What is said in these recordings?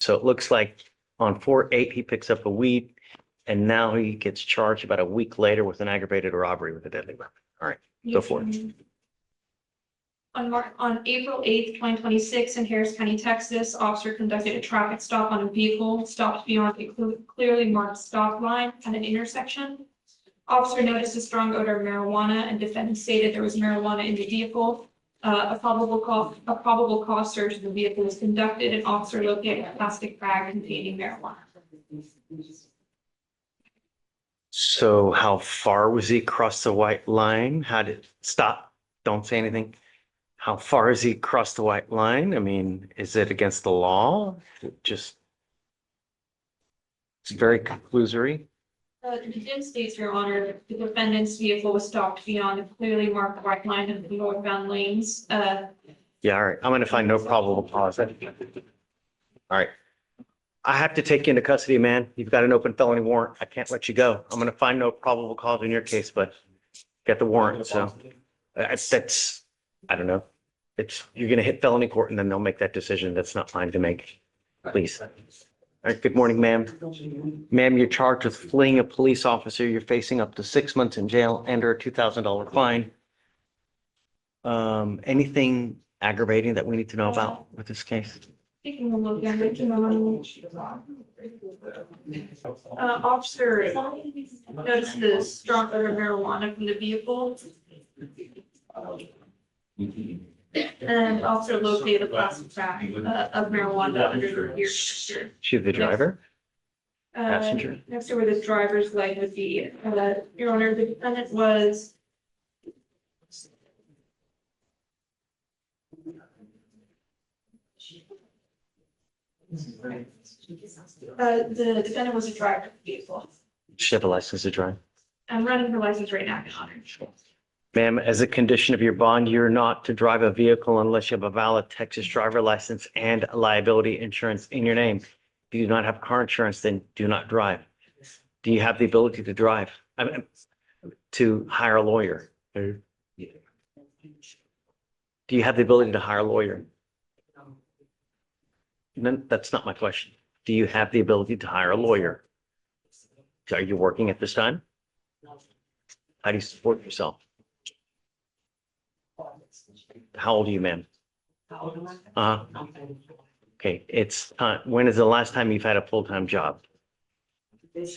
So it looks like on 4/8, he picks up a weed, and now he gets charged about a week later with an aggravated robbery with a deadly weapon. All right, go for it. On April 8th, 2026, in Harris County, Texas, officer conducted a traffic stop on a vehicle stopped beyond a clearly marked stop line at an intersection. Officer noticed a strong odor of marijuana, and defendant stated there was marijuana in the vehicle. A probable cause search of the vehicle was conducted, and officer located a plastic bag containing marijuana. So how far was he across the white line? How did stop? Don't say anything. How far is he across the white line? I mean, is it against the law? Just it's very conclusory. The defense states, Your Honor, that the defendant's vehicle was stopped beyond the clearly marked white line of the northbound lanes. Yeah, all right. I'm going to find no probable cause. All right. I have to take you into custody, man. You've got an open felony warrant. I can't let you go. I'm going to find no probable cause in your case, but get the warrant. So that's, I don't know. You're going to hit felony court and then they'll make that decision. That's not mine to make. Please. All right. Good morning, ma'am. Ma'am, you're charged with fleeing a police officer. You're facing up to 6 months in jail and or a $2,000 fine. Anything aggravating that we need to know about with this case? Taking a look at it, officer noticed the strong odor of marijuana from the vehicle. And also located a plastic bag of marijuana under the rear passenger. She's the driver? Passenger? Next to where the driver's light would be, Your Honor, the defendant was the defendant was a driver of the vehicle. She have a license to drive? I'm running her license right now, Your Honor. Ma'am, as a condition of your bond, you're not to drive a vehicle unless you have a valid Texas driver license and liability insurance in your name. If you do not have car insurance, then do not drive. Do you have the ability to drive? I mean, to hire a lawyer? Do you have the ability to hire a lawyer? No, that's not my question. Do you have the ability to hire a lawyer? Are you working at this time? How do you support yourself? How old are you, ma'am? Okay, it's time. When is the last time you've had a full-time job? It's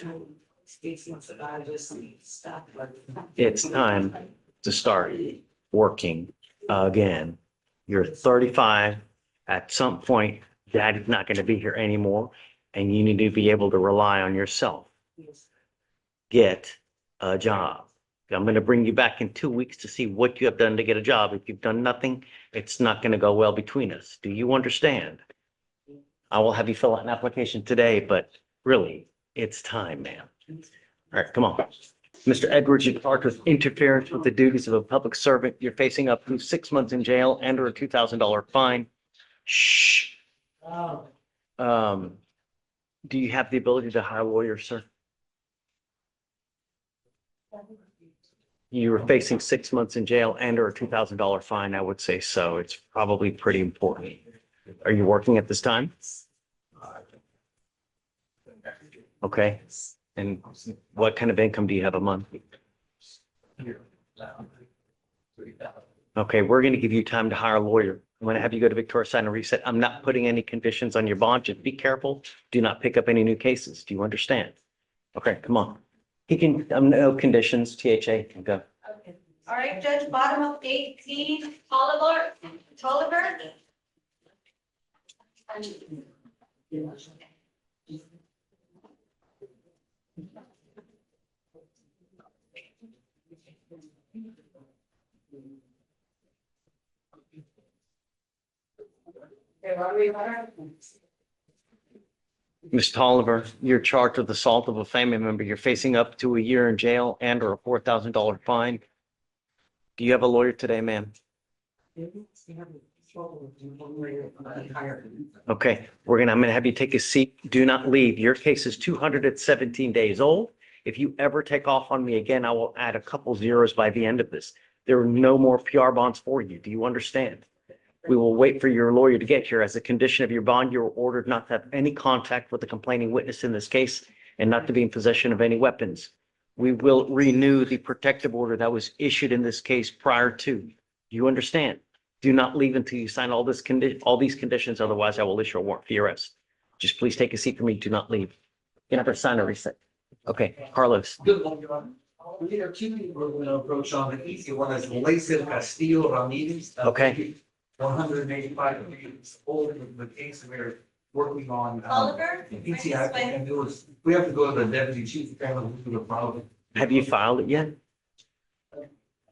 time to start working again. You're 35. At some point, Daddy's not going to be here anymore, and you need to be able to rely on yourself. Get a job. I'm going to bring you back in 2 weeks to see what you have done to get a job. If you've done nothing, it's not going to go well between us. Do you understand? I will have you fill out an application today, but really, it's time, ma'am. All right, come on. Mr. Edwards, you're charged with interference with the duties of a public servant. You're facing up to 6 months in jail and or a $2,000 fine. Shh. Do you have the ability to hire a lawyer, sir? You were facing 6 months in jail and or a $2,000 fine. I would say so. It's probably pretty important. Are you working at this time? Okay. And what kind of income do you have a month? Okay, we're going to give you time to hire a lawyer. I'm going to have you go to Victoria Sign and Reset. I'm not putting any conditions on your bond. Just be careful. Do not pick up any new cases. Do you understand? Okay, come on. He can, no conditions, THA can go. Okay. All right, Judge, bottom of 18, Tolliver. Ms. Tolliver, you're charged with assault of a family member. You're facing up to a year in jail and or a $4,000 fine. Do you have a lawyer today, ma'am? Okay, I'm gonna have you take a seat. Do not leave. Your case is 217 days old. If you ever take off on me again, I will add a couple zeros by the end of this. There are no more PR bonds for you. Do you understand? We will wait for your lawyer to get here. As a condition of your bond, you're ordered not to have any contact with the complaining witness in this case and not to be in possession of any weapons. We will renew the protective order that was issued in this case prior to. Do you understand? Do not leave until you sign all these conditions, otherwise I will issue a warrant for your arrest. Just please take a seat for me. Do not leave. You never sign a reset. Okay, Carlos. Good one, Your Honor. We have two people we're going to approach on the easy one is Lacey Castillo Ramirez. Okay. 185 days old in the case we're working on. Oliver? PCI, and it was, we have to go to the deputy chief of family to the problem. Have you filed it yet?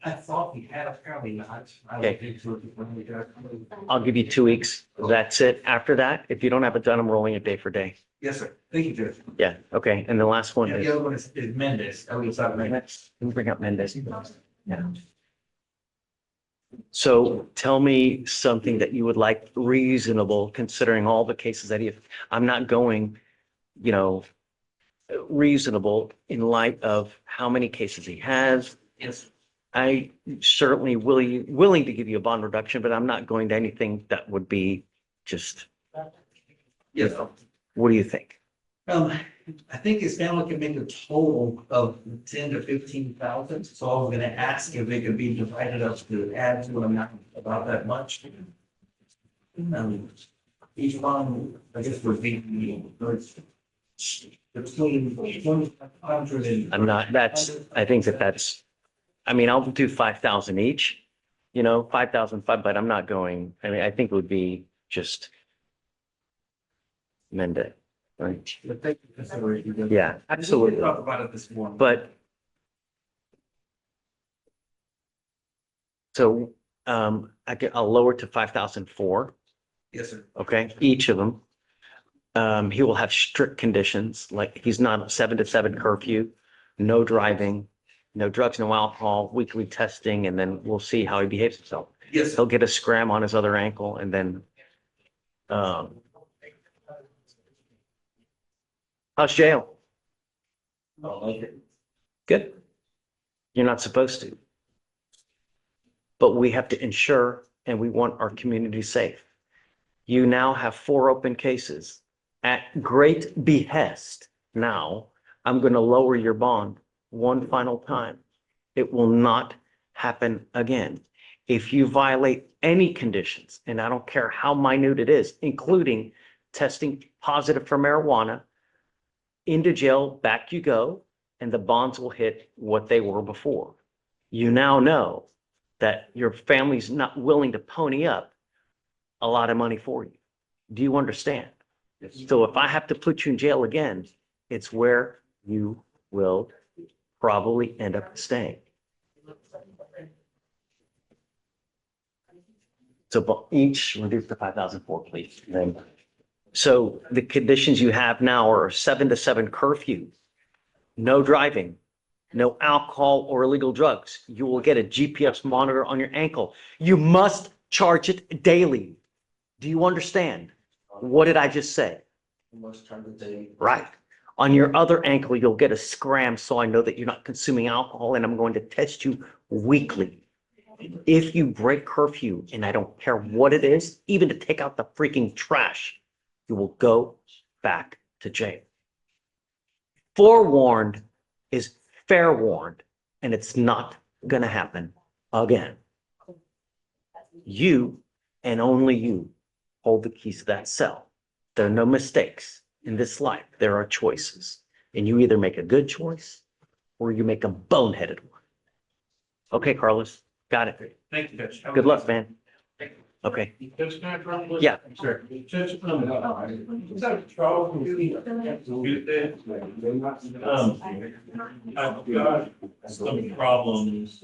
I thought we had, apparently not. I Okay. don't think so. When we got- I'll give you 2 weeks. That's it. After that, if you don't have it done, I'm rolling it day for day. Yes, sir. Thank you, Judge. Yeah, okay. And the last one Yeah, is, the other one is Mendes. I was out right. let me bring up Mendes. Yeah. So tell me something that you would like reasonable, considering all the cases that I'm not going, reasonable in light of how many cases he has. Yes. I certainly willing to give you a bond reduction, but I'm not going to anything that would be just, Yes. what do you think? I think his family can make a total of 10 to 15,000. So I was gonna ask if it could be divided up to add to an amount about that much. Each one, I guess, would be between 2,500 and. I think that's, I'll do 5,000 each, 5,005, but I'm not going, I think it would be just Mendes, right? But take into consideration. Yeah, We absolutely. did talk about it this morning. But so I'll lower to 5,004, Yes, sir. okay, each of them. He will have strict conditions, like he's not a 7 to 7 curfew, no driving, no drugs, no alcohol, weekly testing, and then we'll see how he behaves himself. Yes, sir. He'll get a scram on his other ankle and then how's jail? Good. You're not supposed to. But we have to ensure, and we want our community safe. You now have 4 open cases. At great behest, now, I'm going to lower your bond one final time. It will not happen again. If you violate any conditions, and I don't care how minute it is, including testing positive for marijuana, into jail, back you go, and the bonds will hit what they were before. You now know that your family's not willing to pony up a lot of money for you. Do you understand? So if I have to put you in jail again, it's where you will probably end up staying. So each reduce to 5,004, please. Then, so the conditions you have now are 7 to 7 curfew, no driving, no alcohol or illegal drugs. You will get a GPS monitor on your ankle. You must charge it daily. Do you understand? What did I just say? Right. On your other ankle, you'll get a scram so I know that you're not consuming alcohol, and I'm going to test you weekly. If you break curfew, and I don't care what it is, even to take out the freaking trash, you will go back to jail. Forewarned is fair warned, and it's not going to happen again. You and only you hold the keys to that cell. There are no mistakes in this life. There are choices, and you either make a good choice or you make a boneheaded one. Okay, Carlos, got it. Thank you, Judge. Good luck, man. Okay. Judge, can I try one? Yeah. Sure. Judge, is that Charles? I've got some problems.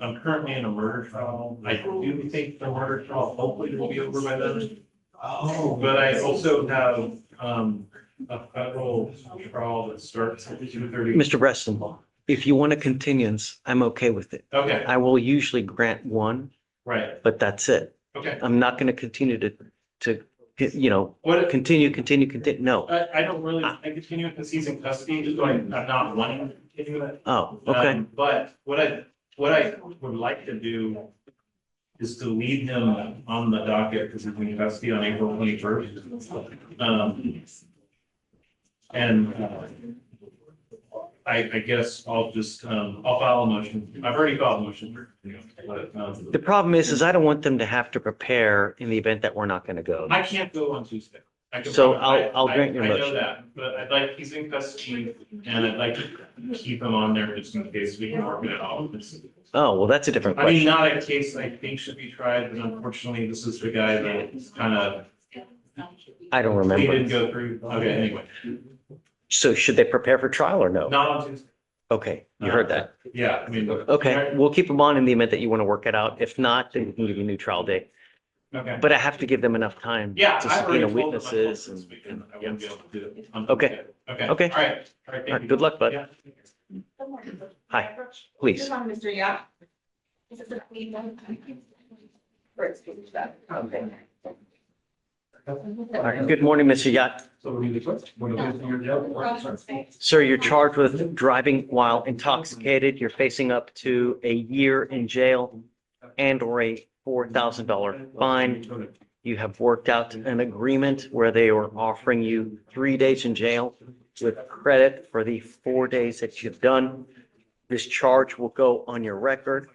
I'm currently in a murder trial. I do think the murder trial hopefully will be over by then. Oh. But I also have, a federal trial that starts at 2:30. Mr. Preston, if you want a continuance, I'm okay with it. Okay, I will usually grant one, right, but that's it. okay. I'm not going to continue to, What, continue. No. I don't really, I continue with the he's in custody, so I'm not wanting to continue it. Oh, okay. But what I would like to do is to leave him on the docket because he's in custody on April 21st. I guess I'll just, I'll file a motion. I've already filed a motion. But, The problem is I don't want them to have to prepare in the event that we're not going to go. I can't go on Tuesday. I can So promise- I'll grant your I motion. know that, but I'd like, he's in custody and I'd like to keep him on there just in case we can work it out. Oh, well, that's a different I mean, question. not a case I think should be tried, but unfortunately, this is the guy that kind of, I don't he remember. didn't go through. Okay, anyway, So should they prepare for trial or no? not on Tuesday. Okay, you heard that. Yeah, I mean. Okay, we'll keep them on in the event that you want to work it out. If not, then we can give you a new trial date. Okay. But I have to give them enough time Yeah, to I already subpoena told him I told witnesses him this and, weekend I wouldn't be able to do it. on Okay. Tuesday. Okay. Okay. All right. All right. all right, Thank you. good luck, bud. Yeah. Hi, please. on Mr. Yacht. This is the plea. All right, good morning, Mr. Yacht. Sir, you're charged with driving while intoxicated. You're facing up to a year in jail and or a $4,000 fine. You have worked out an agreement where they were offering you 3 days in jail with credit for the 4 days that you've done. This charge will go on your record.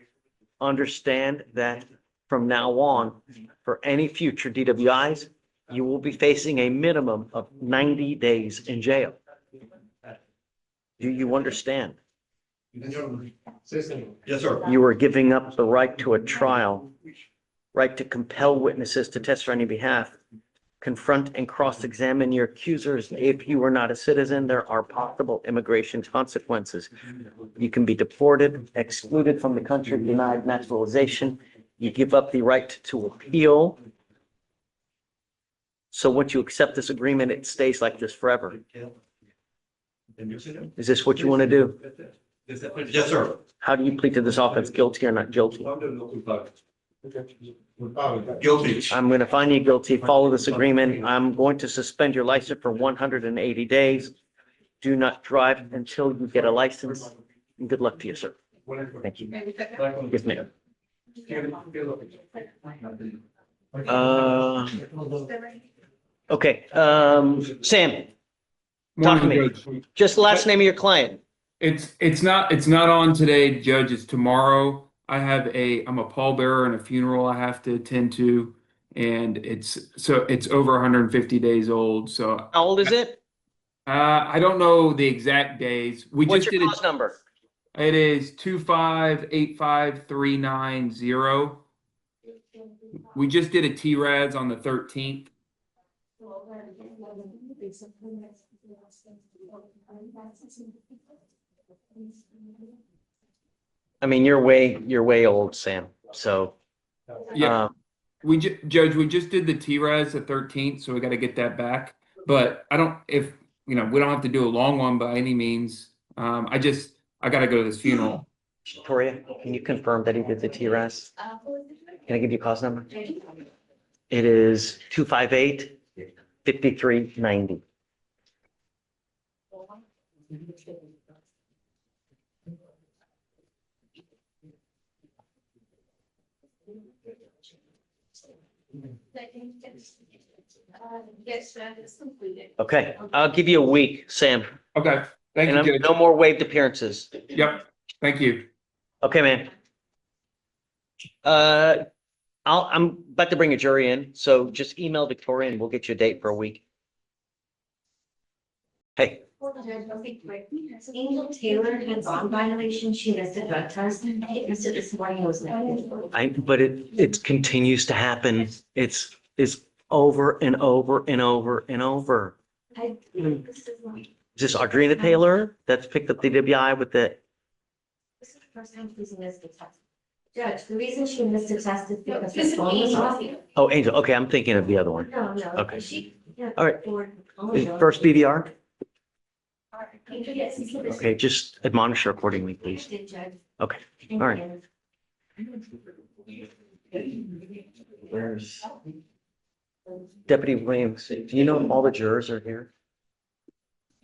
Understand that from now on, for any future DWIs, you will be facing a minimum of 90 days in jail. Do you understand? Yes, sir. You are giving up the right to a trial, right to compel witnesses to testify on your behalf, confront and cross-examine your accusers. If you are not a citizen, there are possible immigration consequences. You can be deported, excluded from the country, denied naturalization. You give up the right to appeal. So once you accept this agreement, it stays like this forever. Is this what you want to do? Yes, sir. How do you plead to this offense, guilty or not guilty? Guilty. I'm going to find you guilty. Follow this agreement. I'm going to suspend your license for 180 days. Do not drive until you get a license. And good luck to you, sir. Thank you. Yes, ma'am. Okay, Sam, talk to Morning, me. Judge. Just the last name of your client. It's not on today, Judge. It's tomorrow. I'm a pallbearer and a funeral I have to attend to, and it's over 150 days old. So How old is it? I don't know the exact days. We What's just your did cause number? it. It is 2585390. We just did a TRADS on the 13th. I mean, you're way old, Sam. So, Yeah, Judge, we just did the TRADS the 13th, so we got to get that back. But we don't have to do a long one by any means. I got to go to this funeral. Victoria, can you confirm that he did the TRAS? Can I give you a cause number? It is 258-5390. Yes, that is completed. Okay, I'll give you a week, Sam. Okay, thank And you, Judge. no more waived appearances. Yep, thank you. Okay, man. I'm about to bring a jury in, so just email Victoria and we'll get you a date for a week. Hey, Angel Taylor had bond violation. She missed a drug test. It missed it this morning. It was negative. but it continues to happen. It's over and over and over and over. Is this Audrina Taylor that's picked up the DWI with the, This is the first time she's missed a test. Judge, the reason she missed a test is because the phone was off. oh, Angel, okay, I'm thinking of the other one. No. Okay. Yeah. All right. First BVR? Yes. Okay, just admonish her accordingly, please. Did, Judge. Okay, Thank all right. you. Where's Deputy Williams? Do you know if all the jurors are here?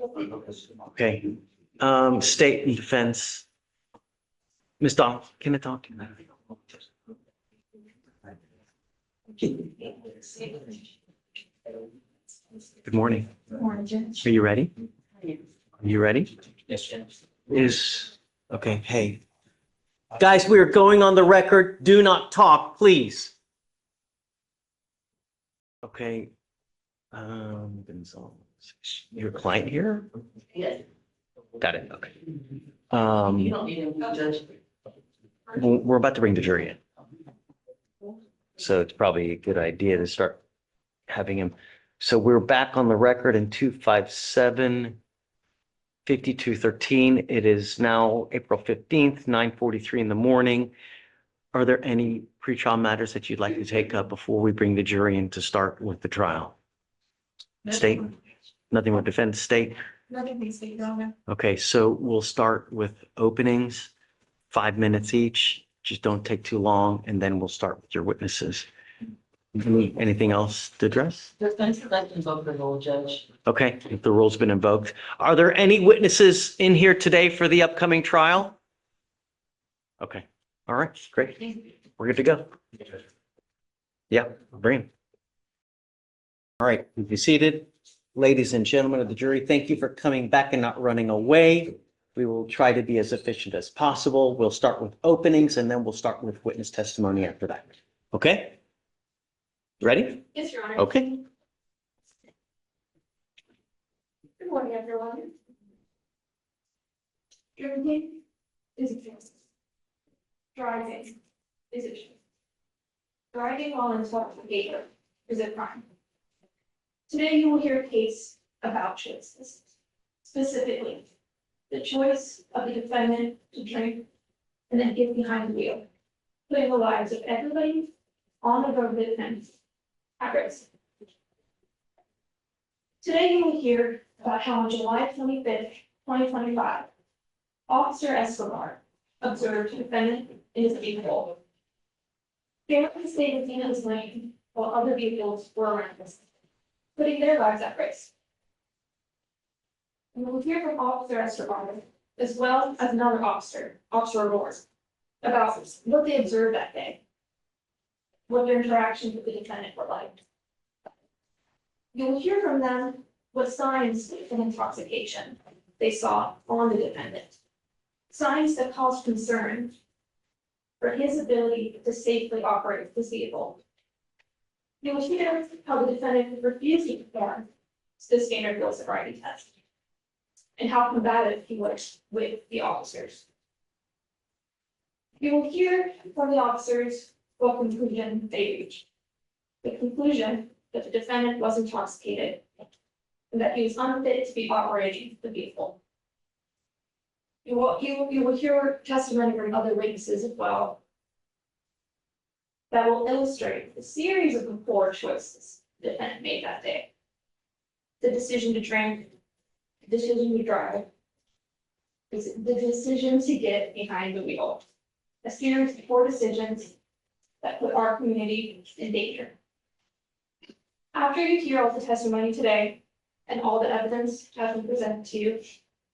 Okay, state and defense. Ms. Donald, can I talk to you? Good morning. Morning, Judge. Are you ready? Yes. Are you ready? Yes, Judge. Okay, hey. Guys, we are going on the record. Do not talk, please. Okay. Your client here? Yes. Got it, okay. You Um, don't need him, Judge. we're about to bring the jury in. So it's probably a good idea to start having him. So we're back on the record in 257-5213. It is now April 15th, 9:43 in the morning. Are there any pretrial matters that you'd like to take up before we bring the jury in to start with the trial? State? Nothing with defense, state? Nothing, please, state your honor. Okay, so we'll start with openings, 5 minutes each. Just don't take too long, and then we'll start with your witnesses. Anything else to address? There's been selections over the rule, Judge. Okay, if the rule's been invoked. Are there any witnesses in here today for the upcoming trial? Okay, all right, great. We're good to go. Yeah, bring him. All right, be seated. Ladies and gentlemen of the jury, thank you for coming back and not running away. We will try to be as efficient as possible. We'll start with openings and then we'll start with witness testimony after that. Okay? Ready? Yes, your honor. Okay. Good morning, everyone. Drinking is a offense. Driving is a offense. Driving while intoxicated is a crime. Today you will hear a case about choices. Specifically, the choice of the defendant to drink and then get behind the wheel, putting the lives of everybody on the road with him at risk. Today you will hear about how on July 25th, 2025, Officer Escobar observed the defendant in his vehicle. Apparently stayed in his lane while other vehicles were around us, putting their lives at risk. And we'll hear from Officer Escobar, as well as another officer, Officer Aurora, about what they observed that day, what their interactions with the defendant were like. You will hear from them what signs of intoxication they saw on the defendant, signs that caused concern for his ability to safely operate this vehicle. You will hear how the defendant refused to perform the standard field sobriety test and how combative he was with the officers. You will hear from the officers what conclusion they reached. The conclusion that the defendant was intoxicated and that he was unfit to be operating the vehicle. You will hear testimony from other witnesses as well that will illustrate the series of poor choices the defendant made that day. The decision to drink, the decision to drive, the decision to get behind the wheel. A series of poor decisions that put our community in danger. After you hear all the testimony today and all the evidence has been presented to you,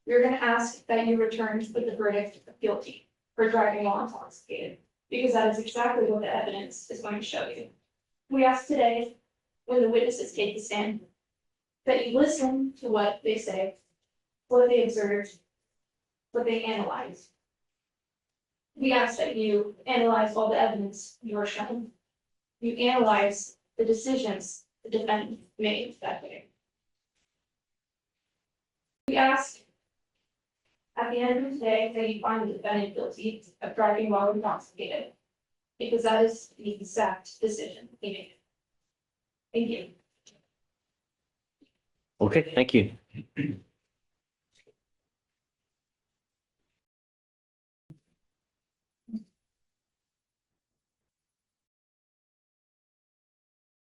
we're going to ask that you return with the verdict of guilty for driving while intoxicated, because that is exactly what the evidence is going to show you. We ask today, when the witnesses take the stand, that you listen to what they say, what they observe, what they analyze. We ask that you analyze all the evidence you are shown. You analyze the decisions the defendant made that day. We ask at the end of the day that you find the defendant guilty of driving while intoxicated, because that is the exact decision he made. Thank you. Okay, thank you.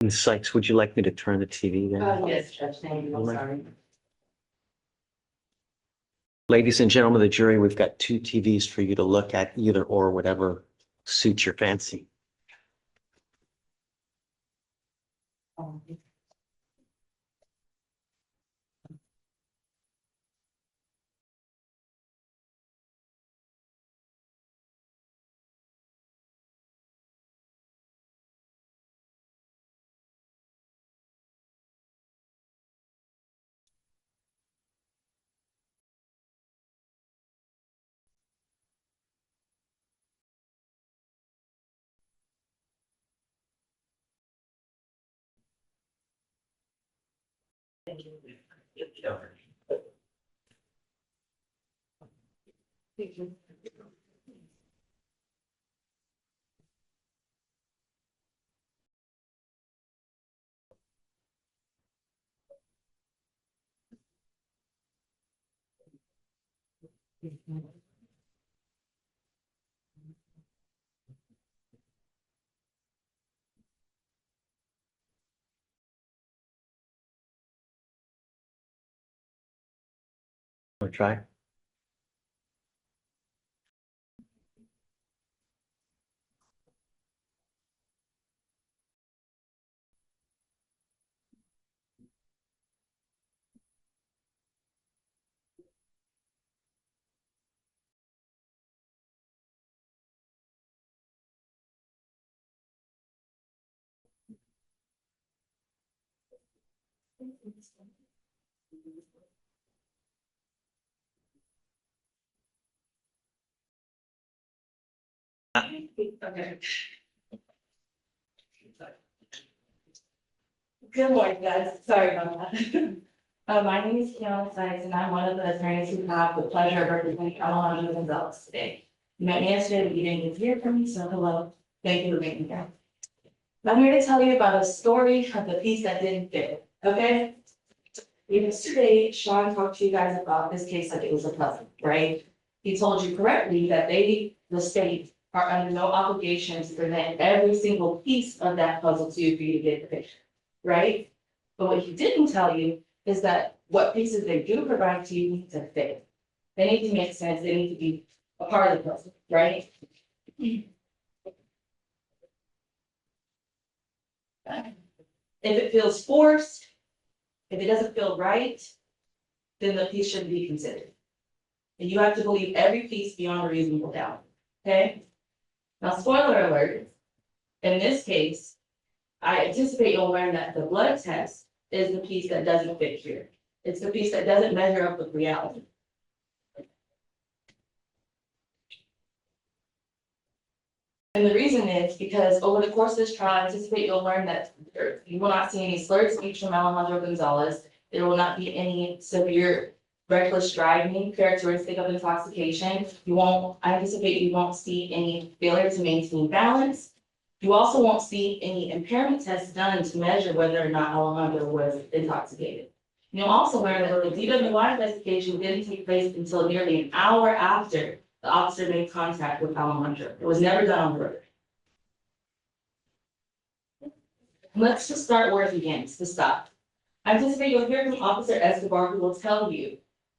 Ms. Sykes, would you like me to turn the TV down? Yes, Judge, thank you, I'm sorry. Ladies and gentlemen of the jury, we've got 2 TVs for you to look at, either or, whatever suits your fancy. Wanna try? Okay. Good morning, guys. Sorry about that. My name is Kiana Sykes, and I'm one of the attorneys who have the pleasure of representing Alejandro Gonzalez today. You met me yesterday, but you didn't get to hear from me, so hello. Thank you for being here. I'm here to tell you about a story of the piece that didn't fit, okay? Yesterday, Sean talked to you guys about this case like it was a puzzle, right? He told you correctly that they, the state, are under no obligation to present every single piece of that puzzle to you for you to get the picture, right? But what he didn't tell you is that what pieces they do provide to you need to fit. They need to make sense, they need to be a part of the puzzle, right? If it feels forced, if it doesn't feel right, then the piece shouldn't be considered. And you have to believe every piece beyond a reasonable doubt, okay? Now, spoiler alert, in this case, I anticipate you'll learn that the blood test is the piece that doesn't fit here. It's the piece that doesn't measure up with reality. And the reason is because over the course of this trial, I anticipate you'll learn that you will not see any slurred speech from Alejandro Gonzalez. There will not be any severe reckless driving characteristic of intoxication. I anticipate you won't see any failure to maintain balance. You also won't see any impairment tests done to measure whether or not Alejandro was intoxicated. You'll also learn that the DWI investigation didn't take place until nearly an hour after the officer made contact with Alejandro. It was never done on the road. Let's just start where it begins, to stop. I anticipate you'll hear from Officer Escobar, who will tell you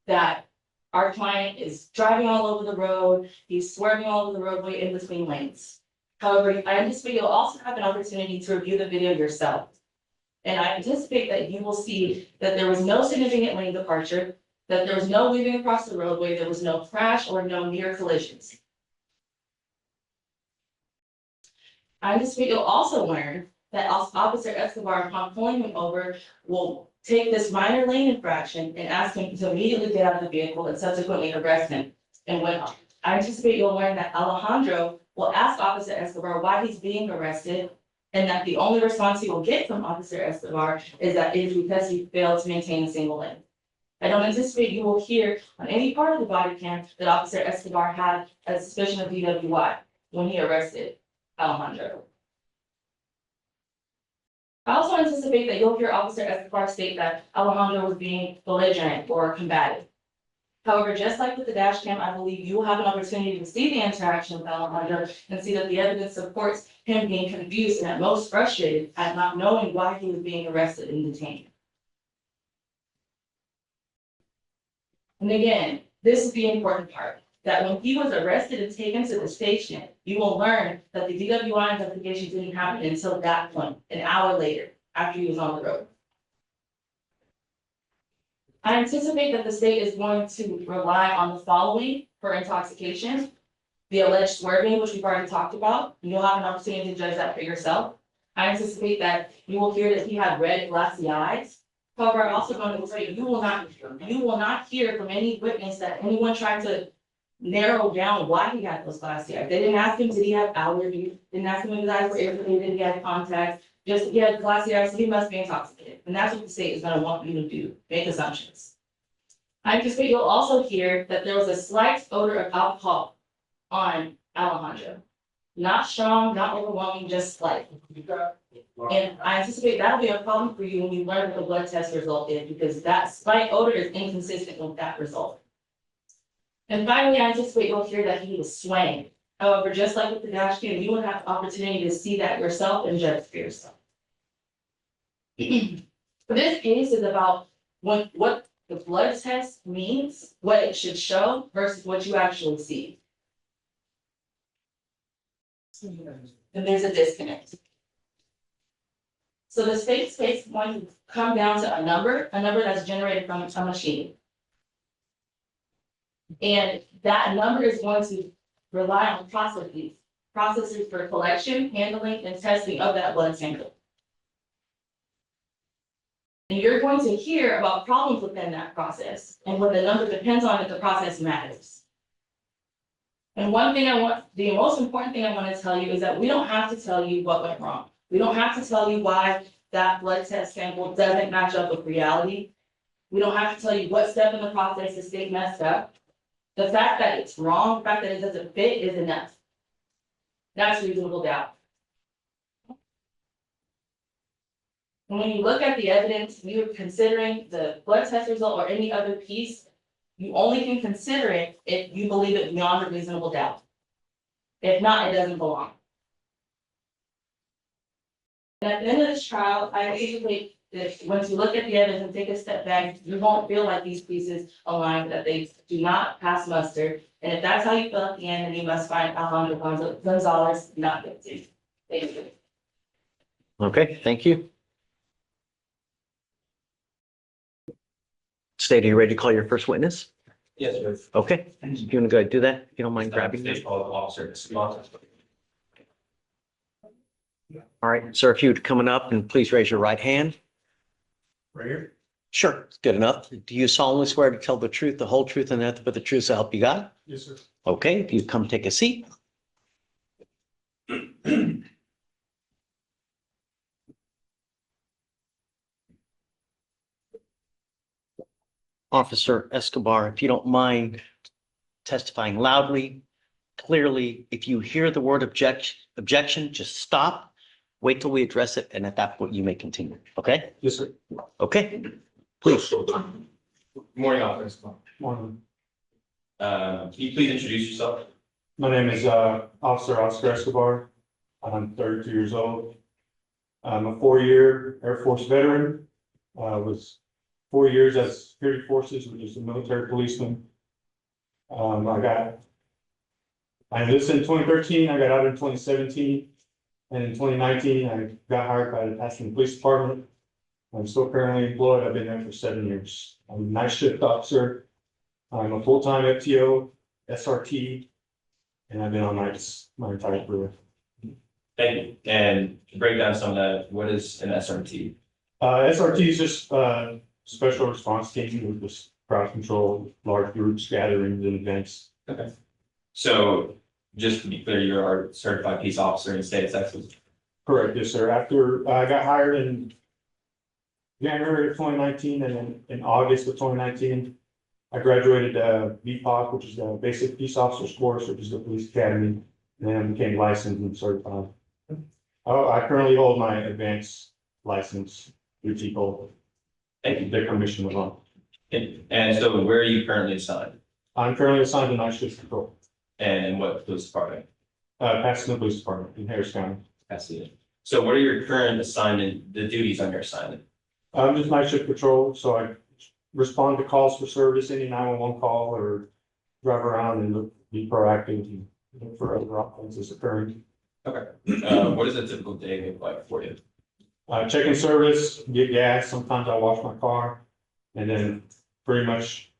that our client is driving all over the road, he's swerving all over the roadway in between lanes. However, I anticipate you'll also have an opportunity to review the video yourself. And I anticipate that you will see that there was no significant lane departure, that there was no weaving across the roadway, there was no crash or no near collisions. I anticipate you'll also learn that Officer Escobar, upon pulling him over, will take this minor lane infraction and ask him to immediately get out of the vehicle and subsequently arrest him. And when I anticipate you'll learn that Alejandro will ask Officer Escobar why he's being arrested, and that the only response he will get from Officer Escobar is that it is because he failed to maintain a single lane. I don't anticipate you will hear on any part of the body cam that Officer Escobar had a suspicion of DWI when he arrested Alejandro. I also anticipate that you'll hear Officer Escobar state that Alejandro was being belligerent or combative. However, just like with the dash cam, I believe you will have an opportunity to see the interaction with Alejandro and see that the evidence supports him being confused and at most frustrated at not knowing why he was being arrested and detained. And again, this is the important part, that when he was arrested and taken to the station, you will learn that the DWI investigation didn't happen until that point, an hour later, after he was on the road. I anticipate that the state is going to rely on the following for intoxication: the alleged swerving, which we've already talked about, and you'll have an opportunity to judge that for yourself. I anticipate that you will hear that he had red, glassy eyes. However, I'm also going to say you will not hear from any witness that anyone tried to narrow down why he had those glassy eyes. They didn't ask him, did he have allergies? Didn't ask him if his eyes were irritated, did he have contacts? just, yeah, Class C arson, he must be intoxicated, and that's what the state is gonna want you to do, make assumptions. I anticipate you'll also hear that there was a slight odor of alcohol on Alejandro. Not strong, not overwhelming, just slight. And I anticipate that'll be a problem for you when you learn what the blood test result is, because that slight odor is inconsistent with that result. And finally, I anticipate you'll hear that he was swaying. However, just like with the dash cam, you will have the opportunity to see that yourself and judge for yourself. This case is about what the blood test means, what it should show versus what you actually see. And there's a disconnect. So the state's case is going to come down to a number that's generated from a machine. And that number is going to rely on processes for collection, handling, and testing of that blood sample. And you're going to hear about problems within that process, and what the number depends on if the process matters. And the most important thing I want to tell you is that we don't have to tell you what went wrong. We don't have to tell you why that blood test sample doesn't match up with reality. We don't have to tell you what step in the process the state messed up. The fact that it's wrong, the fact that it doesn't fit is enough. That's reasonable doubt. And when you look at the evidence, you're considering the blood test result or any other piece, you only can consider it if you believe it beyond a reasonable doubt. If not, it doesn't belong. And at the end of this trial, I anticipate that once you look at the evidence and take a step back, you won't feel like these pieces align, that they do not pass muster. And if that's how you feel at the end, then you must find Alejandro Gonzalez not guilty. Thank you. Okay, thank you. State, are you ready to call your first witness? Yes, sir. Okay, if you want to go ahead and do that, if you don't mind grabbing They this. call it officer Escobar. All right, sir, if you'd coming up and please raise your right hand. Right here? Sure, it's good enough. Do you solemnly swear to tell the truth, the whole truth, and nothing but the truth to help you God? Yes, sir. Okay, if you come take a seat. Officer Escobar, if you don't mind testifying loudly, clearly, if you hear the word objection, just stop, wait till we address it, and at that point you may continue, okay? Yes, sir. Okay, please. Good morning, officer. Morning. Can you please introduce yourself? My name is Officer Oscar Escobar. I'm 32 years old. I'm a 4-year Air Force veteran. Was 4 years as security forces, which is a military policeman. I enlisted in 2013. I got out in 2017. And in 2019, I got hired by the Pasadena Police Department. I'm still currently employed. I've been there for 7 years. I'm a night shift officer. I'm a full-time FTO, SRT, and I've been on nights my entire career. Thank you. And to break down some of that, what is an SRT? SRT is just special response team with this crowd control, large groups, gatherings, and events. Okay. So just to be clear, you're a certified peace officer in the state of Texas. Correct, yes, sir. After I got hired in January of 2019, and then in August of 2019, I graduated BPOC, which is the Basic Peace Officers Course, which is the police academy, and then became licensed and certified. I currently hold my advanced license through TCO. Thank you. Their commission was on. And so where are you currently assigned? I'm currently assigned to night shift control, And in what police department? Pasadena Police Department in Harris County. Pasadena. So what are your current assignment, the duties on your assignment? I'm just night shift patrol, so I respond to calls for service, any 911 call, or drive around and be proactive and look for other offenses occurring. Okay. What does a typical day look like for you? Checking service, get gas, sometimes I wash my car, and then pretty much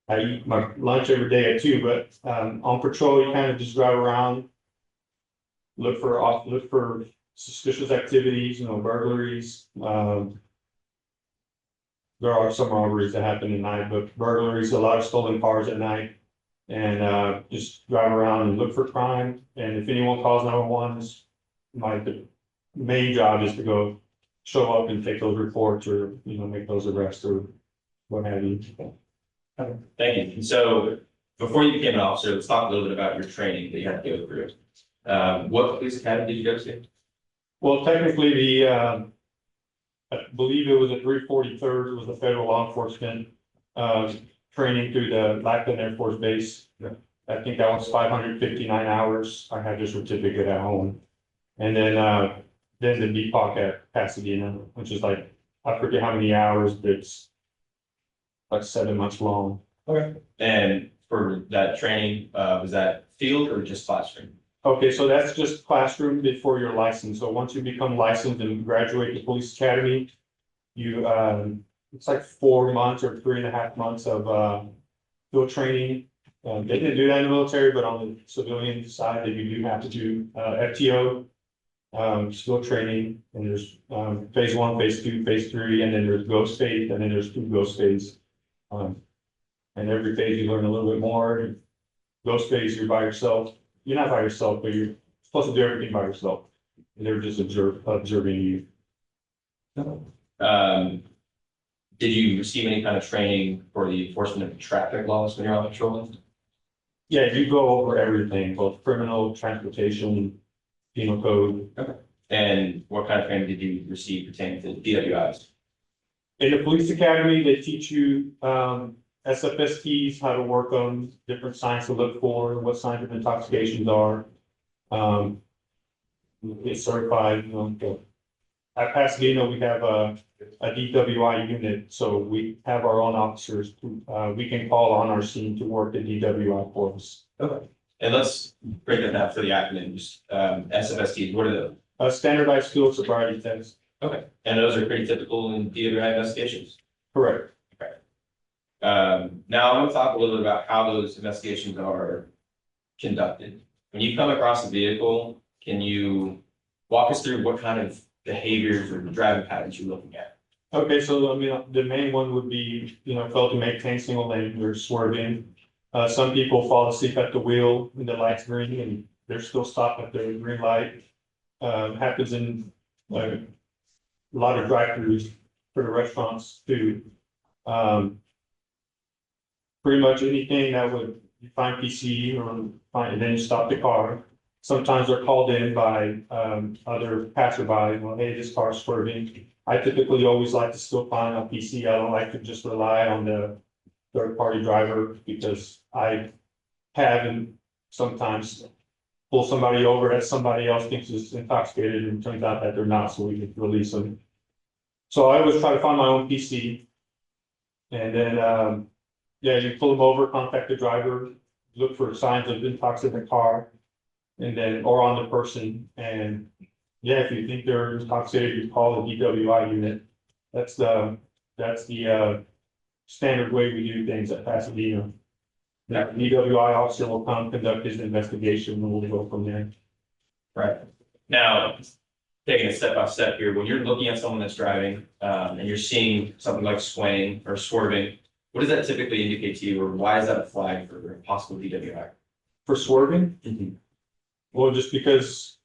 I eat my lunch every day at 2, but on patrol, you kind of just drive around, look for suspicious activities, burglaries. There are some robberies that happen at night, but burglaries, a lot of stolen cars at night. And just drive around and look for crime. And if anyone calls 911, my main job is to go show up and take those reports or, make those arrests or what have you. Thank you. And so before you became an officer, let's talk a little bit about your training that you had to go through. What police academy did you go to? Well, technically, I believe it was a 343rd, it was a federal law enforcement, training through the Lackland Air Force Base. I think that was 559 hours. I had the certificate at home. And then the BPOC at Pasadena, which is like, I forget how many hours, but it's like 7 months long. Okay. And for that training, was that field or just classroom? Okay, so that's just classroom before you're licensed. So once you become licensed and graduate the police academy, you, it's like 4 months or 3.5 months of field training. They didn't do that in the military, but on the civilian side, they do have to do FTO, field training, and there's phase 1, phase 2, phase 3, and then there's ghost phase, and then there's 2 ghost phase. And every phase you learn a little bit more. Ghost phase, you're by yourself. You're not by yourself, but you're supposed to do everything by yourself. And they're just observing you. Did you receive any kind of training for the enforcement of traffic laws when you're on patrol? Yeah, you go over everything, both criminal, transportation, penal code. And what kind of training did you receive pertaining to DWIs? In the police academy, they teach you SFSTs, how to work on different signs to look for, what signs of intoxications are. Get certified, At Pasadena, we have a DWI unit, so we have our own officers who, we can call on our scene to work the DWI for us. Okay. And let's break that down for the acronyms. SFSTs, what are those? Standardized field sobriety tests. Okay. And those are pretty typical in DWI investigations? Correct. Now I want to talk a little bit about how those investigations are conducted. When you come across a vehicle, can you walk us through what kind of behaviors or driving patterns you're looking at? Okay, so I mean, the main one would be, fail to maintain single lane or swerving. Some people fall asleep at the wheel when the light's green and they're still stopped at the green light. Happens in a lot of drive-throughs for the restaurants too. Pretty much anything that would find PC or find, and then you stop the car. Sometimes they're called in by other passerby. Well, hey, this car's swerving. I typically always like to still find a PC. I don't like to just rely on the third-party driver because I have and sometimes pull somebody over that somebody else thinks is intoxicated and it turns out that they're not, so we can release them. So I always try to find my own PC. And then, yeah, you pull them over, contact the driver, look for signs of intoxicated in the car. And then, or on the person, and yeah, if you think they're intoxicated, you call the DWI unit. That's the standard way we do things at Pasadena. That DWI officer will come conduct his investigation and we'll go from there. Right. Now, taking it step by step here, when you're looking at someone that's driving, and you're seeing something like swaying or swerving, what does that typically indicate to you, or why is that a flag for a possible DWI? For swerving? Well, just because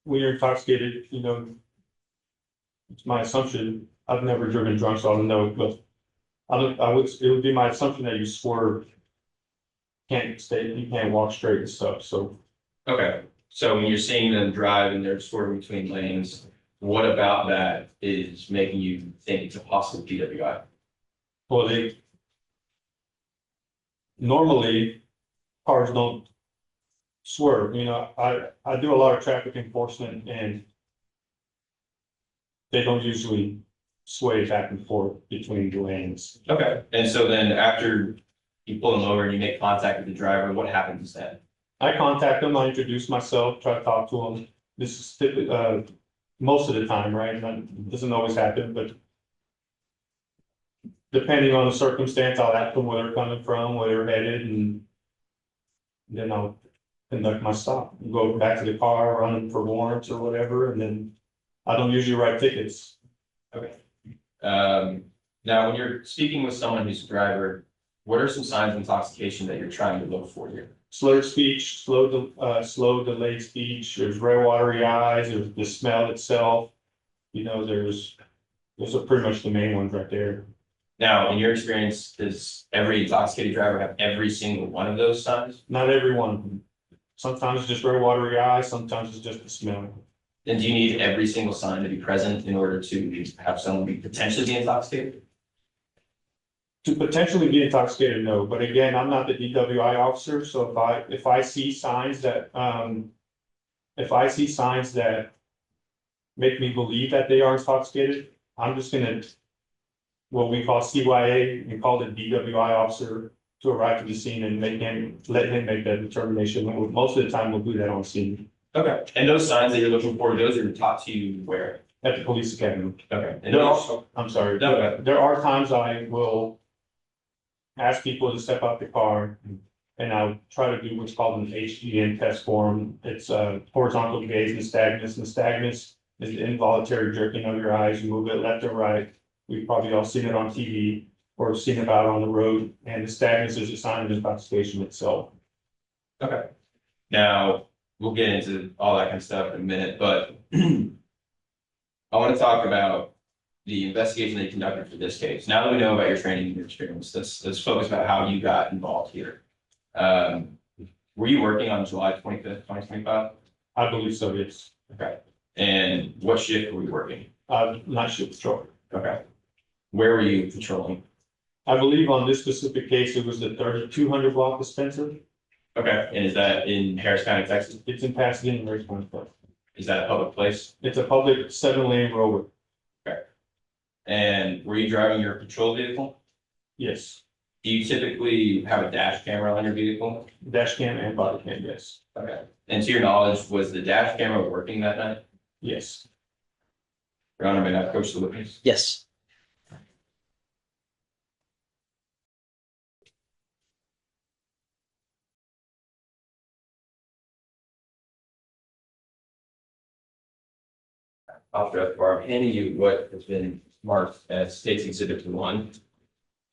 when you're intoxicated, it's my assumption. I've never driven drunk, so I don't know, but it would be my assumption that you swerve. You can't walk straight and stuff, so. Okay, so when you're seeing them drive and they're swerving between lanes, what about that is making you think it's a possible DWI? Well, normally cars don't swerve, I do a lot of traffic enforcement and they don't usually sway back and forth between the lanes. Okay, and so then after you pull them over and you make contact with the driver, what happens then? I contact them, I introduce myself, try to talk to them. This is typically, most of the time, right? It doesn't always happen, but depending on the circumstance, I'll ask them where they're coming from, where they're headed, and then I'll conduct my stop, go back to the car, run for warrants or whatever, and then I don't usually write tickets. Okay. Now, when you're speaking with someone who's a driver, what are some signs of intoxication that you're trying to look for here? slurred speech, slow delayed speech, there's red watery eyes, there's the smell itself. You know, those are pretty much the main ones right there. Now, in your experience, does every intoxicated driver have every single one of those signs? Not every one of them. Sometimes it's just red watery eyes, sometimes it's just the smell. Then do you need every single sign to be present in order to have someone be potentially be intoxicated? To potentially be intoxicated, no, but again, I'm not the DWI officer, so if I see signs that, make me believe that they are intoxicated, I'm just gonna, what we call CYA, and call the DWI officer to arrive to the scene and let him make that determination. Most of the time, we'll do that on scene Okay, and those signs that you're looking for, those are taught to you where? at the police academy. Okay. And There those, are, I'm sorry, No, go there are times I will ask people to step out the car and I'll try to do what's called an HGN test form. It's horizontal gaze nystagmus. Nystagmus is the involuntary jerking of your eyes. You move it left or right. We've probably all seen it on TV or seen it out on the road. And nystagmus is a sign of intoxication itself. okay. Now, we'll get into all that kind of stuff in a minute, but I want to talk about the investigation that you conducted for this case. Now that we know about your training and your experience, let's focus about how you got involved here. Were you working on July 25th, 2025? I believe so, yes. Okay. And what shift were you working? Night shift patrol. Okay. Where were you patrolling? I believe on this specific case, it was the 3200 block of Spencer. Okay. And is that in Harris County, Texas? It's in Pasadena, Richmond. Is that a public place? It's a public 7-lane roadway. And were you driving your patrol vehicle? Yes. Do you typically have a dash camera on your vehicle? Dash cam and body cam, yes. Okay. And to your knowledge, was the dash camera working that night? Yes. Your Honor, may I approach the witness? Yes. Officer Escobar, I'm handing you what has been marked as State's Exhibit 1. Do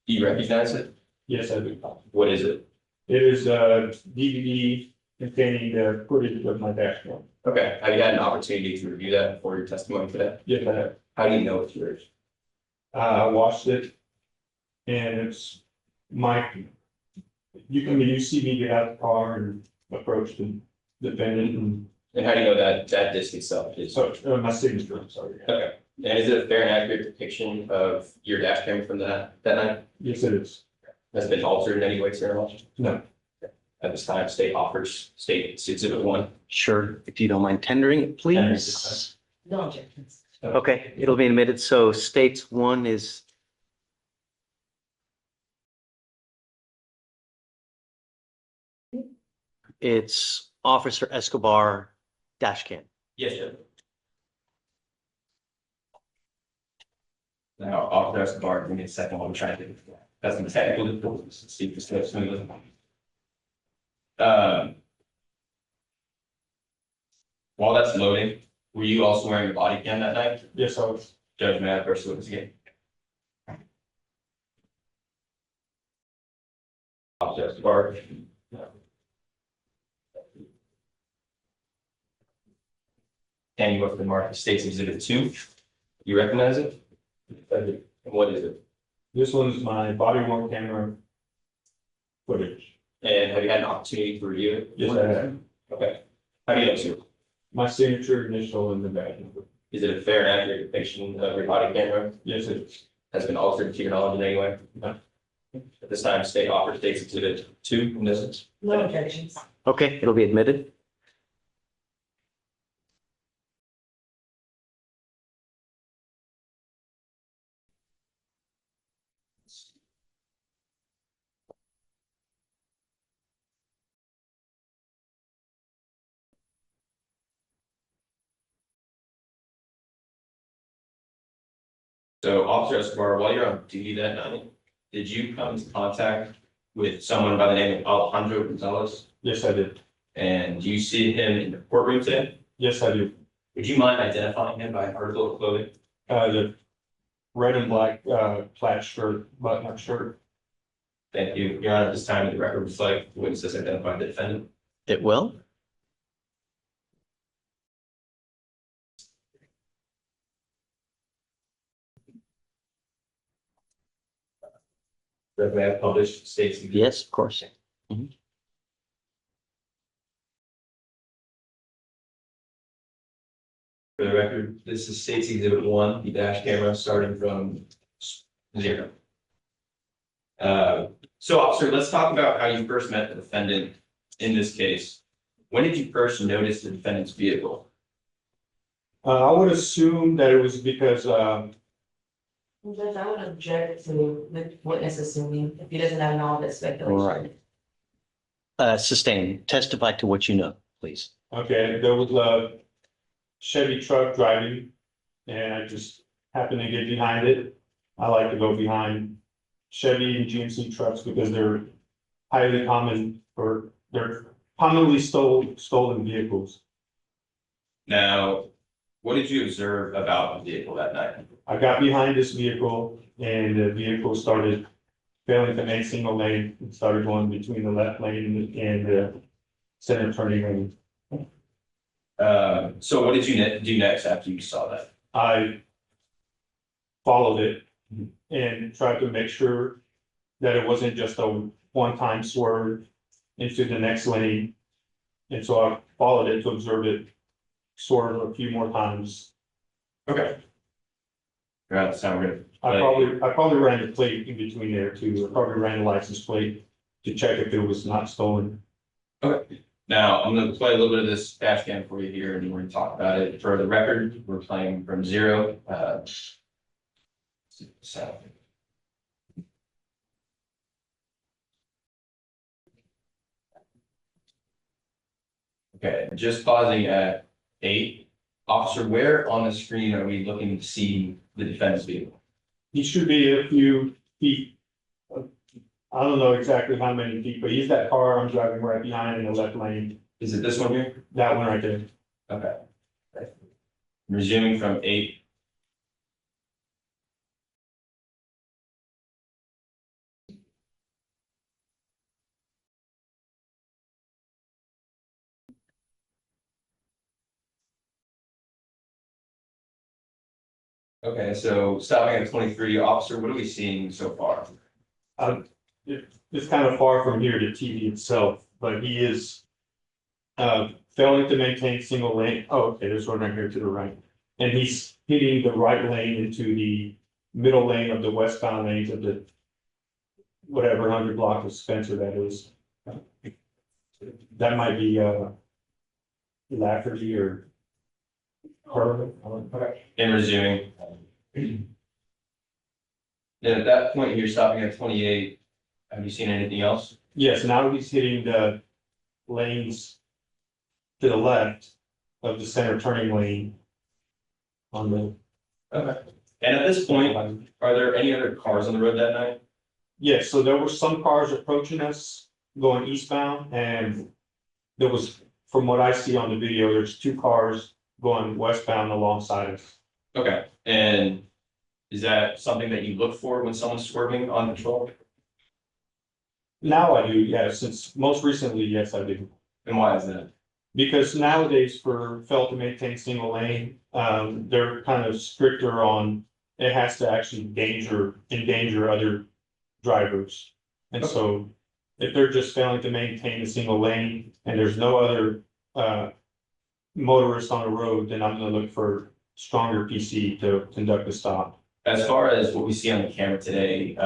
you recognize it? Yes, I do. What is it? It is a DVD containing the footage of my dash cam. Okay. Have you had an opportunity to review that before your testimony today? Yes, I have. How do you know it's yours? I watched it. And it's you see me get out of the car and approach the defendant And how do you know that that disc itself is? so, my signature, I'm sorry. Okay. And is it a fair and accurate depiction of your dash cam from that night? Yes, it is. Has been altered in any way, to your knowledge? No. At this time, State offers State's Exhibit 1. Sure. If you don't mind tendering it, please. No objections. Okay, it'll be admitted. So states one is. It's Officer Escobar dash cam. Yes, sir. Now, Officer Escobar, give me a second while I'm trying to, that's some technical difficulties, see if this goes smoothly. While that's loading, were you also wearing a body cam that night? Yes, I was. Judge, may I have first witness again? Officer Escobar. And you have been marked as State's Exhibit 2. You recognize it? And what is it? This one's my body worn camera footage. And have you had an opportunity to review it? Yes, I have. Okay. How do you know it's yours? My signature initial in the badge number. Is it a fair and accurate depiction of your body camera? Yes, it is. Has been altered to your knowledge in any way? No. At this time, State offers State's Exhibit 2 in this. No objections. Okay, it'll be admitted. So Officer Escobar, while you're on duty that night, did you come into contact with someone by the name of Alejandro Gonzalez? Yes, I did. And do you see him in the courtroom today? Yes, I do. Would you mind identifying him by an article of clothing? The red and black, plaid shirt, button-up shirt. Thank you. Your Honor, at this time, the record reflect witnesses identified the defendant. It will. That may have published states. Yes, of course. For the record, this is State's Exhibit 1, the dash camera starting from 0. So officer, let's talk about how you first met the defendant in this case. When did you first notice the defendant's vehicle? I would assume that it was because, Judge, I would object to the witness assuming if he doesn't have knowledge of speculation. Right. Sustain, testify to what you know, please. okay, there was a Chevy truck driving, and I just happened to get behind it. I like to go behind Chevy and GMC trucks because they're highly common, or they're commonly stolen vehicles. Now, what did you observe about the vehicle that night? I got behind this vehicle and the vehicle started failing to make single lane and started going between the left lane and the center turning lane. So what did you do next after you saw that? I followed it and tried to make sure that it wasn't just a one-time swerve into the next lane. And so I followed it to observe it swerve a few more times. Okay. Right, this time we're I probably ran the plate in between there too. I probably ran the license plate to check if it was not stolen. Okay. Now, I'm gonna play a little bit of this dash cam for you here, and we're gonna talk about it. For the record, we're playing from 0. So. Okay, just pausing at 8. Officer, where on the screen are we looking to see the defendant's vehicle? He should be a few feet. I don't know exactly how many feet, but he's that car I'm driving right behind in the left lane. Is it this one here? That one right there. Okay. Resuming from 8. Okay, so stopping at 23, officer, what are we seeing so far? It's kind of far from here to TV itself, but he is failing to maintain single lane. Oh, okay, there's one right here to the right. And he's hitting the right lane into the middle lane of the westbound lanes of the whatever 100 block of Spencer that is. That might be Lafferty or Herman. And resuming. Then at that point, you're stopping at 28. Have you seen anything else? Yes, now he's hitting the lanes to the left of the center turning lane on the. Okay. And at this point, are there any other cars on the road that night? Yes, so there were some cars approaching us going eastbound, and there was, from what I see on the video, there's 2 cars going westbound alongside us. Okay. And is that something that you look for when someone's swerving on patrol? Now I do, yeah, since most recently, yes, I do. And why is that? Because nowadays for fail to maintain single lane, they're kind of stricter on, it has to actually endanger other drivers. And so if they're just failing to maintain a single lane and there's no other motorists on the road, then I'm gonna look for stronger PC to conduct a stop. As far as what we see on the camera today,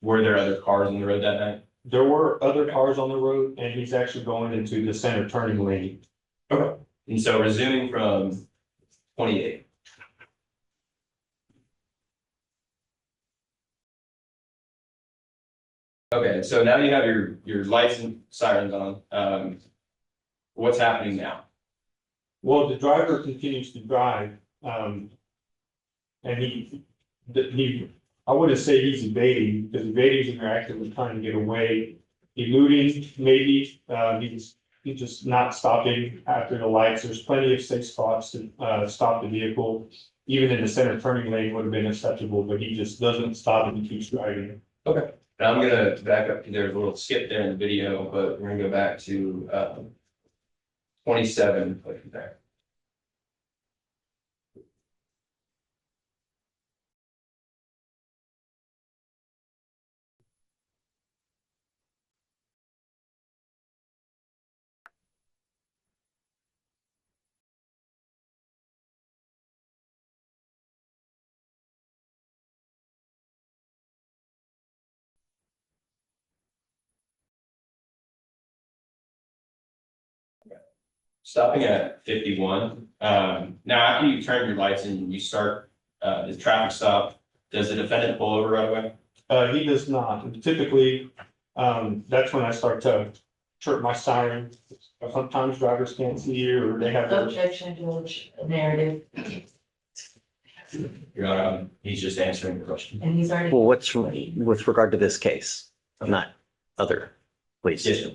were there other cars on the road that night? There were other cars on the road and he's actually going into the center turning lane. Okay. And so resuming from 28. Okay, so now you have your lights and sirens on. What's happening now? Well, the driver continues to drive, and I wouldn't say he's evading, because evading is actively trying to get away. Eluding, maybe, he's just not stopping after the lights. There's plenty of safe spots to, stop the vehicle. Even in the center turning lane would have been acceptable, but he just doesn't stop and he keeps driving. Okay. And I'm gonna back up, because there's a little skip there in the video, but we're gonna go back to 27, click there. Stopping at 51, now after you turn your lights and you start the traffic stop, does the defendant pull over right away? He does not. Typically, that's when I start to chirp my siren. Sometimes drivers can't see you or they have. Objection, Judge, narrative, Your Honor, he's just answering the question. and he's already. Well, what's with regard to this case, not other, please? Yes, sir.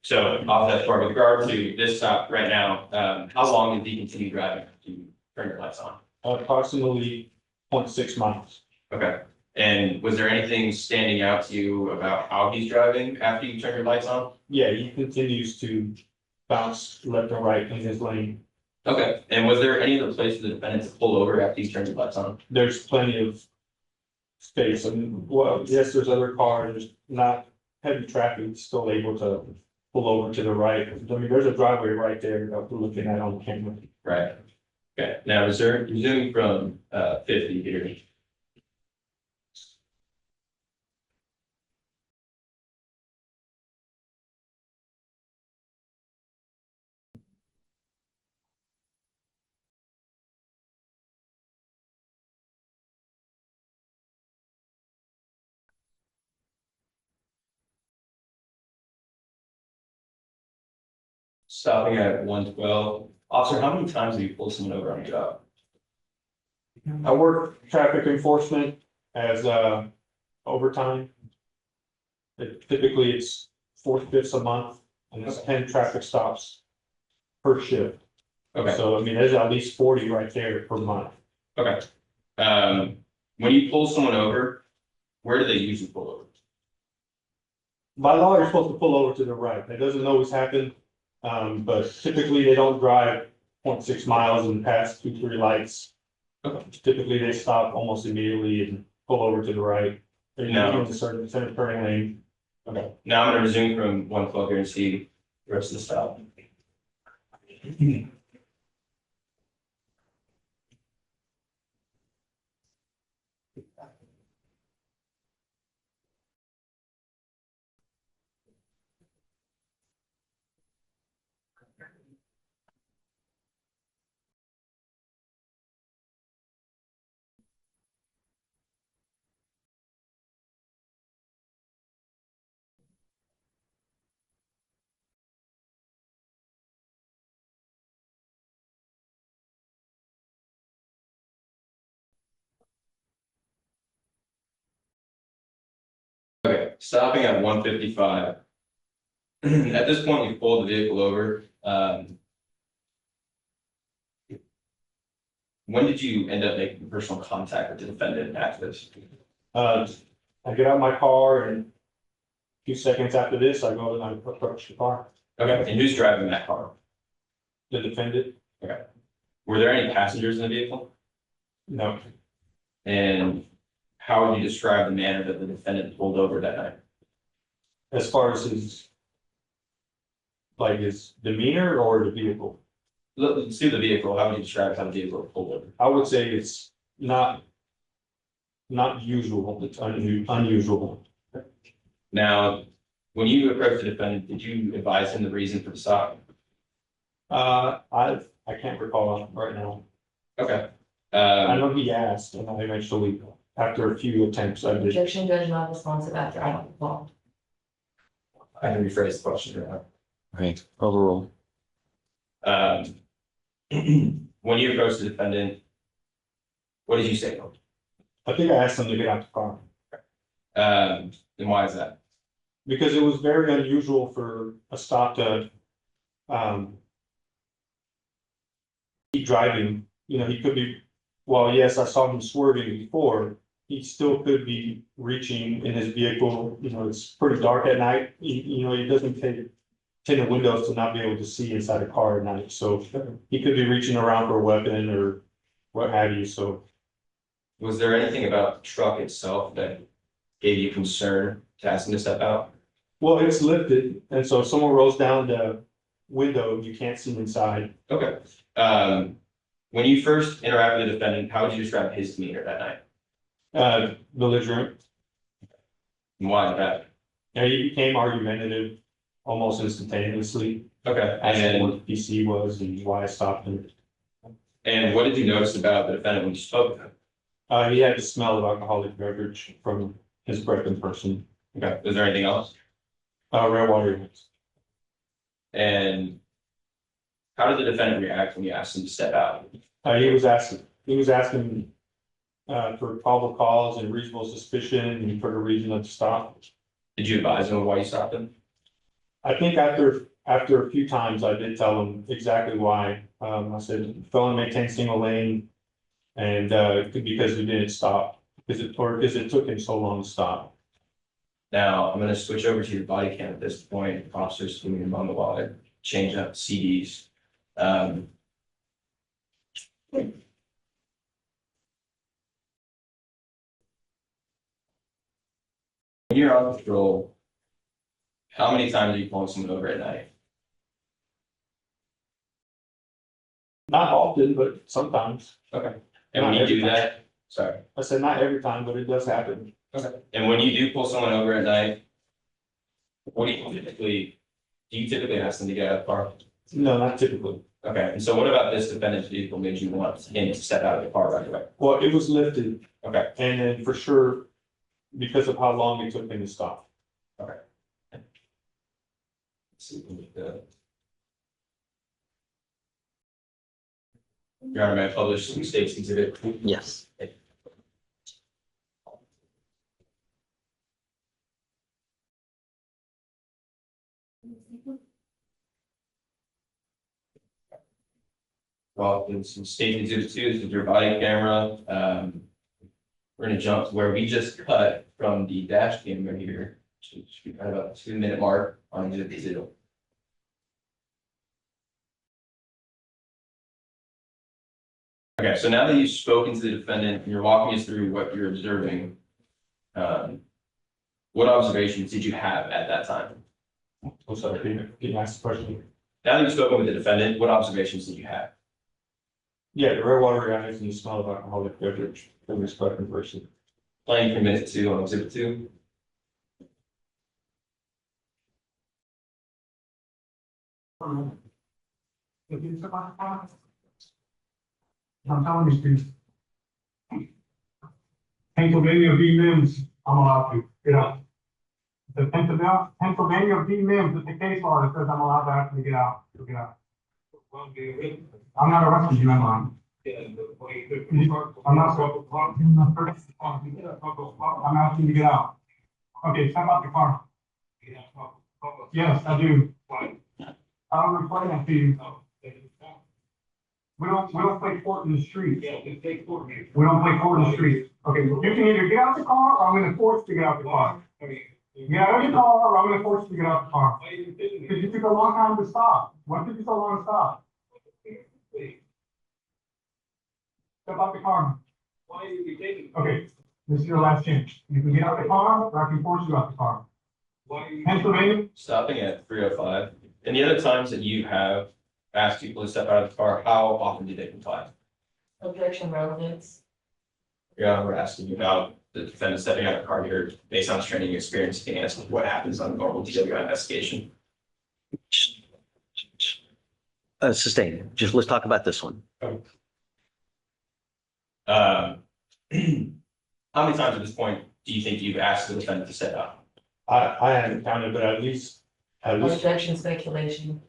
So off that part, with regard to this stop right now, how long did he continue driving to turn your lights on? Approximately 0.6 miles. Okay, and was there anything standing out to you about how he's driving after you turn your lights on? Yeah, he continues to bounce left and right in his lane. Okay, and was there any other place for the defendant to pull over after you turned your lights on? There's plenty of space. I mean, well, yes, there's other cars, not heavy traffic, still able to pull over to the right. I mean, there's a driveway right there that we're looking at on the camera. Right. Okay, now resuming from 50 here. Stopping at 112. Officer, how many times have you pulled someone over on a job? I work traffic enforcement as overtime. Typically, it's 4/5 a month and it's 10 traffic stops per shift. Okay, So, I mean, there's at least 40 right there per month. okay. When you pull someone over, where do they usually pull over? By law, you're supposed to pull over to the right. That doesn't always happen. But typically they don't drive 0.6 miles and pass 2-3 lights. Okay. Typically they stop almost immediately and pull over to the right. They're No. in the center turning lane. Okay, now I'm gonna resume from 112 here and see the rest of the stop. Okay, stopping at 155. At this point, we pulled the vehicle over. When did you end up making personal contact with the defendant after this? I get out my car and a few seconds after this, I go and I approach the car, Okay, and who's driving that car? the defendant. Were there any passengers in the vehicle? No, And how would you describe the manner that the defendant pulled over that night? as far as his, like his demeanor or the vehicle, Let's do the vehicle. How would you describe how the vehicle pulled over? I would say it's not usual, it's unusual. Now, when you approached the defendant, did you advise him the reason for the stop? I can't recall right now. Okay. I know he asked, and I eventually, after a few attempts, I did. Objection, Judge, not responsive after I don't call. I can rephrase the question. Okay, overrule. When you approached the defendant, what did you say? I think I asked him to get out the car, And why is that? because it was very unusual for a stop to, keep driving, you know, he could be, well, yes, I saw him swerving before, he still could be reaching in his vehicle, you know, it's pretty dark at night. You know, he doesn't take tinted windows to not be able to see inside a car at night, so he could be reaching around for a weapon or what have you, so. Was there anything about the truck itself that gave you concern to ask him to step out? Well, it's lifted, and so if someone rolls down the window, you can't see inside. Okay. When you first interacted with the defendant, how would you describe his demeanor that night? Belligerent, And why is that? and he became argumentative almost instantaneously, Okay, asking and what the PC was and why I stopped him. what did you notice about the defendant when you spoke with him? He had the smell of alcoholic beverage from his breath in person, Okay, was there anything else? rare water units. And how did the defendant react when you asked him to step out? He was asking for probable cause and reasonable suspicion and for the reason to stop. Did you advise him of why you stopped him? I think after a few times, I did tell him exactly why. I said, felon maintained single lane. And because we didn't stop, because it took him so long to stop. Now, I'm gonna switch over to your body cam at this point. Officers doing him on the wall, change up CDs. When you're on patrol, how many times are you pulling someone over at night? Not often, but sometimes. Okay. And when you do that, sorry. I said not every time, but it does happen. Okay. And when you do pull someone over at night, what do you typically ask them to get out of the car? No, not typically. Okay, and so what about this defendant's vehicle made you want him to step out of the car right away? Well, it was lifted, Okay, and then for sure, because of how long it took him to stop. let's see. Your Honor, may I publish some state's exhibit? Yes. Well, it's some state exhibit 2, this is your body camera. We're gonna jump to where we just cut from the dash cam right here. Should be kind of about 2-minute mark on exhibit 0. Okay, so now that you've spoken to the defendant and you're walking us through what you're observing, what observations did you have at that time? I'm sorry, can you ask the question? Now that you've spoken with the defendant, what observations did you have? Yeah, the rare water guys and the smell of alcoholic beverage from this fucking person. Playing from minute 2 on exhibit 2. I'm telling you, Steve. Pennsylvania v. Mims, I'm allowed to, get out. The Pennsylvania v. Mims, it's the case law that says I'm allowed to actually get out, so get out. I'm not arresting you, am I? I'm not. I'm asking you to get out. Okay, step out the car. Yes, I do. I don't report that to you. We don't play court in the street. We don't play court in the street. Okay, you can either get out the car or I'm gonna force you to get out the car. Get out of the car or I'm gonna force you to get out the car. Because you took a long time to stop. What took you so long to stop? Step out the car. Why are you taking? Okay, this is your last chance. You can get out the car or I can force you out the car. Pennsylvania? Stopping at 305. And the other times that you have asked people to step out of the car, how often do they comply? Objection relevance. Your Honor, we're asking you about the defendant stepping out of the car here based on his training experience. You can answer what happens on a normal DWI investigation. Sustained. Just let's talk about this one. How many times at this point do you think you've asked the defendant to step out? I haven't counted, but at least. Objection speculation.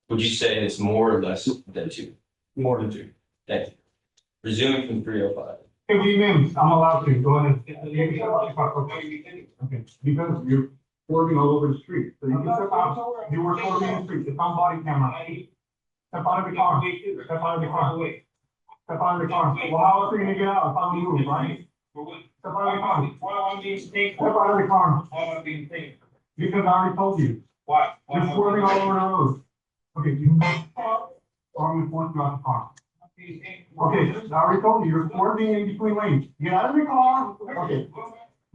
Would you say it's more or less than 2? More than 2. Thank you. Resuming from 305. Hey, V. Mims, I'm allowed to go ahead. Okay, because you're swerving all over the street. So you can step out. You were swerving in the street. It's on body camera. Step out of the car. Step out of the car. Step out of the car. Well, how else are you gonna get out if I don't move, right? Step out of the car. Why am I being taken? Step out of the car. Why am I being taken? Because I already told you. Why? You're swerving all over the road. Okay, you or I'm gonna force you out the car. Okay, I already told you, you're swerving in between lanes. Get out of the car. Okay.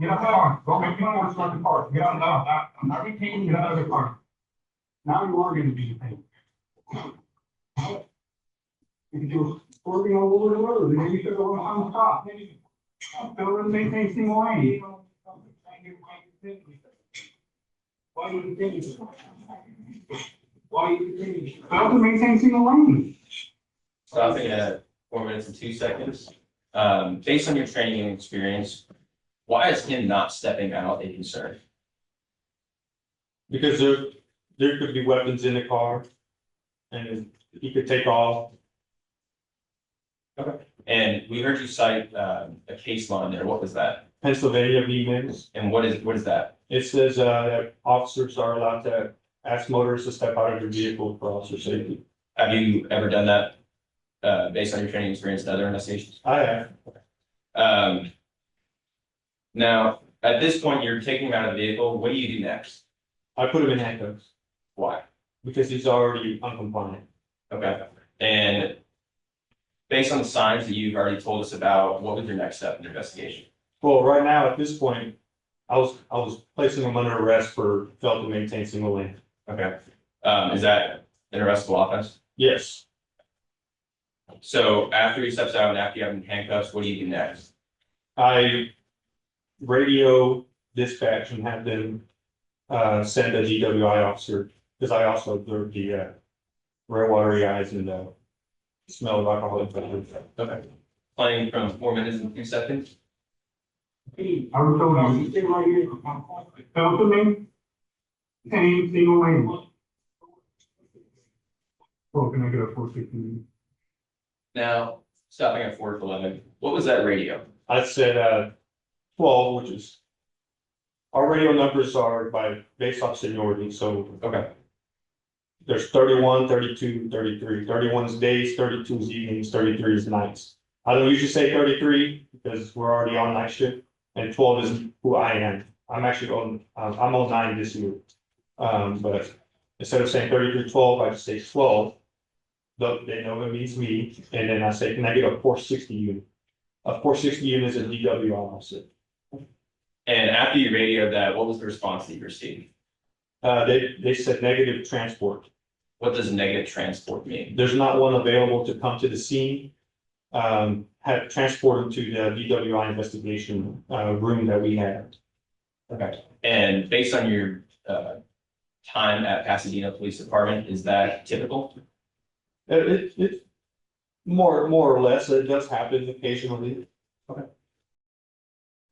Get out of the car. Don't make me force you out the car. Get out of the car. I'm not retaining you. Get out of the car. Now you are gonna be detained. Because you're swerving all over the road, and then you should go on stop. Fail to maintain single lane. Why do you think? Why do you think? Fail to maintain single lane. Stopping at 4 minutes and 2 seconds. Based on your training and experience, why is him not stepping out a concern? Because there could be weapons in the car. And he could take off. And we heard you cite a case law in there. What was that? Pennsylvania v. Mendes. And what is that? It says that officers are allowed to ask motorists to step out of their vehicle for officer safety. Have you ever done that based on your training experience in other investigations? I have. Now, at this point, you're taking him out of the vehicle. What do you do next? I put him in handcuffs Why? because he's already uncompliant. Okay. And based on the signs that you've already told us about, what was your next step in the investigation? Well, right now, at this point, I was placing him under arrest for failed to maintain single lane. Okay. Is that an arrestable offense? Yes, So after he steps out and after you have him in handcuffs, what do you do next? I radio dispatch and have them send a DWI officer, because I also observed the rare watery eyes and the smell of alcoholic beverage. Okay. Playing from 4 minutes and 2 seconds. I was told you, stay right here. Fail to maintain single lane. Oh, can I get a 416? Now, stopping at 411, what was that radio? I said 12, which is, our radio numbers are based off seniority, so Okay. there's 31, 32, 33. 31 is days, 32 is evenings, 33 is nights. I don't usually say 33 because we're already on night shift, and 12 is who I am. I'm actually I'm on 9 this year. But instead of saying 33, 12, I just say 12. They know it means me, and then I say, can I get a 460 unit? A 460 unit is a DWI officer. And after you radioed that, what was the response that you received? They said negative transport. What does negative transport mean? There's not one available to come to the scene. Had transported to the DWI investigation room that we had. Okay. And based on your time at Pasadena Police Department, is that typical? It's more or less. It does happen occasionally.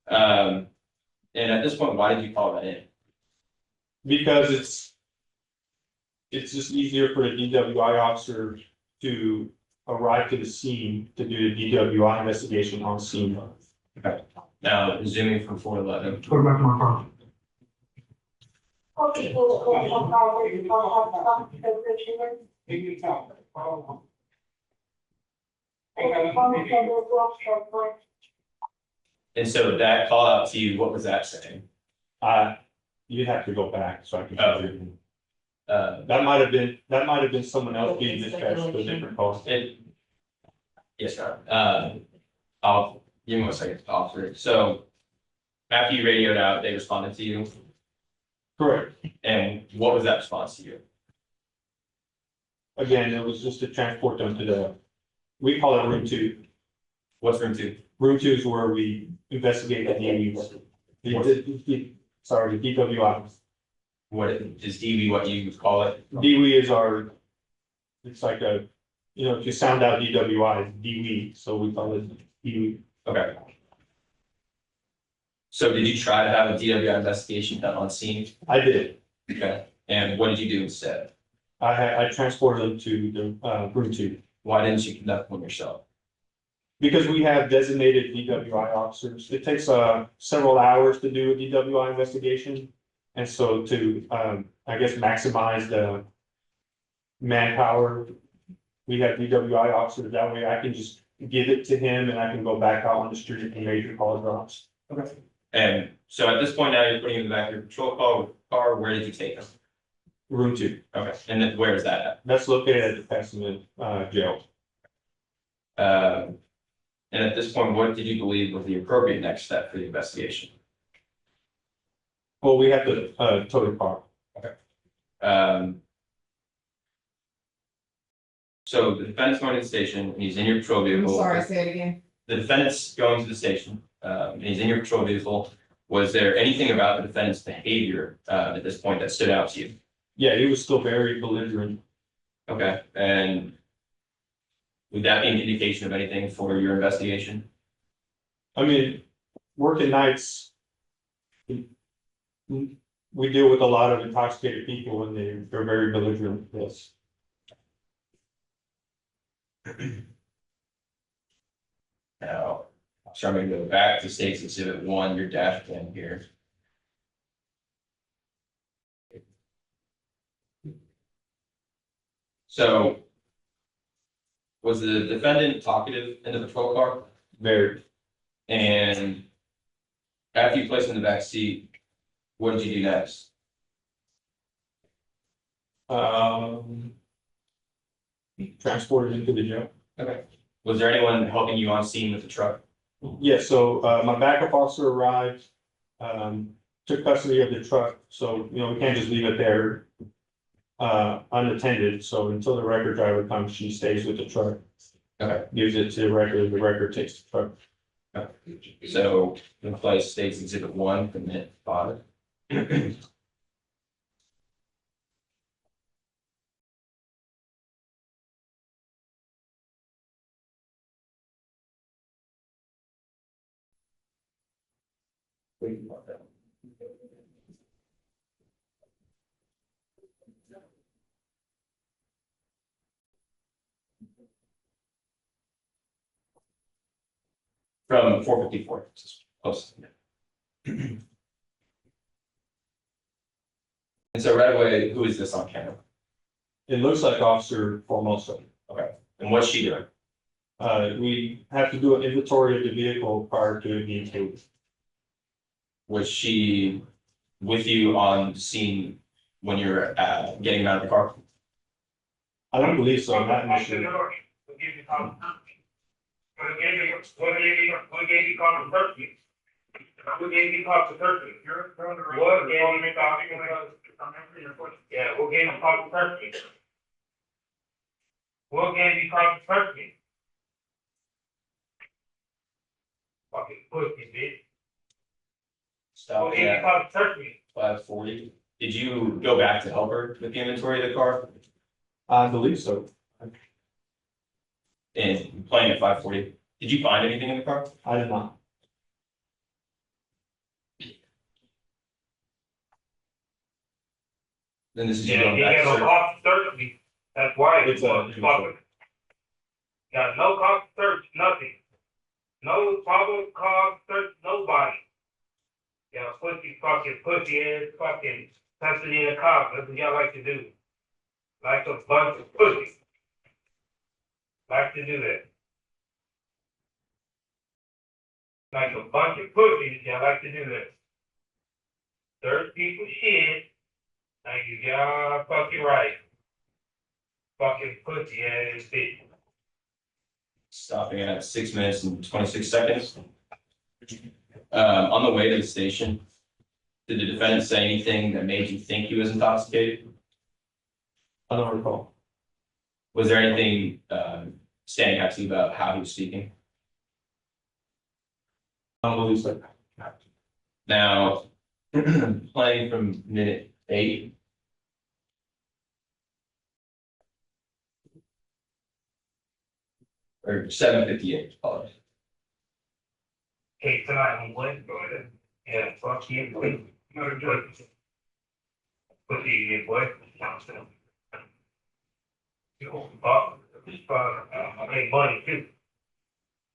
And at this point, why did you call that in? Because it's just easier for the DWI officer to arrive to the scene to do the DWI investigation on scene. Okay. Now, resuming from 411. Go back to my car. And so that call out to you, what was that saying? You'd have to go back so I can. Oh. That might have been someone else being dispatched to a different call. Yes, sir. I'll give me 1 second to talk through. So after you radioed out, they responded to you. Correct. And what was that response to you? Again, it was just to transport them to we call it room 2. What's room 2? Room 2 is where we investigate the DWIs. The DWI. What is DV what you would call it? DWI is it's like if you sound out DWI, it's DWI, so we call it DWI. Okay. So did you try to have a DWI investigation done on scene? I did. Okay. And what did you do instead? I transported them to the room 2. Why didn't you conduct one yourself? Because we have designated DWI officers. It takes several hours to do a DWI investigation. And so to, I guess, maximize the manpower, we have DWI officers. That way I can just give it to him and I can go back out on the street and major call drops. And so at this point now, you're putting him in the back of your patrol car, where did you take him? Room 2. Okay, and then where is that at? That's located at the Passman jail. And at this point, what did you believe was the appropriate next step for the investigation? Well, we have to tow the car. So the defendant's going to the station, and he's in your patrol vehicle. say it again. The defendant's going to the station, and he's in your patrol vehicle. Was there anything about the defendant's behavior, at this point that stood out to you? Yeah, he was still very belligerent. Okay, and would that be an indication of anything for your investigation? I mean, working nights, we deal with a lot of intoxicated people and they're very belligerent, yes. Now, so I'm gonna go back to State's Exhibit 1, your dash cam here. So was the defendant talkative in the patrol car? Very. And after you placed him in the back seat, what did you do next? Transported into the jail. Okay. Was there anyone helping you on scene with the truck? Yeah, so my backup officer arrived, took custody of the truck, so, you know, we can't just leave it there unattended, so until the record driver comes, she stays with the truck. Okay. Gives it to the record takes the truck. So in place State's Exhibit 1 from minute 5. From 454, close. And so right away, who is this on camera? It looks like Officer Formosa. And what's she doing? We have to do an inventory of the vehicle prior to it being towed. Was she with you on scene when you're getting him out of the car? I don't believe so, not initially. What gave you call the Turkey? What gave you call the Turkey? What gave you call yeah, what gave you call the Turkey? What gave you call the Turkey? Fucking pussy, bitch. Stop What gave you at call the Turkey? 540. Did you go back to help her with the inventory of the car? I believe so. And playing at 540. Did you find anything in the car? I did not. Then this is you Yeah, going he back got to no search. cost search. That's why It's it's fucking. Got no cost search, nothing. No probable cause search, nobody. Yeah, pussy ass fucking custody in a cop. That's what y'all like to do. Like a bunch of pussy. Like to do that. Like a bunch of pussies, y'all like to do that. Search people shit. Thank you, y'all fucking right. Fucking pussy ass bitch. Stopping at 6 minutes and 26 seconds. On the way to the station, did the defendant say anything that made you think he was intoxicated? I don't recall. Was there anything standing out to you about how he was speaking? I don't believe so. Now, playing from minute 8. Or 7:58, apologies. Hey, tonight I'm going go ahead. Yeah, fuck you, boy. You're good. Pussy, you boy. You fuck. I make money too.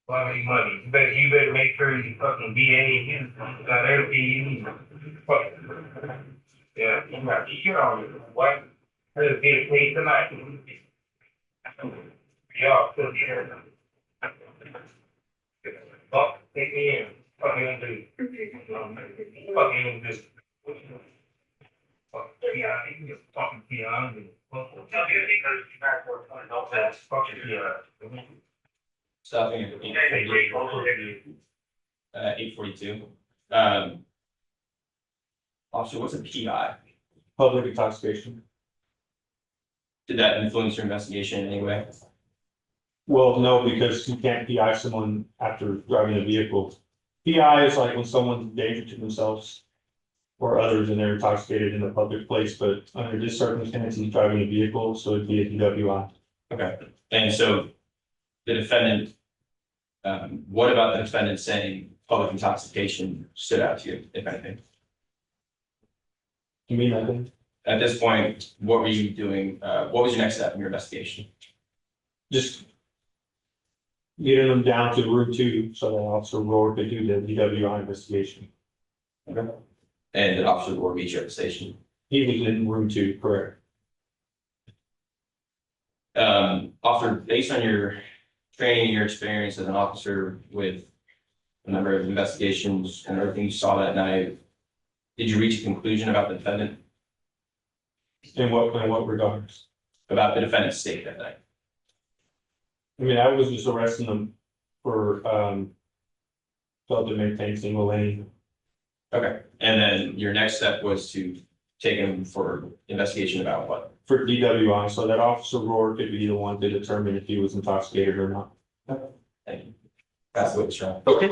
I make money. You better make sure you fucking BA and you got everything you need. Fuck. Yeah, you got shit on you. What? Let's get paid tonight. Y'all still here. Talk, take me in, fucking into, fucking in this. PI, talking PI and. Fucking PI. Stopping at 8:42. Officer, what's a PI? Public intoxication. Did that influence your investigation in any way? Well, no, because you can't PI someone after driving a vehicle. PI is like when someone's a danger to themselves or others and they're intoxicated in a public place, but under this circumstance, he's driving a vehicle, so it'd be a DWI. Okay, and so the defendant, what about the defendant saying public intoxication stood out to you, if anything? You mean nothing? At this point, what were you doing? What was your next step in your investigation? Just getting them down to room 2 so that Officer Rohr could do the DWI investigation. Okay. And did Officer Gore meet you at the station? He was in room 2, correct? Officer, based on your training and your experience as an officer with a number of investigations and everything you saw that night, did you reach a conclusion about the defendant? In what regards? About the defendant's state that night? I mean, I was just arresting them for, failed to maintain single lane. Okay, and then your next step was to take him for investigation about what? For DWI, so that Officer Rohr could be the one to determine if he was intoxicated or not. Thank you. That's the witness trial. Okay.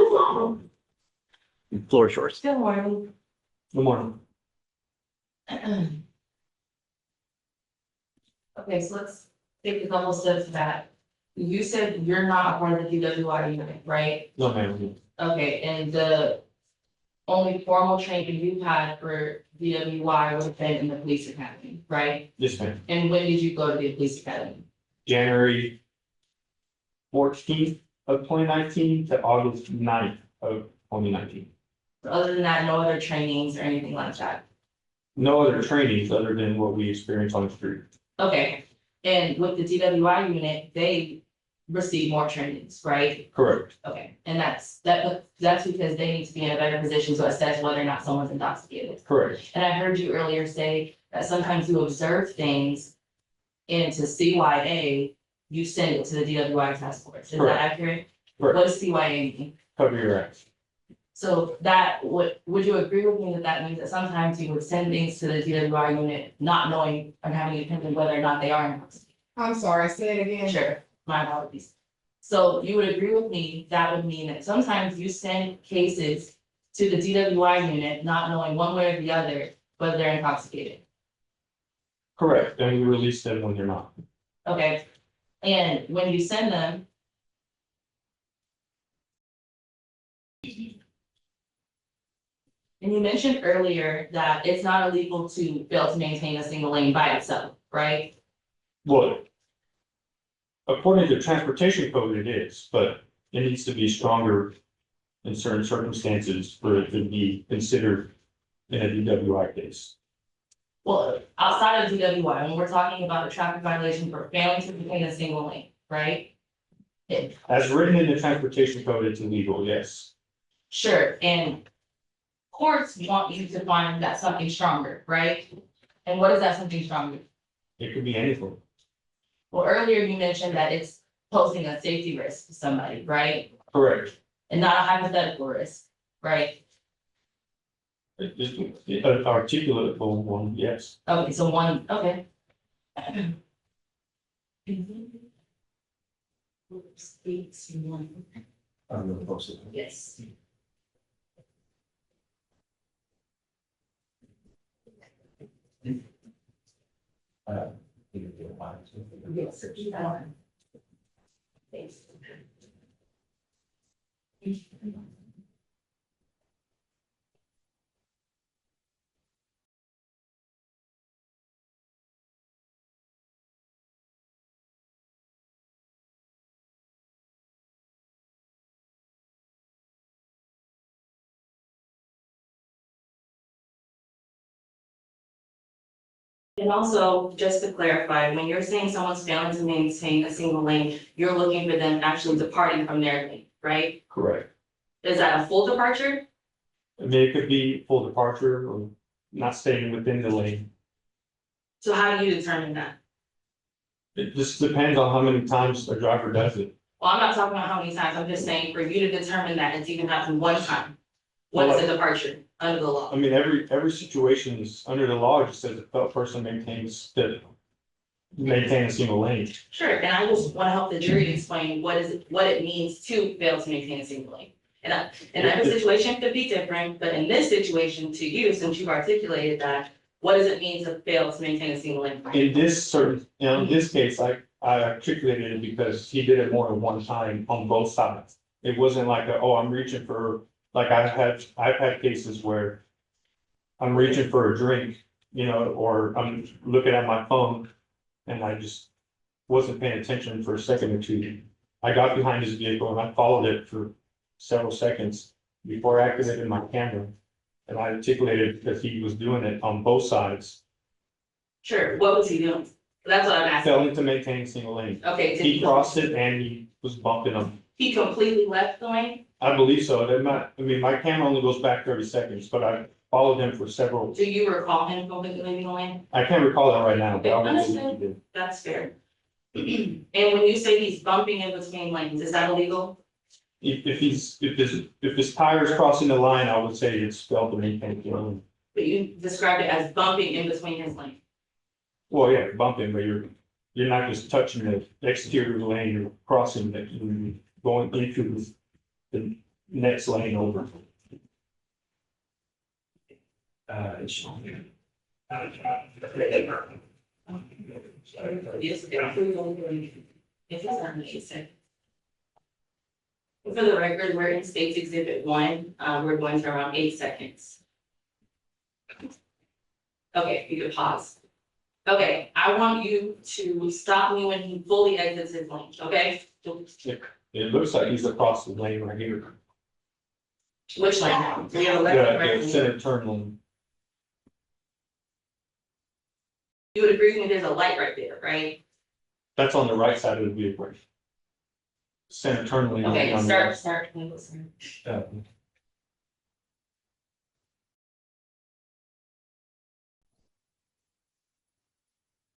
Floor is yours. Good morning. Good morning. Okay, so let's take a couple steps back. You said you're not a part of the DWI unit, right? No, ma'am. Okay, and the only formal training you've had for DWI would have been in the police academy, right? Yes, ma'am. And when did you go to the police academy? January 14th of 2019 to August 9th of 2019. Other than that, no other trainings or anything like that? No other trainings other than what we experienced on the street. Okay, and with the DWI unit, they receive more trainings, right? Correct. Okay, and that's because they need to be in a better position to assess whether or not someone's intoxicated. Correct. And I heard you earlier say that sometimes you observe things into CYA, you send it to the DWI task force. Is Correct. that accurate? Correct. What does CYA mean? Cover your ass. So that, would you agree with me that that means that sometimes you would send things to the DWI unit, not knowing or having an opinion whether or not they are intoxicated? I'm sorry, say it again. Sure, my apologies. So you would agree with me, that would mean that sometimes you send cases to the DWI unit, not knowing one way or the other whether they're intoxicated. Correct. And we release them when they're not. Okay, and when you send them. And you mentioned earlier that it's not illegal to fail to maintain a single lane by itself, right? Well, according to transportation code, it is, but it needs to be stronger in certain circumstances for it to be considered in a DWI case. Well, outside of DWI, when we're talking about a traffic violation for failing to maintain a single lane, right? As written in the transportation code, it's illegal, yes. Sure, and courts want you to find that something stronger, right? And what is that something stronger? It could be anything. Well, earlier you mentioned that it's posing a safety risk to somebody, right? Correct. And not a hypothetical risk, right? An articulable one, yes. Okay, so one, okay. Yes. And also, just to clarify, when you're saying someone's failing to maintain a single lane, you're looking for them actually departing from their lane, right? Correct. Is that a full departure? I mean, it could be full departure or not staying within the lane. So how do you determine that? It just depends on how many times a driver does it. Well, I'm not talking about how many times, I'm just saying for you to determine that it's even happened one time. What is a departure under the law? I mean, every situation is under the law, it just says the person maintain a single lane. Sure, and I just want to help the jury explain what it means to fail to maintain a single lane. And in every situation could be different, but in this situation, to you, since you've articulated that, what does it mean to fail to maintain a single lane? In this in this case, I articulated it because he did it more than one time on both sides. It wasn't like, oh, I'm reaching for, like I've had cases where I'm reaching for a drink, you know, or I'm looking at my phone and I just wasn't paying attention for a second or two. I got behind his vehicle and I followed it for several seconds before I activated my camera. And I articulated because he was doing it on both sides, Sure, what was he doing? That's what I'm asking. failing to maintain a single lane. Okay, He crossed it and he was bumping them. he completely left the lane? I believe so. I mean, my camera only goes back 30 seconds, but I followed him for several. Do you recall him completely leaving the lane? I can't recall that right now, but I believe he Understood. did. That's fair. And when you say he's bumping in between lanes, is that illegal? If his tire is crossing the line, I would say it's failed to maintain the lane. But you described it as bumping in between his lane. Well, yeah, bumping, but you're not just touching the exterior lane, you're crossing that, you're going into the next lane over. Yes, if it's not amazing. For the record, we're in State's Exhibit 1, we're going to around 8 seconds. Okay, you can pause. Okay, I want you to stop me when he fully exits his lane, okay? It looks like he's across the lane right here. Which lane? We have a The left and right lane. center turn lane. You would agree with me, there's a light right there, right? That's on the right side of the vehicle. Center turn lane. Okay, on the start. Uh,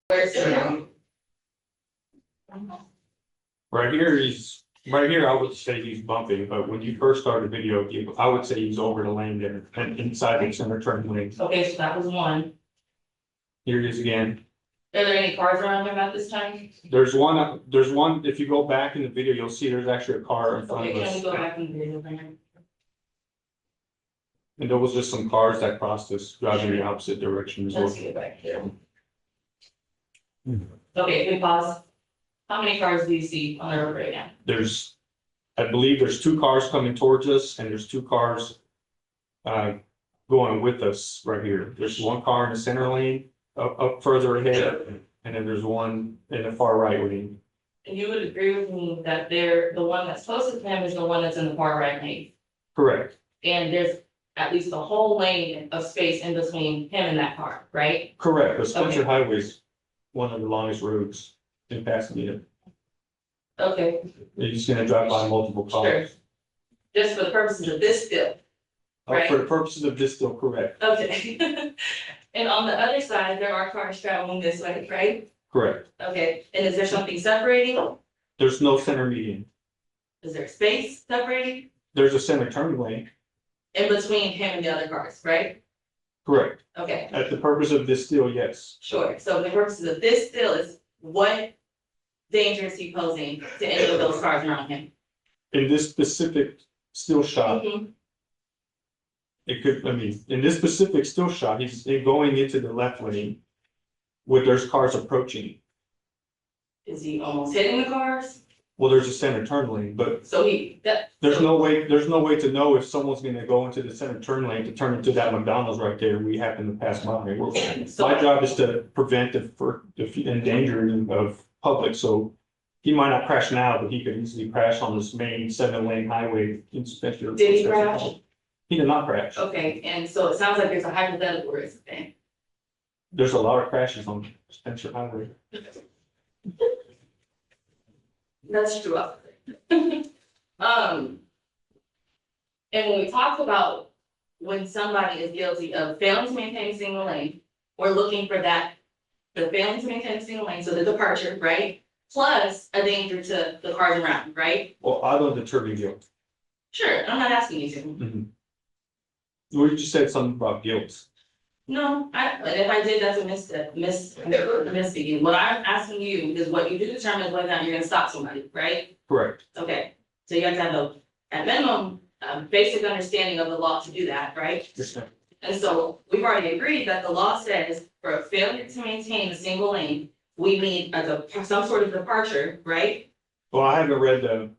Where's the? Right here, I would say he's bumping, but when you first started the video, I would say he's over the lane there and inside the center turn lane. Okay, so that was one. Here it is again. Are there any cars around him at this time? There's one, if you go back in the video, you'll see there's actually a car in front Okay, of can we us. go back and video there? And there was just some cars that crossed us driving the opposite direction as well. Let's get back here. Okay, can we pause? How many cars do you see on the road right now? I believe there's two cars coming towards us and there's two cars going with us right here. There's one car in the center lane up further ahead, and then there's one in the far right lane. And you would agree with me that the one that's closest to him is the one that's in the far right lane? Correct, And there's at least a whole lane of space in between him and that car, right? correct. The Spencer Okay. Highway is one of the longest roads in Pasadena. Okay, You're just gonna drive by multiple cars. just for the purposes of this bill, For the purposes of this, still correct, okay. And on the other side, there are cars traveling this way, right? correct. Okay, and is there something separating? There's no center median. Is there space separating There's a center turn lane, in between him and the other cars, right? correct. Okay, At the purpose of this still, yes. sure. So the purposes of this bill is what danger is he posing to any of those cars around him? In this specific still shot, Mhm. in this specific still shot, he's going into the left lane where there's cars approaching. Is he almost hitting the cars? Well, there's a center turn lane, but So there's no way to know if someone's gonna go into the center turn lane to turn into that McDonald's right there. We happen to pass by. My job is to prevent the endangering of public, so he might not crash now, but he could easily crash on this main 7-lane highway in Spencer. Did he crash? He did not crash. Okay, and so it sounds like there's a hypothetical risk then. There's a lot of crashes on Spencer Highway. That's true. And when we talk about when somebody is guilty of failing to maintain a single lane, we're looking for that, the failing to maintain a single lane, so the departure, right? Plus a danger to the cars around, right? Well, I don't determine guilt. Sure, I'm not asking you to. Mm-hmm. Well, you just said something about guilt. No, if I did, that's a misspeaking. What I'm asking you is what you do determine whether or not you're gonna stop somebody, right? Correct. Okay, so you have to have at minimum, basic understanding of the law to do that, right? Yes, ma'am. And so we've already agreed that the law says for a failure to maintain a single lane, we need some sort of departure, right? Well, I haven't read the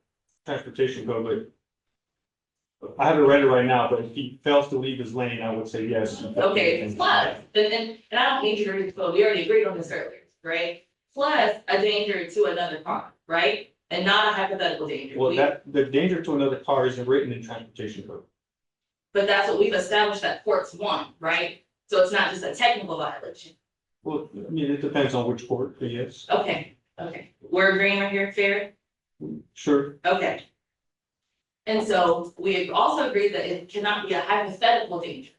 transportation code, but I haven't read it right now, but if he fails to leave his lane, I would say yes. Okay, plus, and I don't need you to read the code, we already agreed on this earlier, right? Plus a danger to another car, right? And not a hypothetical danger. Well, the danger to another car isn't written in transportation code. But that's what we've established that courts want, right? So it's not just a technical violation. Well, I mean, it depends on which court, but yes, Okay, we're agreeing right here, fair? sure. Okay. And so we also agreed that it cannot be a hypothetical danger.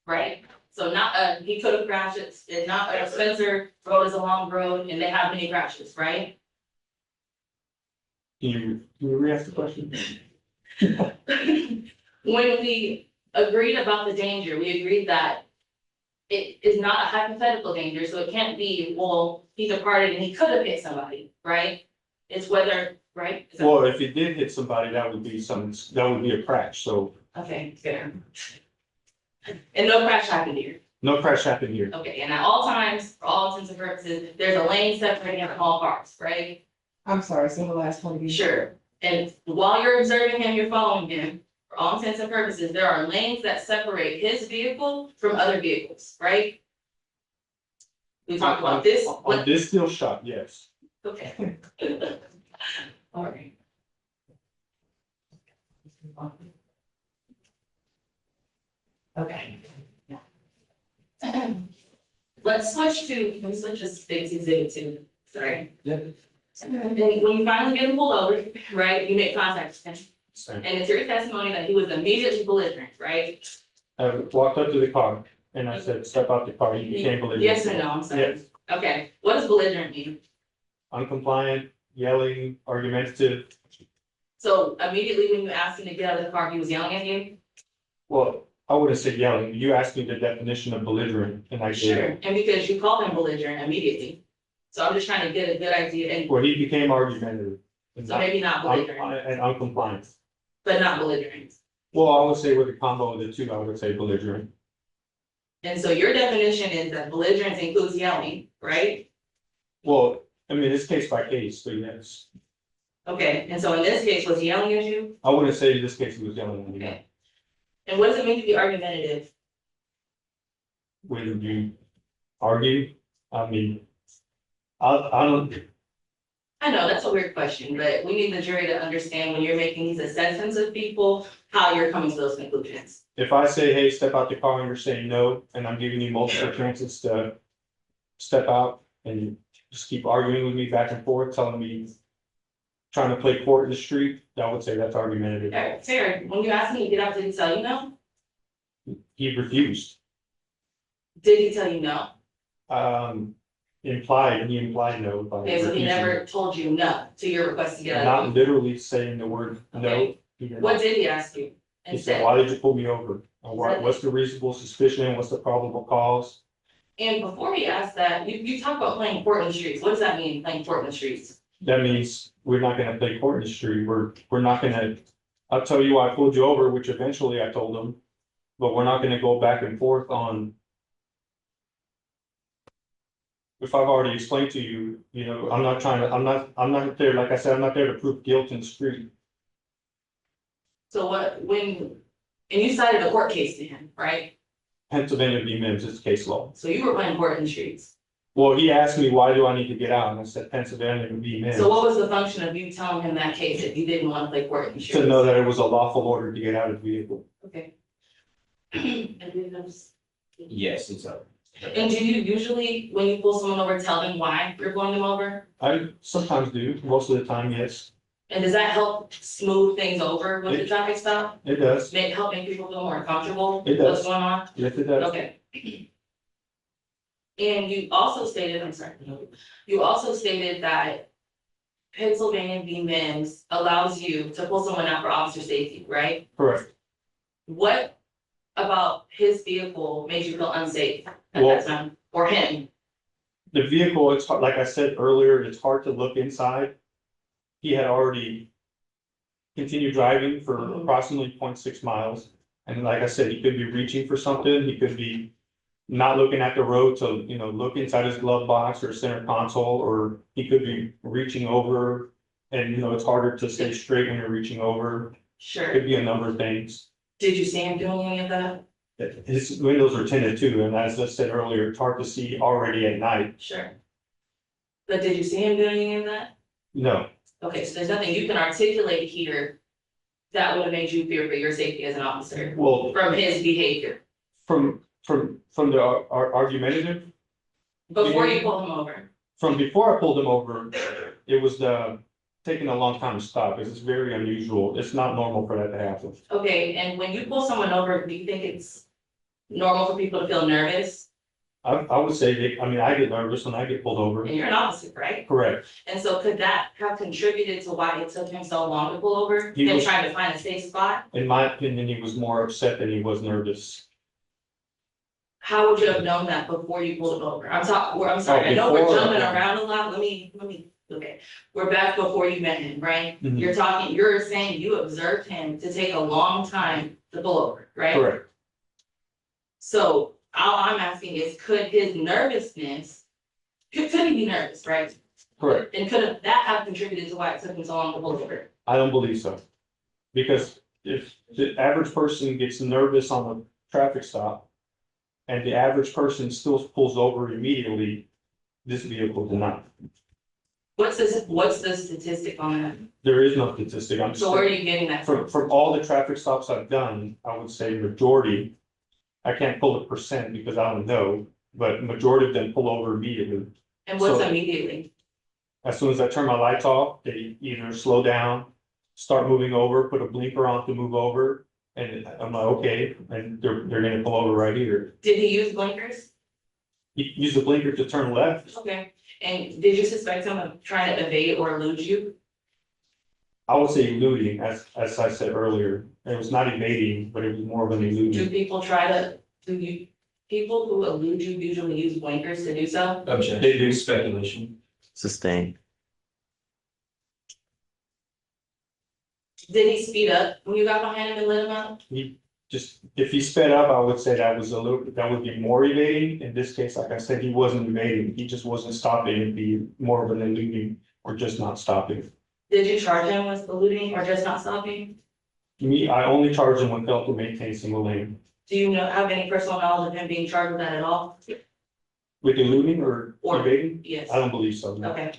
Right? So not, he could have crashed it, and not, Spencer Road is a long road and they have many crashes, right? Can you re-ask the question? When we agreed about the danger, we agreed that it is not a hypothetical danger, so it can't be, well, he departed and he could have hit somebody, right? It's whether, right? Is that- Well, if he did hit somebody, that would be a crash, so Okay, fair. And no crash happened here. no crash happened here. Okay, and at all times, for all intents and purposes, there's a lane separating from all cars, right? I'm sorry, say the last one again. Sure. And while you're observing him, you're following him, for all intents and purposes, there are lanes that separate his vehicle from other vehicles, right? We talked about this. On this still shot, yes. Okay. All right. Okay. Let's switch to, can we switch to things exhibit two, sorry. Yeah. And when you finally get him pulled over, right, you make contact with him, Same. and it's your testimony that he was immediately belligerent, right? I walked up to the car and I said, step out the car, he became belligerent. Yes or no, I'm sorry. Yes, Okay, what does belligerent mean? uncompliant, yelling, argumentative. So immediately when you asked him to get out of the car, he was yelling at you? Well, I wouldn't say yelling. You asked me the definition of belligerent and I gave Sure, it. and because you called him belligerent immediately. So I'm just trying to get a good idea, and Well, he became argumentative. And so maybe not belligerent, and uncompliant. but not belligerent. Well, I would say with a combo of the two, I would say belligerent. And so your definition is that belligerence includes yelling, right? Well, I mean, it's case by case, so yes. Okay, and so in this case, was he yelling at you? I wouldn't say in this case he was yelling at me. Okay. And what does it mean to be argumentative? When you argue, I mean, I don't, I know, that's a weird question, but we need the jury to understand when you're making these assessments of people, how you're coming to those conclusions. if I say, hey, step out the car and you're saying no, and I'm giving you multiple chances to step out and you just keep arguing with me back and forth, telling me, trying to play court in the street, I would say that's argumentative. Okay, fair, when you asked me to get out, did he tell you no? He refused. Did he tell you no? He implied no by Okay, so he refusing. never told you no to your request to get out. Not literally saying the word no. Okay. He did What not. did he ask you He instead? said, why did you pull me over? And what's the reasonable suspicion? What's the probable cause? And before he asked that, you talk about playing court in the streets. What does that mean, playing court in the streets? That means we're not gonna play court in the street. We're not gonna, I'll tell you why I pulled you over, which eventually I told him. But we're not gonna go back and forth on. If I've already explained to you, I'm not there, like I said, I'm not there to prove guilt in the street. So and you cited a court case to him, right? Pennsylvania v. Mendes is case law. So you were playing court in the streets. Well, he asked me, why do I need to get out? And I said, Pennsylvania v. Mendes. So what was the function of you telling him that case if you didn't want to play court in the streets? To know that it was a lawful order to get out of the vehicle. Okay. And Yes, it's up. do you usually, when you pull someone over, tell them why you're pulling them over? I sometimes do, most of the time, yes. And does that help smooth things over with the It- traffic stop? It does. Helping people feel more comfortable It with what's does. going on? Yes, it does. Okay. And you also stated, I'm sorry, you also stated that Pennsylvania v. Mendes allows you to pull someone out for officer safety, right? Correct. What about his vehicle made you feel unsafe at Well- that time, or him? The vehicle, it's hard, like I said earlier, it's hard to look inside. He had already continued driving for Mhm. approximately 0.6 miles. And like I said, he could be reaching for something, he could be not looking at the road to, look inside his glove box or center console, or he could be reaching over. And, it's harder to stay straight when you're reaching over. Sure. Could be a number of things. Did you see him doing any of that? His windows are tinted too, and as I said earlier, it's hard to see already at night. Sure. But did you see him doing any of that? No, Okay, so there's nothing you can articulate here that would have made you fear for your safety as an officer well, from his behavior from the argumentative, before you pulled him over. from before I pulled him over, it was taking a long time to stop, because it's very unusual, it's not normal for that to happen. Okay, and when you pull someone over, do you think it's normal for people to feel nervous? I would say, I get nervous when I get pulled over, And you're an officer, right? correct, And so could that have contributed to why it took him so long to pull over? He Him was- trying to find a safe spot? in my opinion, he was more upset than he was nervous. How would you have known that before you pulled him over? I'm sorry, I know we're before- jumping around a lot, let me, okay. We're back before you met him, right? Mhm. You're saying you observed him to take a long time to pull over, right? Correct, So all I'm asking is, could his nervousness, could he be nervous, right? correct, And could that have contributed to why it took him so long to pull over? I don't believe so. Because if the average person gets nervous on a traffic stop, and the average person still pulls over immediately, this vehicle did not. What's the statistic on that? There is no statistic, I'm just. So where are you getting that from? From all the traffic stops I've done, I would say majority, I can't pull a percent because I don't know, but majority of them pull over immediately. And what's so- immediately? As soon as I turn my lights off, they either slow down, start moving over, put a blinker on to move over, and I'm like, okay, and they're gonna pull over right here. Did he use blinkers? Use the blinker to turn left, Okay, and did you suspect him of trying to evade or elude you? I would say eluding, as I said earlier, it was not evading, but it was more of an Do eluding. people who elude you usually use blinkers to do so? Objection. They do. Speculation. Sustain. Did he speed up when you got behind him and let him out? Just, if he sped up, I would say that would be more evading. In this case, like I said, he wasn't evading, he just wasn't stopping, it'd be more of an eluding or just not stopping. Did you charge him with eluding or just not stopping? Me, I only charge him with fail to maintain single lane. Do you have any personal knowledge of him being charged with that at all? With eluding or Or- evading? Yes, I don't believe so, no. okay.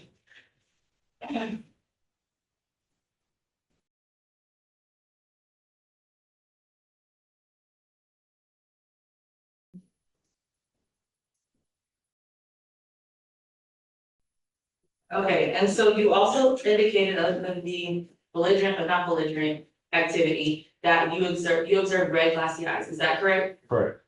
Okay, and so you also indicated, other than the belligerent but not belligerent activity, that you observed red glassy eyes, is that correct? Correct,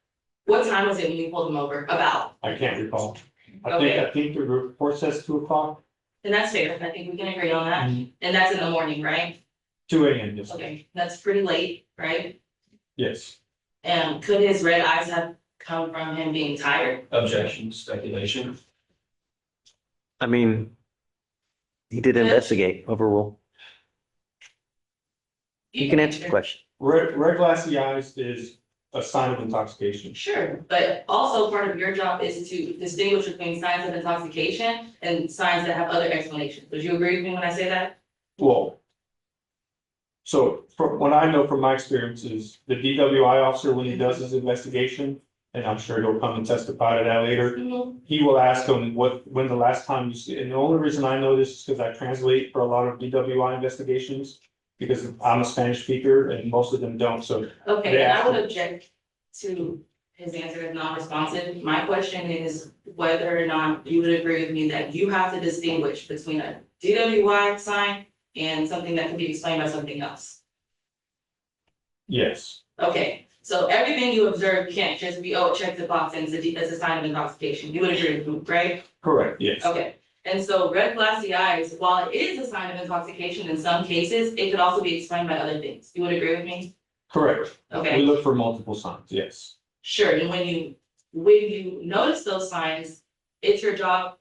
What time was it when you pulled him over? About? I can't recall. Okay. I think the report says 2:00, And that's fair, I think we can agree on that, and that's in the morning, right? 2 AM, yes, Okay, that's pretty late, right? yes. And could his red eyes have come from him being tired? Objection. Speculation. I mean, he did investigate, overrule. You can answer the question. Red glassy eyes is a sign of intoxication. Sure, but also part of your job is to distinguish between signs of intoxication and signs that have other explanations. Would you agree with me when I say that? Well, so from what I know from my experiences, the DWI officer, when he does his investigation, and I'm sure he'll come and testify to that later, he will ask him when the last time you see, and the only reason I know this is because I translate for a lot of DWI investigations, because I'm a Spanish speaker and most of them don't, so Okay, They and I would asked- object to his answer as non-responsive. My question is whether or not you would agree with me that you have to distinguish between a DWI sign and something that can be explained by something else. Yes, Okay, so everything you observe can't just be, oh, check the box and it's a sign of intoxication. You would agree with me, right? correct, yes. Okay, and so red glassy eyes, while it is a sign of intoxication in some cases, it could also be explained by other things. You would agree with me? Correct. We Okay, look for multiple signs, yes. sure, and when you notice those signs, it's your job,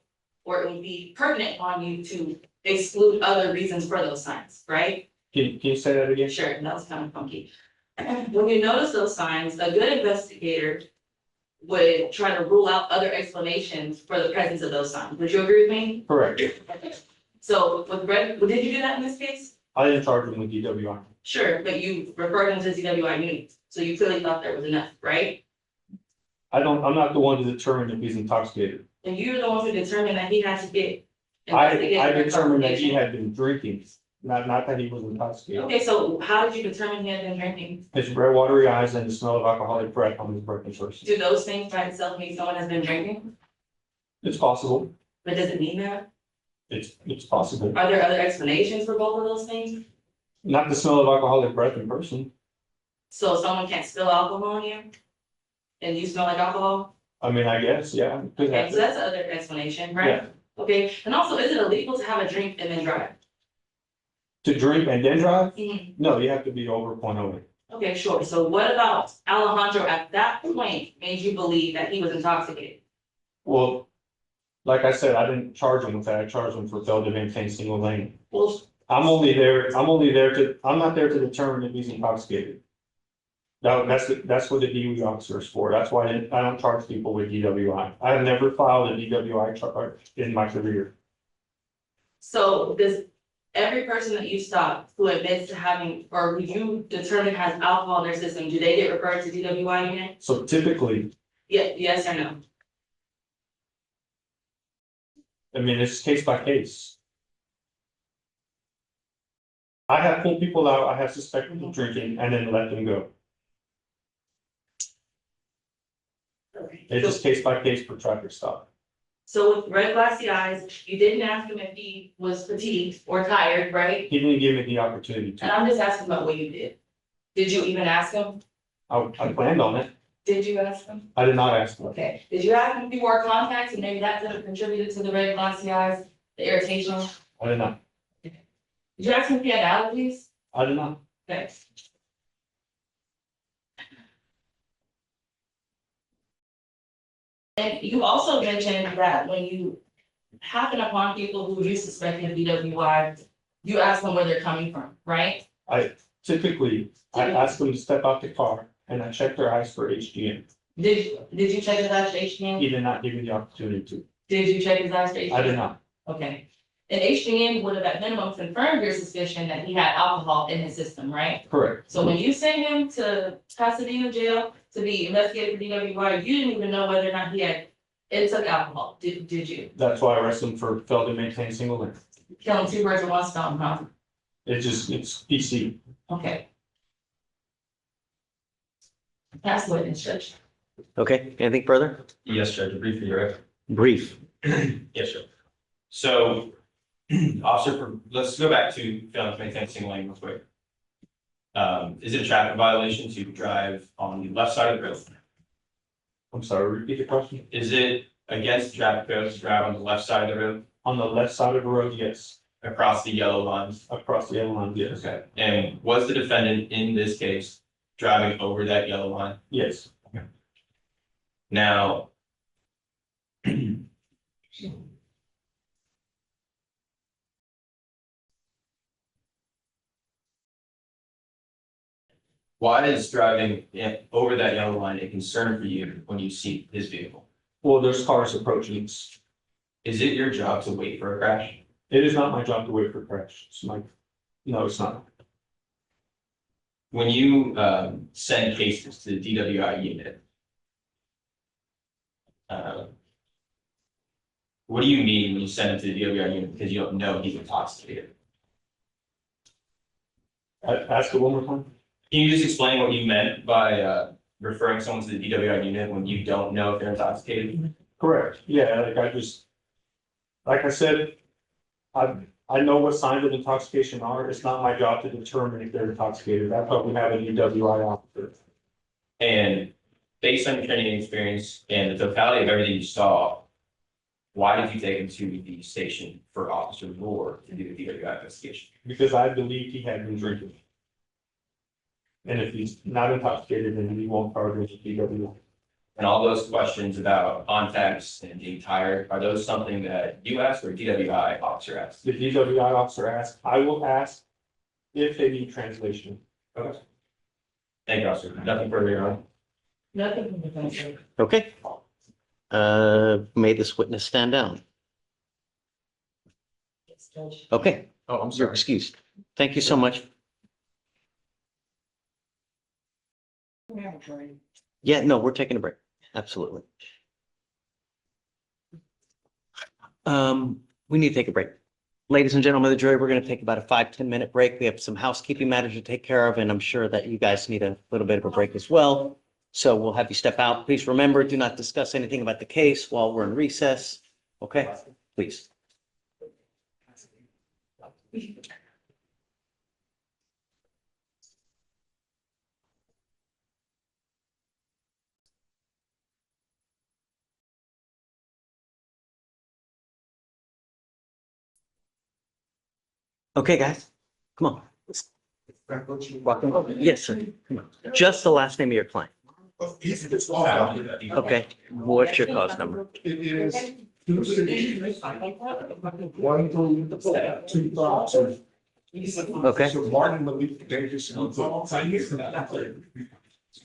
or it would be pertinent on you to exclude other reasons for those signs, right? Can you say that again? Sure, that was kind of funky. When you notice those signs, a good investigator would try to rule out other explanations for the presence of those signs. Would you agree with me? Correct. So with red, did you do that in this case? I didn't charge him with DWI. Sure, but you referred him to DWI unit, so you clearly thought there was enough, right? I'm not the one to determine if he's intoxicated. And you're the one who determined that he had to get. I investigated determined that he intoxication. had been drinking, not that he was intoxicated. Okay, so how did you determine he had been drinking? His red watery eyes and the smell of alcoholic breath on his breath insurance. Do those things by itself mean someone has been drinking? It's possible. But does it mean that? It's possible. Are there other explanations for both of those things? Not the smell of alcoholic breath in person. So someone can't spill alcohol on you? And you smell like alcohol? I mean, I guess, yeah. Could Okay, so happen. that's another explanation, right? Yeah. Okay, and also, is it illegal to have a drink and then drive? To drink and then drive? Mhm. No, you have to be over .08. Okay, sure. So what about Alejandro at that point made you believe that he was intoxicated? Well, like I said, I didn't charge him with that. I charged him for failure to maintain single lane. Well, I'm not there to determine if he's intoxicated. That's what the DUI officer is for. That's why I don't charge people with DWI. I have never filed a DWI charge in my career. so does every person that you stop who admits to having, or who you determine has alcohol in their system, do they get referred to DWI unit? So typically, Yeah, yes or no? I mean, it's case by case. I have pulled people out, I have suspected of drinking and then let them go. It's just case by case for traffic stop. So with red glassy eyes, you didn't ask him if he was fatigued or tired, right? He didn't give me the opportunity And to. I'm just asking about what you did. Did you even ask him? I planned on it. Did you ask him? I did not ask him. Okay, did you ask him if he wore contacts and maybe that could have contributed to the red glassy eyes, the irritation? I did not. Did you ask him if he had allergies? I did not. Okay. And you also mentioned that when you happen upon people who you suspect of DWI, you ask them where they're coming from, right? Typically, I ask them to step out the car and I check their eyes for HGM. Did you check his eyes for He HDN? did not give me the opportunity to. Did you check his eyes for HDN? I did not. Okay. And HDN would have at minimum confirmed your suspicion that he had alcohol in his system, right? Correct. So when you sent him to Pasadena jail to be investigated for DWI, you didn't even know whether or not he had took alcohol, did you? That's why I arrested him for failure to maintain single lane. Killing two birds with one stone, huh? It's PC. Okay. Pass the witness, Judge. Okay, anything further? Yes, Judge, briefly, you're right. Brief. Yes, sir. So, let's go back to failing to maintain single lane real quick. Is it a traffic violation to drive on the left side of the road? I'm sorry, repeat the question. Is it against traffic codes to drive on the left side of the road On the left side of the road, yes. across the yellow lines? Across the yellow line, yes. Okay, and was the defendant in this case driving over that yellow line? Yes. Now. Why is driving over that yellow line a concern for you when you see his vehicle? Well, there's cars approaching. Is it your job to wait for a crash? It is not my job to wait for crash. No, it's not. When you send cases to the DWI unit, what do you mean when you send them to the DWI unit because you don't know he's intoxicated? Ask it one more time. Can you just explain what you meant by referring someone to the DWI unit when you don't know if they're intoxicated? Correct. Yeah, like I said, I I know what signs of intoxication are. It's not my job to determine if they're intoxicated. That's why we have an EWI officer. And based on your training and experience and the totality of everything you saw, why did you take him to the station for Officer Moore to do the DWI investigation? Because I believed he had been drinking. And if he's not intoxicated, then we won't charge him with DWI. And all those questions about context and being tired, are those something that you asked or DWI officer asked? The DWI officer asked, I will ask if they need translation. Okay. Thank you, officer. Nothing further, Your Honor. Nothing from the council. Okay. May this witness stand down. Yes, Judge. Okay, Oh, I'm you're excused. Thank you so much. Yeah, no, we're taking a break. Absolutely. We need to take a break. Ladies and gentlemen of the jury, we're going to take about a 5-10 minute break. We have some housekeeping matters to take care of, and I'm sure that you guys need a little bit of a break as well. So we'll have you step out. Please remember, do not discuss anything about the case while we're in recess. Okay, please. Okay, guys, come on. Welcome. Yes, sir. Come on. Just the last name of your client. Okay, what's your cause number? It is 2-6-1-2-2. Okay. So Martin Malik Davis.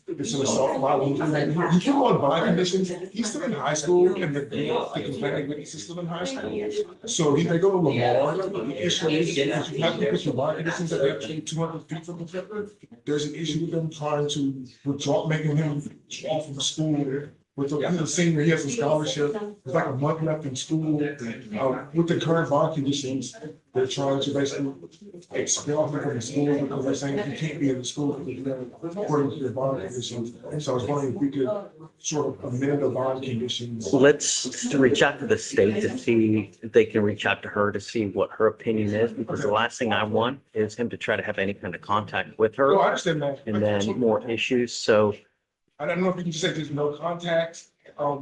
It's an assault violation. He came on bond conditions. He's still in high school and the complaining witness is still in high school. So he may go to Lamar. The issue is if you have to put your bond conditions that they have to be 200 feet from each other. There's an issue with them trying to withdraw, making him off from school. He's a senior, he has a scholarship. There's like a month left in school. With the current bond conditions, they're trying to basically expel him from the school because they're saying he can't be in the school according to the bond conditions. So I was wondering if we could sort of amend the bond conditions. Let's reach out to the state to see if they can reach out to her to see what her opinion is, because the last thing I want is him to try to have any kind of contact with No, I her understand that. and then more issues. So, I don't know if you can just say there's no contact.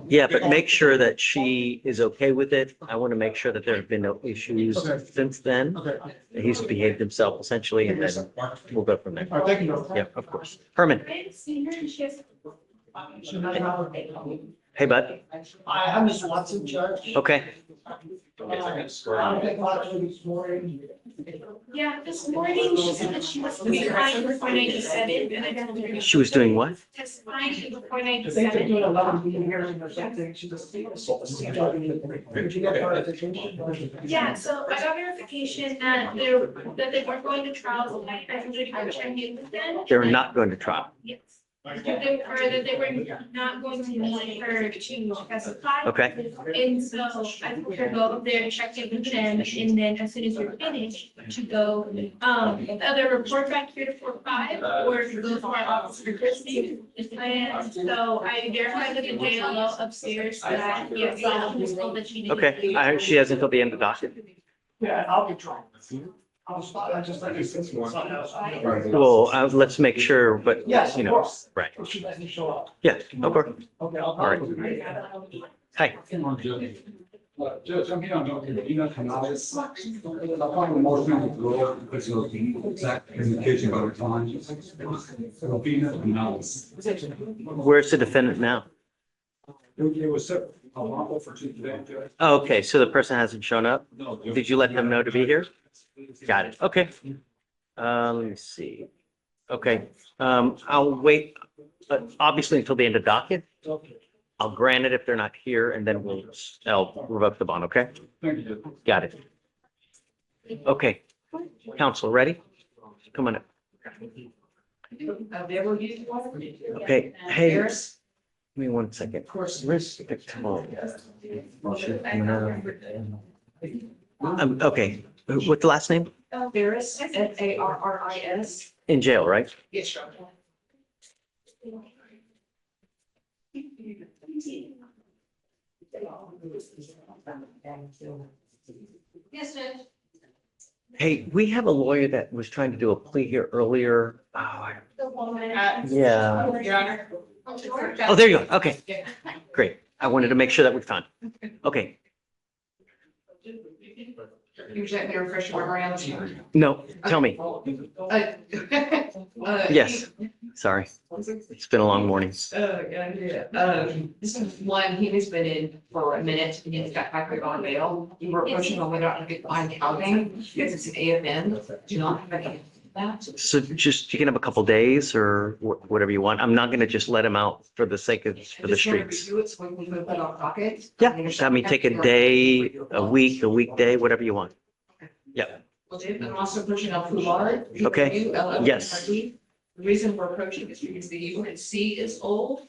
yeah, but make sure that she is okay with it. I want to make sure that there have been no issues Okay. since then. Okay. He's behaved himself essentially, and then we'll go from there. All right, thank you. Yeah, of course. Herman, hey, bud. I'm Ms. Watson, Judge. Okay. Yeah, this morning she said that she was testifying before 97, and I don't know. She was doing what? Testifying before I think they're 97. doing a lot of hearing or something. She just. Did you get notification? Yeah, so I got verification that they weren't going to trial tonight. I usually check in with them. They're not going to trial. Yes. Or that they were not going to need her to testify. Okay. And so I told her go up there, check in with them, and then as soon as you're finished, to go, either report back here to 4-5 or to go to our office for testing. And so I verified with the JLO upstairs that, yes, that she didn't. Okay, she has until the end of the docket. Yeah, I'll be trying. I just like it's one. Well, let's make sure, but, Yes, you of know, course. right. If she doesn't show up. Yeah, okay. Okay, All right. Hi. Judge, I'm here on Dr. Canales. I'm calling more people to go because of the exact indication about the time. Canales. Where's the defendant now? It was set a lawful for today, Judge. Oh, okay, so the person hasn't shown up? No. Did you let them know to be here? Got it, okay. Let me see. Okay, I'll wait, obviously until the end of docket. I'll grant it if they're not here, and then I'll revoke the bond, okay? Thank you, Judge. Got it. Okay, counsel, ready? Come on up. Okay, hey, give me 1 second. Where's the tomorrow? Okay, what's the last name? Varys, Farris. In jail, right? Yes, Yes, Judge. Hey, we have a lawyer that was trying to do a plea here earlier. Yeah. Your Honor. Oh, there you go. Okay, great. I wanted to make sure that we found. Okay, Would you like me to refresh your memory on this? no, tell me. Yes, sorry. It's been a long morning. This is one, he has been in for a minute and he's got back on bail. You were pushing on whether or not to get behind housing because it's an AFN. Do not have any of that. So just, you can have a couple days or whatever you want. I'm not gonna just let him out for the sake of, for the Just wanted to streets. do it so we can put it on docket. Yeah, have me take a day, a week, a weekday, whatever you want. Yeah, Well, Dave, I'm also pushing on Florida. Okay. Yes. The reason we're approaching is because the UNC is old.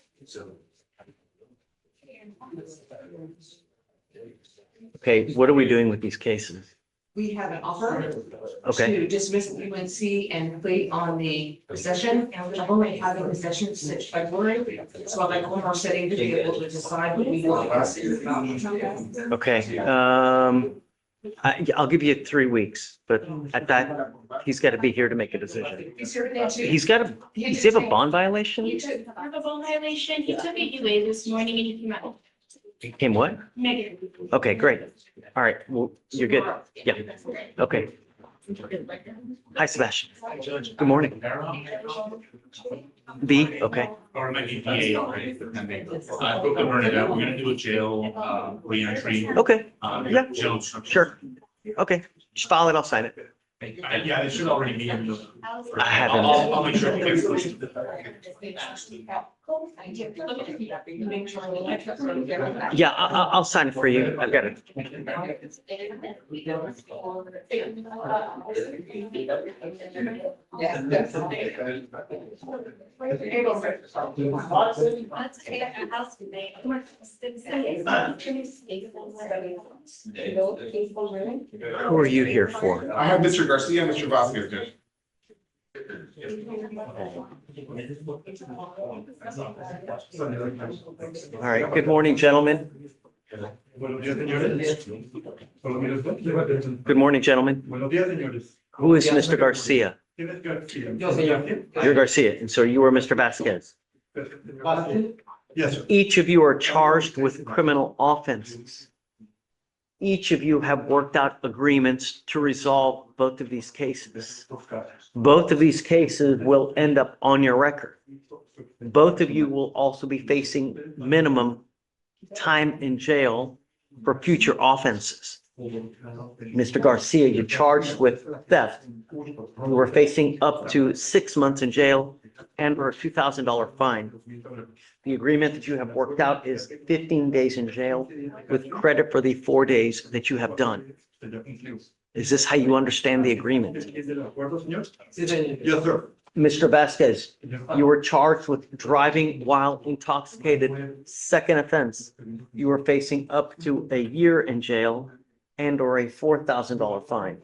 okay, what are we doing with these cases? We have an offer Okay, to dismiss the UNC and plea on the possession. I've only had the possession since February, so I'm like, one more setting to be able to decide what we want to do. okay, I'll give you 3 weeks, but at that, he's gotta be here to make a decision. He's here today too. He's gotta, does he have a bond violation? He took- I have a bone violation. He took a UA this morning and he came out He came what? negative. Okay, great. All right, well, you're good. Yeah, okay. Hi, Sebastian. Good morning. B, okay. Or it might be VA already, depending. I broke the burn it out. We're gonna do a jail, reentry. Okay, yeah. Jail instruction. sure. Okay, just file it, I'll sign it. Yeah, it should already be in the. I haven't. I'll make sure. it gets Yeah, I'll sign it for you. I've got it. Who are you here for? I have Mr. Garcia, Mr. Vasquez, Judge. All right, good morning, gentlemen. Good morning, gentlemen. Who is Mr. Garcia? You're Garcia, and so you are Mr. Vasquez. Yes, sir. Each of you are charged with criminal offenses. Each of you have worked out agreements to resolve both of these cases. Both of these cases will end up on your record. Both of you will also be facing minimum time in jail for future offenses. Mr. Garcia, you're charged with theft. You are facing up to 6 months in jail and or a $2,000 fine. The agreement that you have worked out is 15 days in jail with credit for the 4 days that you have done. Is this how you understand the agreement? Yes, sir. Mr. Vasquez, you were charged with driving while intoxicated, second offense. You are facing up to a year in jail and or a $4,000 fine.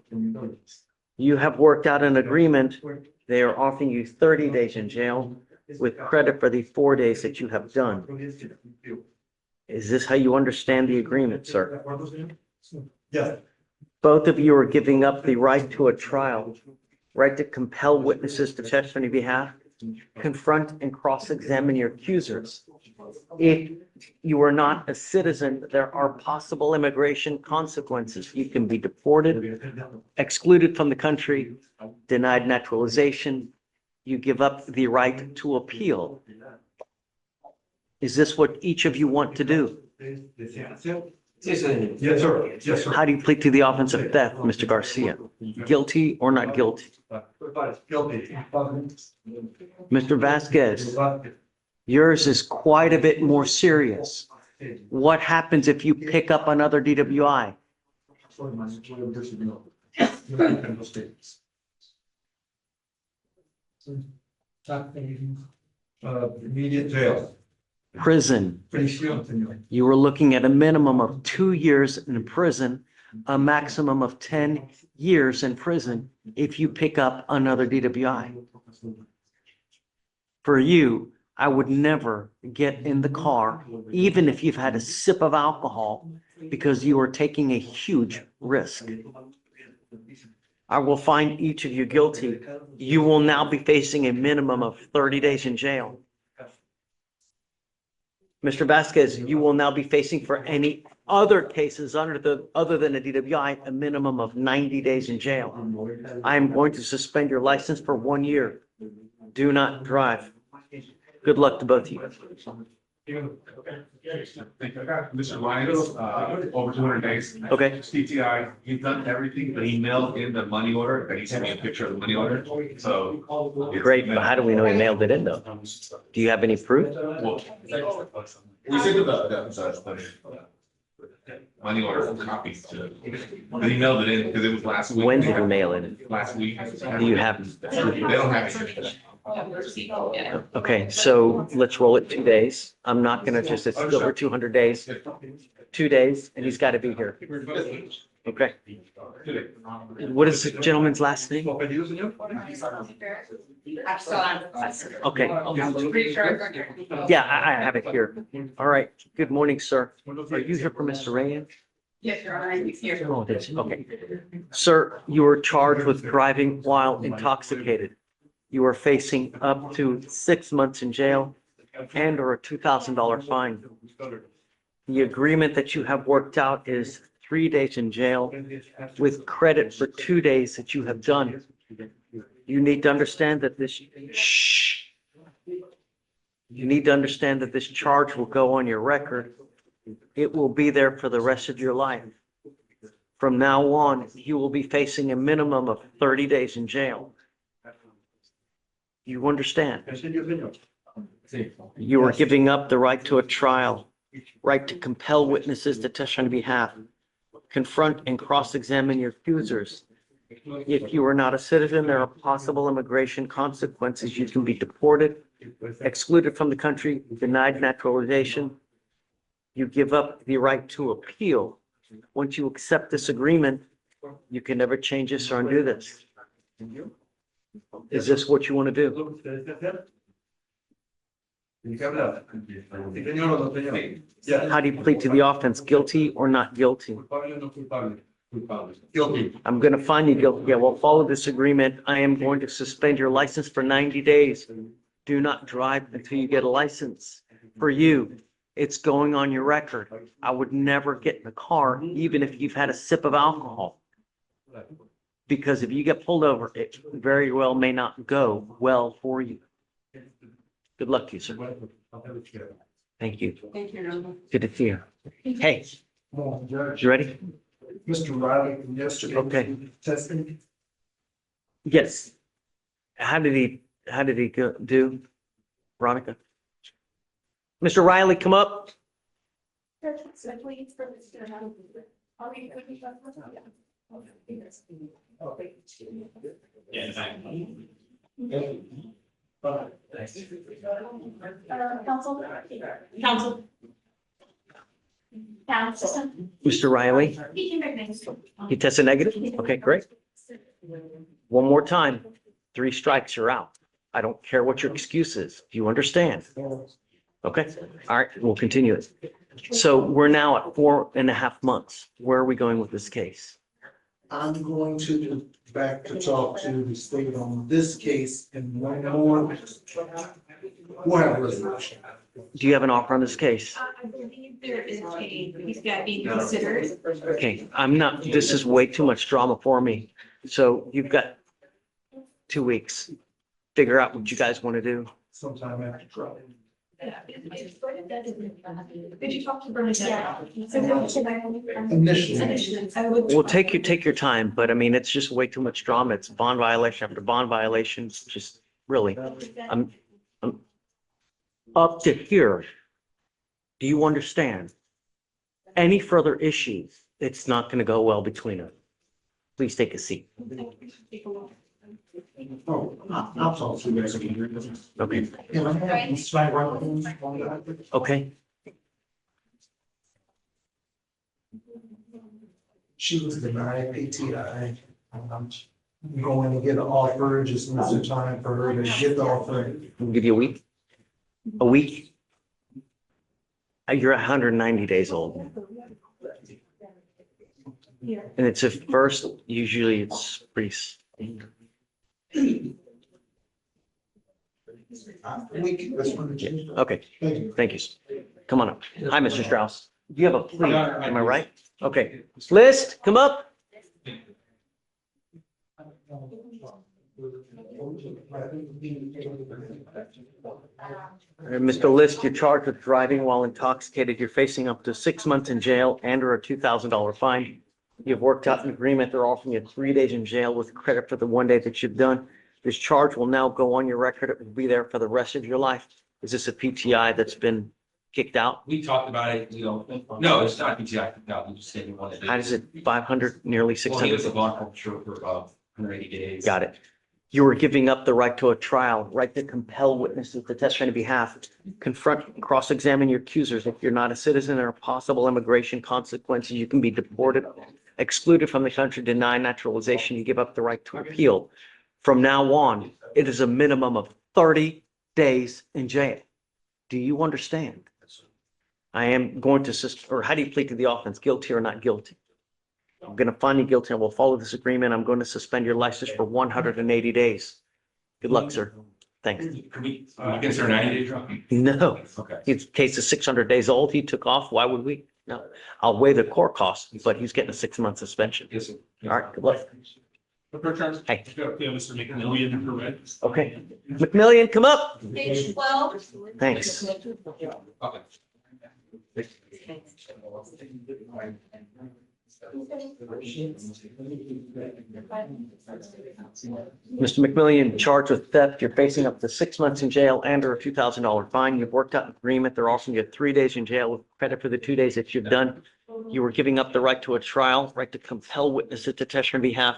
You have worked out an agreement. They are offering you 30 days in jail with credit for the 4 days that you have done. Is this how you understand the agreement, sir? Yes. Both of you are giving up the right to a trial, right to compel witnesses to testify on your behalf, confront and cross-examine your accusers. If you are not a citizen, there are possible immigration consequences. You can be deported, excluded from the country, denied naturalization. You give up the right to appeal. Is this what each of you want to do? Yes, sir. Yes, sir. How do you plead to the offense of theft, Mr. Garcia? Guilty or not guilty? Guilty. Mr. Vasquez, yours is quite a bit more serious. What happens if you pick up another DWI? Immediate jail. Prison. Prisión, señor. You were looking at a minimum of 2 years in prison, a maximum of 10 years in prison if you pick up another DWI. For you, I would never get in the car, even if you've had a sip of alcohol, because you are taking a huge risk. I will find each of you guilty. You will now be facing a minimum of 30 days in jail. Mr. Vasquez, you will now be facing for any other cases other than a DWI, a minimum of 90 days in jail. I am going to suspend your license for 1 year. Do not drive. Good luck to both of you. Mr. Lyons, over 200 days. Okay. CTI, he's done everything, but he mailed in the money order, and he sent me a picture of the money order, so. Great, but how do we know he mailed it in though? Do you have any proof? Well, we sent him the money order copy to, but he mailed it in because it was last week. When did you mail it in? Last week. Do you have? They don't have it. Okay, so let's roll it 2 days. I'm not gonna just, it's over 200 days. 2 days, and he's got to be here. Okay. What is the gentleman's last name? Okay. Yeah, I have it here. All right. Good morning, sir. Are you here for Mr. Reyes? Yes, Your Honor, I'm here. Oh, it is. Okay. Sir, you were charged with driving while intoxicated. You are facing up to 6 months in jail and or a $2,000 fine. The agreement that you have worked out is 3 days in jail with credit for 2 days that you have done. You need to understand that this, you need to understand that this charge will go on your record. It will be there for the rest of your life. From now on, you will be facing a minimum of 30 days in jail. You understand? You are giving up the right to a trial, right to compel witnesses to testify on your behalf, confront and cross-examine your accusers. If you are not a citizen, there are possible immigration consequences. You can be deported, excluded from the country, denied naturalization. You give up the right to appeal. Once you accept this agreement, you can never change this or undo this. Is this what you want to do? How do you plead to the offense? Guilty or not guilty? Guilty. I'm going to find you guilty. Yeah, well, follow this agreement. I am going to suspend your license for 90 days. Do not drive until you get a license. For you, it's going on your record. I would never get in the car, even if you've had a sip of alcohol. Because if you get pulled over, it very well may not go well for you. Good luck to you, sir. Thank you. Thank you, Your Honor. Good to see you. Hey, you ready? Mr. Riley from yesterday. Okay. Testing. Yes. How did he do? Veronica? Mr. Riley, come up. Counsel. Mr. Riley, you tested negative? Okay, great. One more time. 3 strikes, you're out. I don't care what your excuse is. Do you understand? Okay, all right, we'll continue it. So we're now at 4.5 months. Where are we going with this case? I'm going to back to talk to the state on this case and one more. We'll have a resolution. Do you have an offer on this case? I believe there is he's got to be considered. Okay, this is way too much drama for me. So you've got 2 weeks. Figure out what you guys want to do. Sometime after trial. Did you talk to Bernadette? Initially. Well, take your time, but I mean, it's just way too much drama. It's bond violation after bond violations, just really. I'm up to here. Do you understand? Any further issues, it's not going to go well between us. Please take a seat. Oh, I'll talk to you guys. Okay, Can I have Ms. Flag- okay. She was denied ATI. I'm going to get an offer, just needs some time for her to get the offer. We'll give you a week. A week? You're 190 days old. Yeah. And it's a first, usually it's pretty. Okay, thank you. Come on up. Hi, Mr. Strauss. Do you have a plea? Am I right? Okay. List, come up. Mr. List, you're charged with driving while intoxicated. You're facing up to 6 months in jail and or a $2,000 fine. You've worked out an agreement. They're offering you 3 days in jail with credit for the 1 day that you've done. This charge will now go on your record. It will be there for the rest of your life. Is this a PTI that's been kicked out? We talked about it, no, it's not PTI, no, we just said we wanted. How does it, 500, nearly Well, he was a 600? bond officer for 180 days. Got it. You are giving up the right to a trial, right to compel witnesses to testify on behalf, confront, and cross-examine your accusers. If you're not a citizen, there are possible immigration consequences. You can be deported, excluded from the country, denied naturalization. You give up the right to appeal. From now on, it is a minimum of 30 days in jail. Do you understand? I am going to, or how do you plead to the offense, guilty or not guilty? I'm going to find you guilty and we'll follow this agreement. I'm going to suspend your license for 180 days. Good luck, sir. Thanks. Can we consider 90 day drop? No, Okay. his case is 600 days old. He took off. Why would we? No, I'll waive the court costs, but he's getting a 6-month suspension. Yes, sir. All right, good luck. Hey, Mr. McMillian, correct? okay. McMillian, come up. Page 12. Thanks. Okay. Mr. McMillian, charged with theft. You're facing up to 6 months in jail and or a $2,000 fine. You've worked out an agreement. They're offering you 3 days in jail with credit for the 2 days that you've done. You were giving up the right to a trial, right to compel witnesses to testify on behalf,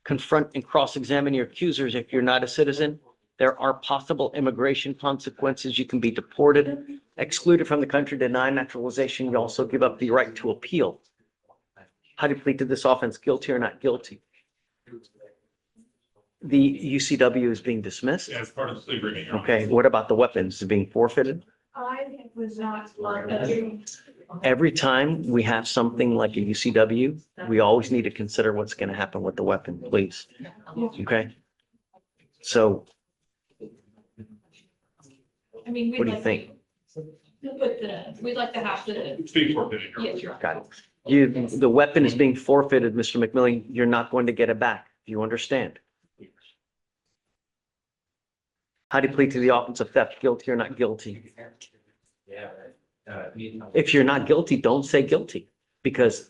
confront and cross-examine your accusers. If you're not a citizen, there are possible immigration consequences. You can be deported, excluded from the country, denied naturalization. You also give up the right to appeal. How do you plead to this offense, guilty or not guilty? The UCW is being dismissed. As part of the plea agreement. Your Honor. Okay, what about the weapons? Is it being forfeited? I was not. Every time we have something like a UCW, we always need to consider what's going to happen with the weapon, please. Okay? So I mean, what do you think? We'd like to have the, It's being forfeited. Your Honor. yes, you're right. Got it. The weapon is being forfeited, Mr. McMillan. You're not going to get it back. Do you understand? How do you plead to the offense of theft, guilty or not guilty? Yeah. If you're not guilty, don't say guilty, because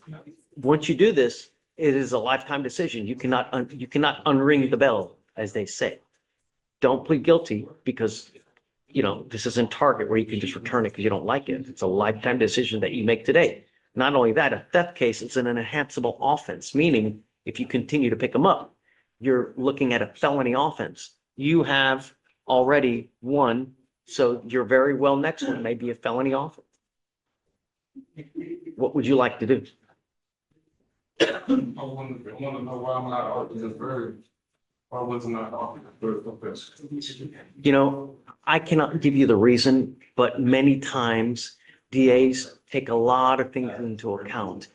once you do this, it is a lifetime decision. You cannot unring the bell, as they say. Don't plead guilty because, this isn't Target where you can just return it because you don't like it. It's a lifetime decision that you make today. Not only that, a theft case is an enhanceable offense, meaning if you continue to pick them up, you're looking at a felony offense. You have already one, so your very well next one may be a felony offense. What would you like to do? I want to know why I'm not offered this bird. Why wasn't I offered this bird? I cannot give you the reason, but many times DAs take a lot of things into account.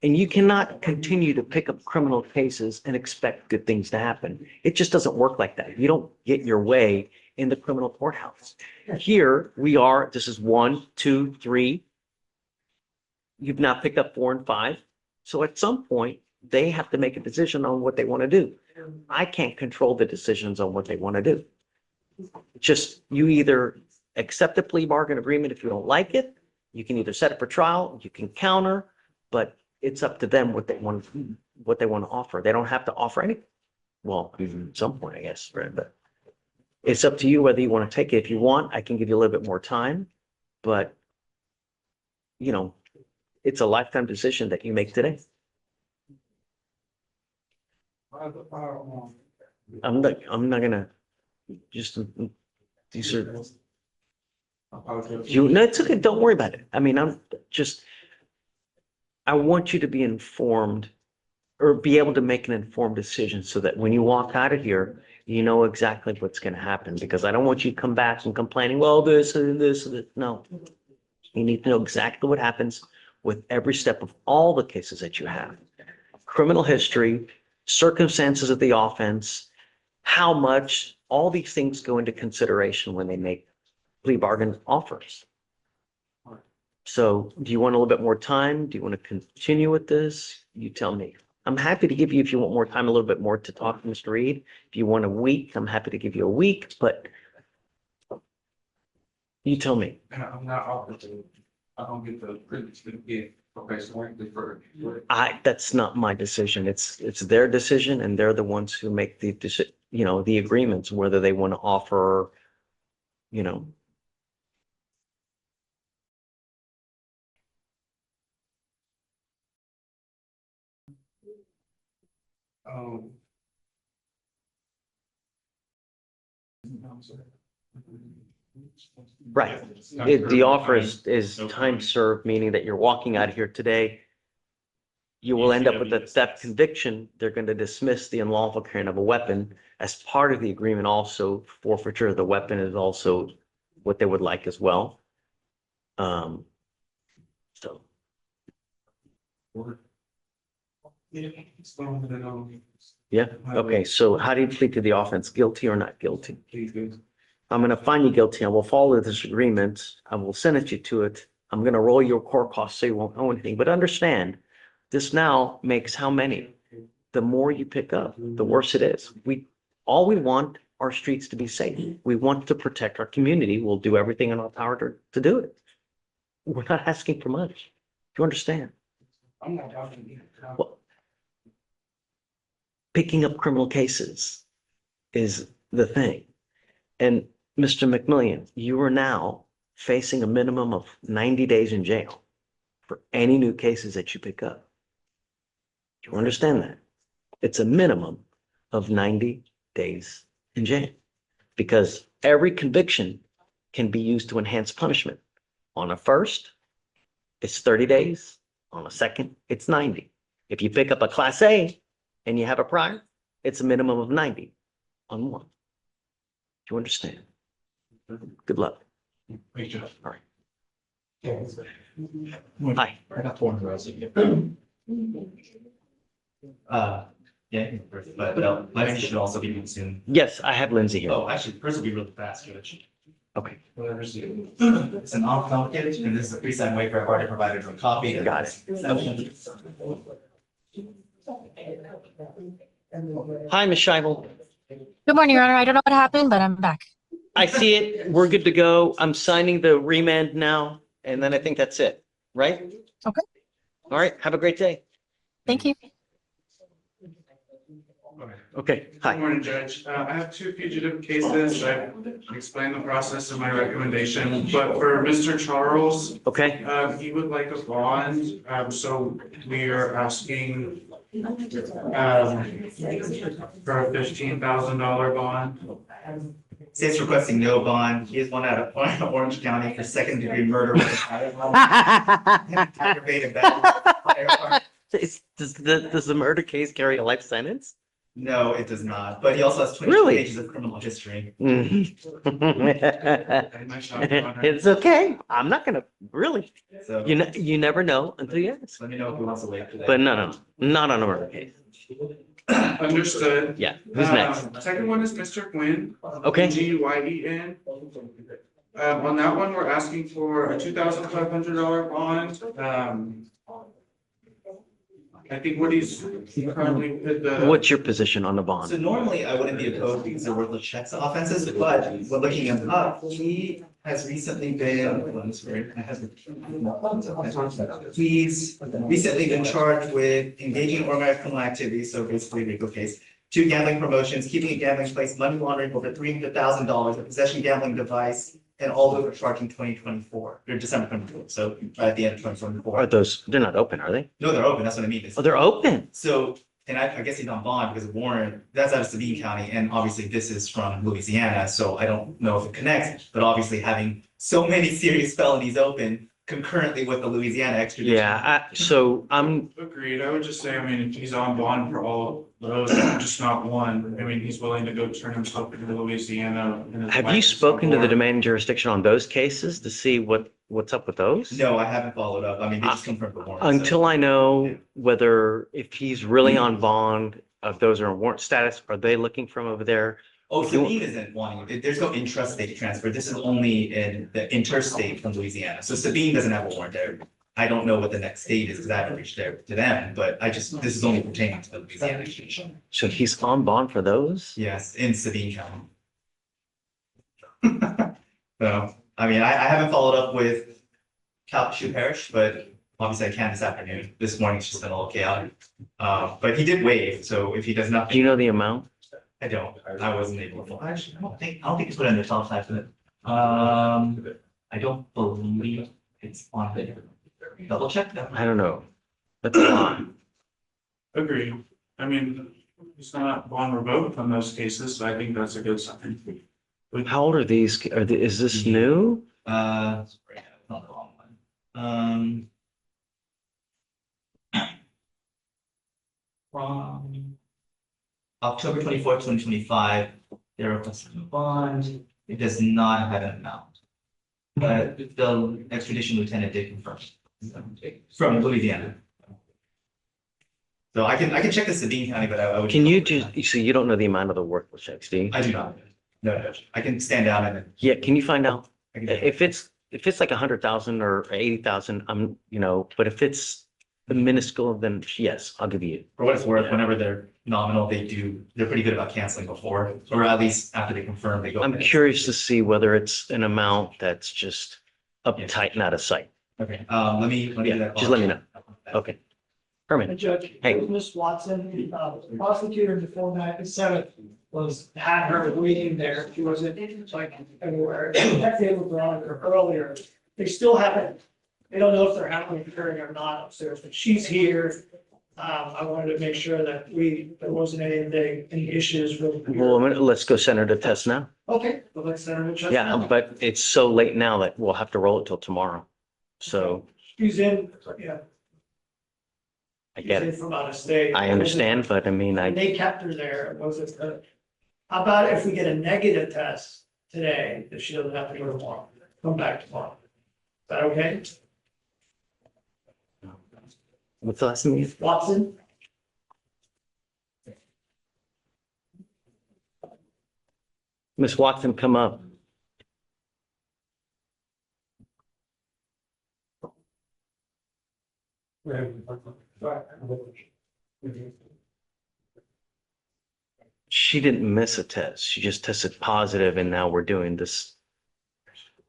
And you cannot continue to pick up criminal cases and expect good things to happen. It just doesn't work like that. You don't get your way in the criminal courthouse. Here we are, this is 1, 2, 3. You've now picked up 4 and 5. So at some point, they have to make a decision on what they want to do. I can't control the decisions on what they want to do. It's just, you either accept a plea bargain agreement if you don't like it. You can either set up a trial, you can counter, but it's up to them what they want to offer. They don't have to offer anything. Well, at some point, I guess, right? But it's up to you whether you want to take it. If you want, I can give you a little bit more time, but it's a lifetime decision that you make today. I'm not gonna just, these are, no, it's okay. Don't worry about it. I mean, I want you to be informed or be able to make an informed decision so that when you walk out of here, you know exactly what's going to happen, because I don't want you to come back and complaining, well, this and this and that. No, you need to know exactly what happens with every step of all the cases that you have. criminal history, circumstances of the offense, how much, all these things go into consideration when they make plea bargain offers. So do you want a little bit more time? Do you want to continue with this? You tell me. I'm happy to give you, if you want more time, a little bit more to talk to Mr. Reed. If you want a week, I'm happy to give you a week, but you tell me. And I'm not offered I don't get the privilege to get probation for. That's not my decision. It's their decision, and they're the ones who make the the agreements, whether they want to offer, Um. right. The offer is time served, meaning that you're walking out of here today. You will end up with a theft conviction. They're going to dismiss the unlawful carrying of a weapon as part of the agreement. Also, forfeiture of the weapon is also what they would like as well. So. Yeah. Okay. So how do you plead to the offense? Guilty or not guilty? I'm going to find you guilty. I will follow this agreement. I will sentence you to it. I'm going to roll your court costs so you won't owe anything. But understand, this now makes how many? The more you pick up, the worse it is. All we want our streets to be safe. We want to protect our community. We'll do everything in our power to do it. We're not asking for much. Do you understand? I'm not talking. Well, picking up criminal cases is the thing. And Mr. McMillian, you are now facing a minimum of 90 days in jail for any new cases that you pick up. Do you understand that? It's a minimum of 90 days in jail because every conviction can be used to enhance punishment. On a first, it's 30 days. On a second, it's 90. If you pick up a Class A and you have a prior, it's a minimum of 90 on one. Do you understand? Good luck. Thank you. All right. Hi. I got 400 rows of yeah, but Lindsay should also be soon. Yes, I have Lindsay here. Oh, actually, hers will be really fast, Judge. Okay. It's an uncomplicated, and this is a pre-signed waiver. I've already provided her a copy. Got it. Hi, Ms. Scheibel. Good morning, Your Honor. I don't know what happened, but I'm back. I see it. We're good to go. I'm signing the remand now, and then I think that's it, right? Okay. All right. Have a great day. Thank you. Okay. Hi. Good morning, Judge. I have two fugitive cases. I explained the process in my recommendation, but for Mr. Charles, okay, he would like a bond. So we are asking for a $15,000 bond. State's requesting no bond. He is one out of Orange County for second-degree murder with aggravated battery. Does the murder case carry a life sentence? No, it does not. But he also has 22 Really? pages of criminal history. It's okay. I'm not gonna really. So You never know until you ask. let me know if he wants to wait for that. But no, not on a murder case. Understood. Yeah. Who's next? Second one is Mr. Quinn. Okay. Guyen. On that one, we're asking for a $2,500 bond. I think what he's currently with the. What's your position on the So bond? normally I wouldn't be opposed because they're worthless checks offenses, but when looking him up, he has recently been, he's recently been charged with engaging in organized criminal activity, so basically legal case. 2 gambling promotions, keeping a gambling place, money laundering over $300,000, a possession gambling device, and all those are charged in 2024, or December 2024, so right at the end of 2024. Are those? They're not open, are they? No, they're open, that's what I mean. Oh, they're open. So, and I guess he's on bond because of Warrant, that's out of Sabine County, and obviously this is from Louisiana, so I don't know if it connects, but obviously having so many serious felonies open concurrently with the Louisiana extradition. Yeah. So I'm. Agreed. I would just say, I mean, if he's on bond for all those, just not one, I mean, he's willing to go turn himself into Louisiana. And his Have wife you is spoken on to the board. demanding jurisdiction on those cases to see what what's up with those? No, I haven't followed up. I mean, they just confirmed the warrant. so- Until I know whether, if he's really on bond, if those are in warrant status, are they looking from over there? Oh, If you- Sabine isn't wanting, there's no intrastate transfer. This is only in the interstate from Louisiana. So Sabine doesn't have a warrant there. I don't know what the next state is because I haven't reached there to them, but this is only pertaining to the Louisiana exchange. So he's on bond for those? Yes, in Sabine County. So, I mean, I haven't followed up with Calcasieu Parish, but obviously I can this afternoon. This morning's just been a little chaotic. But he did waive, so if he does nothing. Do you know the amount? I don't, I wasn't able to, actually, I don't think it's put on the top side of it. I don't believe it's on there. Double check that. I don't know. That's a lot. Agreed. I mean, it's not bond revoked on those cases, so I think that's a good sign. How old are these? Is this new? Not the wrong one. From October 24th, 2025, they're requesting a bond. It does not have an amount. But the extradition lieutenant did confirm. From Louisiana. So I can check the Sabine County, but I would. Can you just, so you don't know the amount of the worthless checks, do you? I do not. No, I can stand down and then. Yeah, can you find out? I can- If it's like 100,000 or 80,000, but if it's minuscule, then yes, I'll give you. For what it's worth, whenever they're nominal, they're pretty good about canceling before, or at least after they confirm, they go. I'm ahead. curious to see whether it's an amount that's just uptight and out of sight. Okay, let me do Yeah, that. just let me know. Okay. Herman, Judge, Hey. Ms. Watson, the prosecutor before that, the seventh was, had her waiting there. She wasn't like anywhere. That day was on her earlier. They still haven't, they don't know if they're having a hearing or not upstairs, but she's here. I wanted to make sure that there wasn't any issues with. well, let's go send her to test now. Okay, well, let's send her to just Yeah, now. but it's so late now that we'll have to roll it till tomorrow. So She's in, yeah. I get She's in it. from out of state. I understand, but I mean, And they kept her there. It wasn't, how about if we get a negative test today, that she doesn't have to go tomorrow, come back tomorrow? Is that okay? what's the last name? Watson? Miss Watson, come up. She didn't miss a test. She just tested positive and now we're doing this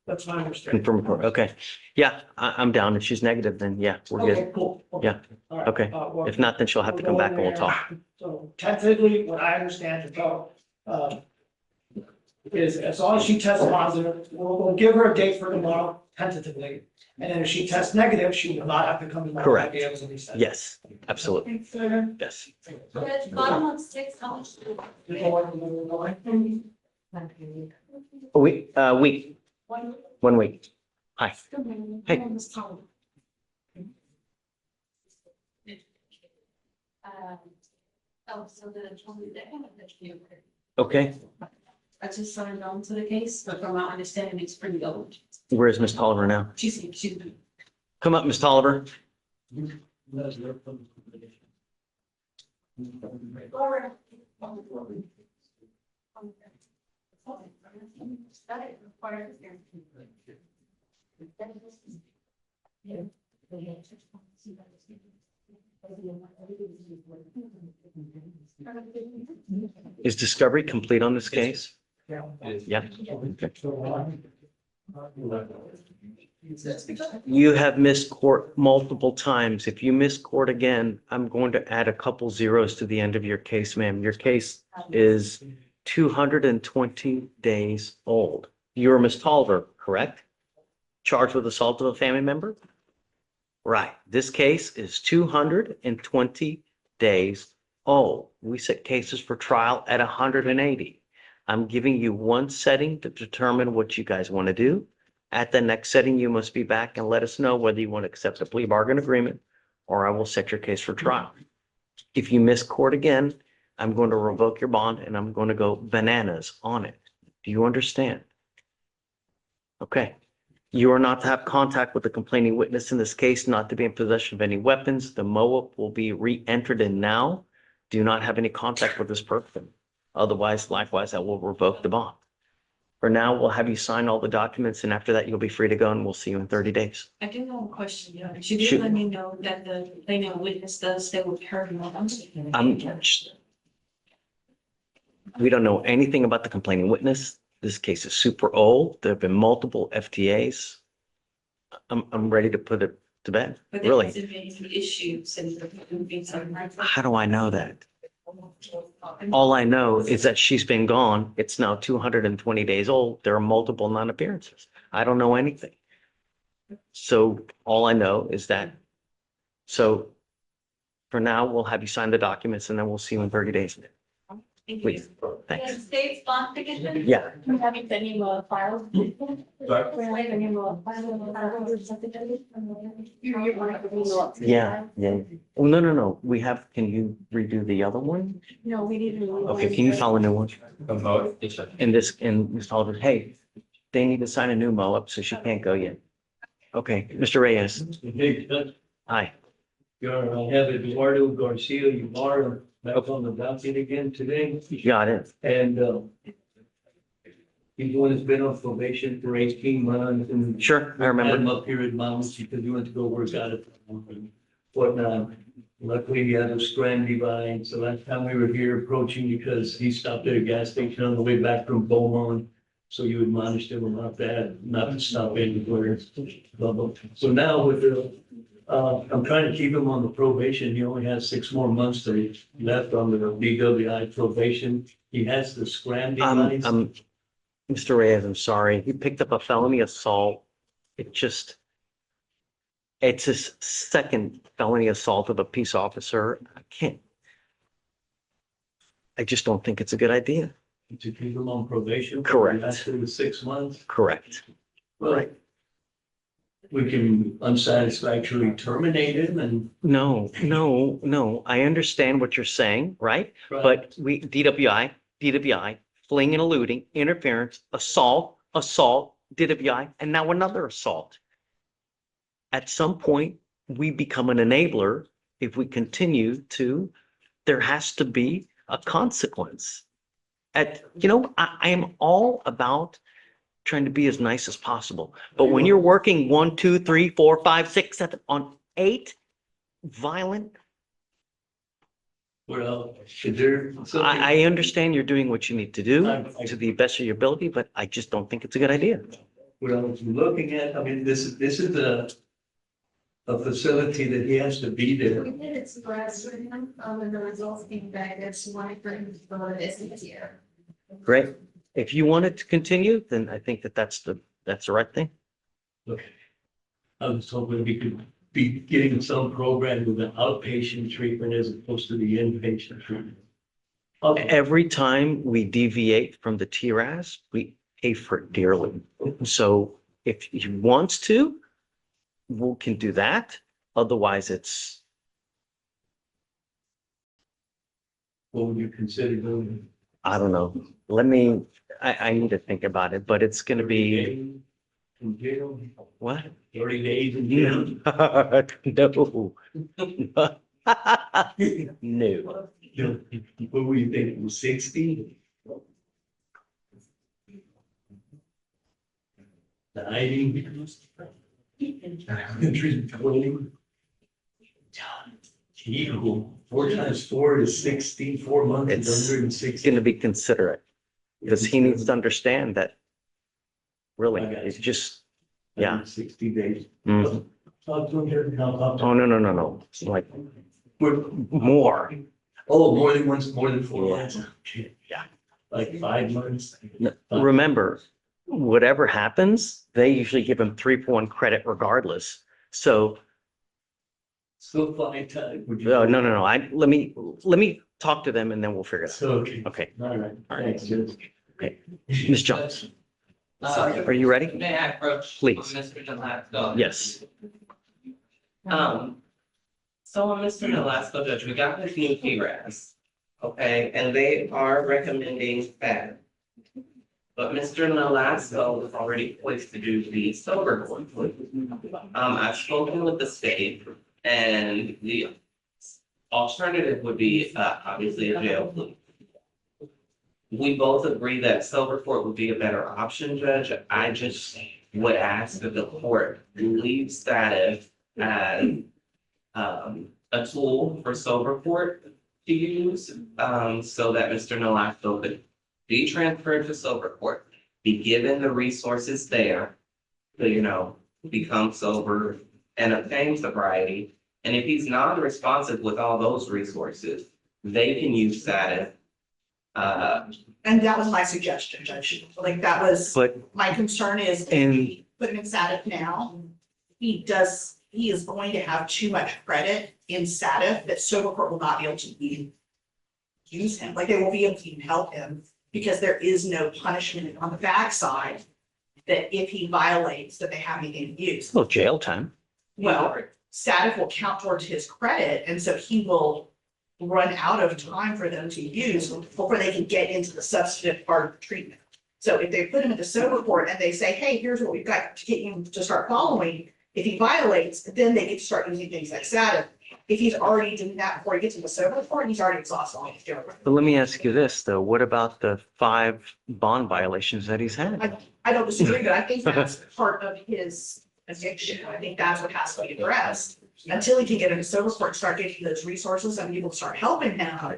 That's my understanding. confirmatory. Okay. Yeah, I'm down. If she's negative, then yeah, we're Okay, good. cool. Yeah. All right. Okay. Well, If not, then she'll have to come back and we'll talk. So tentatively, what I understand to go, is as long as she tests positive, we'll give her a date for tomorrow tentatively. And then if she tests negative, she will not have to come tomorrow. Correct. Be able to be sent. Yes, absolutely. Thanks, sir. Yes. Judge, bottom of 6, how much? A week, week, 1 week. Hi. Hey. Oh, so the 20 Okay. I just signed on to the case, but from my understanding, it's pretty old. Where's Miss Tolliver now? She's. Come up, Miss Tolliver. Is discovery complete on this case? Yeah. Okay. You have missed court multiple times. If you miss court again, I'm going to add a couple zeros to the end of your case, ma'am. Your case is 220 days old. You're Miss Tolliver, correct? Charged with assault of a family member? Right. This case is 220 days old. We set cases for trial at 180. I'm giving you one setting to determine what you guys want to do. At the next setting, you must be back and let us know whether you want to accept a plea bargain agreement or I will set your case for trial. If you miss court again, I'm going to revoke your bond and I'm going to go bananas on it. Do you understand? Okay. You are not to have contact with the complaining witness in this case, not to be in possession of any weapons. The MOA will be re-entered in now. Do not have any contact with this person. Otherwise, likewise, I will revoke the bond. For now, we'll have you sign all the documents, and after that, you'll be free to go, and we'll see you in 30 days. I do have a question. She Shoot. did let me know that the plaintiff witness does stay with her mom. We don't know anything about the complaining witness. This case is super old. There have been multiple FTAs. I'm ready to put it to bed, But there really. hasn't been any issues and the being something like that. How do I know that? All I know is that she's been gone. It's now 220 days old. There are multiple non-appearances. I don't know anything. So all I know is that, so for now, we'll have you sign the documents and then we'll see you in 30 days. Thank you. Please, thanks. State's bond petition? Yeah, We having the new file. We're having the new file. yeah. No. We have, can you redo the other one? No, we need to. Okay, can you file a new one? In this Holder, hey, they need to sign a new MOA, so she can't go yet. Okay, Mr. Reyes, Hey, Judge, hi. I have Eduardo Garcia, you are back on the docket again today, You got it. and, he's the one that's been on probation for 18 months and. Sure, I Had him remember. up here at Mounds because he went to go work out at whatnot. Luckily, he had a strand divide, so last time we were here approaching because he stopped at a gas station on the way back from Beaumont. So you admonished him about that, not to stop anywhere. So now with the, I'm trying to keep him on the probation. He only has 6 more months to left on the DWI probation. He has the scram device. Mr. Reyes, I'm sorry. He picked up a felony assault. It's his second felony assault of a peace officer. I just don't think it's a good idea. To keep him on probation. Correct. After the 6 months. Correct. Well, Right. we can unsatisfactorily terminate him and. No. I understand what you're saying, right? But DWI, fleeing and eluding, interference, assault, DWI, and now another assault. At some point, we become an enabler. If we continue to, there has to be a consequence. I am all about trying to be as nice as possible. But when you're working 1, 2, 3, 4, 5, 6, 7 on 8 violent, Well, is there something? I understand you're doing what you need to do to the best of your ability, but I just don't think it's a good idea. Well, looking at, I mean, this is a facility that he has to be there. We did express with him, and the results came back that she wanted for him to go to this year. Great. If you want it to continue, then I think that's the right thing. Okay. I was hoping we could be getting some program with an outpatient treatment as opposed to the inpatient treatment. Okay. Every time we deviate from the TRAS, we pay for it dearly. So if he wants to, we can do that. Otherwise, it's, What would you consider doing? I don't know. I need to think about it, but it's gonna be, In jail, what? 30 days in jail? No. No. What were you thinking, 60? 90? 120? Equal, 4 times 4 is 60, 4 months is It's 160. gonna be considerate, because he needs to understand that really, it's just, yeah. 60 days. Mm. Talk to him here, Oh, no. It's like What- more. Oh, more than once, more than 4 Yeah. months. Yeah. Like 5 months. Remember, whatever happens, they usually give him 3-for-1 credit regardless. So, Still 5 times. Would you- no. Let me talk to them and then we'll figure it out. Okay. Okay, All right. All right. Thanks, Judge. Ms. Jones, are you ready? May I approach? Please. Mr. Delasco? Yes. So on Mr. Delasco, Judge, we got this new PRAS, okay, and they are recommending that But Mr. Nolasco is already poised to do the sober court. I've spoken with the state and the alternative would be obviously a jail plea. We both agree that sober court would be a better option, Judge. I just would ask that the court leave status as a tool for sober court to use, so that Mr. Nolasco could be transferred to sober court, be given the resources there to, become sober and obtain sobriety. And if he's non-responsive with all those resources, they can use status. And that was my suggestion, Judge. Like, that was, But my concern is if And- we put him in status now, he is going to have too much credit in status that sober court will not be able to even use him. Like, they won't be able to even help him because there is no punishment on the backside that if he violates, that they have anything to use. Well, jail time. Well, status will count towards his credit, and so he will run out of time for them to use before they can get into the substantive part of the treatment. So if they put him into sober court and they say, hey, here's what we've got to get you to start following, if he violates, then they get to start using things like status. If he's already doing that before he gets into sober court, he's already exhausted all his jail. But let me ask you this, though. What about the 5 bond violations that he's had? I don't disagree, but I think that's part of his addiction. I think that's what has to be addressed. Until he can get into sober court and start getting those resources and people start helping him, I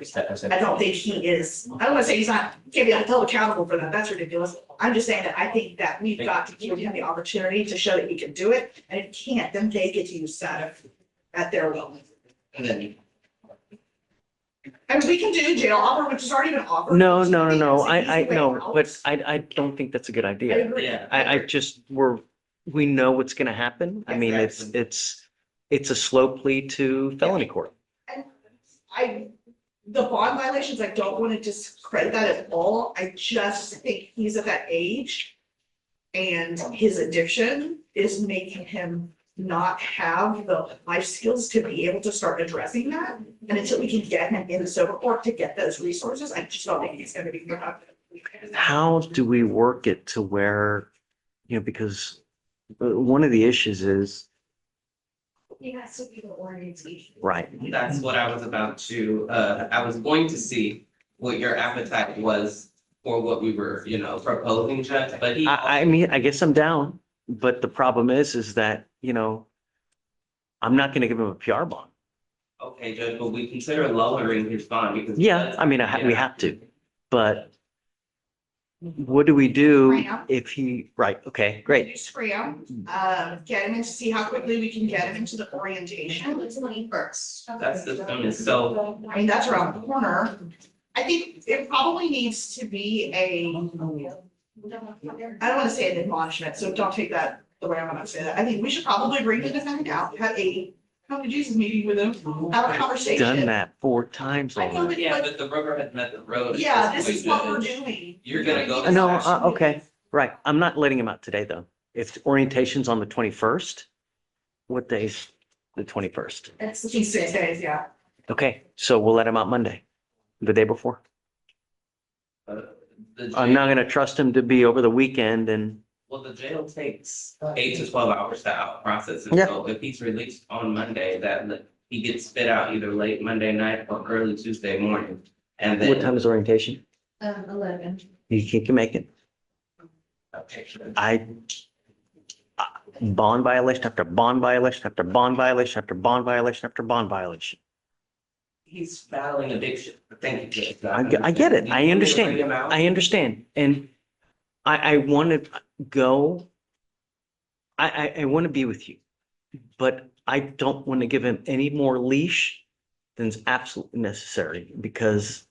don't think he is, I don't wanna say can't be held accountable for that. That's ridiculous. I'm just saying that I think that we've got to give him the opportunity to show that he can do it. And if he can't, then they get to use status at their will. And then I mean, we can do jail offer, which has already been offered. No. which I think I is the easy way no, out. but I don't think that's a good I idea. agree. Yeah. I just, we know what's gonna happen. I mean, it's a slow plea to felony court. The bond violations, I don't want to discredit that at all. I just think he's at that age. And his addiction is making him not have the life skills to be able to start addressing that. And until we can get him in the sober court to get those resources, I just don't think he's gonna be productive. How do we work it to where, because one of the issues is, He has to be the orientation. right, that's what I was about to, I was going to see what your appetite was for what we were, proposing, Judge, but he. I mean, I guess I'm down, but the problem is that, I'm not gonna give him a PR bond. Okay, Judge, but we consider lowering his bond because. Yeah, I mean, we have to, but what do we do if he, right, okay, great. Do scram, get him in to see how quickly we can get him into the orientation. It's 21st. That's the soonest, so. I mean, that's around the corner. I think it probably needs to be I don't want to say an admonishment, so don't take that the way I'm gonna say that. I think we should probably bring the defendant out, have a come to Jesus meeting with him, have a conversation. Done that 4 times I know, already. but Yeah, but the rubber has met the road. yeah, this is what we're doing. You're gonna go. No, okay, right. I'm not letting him out today, though. If orientation's on the 21st, what day's the 21st? It's 6 days, yeah. Okay, so we'll let him out Monday, the day before. The I'm not jail- gonna trust him to be over the weekend and, Well, the jail takes 8 to 12 hours to out process it. Yeah. So if he's released on Monday, that he gets spit out either late Monday night or early Tuesday morning. And then. what time is orientation? 11. You can make it. Okay, Bond violation after bond violation after bond violation after bond violation after bond violation. He's battling addiction. Thank you. Judge. I get it. I You want me to understand. bring him out? I understand. And I want to go. I want to be with you, but I don't want to give him any more leash than's absolutely necessary because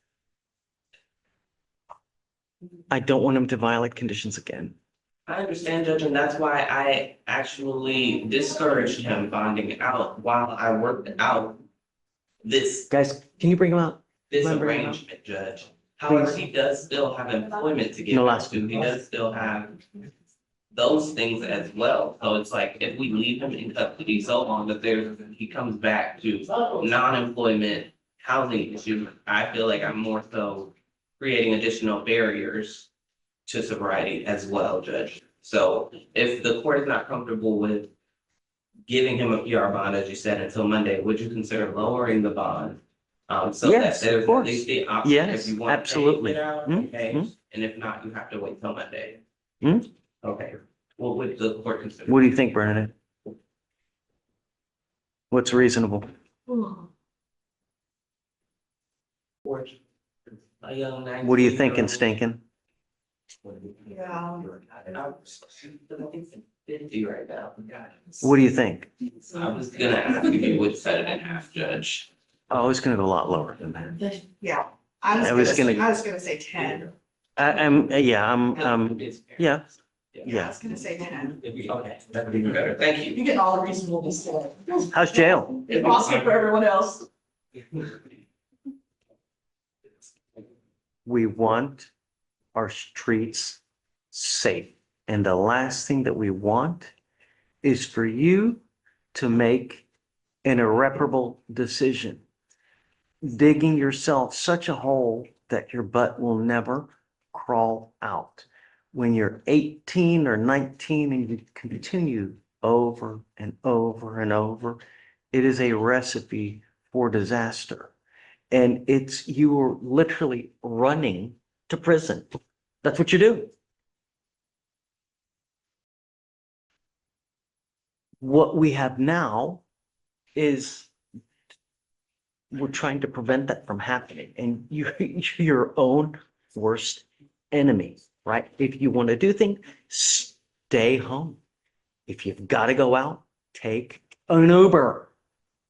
I don't want him to violate conditions again. I understand, Judge, and that's why I actually discouraged him bonding out while I worked out this Guys, can you bring him out? arrangement, Judge. However, he does still have employment to get No, last to. He does still have those things as well. So it's like, if we leave him in custody so long that he comes back to non-employment housing issues, I feel like I'm more so creating additional barriers to sobriety as well, Judge. So if the court is not comfortable with giving him a PR bond, as you said, until Monday, would you consider lowering the bond? So that Yes, of there's at course. least the option, Yes, if you want to pay absolutely. it out, Mm, okay, mm. and if not, you have to wait till Monday. Mm. Okay, what would the court consider? What do you think, Bernadette? What's reasonable? A young What are you 19-year-old. thinking, Stinking? Yeah. 50 right now. What do you think? I was gonna ask if you would set it in half, Judge. Oh, it's gonna go a lot lower than that. Yeah, I was I gonna- was gonna say 10. Yeah, yeah, Yeah, I was gonna say 10. Okay, that would be better, thank you. You get all the reasonable discount. how's jail? It's awesome for everyone else. We want our streets safe. And the last thing that we want is for you to make an irreparable decision, digging yourself such a hole that your butt will never crawl out. When you're 18 or 19 and you continue over and over and over, it is a recipe for disaster. And it's, you are literally running to prison. That's what you do. What we have now is we're trying to prevent that from happening. And you're your own worst enemy, right? If you want to do things, stay home. If you've got to go out, take an Uber.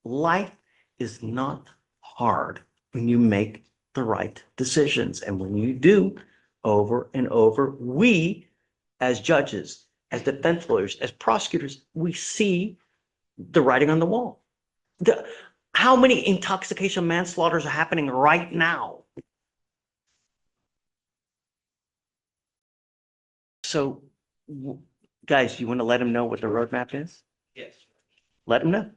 Life is not hard when you make the right decisions. And when you do over and over, we as judges, as defense lawyers, as prosecutors, we see the writing on the wall. How many intoxication manslaughters are happening right now? So, guys, you want to let them know what the roadmap is? Yes. Let them know.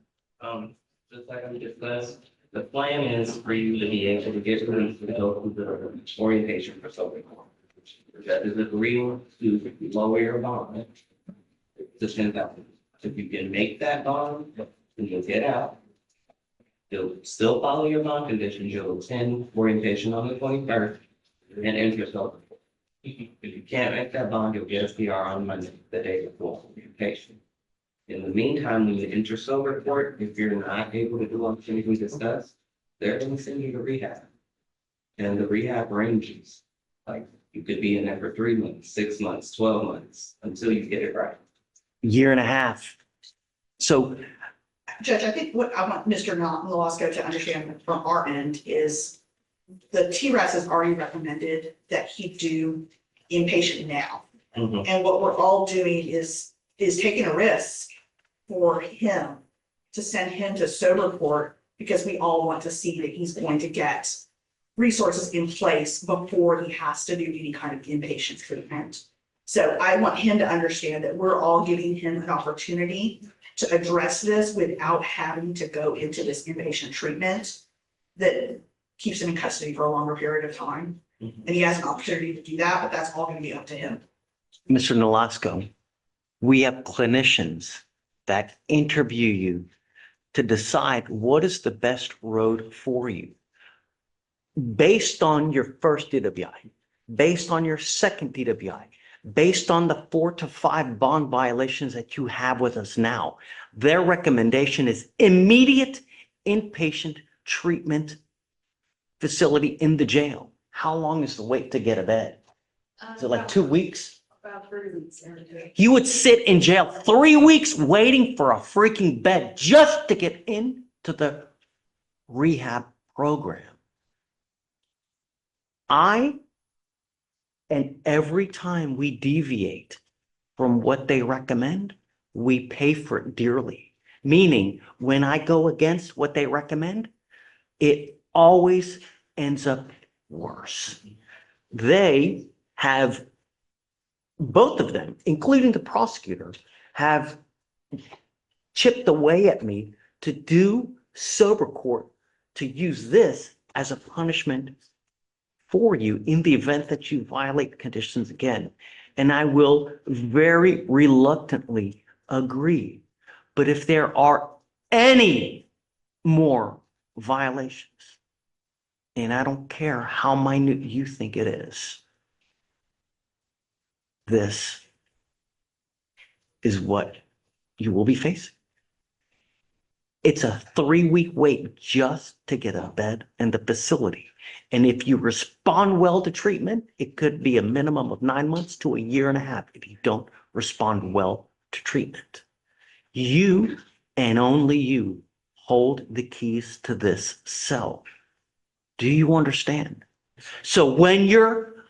Just like we discussed, the plan is for you to be able to get released to go through the orientation for sober. That is agreeing to lower your bond to 10,000. If you can make that bond, then you'll get out. You'll still follow your bond conditions. You'll attend orientation on the 21st and enter yourself. If you can't make that bond, you'll get a PR on Monday, the day before orientation. In the meantime, when you enter sober court, if you're not able to do all the things we discussed, they're going to send you to rehab. And the rehab ranges, like you could be in there for 3 months, 6 months, 12 months until you get it right. Year and a half. So, Judge, I think what I want Mr. Nolasco to understand from our end is the TRAS has already recommended that he do inpatient now. Mhm. And what we're all doing is taking a risk for him to send him to sober court because we all want to see that he's going to get resources in place before he has to do any kind of inpatient treatment. So I want him to understand that we're all giving him an opportunity to address this without having to go into this inpatient treatment that keeps him in custody for a longer period of time. And he has an opportunity to do that, but that's all going to be up to him. Mr. Nolasco, we have clinicians that interview you to decide what is the best road for you. Based on your first DWI, based on your second DWI, based on the 4 to 5 bond violations that you have with us now, their recommendation is immediate inpatient treatment facility in the jail. How long is the wait to get a bed? Is it like 2 weeks? About 3 weeks. You would sit in jail 3 weeks waiting for a freaking bed just to get into the rehab program. And every time we deviate from what they recommend, we pay for it dearly. Meaning, when I go against what they recommend, it always ends up worse. They have, both of them, including the prosecutor, have chipped away at me to do sober court, to use this as a punishment for you in the event that you violate the conditions again. And I will very reluctantly agree. But if there are any more violations, and I don't care how minute you think it is, this is what you will be facing. It's a 3-week wait just to get a bed in the facility. And if you respond well to treatment, it could be a minimum of 9 months to a year and a half if you don't respond well to treatment. You and only you hold the keys to this cell. Do you understand? So when your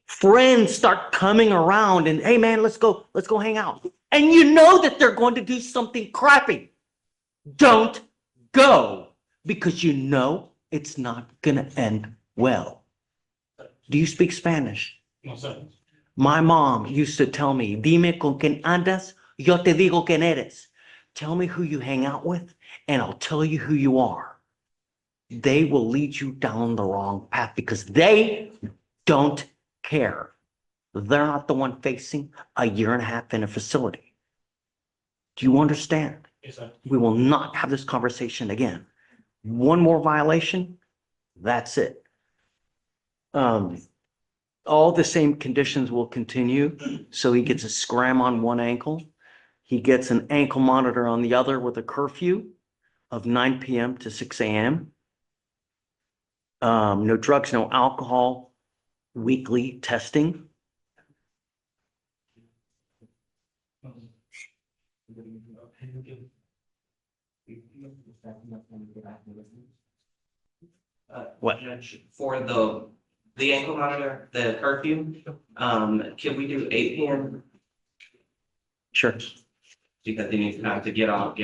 friends start coming around and, hey man, let's go hang out. And you know that they're going to do something crappy. Don't go, because you know it's not gonna end well. Do you speak Spanish? No, sir. My mom used to tell me, dime con quien andas, yo te digo quién eres. Tell me who you hang out with, and I'll tell you who you are. They will lead you down the wrong path because they don't care. They're not the one facing a year and a half in a facility. Do you understand? Yes, sir. We will not have this conversation again. One more violation, that's it. All the same conditions will continue. So he gets a scram on one ankle. He gets an ankle monitor on the other with a curfew of 9 p.m. to 6 a.m. No drugs, no alcohol, weekly testing. What? For the ankle monitor, the curfew, can we do 8 p.m.? Sure. Because he needs time to get home.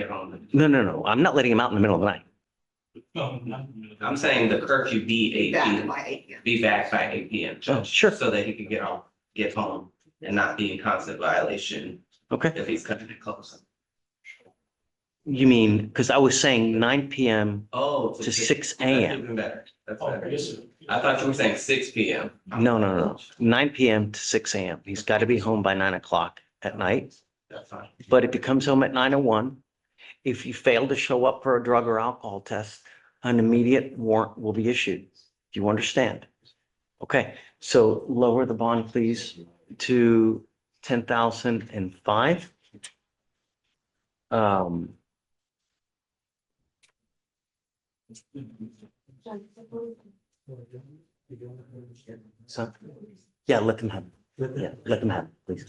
No. I'm not letting him out in the middle of the night. I'm saying the curfew be 8 Back p.m. by 8 p.m. Be back by 8 p.m. Oh, sure. So that he can get home and not be in constant violation Okay. if he's cutting it close. You mean, because I was saying 9 p.m. Oh. to 6 That's a.m. even better. That's Oh, better. yes, sir. I thought you were saying 6 p.m. No. 9 p.m. to 6 a.m. He's got to be home by 9 o'clock at night. That's fine. But if he comes home at 9:01, if you fail to show up for a drug or alcohol test, an immediate warrant will be issued. Do you understand? Okay, so lower the bond, please, to 10,005. So, yeah, let them have it. Yeah, let them have it, please.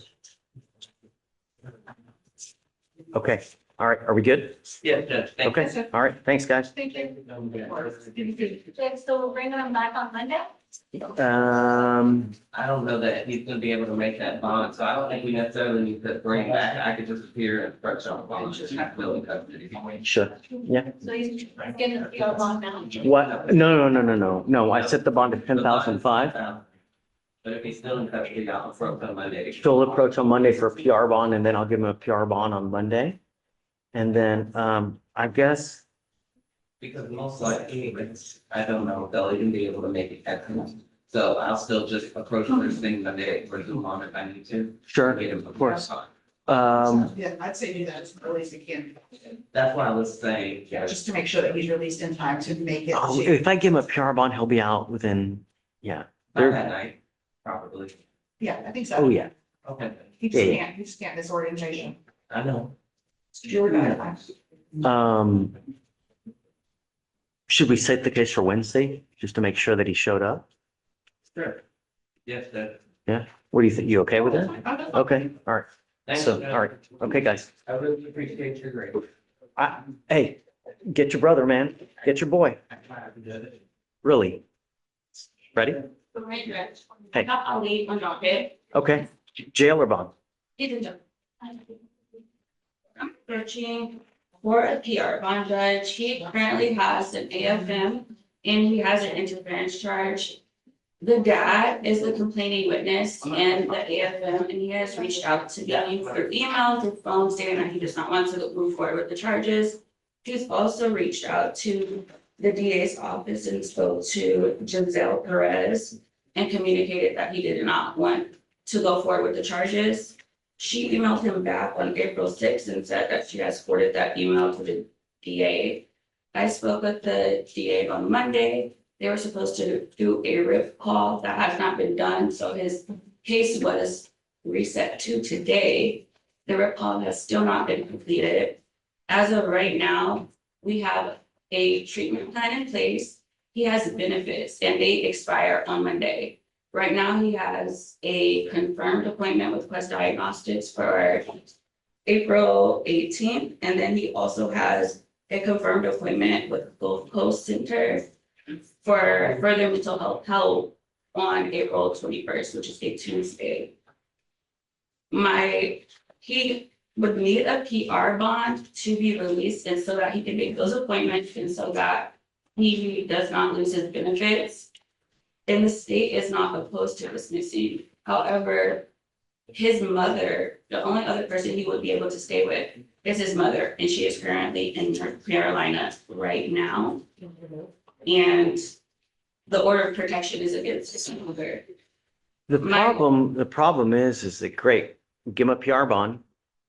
Okay, all right, are we good? Yeah, Judge, thank you. Okay, all right, thanks, guys. Thank you. So we'll bring them back on Monday? I don't know that he's gonna be able to make that bond, so I don't think we necessarily need to bring it back. I could just appear and approach on bond, just have to build custody. Sure, yeah. So he's getting the on now. What? No, I set the bond at 10,005. But if he's still in custody, I'll approach on Monday. She'll approach on Monday for a PR bond, and then I'll give him a PR bond on Monday. And then, I guess, Because most likely, I don't know if they'll even be able to make it at home. So I'll still just approach first thing Monday for Zoom on if I need to. sure, Get him of course. Yeah, I'd say do that as early as you can, That's why I was saying, yeah, just to make sure that he's released in time to make it. Oh, to- if I give him a PR bond, he'll be out within, yeah. not that night, probably. Yeah, I think so. Oh, yeah. Okay, He just Yeah. can't, he just can't miss orientation. I know. Should we set the case for Wednesday, just to make sure that he showed up? Sure. Yes, that. Yeah, what do you think? You okay with that? Okay, all right. Thanks, So, Judge. all right, okay, guys. I really appreciate your grace. Hey, get your brother, man. Get your boy. Really? Ready? Hey. I'll leave on docket. Okay, jail or bond? I'm searching for a PR bond judge. He currently has an AFM and he has an interference charge. The dad is the complaining witness and the AFM, and he has reached out to me through email, through phone, stating that he does not want to move forward with the charges. He's also reached out to the DA's office and spoke to Giselle Perez and communicated that he did not want to go forward with the charges. She emailed him back on April 6th and said that she has forwarded that email to the DA. I spoke with the DA on Monday. They were supposed to do a RIF call. That has not been done, so his case was reset to today. The RIF call has still not been completed. As of right now, we have a treatment plan in place. He has benefits and they expire on Monday. Right now, he has a confirmed appointment with Quest Diagnostics for April 18th. And then he also has a confirmed appointment with Gulf Coast Center for further mental health help on April 21st, which is a Tuesday. He would need a PR bond to be released and so that he can make those appointments and so that he does not lose his benefits. And the state is not opposed to dismissing. However, his mother, the only other person he would be able to stay with is his mother, and she is currently in North Carolina right now. And the order of protection is against his mother. The problem is that great, give him a PR bond.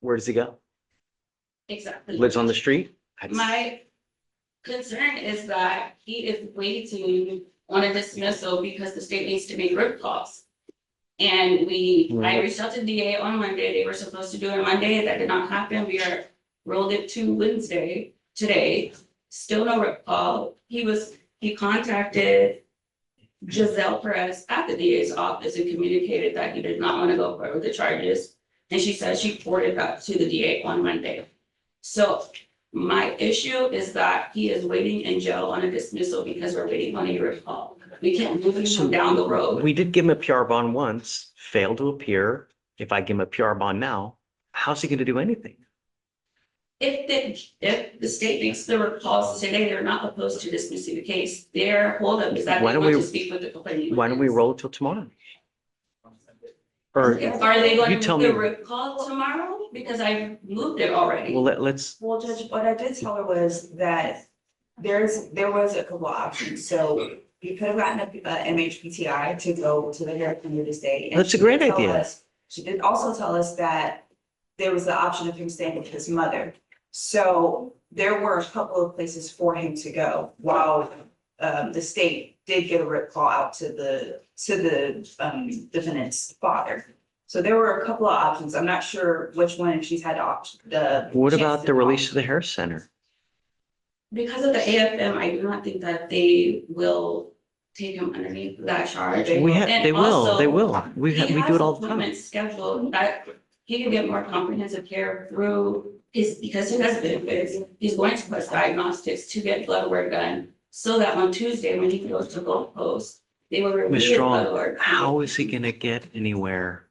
Where does he go? Exactly. Lives on the street? My concern is that he is waiting on a dismissal because the state needs to make RIF calls. And I reached out to DA on Monday. They were supposed to do it Monday. That did not happen. We are rolled it to Wednesday today. Still no RIF call. He contacted Giselle Perez at the DA's office and communicated that he did not want to go forward with the charges. And she said she forwarded that to the DA on Monday. So my issue is that he is waiting in jail on a dismissal because we're waiting on a RIF call. We can't move him down the road. We did give him a PR bond once, failed to appear. If I give him a PR bond now, how's he gonna do anything? If the state makes the RIF calls today, they're not opposed to dismissing the case. Their holdup is that they Why don't want we- to speak with the complainant. Why don't we roll it till tomorrow? Or Are they going you to tell move the me. RIF call tomorrow? Because I moved it already. Well, let's, Well, Judge, what I did tell her was that there was a couple of options, so you could have gotten a MHPTI to go to the hearing committee this day. And That's a she great did tell idea. us- She did also tell us that there was the option of him staying with his mother. So there were a couple of places for him to go while the state did get a RIP call out to the defendant's father. So there were a couple of options. I'm not sure which one she's had what chance about to the call. release to the Harris Center? Because of the AFM, I do not think that they will take him underneath that charge. They will, And they also, will. We he do has it all the time. appointments scheduled that he can get more comprehensive care through because he has benefits. He's going to Quest Diagnostics to get blood work done. So that on Tuesday, when he goes to Gulf Coast, they will review Ms. his blood Strong, work. how is he gonna get anywhere?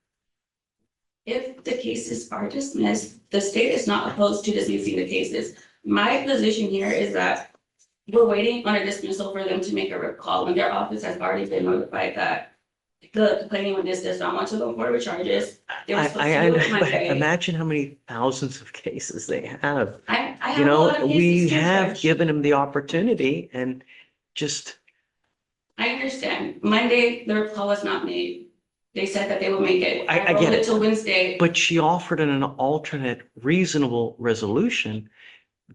If the cases are dismissed, the state is not opposed to dismissing the cases. My position here is that we're waiting on a dismissal for them to make a RIP call, and their office has already been notified that the complaining witness does not want to go forward with charges. They were supposed to do it Monday. Imagine how many thousands of cases they have. I have You a lot know, of we cases too, have Judge. given him the opportunity and just, I understand. Monday, the RIP call was not made. They said that they will make it. I rolled get it. Till Wednesday. but she offered an alternate reasonable resolution,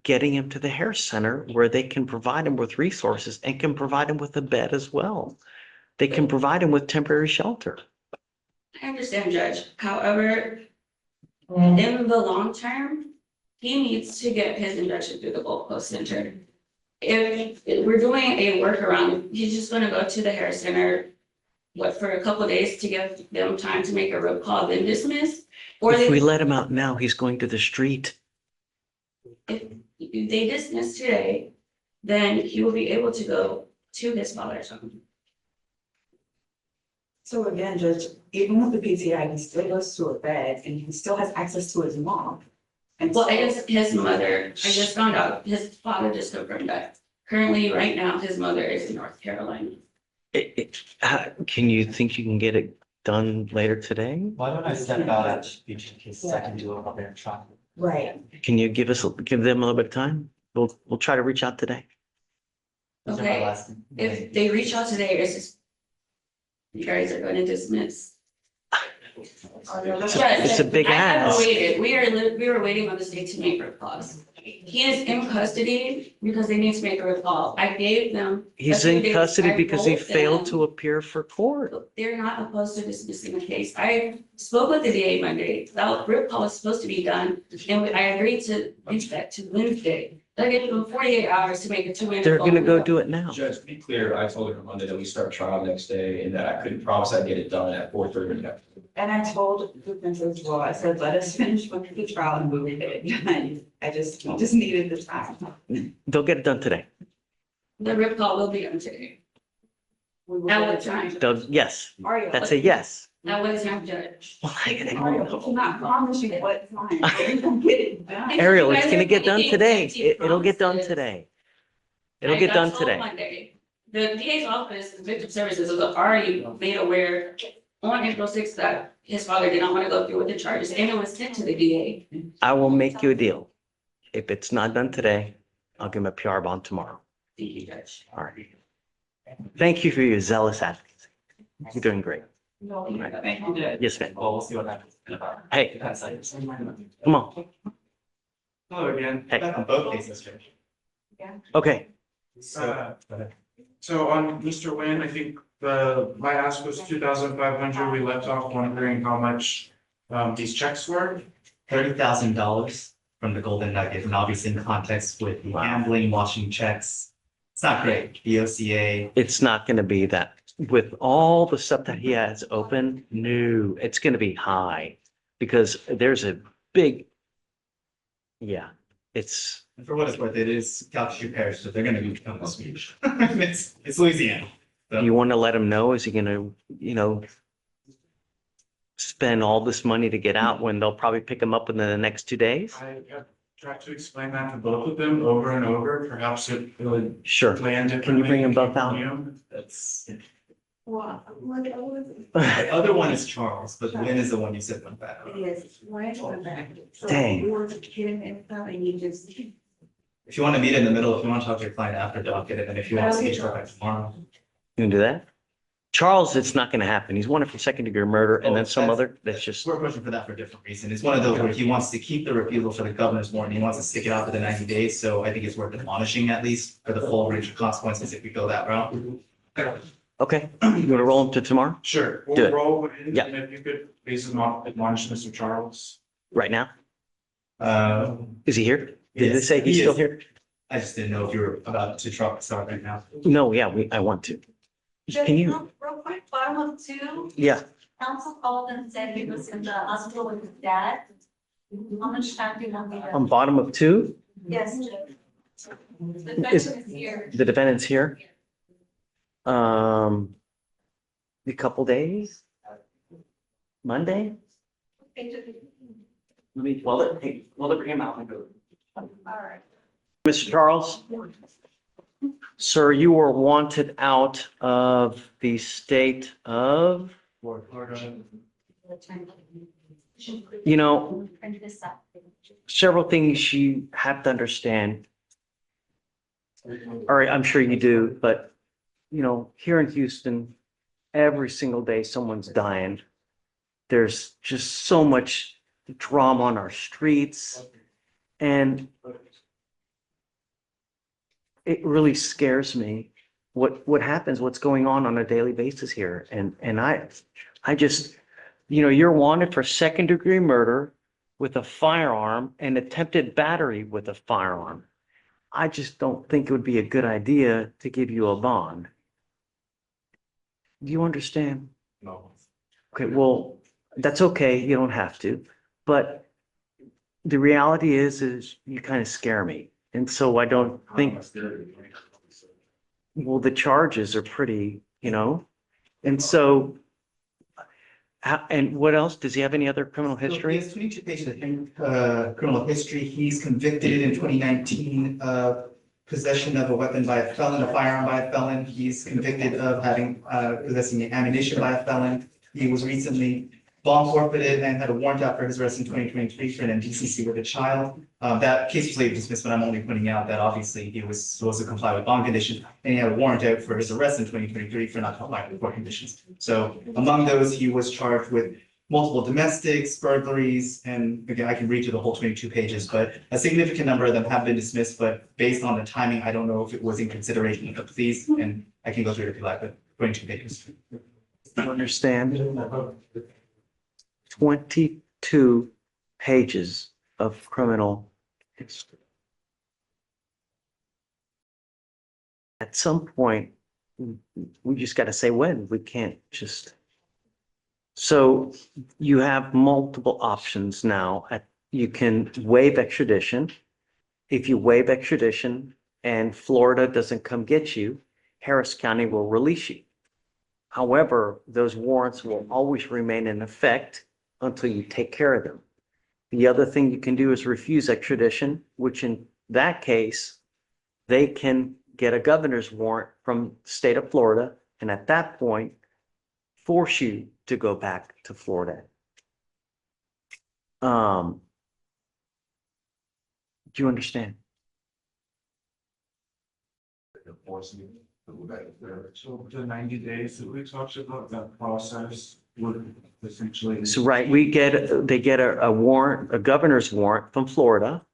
getting him to the Harris Center where they can provide him with resources and can provide him with a bed as well. They can provide him with temporary shelter. I understand, Judge. However, in the long term, he needs to get his induction through the Gulf Coast Center. If we're doing a workaround, he's just gonna go to the Harris Center, for a couple of days to give them time to make a road call, then dismiss? Or If we they, let him out now, he's going to the street. if they dismiss today, then he will be able to go to his father's home. So again, Judge, even with the PTI, he still goes to a bed and he still has access to his mom. And Well, I so- guess his mother, I just found out, his father just confirmed that currently, right now, his mother is in North Carolina. Can you think you can get it done later today? Why don't I step out at each case, I can do it while they're trying. Right. Can you give them a little bit of time? We'll try to reach out today. Okay, if they reach out today, it's just. You guys are gonna dismiss. It's a big ask. We were waiting on the state to make replies. He is in custody because they need to make a reply. I gave them. He's a few in days. custody I because he told failed them to appear for court. They're not opposed to dismissing the case. I spoke with the DA Monday. That reply was supposed to be done, and I agreed to reach that to Wednesday. I gave them 48 hours to make a 2-minute. They're gonna go do it now. Judge, to be clear, I told her on Monday that we start trial next day and that I couldn't promise I'd get it done at 4:30. And I told the defense as well, I said, let us finish with the trial and we'll get it done. I just needed the time. They'll get it done today. The reply will be done today. At what time? Yes, Are you? that's a yes. At what time, Judge? I cannot promise you what time, but we can get it done. Ariel, it's gonna get done today. It'll get done today. It'll get done I got told today. Monday. The DA's office, the victim services was already made aware on April 6th that his father did not want to go through with the charges, and it was sent to the DA. I will make you a deal. If it's not done today, I'll give him a PR bond tomorrow. Thank you, Judge. All right. Thank you for your zealous advocacy. You're doing great. No, thank you, Judge. Yes, ma'am. Well, we'll see what happens. Hey, come on. Hello again. Hey. Back on both cases, Judge. Okay. So on Mr. Nguyen, I think my ask was 2,500. We left off wondering how much these checks were. $30,000 from the Golden Nugget, and obviously in context with the gambling, washing checks. It's not great. The OCA. It's not gonna be that, with all the stuff that he has open, no, it's gonna be high. Because there's a big, yeah, it's, And for what it's worth, it is Calcasieu Parish, so they're gonna be becoming a speech. It's Louisiana. do you want to let him know? Is he gonna, spend all this money to get out when they'll probably pick him up within the next 2 days? I have tried to explain that to both of them over and over. Perhaps it would Sure. land differently. Can you bring them both out? That's, Wow, what, the other one is Charles, but Lynn is the one you said went back. It is, why is it back? So Dang. You were kidding and stuff, and you just. If you want to meet in the middle, if you want to talk to your client after, docket it, and if you want to see each other tomorrow. You can do that? Charles, it's not gonna happen. He's wanted for second-degree murder and then some other, that's just, We're pushing for that for a different reason. It's one of those where he wants to keep the refusal for the governor's warrant. He wants to stick it out for the 90 days. So I think it's worth admonishing at least for the full range of consequences if we go that route. okay. You wanna roll him to tomorrow? Sure, Do we'll it. roll in, Yeah. and if you could please admonish Mr. Charles. Right now? Uh, Is he here? Did they Yes, say he's he still is. here? I just didn't know if you were about to start right now. No, yeah, I want to. Just Can you, real quick, bottom of 2, yeah, counsel called and said he was in the hospital with his dad. How much time do you want me to? on bottom of 2, Yes, Judge. The Is- veteran is here. the defendant's here. A couple days? Monday? Let me, well, bring him out. All right. Mr. Charles? Sir, you were wanted out of the state of, Print this up. several things you have to understand. All right, I'm sure you do, but, here in Houston, every single day someone's dying. There's just so much drama on our streets. And it really scares me what happens, what's going on a daily basis here. And I just, you're wanted for second-degree murder with a firearm and attempted battery with a firearm. I just don't think it would be a good idea to give you a bond. Do you understand? No. Okay, well, that's okay. You don't have to. But the reality is you kind of scare me. And so I don't think, well, the charges are pretty, and so, and what else? Does he have any other criminal So he history? has 22 pages of criminal history. He's convicted in 2019 of possession of a weapon by a felon, a firearm by a felon. He's convicted of having possessing ammunition by a felon. He was recently bond forfeited and had a warrant out for his arrest in 2023 for an indecency with a child. That case was later dismissed, but I'm only pointing out that obviously he was supposed to comply with bond conditions, and he had a warrant out for his arrest in 2023 for not complying with court conditions. So among those, he was charged with multiple domestics, burglaries, and again, I can read you the whole 22 pages, but a significant number of them have been dismissed, but based on the timing, I don't know if it was in consideration of the pleas, and I can go through it if you like, but 22 pages. Understand? 22 pages of criminal history. At some point, we just got to say when. We can't just. So you have multiple options now. You can waive extradition. If you waive extradition and Florida doesn't come get you, Harris County will release you. However, those warrants will always remain in effect until you take care of them. The other thing you can do is refuse extradition, which in that case, they can get a governor's warrant from the state of Florida, and at that point, force you to go back to Florida. Do you understand? So the 90 days that we talked about, that process would essentially. So, right, they get a warrant, a governor's warrant from Florida,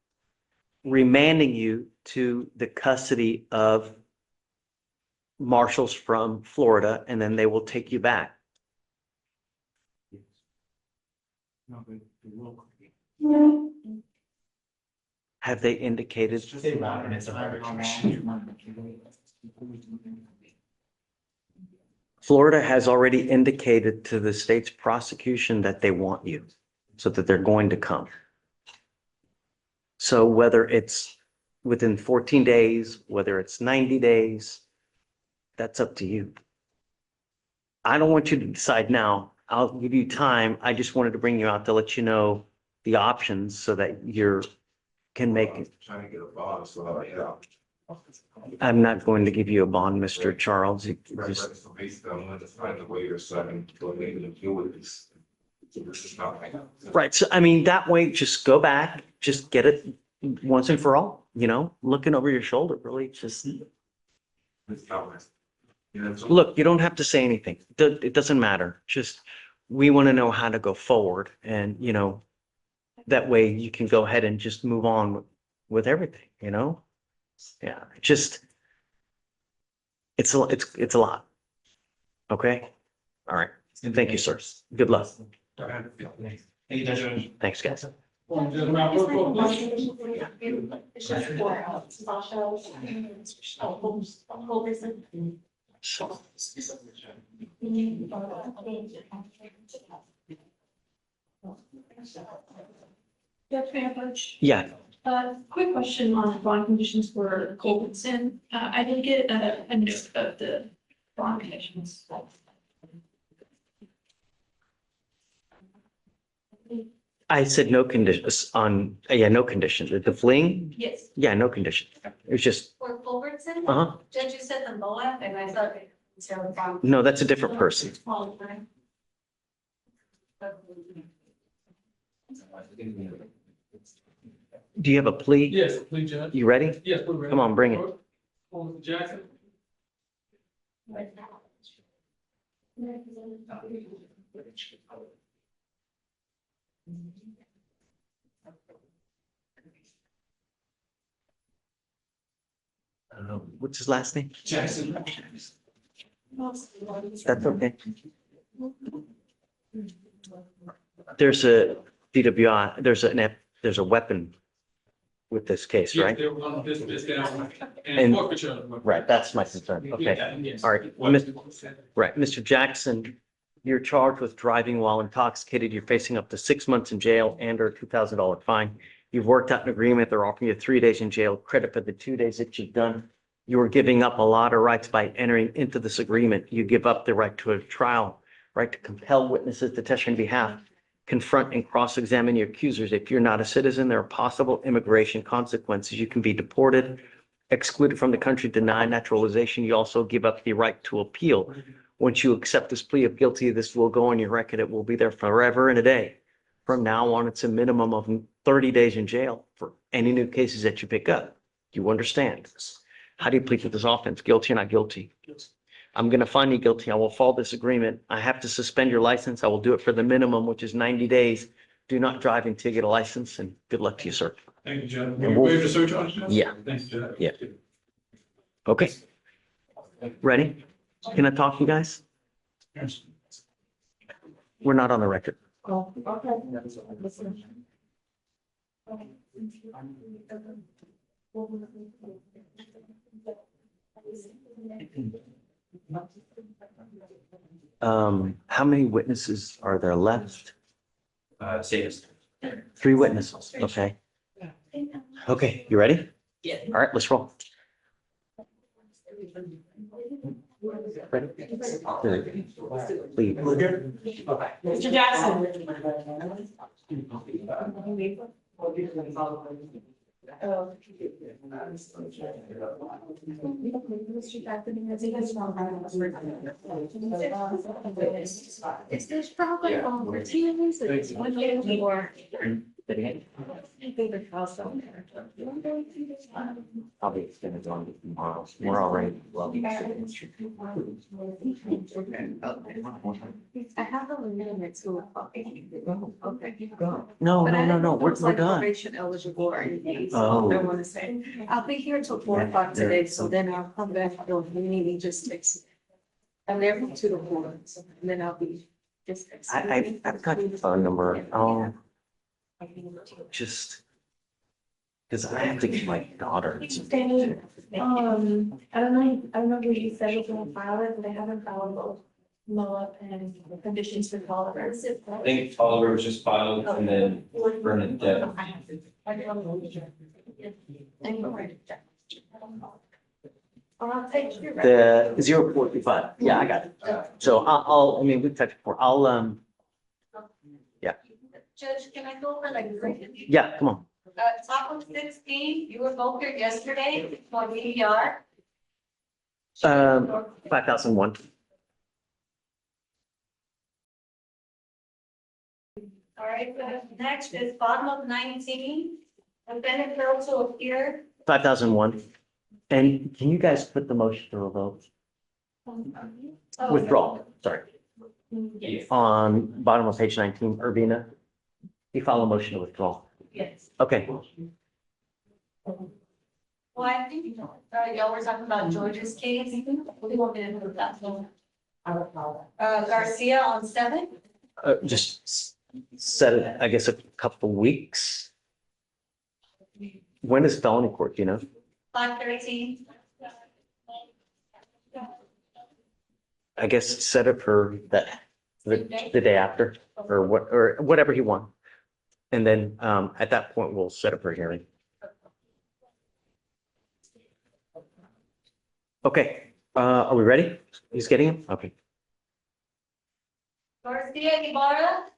remanding you to the custody of marshals from Florida, and then they will take you back. No, they will. Have they indicated? Florida has already indicated to the state's prosecution that they want you, so that they're going to come. So whether it's within 14 days, whether it's 90 days, that's up to you. I don't want you to decide now. I'll give you time. I just wanted to bring you out to let you know the options so that can make it. Trying to get a bond, so yeah. I'm not going to give you a bond, Mr. Charles. You just, So basically, I'm gonna find a way or something to able to deal with this. This is not like. right. So, I mean, that way, just go back, just get it once and for all, looking over your shoulder, really, just. It's not like- you know, so- Look, you don't have to say anything. It doesn't matter. Just, we want to know how to go forward and, that way you can go ahead and just move on with everything, Yeah, just, it's a lot. Okay? All right. Thank you, sir. Good luck. Thank you, Judge. Thanks, guys. Judge Fleischer. Yeah, Quick question on bond conditions for Colton. I did get a note of the bond conditions. I said no conditions no condition. The fleeing? Yes. Yeah, no condition. It was just, For Culbertson? uh-huh. Judge, you said the Moab, and I thought it was from. No, that's a different person. Do you have a plea? Yes, please, Judge. You ready? Yes, we're ready. Come on, bring it. Jackson. What's his last name? Jackson. That's okay. There's a DWI, there's a weapon with this case, Yes, right? they were on this down And- and forfeiture. Right, that's my concern. Okay. Yes. All right. Right, Mr. Jackson, you're charged with driving while intoxicated. You're facing up to 6 months in jail and or $2,000 fine. You've worked out an agreement. They're offering you 3 days in jail credit for the 2 days that you've done. You are giving up a lot of rights by entering into this agreement. You give up the right to a trial, right to compel witnesses to testify on behalf, confront and cross-examine your accusers. If you're not a citizen, there are possible immigration consequences. You can be deported, excluded from the country, denied naturalization. You also give up the right to appeal. Once you accept this plea of guilty, this will go on your record. It will be there forever and a day. From now on, it's a minimum of 30 days in jail for any new cases that you pick up. You understand? How do you plead to this offense? Guilty or not guilty? I'm going to find you guilty. I will follow this agreement. I have to suspend your license. I will do it for the minimum, which is 90 days. Do not drive until you get a license, and good luck to you, sir. Thank you, Judge. And Will you we'll- waive the surcharge? Yeah. Thanks, Judge. Yeah. Okay. Ready? Can I talk to you guys? Yes. We're not on the record. Oh, okay. How many witnesses are there left? Same as. 3 witnesses, okay? Okay, you ready? Yeah. All right, let's roll. Ready? Please. Mr. Jackson. Is this probably on for teams? It's 1 day more. Favorite house on there. I'll be extended on tomorrow. We're already. I have a limit to. Okay. No, But I no, no, don't no, know if we're it's like done. probation eligible or anything, so Oh. I want to say, I'll be here till 4 o'clock today, so then I'll come back for the meeting, just fix. I'm there from 2 to 4, so and then I'll be just. I've got your phone number. Just. Because I have to get my daughter. I don't know who you said was gonna file it, but I haven't filed both MOA and conditions for tolerance. I think Oliver was just filed and then Bernadette. I'll take your. The 045. Yeah, I got it. So I mean, we've touched before. Judge, can I go over like three? Yeah, come on. Top of 16, you were both here yesterday for VDR. 5,001. All right, next is bottom of 19. Defendant failed to appear. 5,001. And can you guys put the motion to a vote? Oh, Withdraw, sorry. Yes. On bottom of page 19, Urbina, you file a motion to withdraw. Yes. Okay. Well, I think, y'all were talking about George's case. What do you want me to do with that one? Garcia on 7. Just set it, I guess, a couple weeks. When is felony court, do you know? 5:13. I guess set it for the day after, or whatever he wants. And then, at that point, we'll set it for a hearing. Okay, are we ready? He's getting him? Okay. Garcia Ibarra.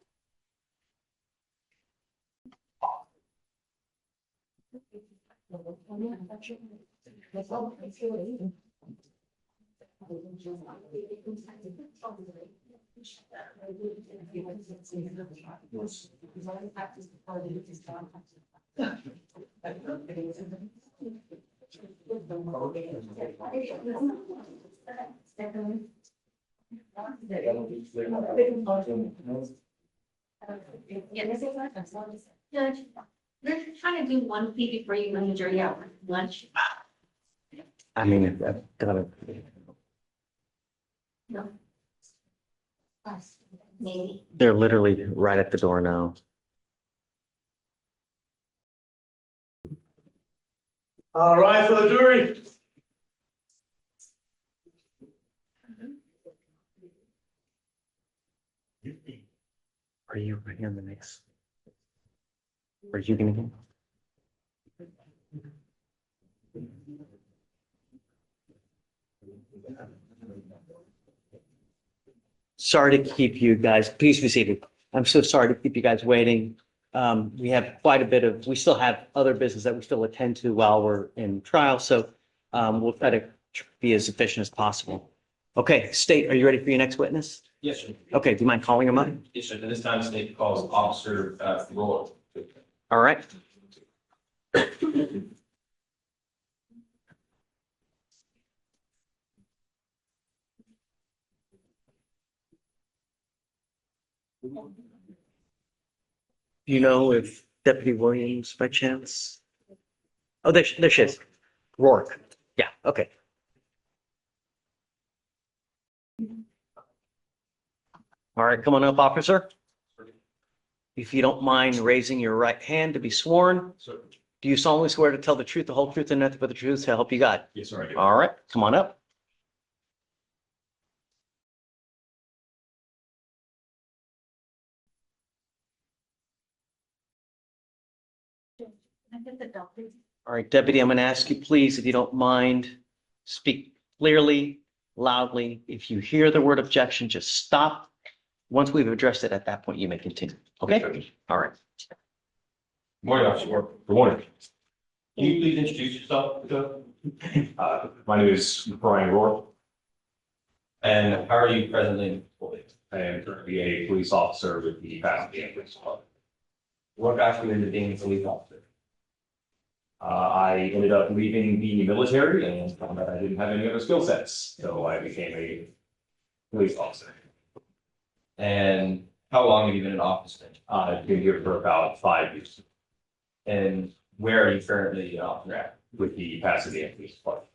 Judge, we're trying to do one plea before you run the jury out for lunch. I mean, I've got to. No. Maybe. They're literally right at the door now. All right, for the jury. Are you ready on the next? Are you gonna go? Sorry to keep you guys, please be seated. I'm so sorry to keep you guys waiting. We have quite a bit of, we still have other business that we still attend to while we're in trial, so we'll try to be as efficient as possible. Okay, State, are you ready for your next witness? Yes, sir. Okay, do you mind calling him up? Yes, sir. And this time, state calls Officer Roy. All right. Do you know if Deputy Williams by chance? Oh, there she is. Rourke. Yeah, okay. All right, come on up, officer. If you don't mind raising your right hand to be sworn. Do you solemnly swear to tell the truth, the whole truth, and nothing but the truth to help you God? Yes, sir, I do. All right, come on up. All right, Deputy, I'm going to ask you, please, if you don't mind, speak clearly, loudly. If you hear the word objection, just stop. Once we've addressed it, at that point, you may continue. Okay? All right. Morning, Officer Roy. Good morning. Can you please introduce yourself? My name is Brian Rourke. And how are you presently employed? I am currently a police officer with the Pasadena Police Department. What got you into being a police officer? I ended up leaving the military and found out I didn't have any other skill sets, so I became a police officer. And how long have you been in office then? I've been here for about 5 years. And where are you currently an officer at? With the Pasadena Police Department.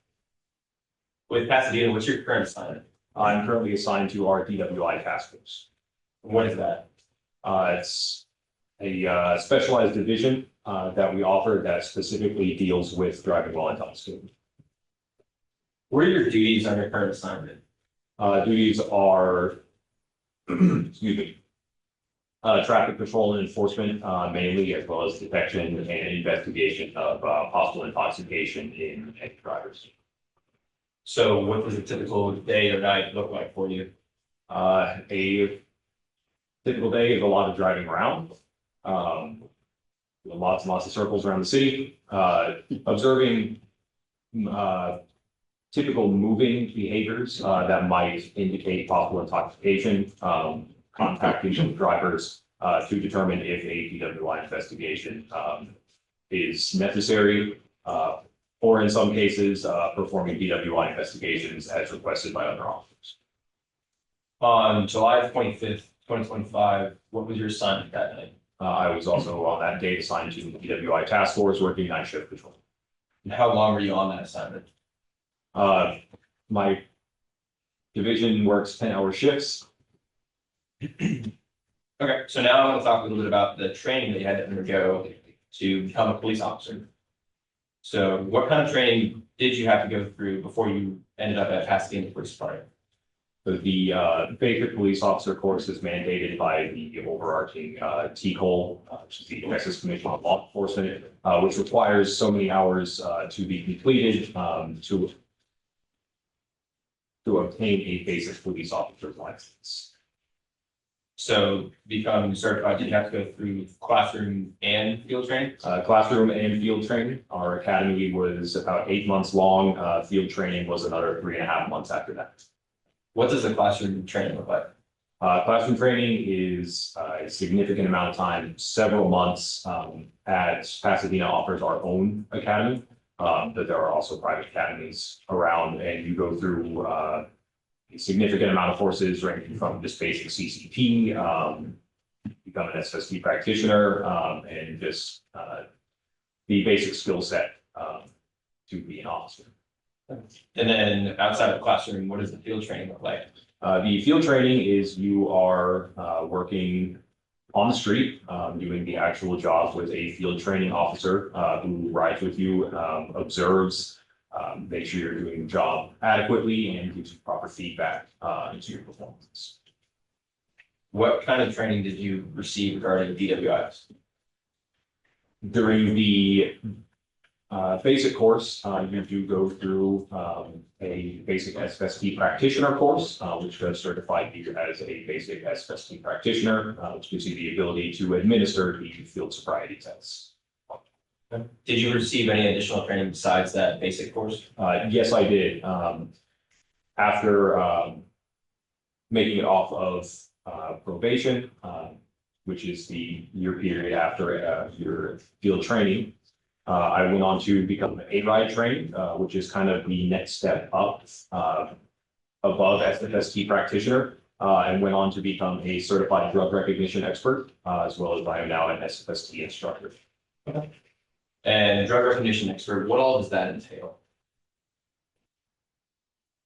With Pasadena, what's your current assignment? I'm currently assigned to our DWI task force. What is that? It's a specialized division that we offer that specifically deals with driving while intoxicated. What are your duties on your current assignment? Duties are, excuse me, traffic patrol and enforcement mainly, as well as detection and investigation of possible intoxication in drivers. So what does a typical day or night look like for you? A typical day is a lot of driving around. Lots and lots of circles around the city, observing typical moving behaviors that might indicate possible intoxication, contacting some drivers to determine if a DWI investigation is necessary, or in some cases, performing DWI investigations as requested by other officers. On July 25th, 2025, what was your assignment that night? I was also on that day assigned to the DWI task force working night shift patrol. And how long were you on that assignment? My division works 10-hour shifts. Okay, so now I want to talk a little bit about the training that you had to undergo to become a police officer. So what kind of training did you have to go through before you ended up at Pasadena Police Department? So the basic police officer course is mandated by the overarching TCOL, which is the Texas Commission on Law Enforcement, which requires so many hours to be completed to obtain a basic police officer's license. So becoming certified, did you have to go through classroom and field training? Classroom and field training. Our academy was about 8 months long. Field training was another 3.5 months after that. What does the classroom training look like? Classroom training is a significant amount of time, several months. At Pasadena offers our own academy, but there are also private academies around, and you go through a significant amount of courses ranging from just basic CCP, become an SST practitioner, and just the basic skill set to be an officer. And then outside of the classroom, what does the field training look like? The field training is you are working on the street, doing the actual job with a field training officer who rides with you, observes, make sure you're doing the job adequately, and gives you proper feedback into your performance. What kind of training did you receive regarding DWIs? During the basic course, you do go through a basic SST practitioner course, which does certify you as a basic SST practitioner, which gives you the ability to administer the field sobriety tests. Did you receive any additional training besides that basic course? Yes, I did. After making it off of probation, which is the year period after your field training, I went on to become an A-ride trained, which is kind of the next step up above SFST practitioner, and went on to become a certified drug recognition expert, as well as I am now an SFST instructor. Okay. And drug recognition expert, what all does that entail?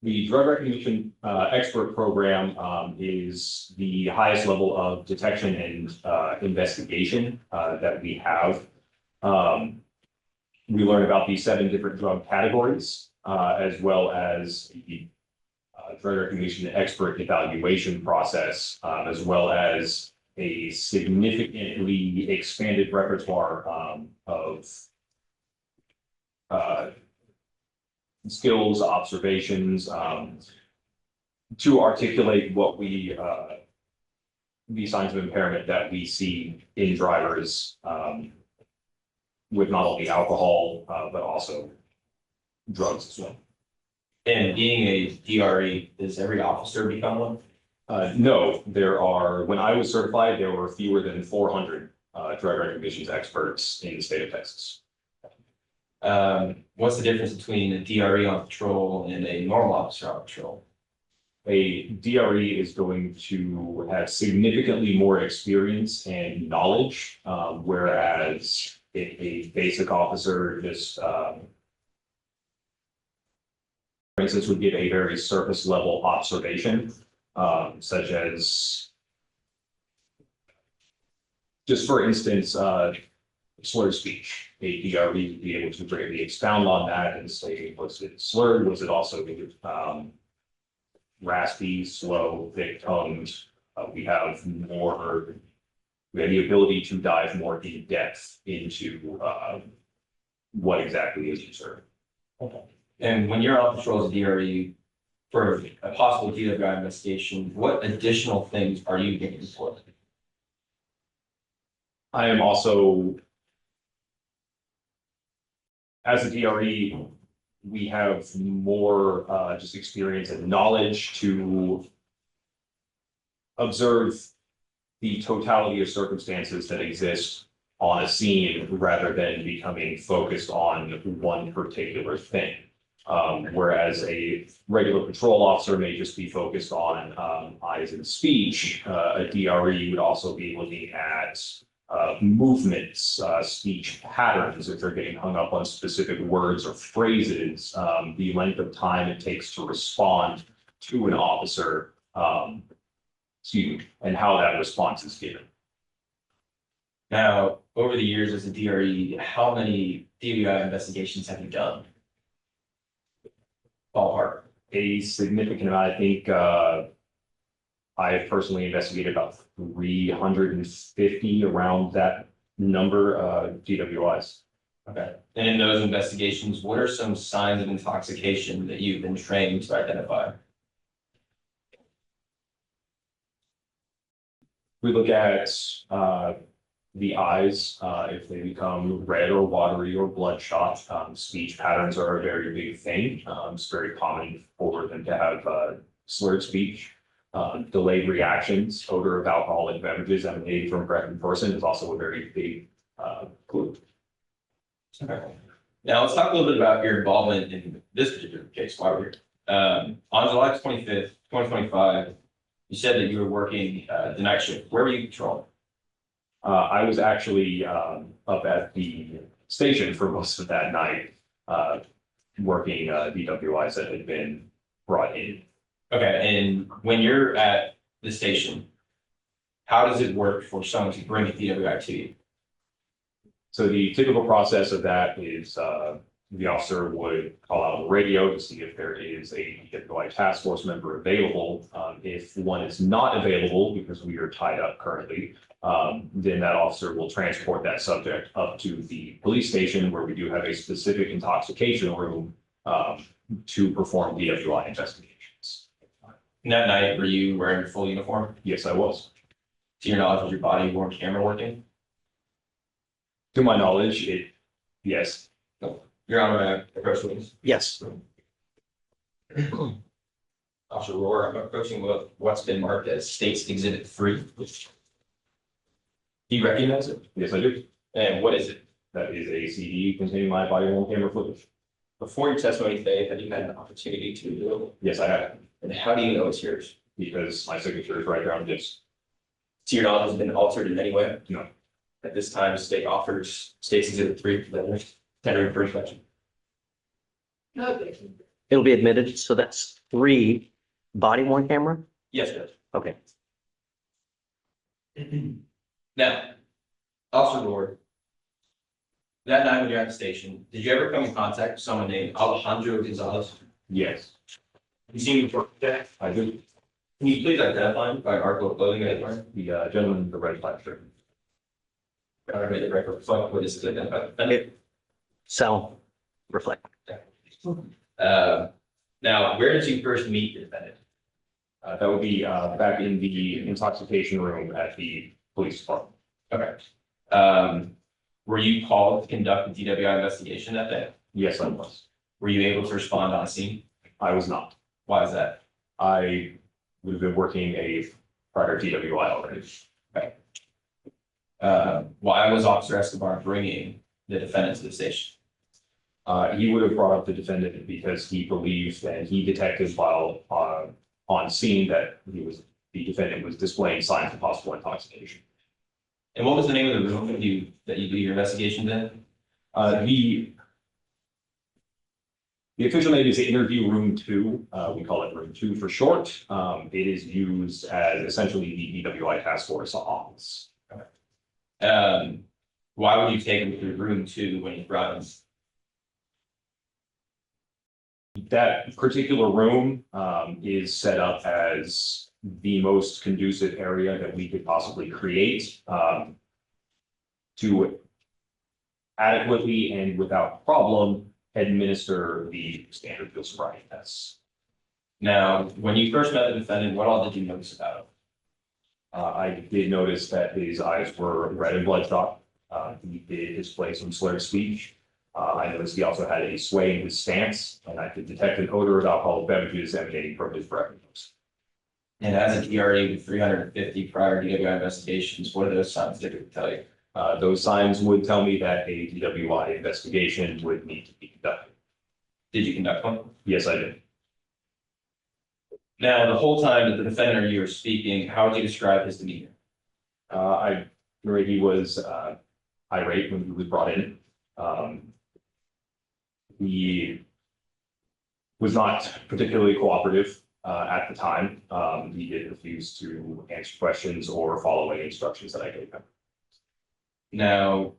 The drug recognition expert program is the highest level of detection and investigation that we have. We learn about the 7 different drug categories, as well as the drug recognition expert evaluation process, as well as a significantly expanded repertoire of skills, observations, to articulate what we, the signs of impairment that we see in drivers, with not only alcohol, but also drugs as well. And being a DRE, does every officer become one? No, when I was certified, there were fewer than 400 drug recognition experts in the state of Texas. What's the difference between a DRE on patrol and a normal officer on patrol? A DRE is going to have significantly more experience and knowledge, whereas if a basic officer just, for instance, would give a very surface level observation, such as, just for instance, slurred speech. A DRE would be able to greatly expound on that and say, was it slurred? Was it also raspy, slow, thick-tongued? We have the ability to dive more in depth into what exactly is observed. Okay. And when you're on patrol as a DRE for a possible DWI investigation, what additional things are you looking for? I am also, as a DRE, we have more just experience and knowledge to observe the totality of circumstances that exist on a scene rather than becoming focused on one particular thing. Whereas a regular patrol officer may just be focused on eyes and speech, a DRE would also be looking at movements, speech patterns, if they're getting hung up on specific words or phrases, the length of time it takes to respond to an officer, and how that response is given. Now, over the years as a DRE, how many DWI investigations have you done? Ballpark. A significant amount. I think I have personally investigated about 350 around that number DWIs. Okay. And in those investigations, what are some signs of intoxication that you've been trained to identify? We look at the eyes, if they become red or watery or bloodshot. Speech patterns are a very big thing. It's very common for them to have slurred speech. Delayed reactions, odor of alcoholic beverages emanating from a pregnant person is also a very big clue. Okay. Now let's talk a little bit about your involvement in this particular case while we're here. On July 25th, 2025, you said that you were working the night shift. Where were you patrolling? I was actually up at the station for most of that night, working DWIs that had been brought in. Okay, and when you're at the station, how does it work for someone to bring a DWI to you? So the typical process of that is the officer would call out on the radio to see if there is a DWI task force member available. If one is not available because we are tied up currently, then that officer will transport that subject up to the police station where we do have a specific intoxication room to perform DWI investigations. And that night, were you wearing your full uniform? Yes, I was. To your knowledge, was your body worn camera working? To my knowledge, yes. Your Honor, may I approach, please? Yes. Officer Rohr, I'm approaching what's been marked as State's Exhibit 3. Do you recognize it? Yes, I do. And what is it? That is a CD containing my body worn camera footage. Before your testimony today, have you had an opportunity to review it? Yes, I have, And how do you know it's yours? because my signature is right there on this. To your knowledge, has it been altered in any way? No. At this time, state offers State's Exhibit 3 for the tender for inspection. It'll be admitted. So that's 3 body worn camera? Yes, Judge. Okay. Now, Officer Lord, that night when you're at the station, did you ever come in contact with someone named Alejandro Gonzalez? Yes, You seen him work today? I do. Can you please identify him by article of clothing that he's wearing? The gentleman in the red flag shirt. Gotta make the record reflect what is identified. So reflect. Now, where did you first meet the defendant? That would be back in the intoxication room at the police department. Okay. Were you called to conduct the DWI investigation that day? Yes, I was. Were you able to respond on scene? I was not. Why is that? I would have been working a prior DWI already. Okay. Why was Officer Escobar bringing the defendant to the station? He would have brought up the defendant because he believed and he detected while on scene that the defendant was displaying signs of possible intoxication. And what was the name of the room that you do your investigations in? The official name is Interview Room 2. We call it Room 2 for short. It is used as essentially the DWI task force office. Why would you take him to room 2 when you brought him? That particular room is set up as the most conducive area that we could possibly create to adequately and without problem administer the standard field sobriety tests. Now, when you first met the defendant, what all did you notice about him? I did notice that his eyes were red and bloodshot. He did display some slurred speech. I noticed he also had a sway in his stance, and I could detect an odor of alcoholic beverages emanating from his breath. And as a TRE with 350 prior DWI investigations, what do those signs typically tell you? Those signs would tell me that a DWI investigation would need to be conducted. Did you conduct one? Yes, I did. Now, the whole time that the defendant or you were speaking, how would you describe his demeanor? I remember he was irate when he was brought in. He was not particularly cooperative at the time. He did refuse to answer questions or follow any instructions that I gave him. Now,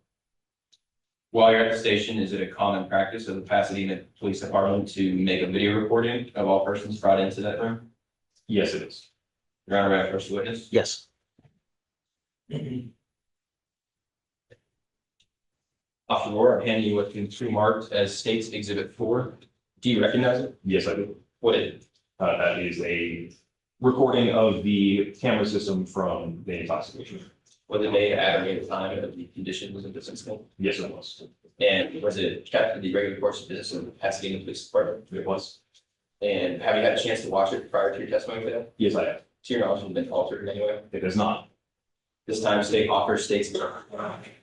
while you're at the station, is it a common practice of the Pasadena Police Department to make a video recording of all persons brought into that room? Yes, it is. Your Honor, may I first witness? Yes. Officer Rohr, I'm handing you what's been marked as State's Exhibit 4. Do you recognize it? Yes, I do. What is it? That is a recording of the camera system from the intoxication. Was it made at a given time of the conditions of this incident? Yes, it was. And was it kept in the regular course of business of the Pasadena Police Department? It was. And have you had a chance to watch it prior to your testimony today? Yes, I have. To your knowledge, has it been altered in any way? It is not. This time, state offers states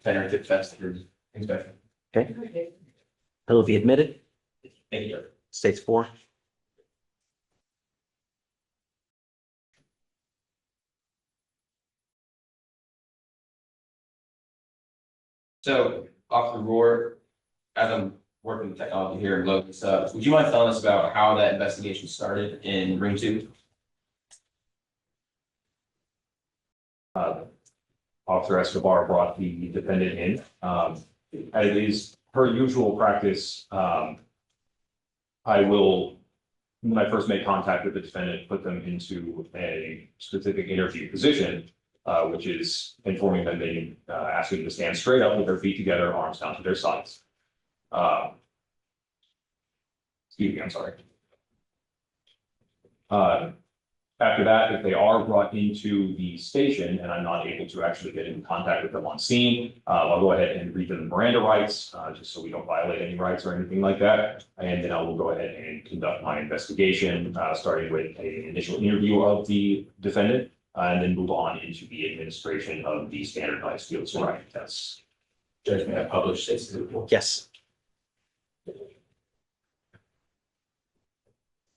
tentative defense through inspection. Okay. It'll be admitted. Thank you. States 4. So, Officer Rohr, as I'm working with technology here and loading this up, would you mind telling us about how that investigation started in room 2? Officer Escobar brought the defendant in. As it is her usual practice, I will, when I first make contact with the defendant, put them into a specific interview position, which is informing them they asking them to stand straight up with their feet together, arms down to their sides. Excuse me, I'm sorry. After that, if they are brought into the station and I'm not able to actually get in contact with them on scene, I'll go ahead and read them the Miranda rights, just so we don't violate any rights or anything like that. And then I will go ahead and conduct my investigation, starting with an initial interview of the defendant, and then move on into the administration of the standardized field sobriety tests. Judge, may I publish this report? Yes.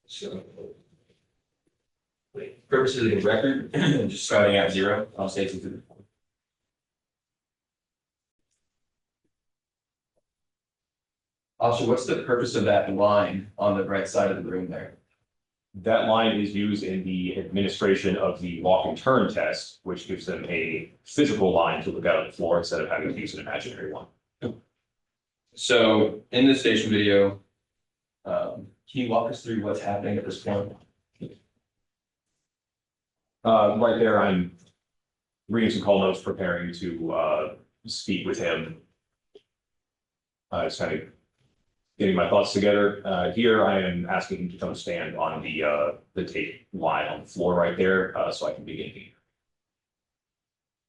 So. Purposes of the record, just starting at 0, I'll say to the. Officer, what's the purpose of that line on the right side of the room there? That line is used in the administration of the walk and turn test, which gives them a physical line to look out on the floor instead of having to use an imaginary one. So in the station video, can you walk us through what's happening at this point? Right there, I'm reading some call notes, preparing to speak with him. Just kind of getting my thoughts together. Here I am asking him to come stand on the tape line on the floor right there, so I can begin.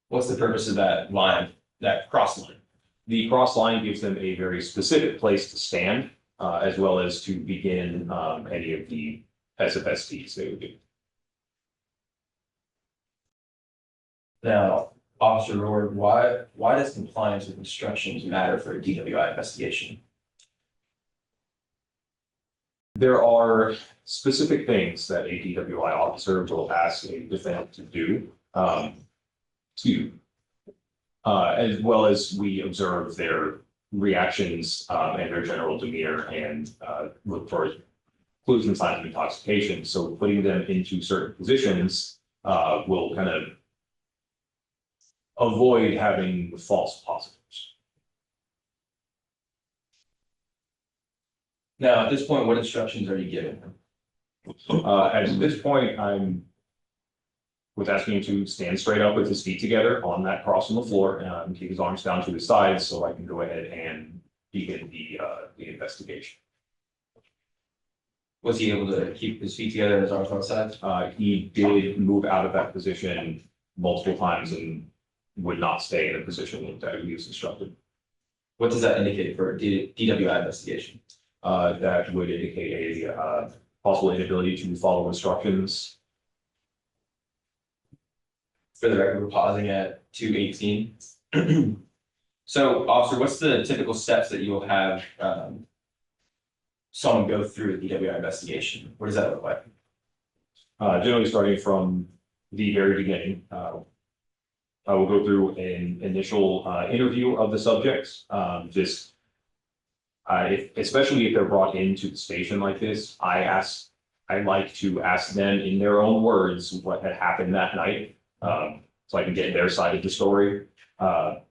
What's the purpose of that line, that cross line? The cross line gives them a very specific place to stand, as well as to begin any of the SFSTs they would do. Now, Officer Roard, why does compliance with instructions matter for a DWI investigation? There are specific things that a DWI officer will ask a defendant to do, as well as we observe their reactions and their general demeanor and look for clues and signs of intoxication. So putting them into certain positions will kind of avoid having false positives. Now, at this point, what instructions are you giving? At this point, was asking him to stand straight up with his feet together on that cross on the floor and keep his arms down to his sides so I can go ahead and begin the investigation. Was he able to keep his feet together and his arms on his sides? He did move out of that position multiple times and would not stay in a position that he was instructed. What does that indicate for a DWI investigation? That would indicate a possible inability to follow instructions. For the record, we're pausing at 2:18. So, officer, what's the typical steps that you will have someone go through a DWI investigation? What does that look like? Generally starting from the very beginning, I will go through an initial interview of the subjects. Especially if they're brought into the station like this, I like to ask them in their own words what had happened that night, so I can get their side of the story. I'll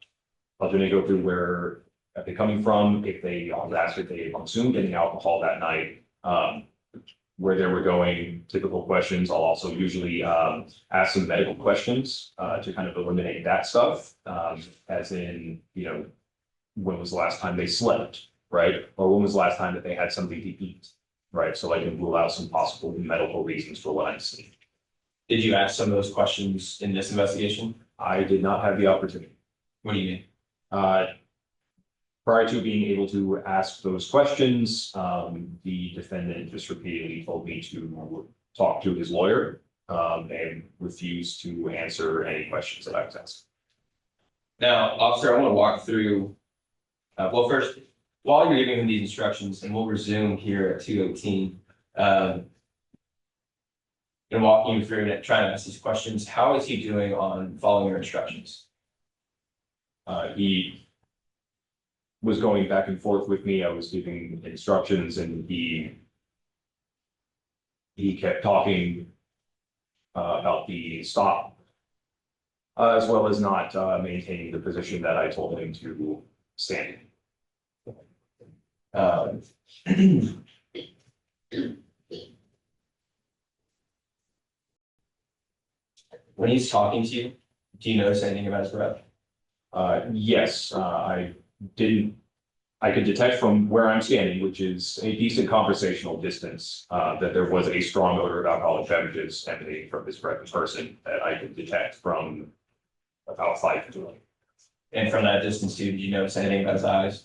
then go through where are they coming from, if they asked if they consumed any alcohol that night, where they were going, typical questions. I'll also usually ask some medical questions to kind of eliminate that stuff, as in, when was the last time they slept, right? Or when was the last time that they had something to eat, right? So I can rule out some possible medical reasons for what I'm seeing. Did you ask some of those questions in this investigation? I did not have the opportunity. What do you mean? Prior to being able to ask those questions, the defendant just repeatedly told me to talk to his lawyer and refused to answer any questions that I was asking. Now, officer, I want to walk through, well, first, while you're giving him these instructions, and we'll resume here at 2:18, and walking you through and trying to ask these questions, how is he doing on following your instructions? He was going back and forth with me. I was giving instructions and he kept talking about the stop, as well as not maintaining the position that I told him to stand in. When he's talking to you, do you notice anything about his breath? Yes, I I could detect from where I'm standing, which is a decent conversational distance, that there was a strong odor of alcoholic beverages emanating from this present person that I could detect from about 5 feet away. And from that distance too, did you notice anything about his eyes?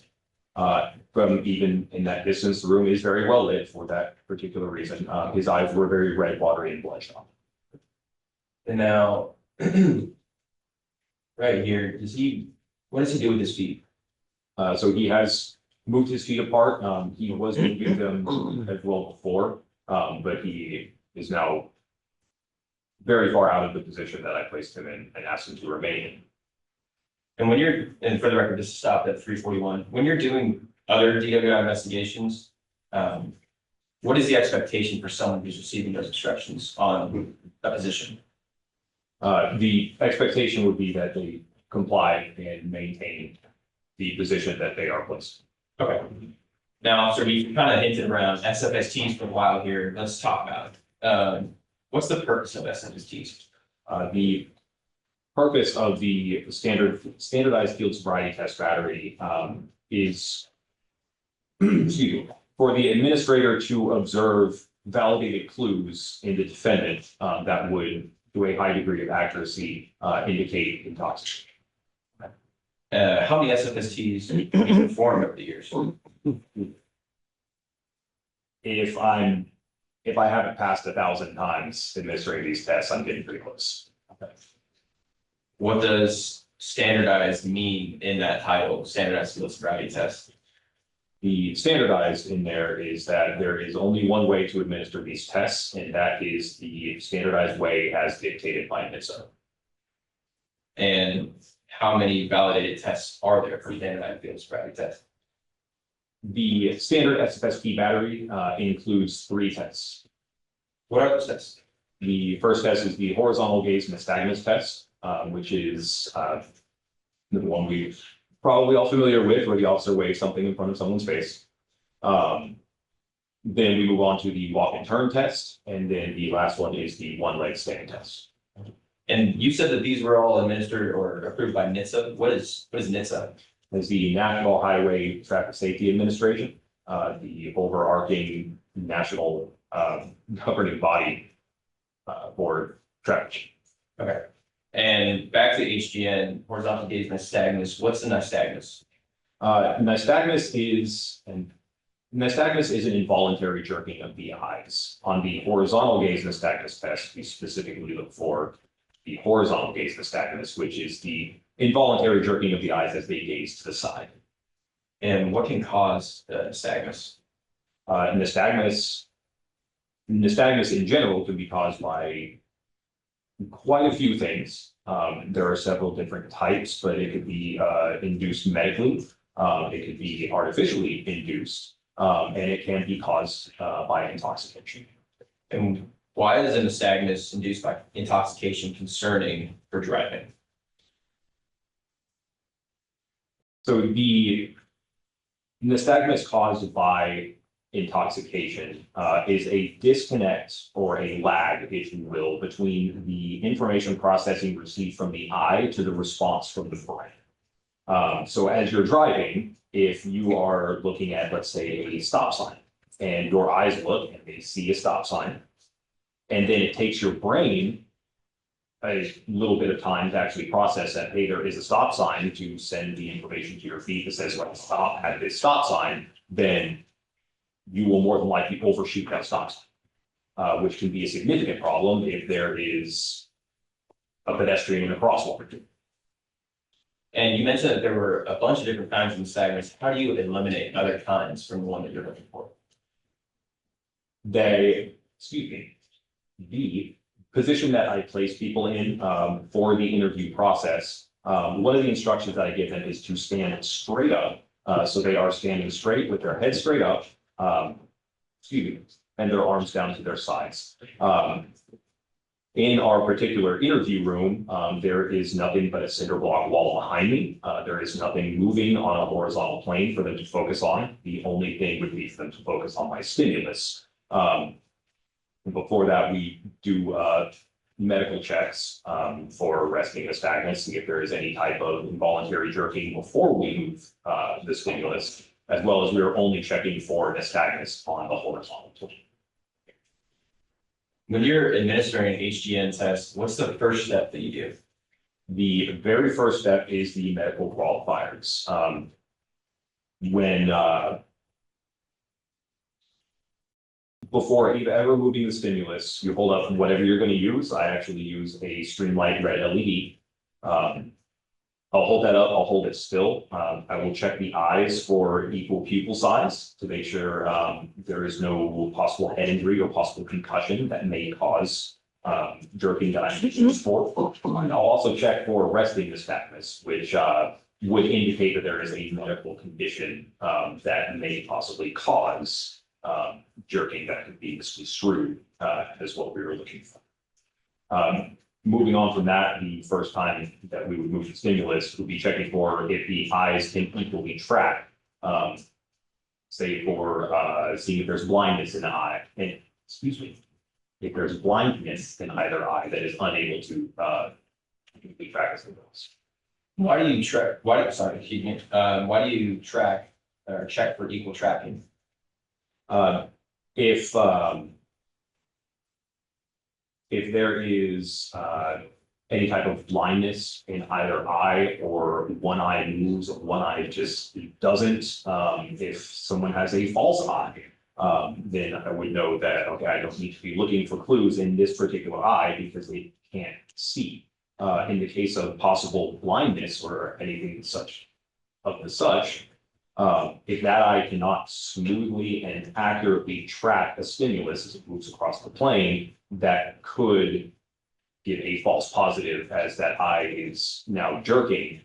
From even in that distance, the room is very well lit for that particular reason. His eyes were very red, watery, and bloodshot. And now, right here, what does he do with his feet? So he has moved his feet apart. He was moving them as well before, but he is now very far out of the position that I placed him in and asked him to remain in. And and for the record, just to stop at 341, when you're doing other DWI investigations, what is the expectation for someone who's receiving those instructions on a position? The expectation would be that they comply and maintain the position that they are placed. Okay. Now, so we kind of hinted around SFSTs for a while here. Let's talk about it. What's the purpose of SFSTs? The purpose of the standardized field sobriety test battery is excuse me, for the administrator to observe validated clues in the defendant that would, to a high degree of accuracy, indicate intoxication. How many SFSTs have you performed over the years? If I haven't passed 1,000 times administrating these tests, I'm getting pretty close. Okay. What does standardized mean in that title, standardized field sobriety test? The standardized in there is that there is only one way to administer these tests, and that is the standardized way as dictated by NHTSA. And how many validated tests are there for standardized field sobriety test? The standard SFST battery includes 3 tests. What are those tests? The first test is the horizontal gaze nystagmus test, which is the one we're probably all familiar with, where the officer waves something in front of someone's face. Then we move on to the walk and turn test, and then the last one is the one leg stand test. And you said that these were all administered or approved by NHTSA. What is NHTSA? It's the National Highway Traffic Safety Administration, the overarching national governing body for traffic. Okay. And back to HGN, horizontal gaze nystagmus. What's the nystagmus? Nystagmus is an involuntary jerking of the eyes. On the horizontal gaze nystagmus test, we specifically look for the horizontal gaze nystagmus, which is the involuntary jerking of the eyes as they gaze to the side. And what can cause nystagmus? Nystagmus in general can be caused by quite a few things. There are several different types, but it could be induced medically. It could be artificially induced, and it can be caused by intoxication. And why is a nystagmus induced by intoxication concerning for driving? So the nystagmus caused by intoxication is a disconnect or a lag, if you will, between the information processing received from the eye to the response from the brain. So as you're driving, if you are looking at, let's say, a stop sign, and your eyes look and they see a stop sign, and then it takes your brain a little bit of time to actually process that, hey, there is a stop sign, to send the information to your feet that says, well, stop at this stop sign, then you will more than likely overshoot that stop sign, which can be a significant problem if there is a pedestrian in a crosswalk. And you mentioned that there were a bunch of different kinds of nystagmus. How do you eliminate other kinds from the one that you're looking for? The position that I place people in for the interview process, one of the instructions that I give them is to stand straight up. So they are standing straight with their head straight up, and their arms down to their sides. In our particular interview room, there is nothing but a cinder block wall behind me. There is nothing moving on a horizontal plane for them to focus on. The only thing would be for them to focus on my stimulus. And before that, we do medical checks for arresting nystagmus, see if there is any type of involuntary jerking before we move the stimulus. as well as we are only checking for nystagmus on the horizontal plane. When you're administering an HGN test, what's the first step that you do? The very first step is the medical qualifiers. Before ever moving the stimulus, you hold up whatever you're going to use. I actually use a Streamlight red LED. I'll hold that up, I'll hold it still. I will check the eyes for equal pupil size to make sure there is no possible head injury or possible concussion that may cause jerking that I'm using for. And I'll also check for resting nystagmus, which would indicate that there is a medical condition that may possibly cause jerking that could be misconstrued is what we were looking for. Moving on from that, the first time that we would move the stimulus would be checking for if the eyes can equally track, say for seeing if there's blindness in the eye, and if there's blindness in either eye that is unable to equally track the stimulus. Why do you track, why do you track or check for equal tracking? If there is any type of blindness in either eye, or one eye moves, or one eye just doesn't, if someone has a false eye, then I would know that, okay, I don't need to be looking for clues in this particular eye because they can't see. In the case of possible blindness or anything such, if that eye cannot smoothly and accurately track a stimulus as it moves across the plane, that could give a false positive as that eye is now jerking,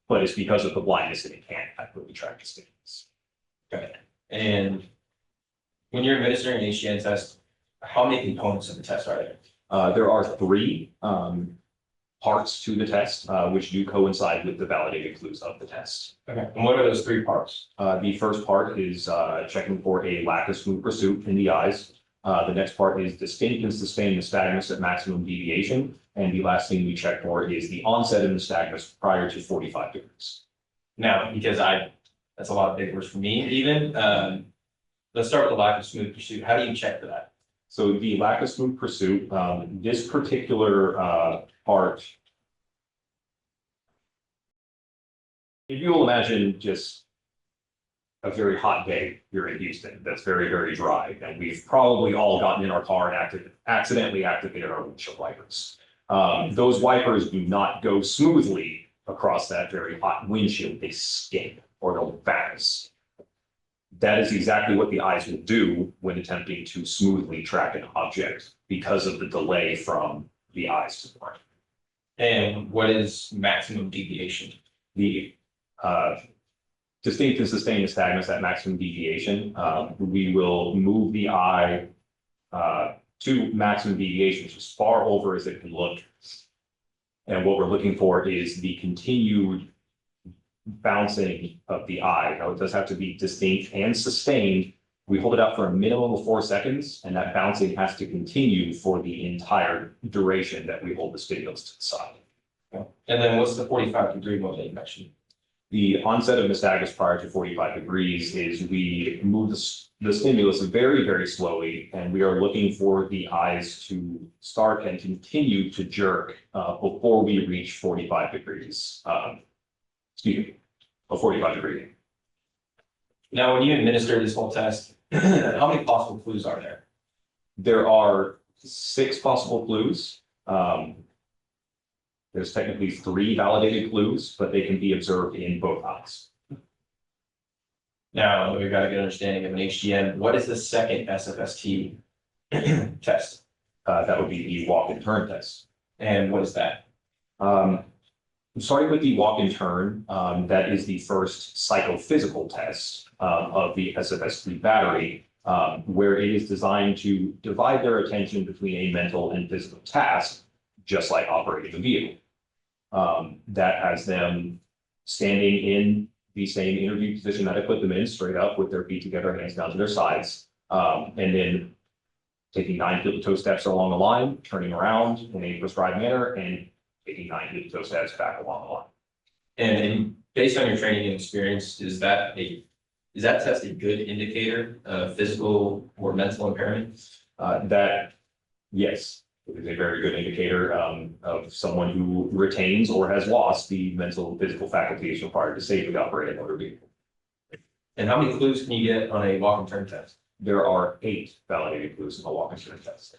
but it's because of the blindness that it can't accurately track the stimulus. Okay. And when you're administering an HGN test, how many components of the test are there? There are 3 parts to the test, which do coincide with the validated clues of the test. Okay. And what are those 3 parts? The first part is checking for a lack of smooth pursuit in the eyes. The next part is distinct and sustained nystagmus at maximum deviation. And the last thing we check for is the onset of nystagmus prior to 45 degrees. Now, because that's a lot of big words for me even. Let's start with the lack of smooth pursuit. How do you check for that? So the lack of smooth pursuit, this particular part, if you will imagine just a very hot day here in Houston that's very, very dry, and we've probably all gotten in our car and accidentally activated our windshield wipers. Those wipers do not go smoothly across that very hot windshield. They skip or they'll bounce. That is exactly what the eyes will do when attempting to smoothly track an object because of the delay from the eyes to the brain. And what is maximum deviation? The distinct and sustained nystagmus at maximum deviation, we will move the eye to maximum deviation, which is as far over as it can look. And what we're looking for is the continued bouncing of the eye. Now, it does have to be distinct and sustained. We hold it out for a minimum of 4 seconds, and that bouncing has to continue for the entire duration that we hold the stimulus to the side. Okay. And then what's the 45-degree mode that you mentioned? The onset of nystagmus prior to 45 degrees is we move the stimulus very, very slowly, and we are looking for the eyes to start and continue to jerk before we reach 45 degrees. A 45 degree. Now, when you administer this whole test, how many possible clues are there? There are 6 possible clues. There's technically 3 validated clues, but they can be observed in both eyes. Now, we've got a good understanding of an HGN. What is the second SFST test? That would be the walk and turn test. And what is that? Starting with the walk and turn, that is the first psychophysical test of the SFST battery, where it is designed to divide their attention between a mental and physical task, just like operating a vehicle. That has them standing in the same interview position that I put them in, straight up with their feet together, hands down to their sides, and then taking 9 heel-to-toe steps along the line, turning around in a prescribed manner, and taking 9 heel-to-toe steps back along the line. And based on your training and experience, is that a Is that test a good indicator of physical or mental impairment? Yes, it is a very good indicator of someone who retains or has lost the mental and physical faculties required to safely operate a motor vehicle. And how many clues can you get on a walk and turn test? There are 8 validated clues in the walk and turn test.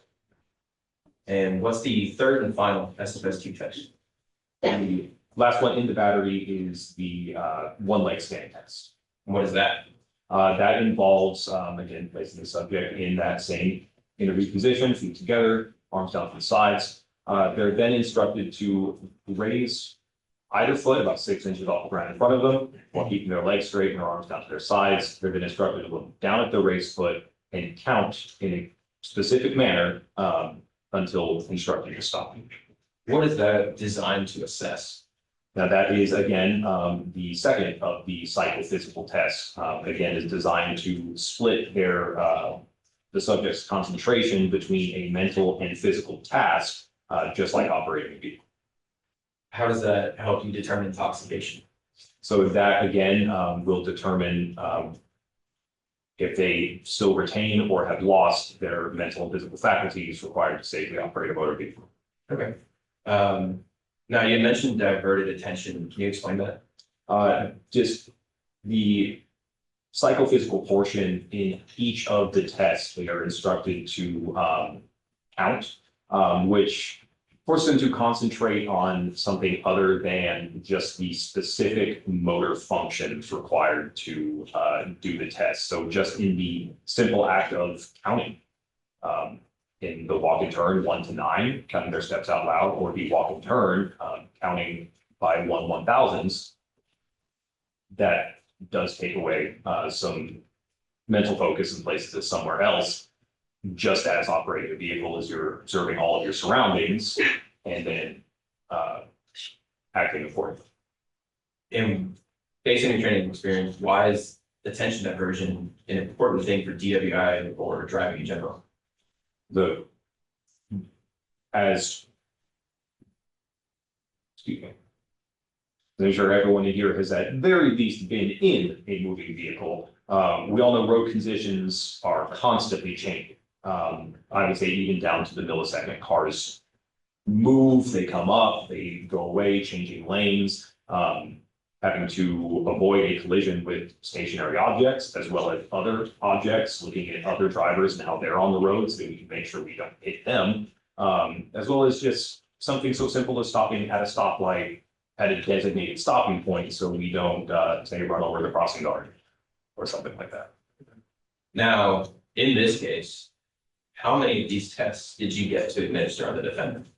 And what's the third and final SFST test? The last one in the battery is the one leg scan test. What is that? That involves, again, placing the subject in that same interview position, feet together, arms down to the sides. They're then instructed to raise either foot about 6 inches off the ground in front of them, while keeping their legs straight and their arms down to their sides. They've been instructed to look down at the raised foot and count in a specific manner until instructed to stop. What is that designed to assess? Now, that is, again, the second of the psychophysical tests. Again, is designed to split the subject's concentration between a mental and physical task, just like operating a vehicle. How does that help you determine intoxication? So that, again, will determine if they still retain or have lost their mental and physical faculties required to safely operate a motor vehicle. Okay. Now you mentioned diverted attention. Can you explain that? Just the psychophysical portion in each of the tests, they are instructed to count, which forces them to concentrate on something other than just the specific motor functions required to do the test. So just in the simple act of counting, in the walk and turn 1 to 9, counting their steps out loud, or the walk and turn, counting by 1/1000s, that does take away some mental focus and places it somewhere else, just as operating a vehicle as you're observing all of your surroundings and then acting accordingly. And based on your training experience, why is attention diversion an important thing for DWI or driving in general? Excuse me. I'm sure everyone in here has at very least been in a moving vehicle. We all know road conditions are constantly changing. I would say even down to the millisecond. Cars move, they come up, they go away, changing lanes, having to avoid a collision with stationary objects as well as other objects, looking at other drivers and how they're on the road so that we can make sure we don't hit them, as well as just something so simple as stopping at a stoplight at a designated stopping point so we don't, say, run over the crossing guard or something like that. Now, in this case, how many of these tests did you get to administer on the defendant?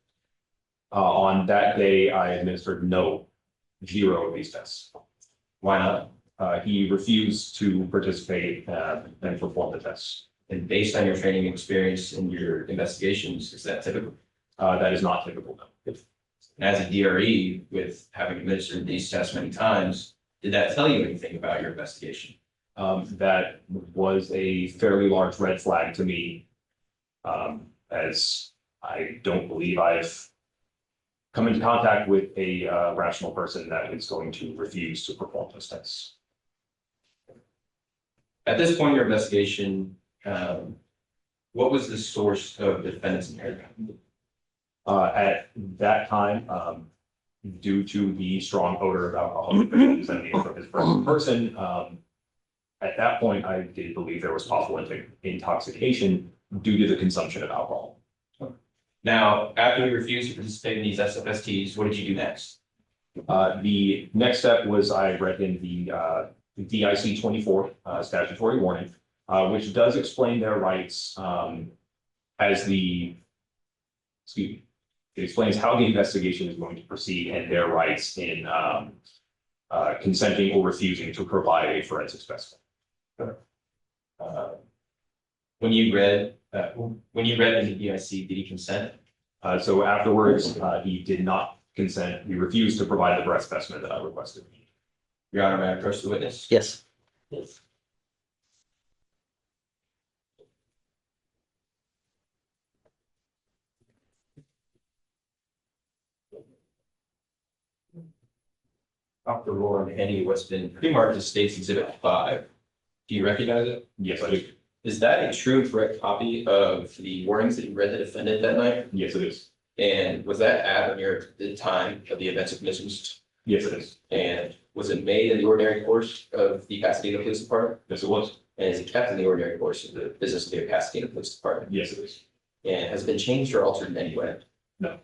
On that day, I administered 0 of these tests. Why not? He refused to participate and perform the tests. And based on your training experience and your investigations, is that typical? That is not typical, no. As a DRE, with having administered these tests many times, did that tell you anything about your investigation? That was a fairly large red flag to me, as I don't believe I've come into contact with a rational person that is going to refuse to perform those tests. At this point in your investigation, what was the source of the defendant's impairment? At that time, due to the strong odor of alcohol emanating from his person, at that point, I did believe there was possible intoxication due to the consumption of alcohol. Now, after you refused to participate in these SFSTs, what did you do next? The next step was I read in the DIC 24 statutory warning, which does explain their rights as the, excuse me, it explains how the investigation is going to proceed and their rights in consenting or refusing to provide a forensic specimen. When you read in the DIC, did he consent? So afterwards, he did not consent. He refused to provide the breath specimen that I requested. Your Honor, may I approach the witness? Yes. Yes. Dr. Warren, any what's been pre-marked as State's Exhibit 5. Do you recognize it? Yes, I do. Is that a true and correct copy of the warnings that you read the defendant that night? Yes, it is. And was that at or near the time of the events of misuse? Yes, it is. And was it made in the ordinary course of the Pasadena Police Department? Yes, it was. And is it kept in the ordinary course of the business of the Pasadena Police Department? Yes, it is. And has it been changed or altered in any way? No.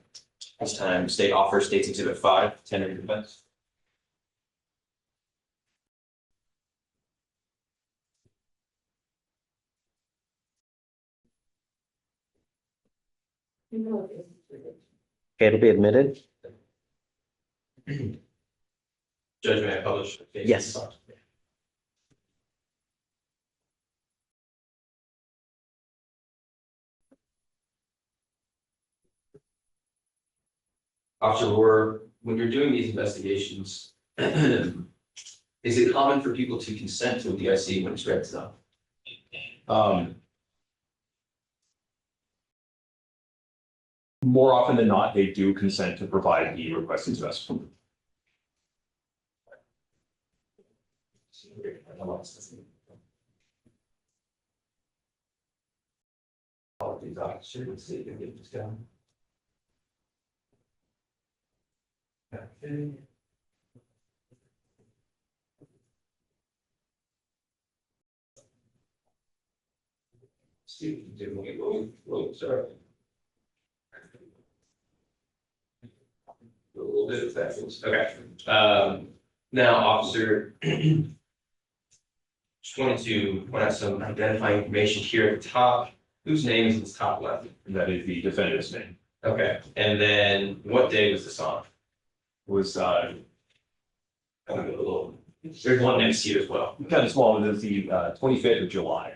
This time, state offers State's Exhibit 5, tender of defense. Okay, it'll be admitted. Judge, may I publish? Yes. Officer Rohr, when you're doing these investigations, is it common for people to consent to a DIC when it's read to them? More often than not, they do consent to provide the requested specimen. Sorry. A little bit of that. Okay. Now, officer, just wanted to point out some identifying information here at the top. Whose name is at the top left? That is the defendant's name. Okay, and then what day was this on? Was There's one next to you as well. kind of small. It was the 25th of July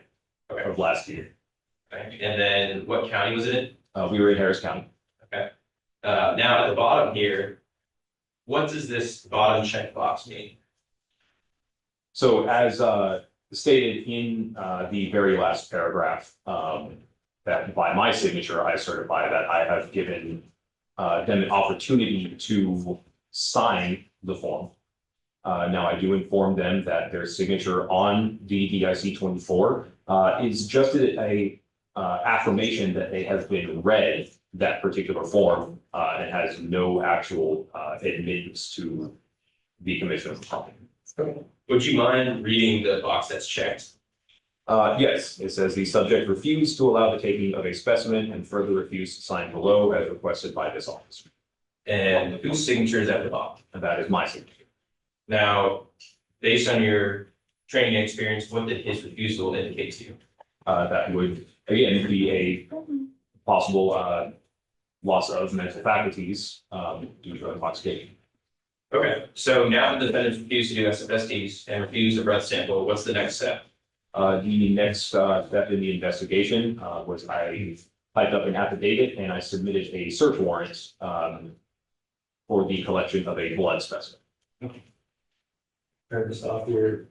Okay. of last year. Okay. And then what county was it in? We were in Harris County. Okay. Now at the bottom here, what does this bottom checkbox mean? So as stated in the very last paragraph, that by my signature, I certify that I have given them an opportunity to sign the form. Now, I do inform them that their signature on the DIC 24 is just a affirmation that they have been read that particular form and has no actual admittance to the commission of the crime. Would you mind reading the box that's checked? Yes, it says the subject refused to allow the taking of a specimen and further refused to sign below as requested by this officer. And whose signature is at the bottom? And that is my signature. Now, based on your training and experience, what did his refusal indicate to you? That would, again, be a possible loss of mental faculties due to intoxication. Okay, so now the defendant refused to do SFSTs and refused a breath sample, what's the next step? The next step in the investigation was I typed up an affidavit and I submitted a search warrant for the collection of a blood specimen. Start this off here.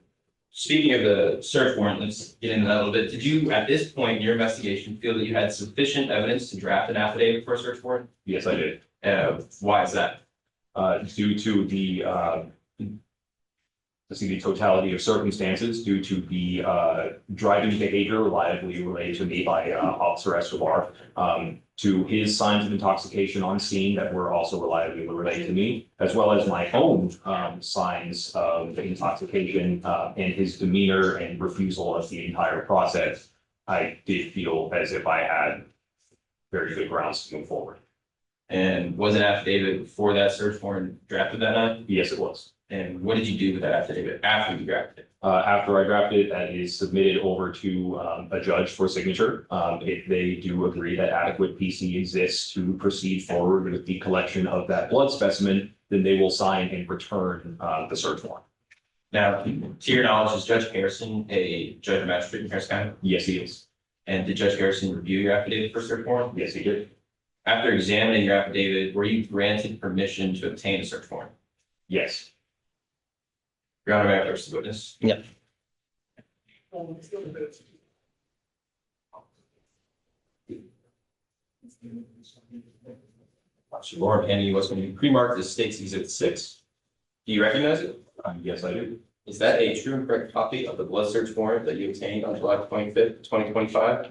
Speaking of the search warrant, let's get into that a little bit. Did you, at this point in your investigation, feel that you had sufficient evidence to draft an affidavit for a search warrant? Yes, I did. Why is that? Due to the totality of circumstances, due to the driving behavior reliably relayed to me by Officer Escobar, to his signs of intoxication on scene that were also reliably relayed to me, as well as my own signs of intoxication and his demeanor and refusal of the entire process. I did feel as if I had very good grounds to move forward. And was an affidavit for that search warrant drafted that night? Yes, it was. And what did you do with that affidavit after you drafted it? After I drafted it, that is submitted over to a judge for signature. If they do agree that adequate PC exists to proceed forward with the collection of that blood specimen, then they will sign and return the search warrant. Now, to your knowledge, is Judge Harrison a judge or magistrate in Harris County? Yes, he is. And did Judge Harrison review your affidavit for search warrant? Yes, he did. After examining your affidavit, were you granted permission to obtain a search warrant? Yes. Your Honor, may I have the first witness? Yep. Officer Warren handing you what's going to be pre-marked as State's Exhibit 6. Do you recognize it? Yes, I do. Is that a true and correct copy of the blood search warrant that you obtained on July 25th, 2025?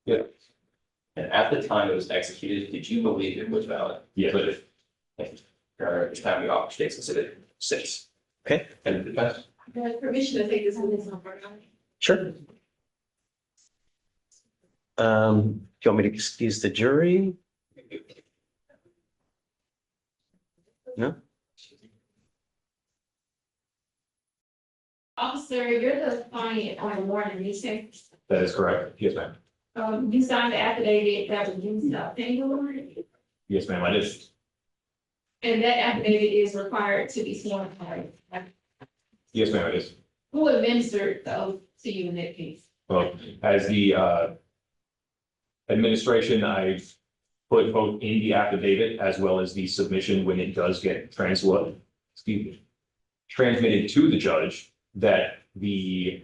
Yeah. And at the time it was executed, did you believe it was valid? Yes, I did. Thank you. At this time, the offer states considered 6. Okay. And the defense? Do I have permission to take this witness on board? Sure. Do you want me to excuse the jury? No? Officer, you're the client on the warrant, you say, That is correct. Yes, ma'am. you signed the affidavit that was used to obtain the warrant, Yes, ma'am, I did. and that affidavit is required to be sworn. Yes, ma'am, I did. Who administered the oath to you in that case? Well, as the administration, I've put both in the affidavit as well as the submission when it does get transmitted to the judge, that the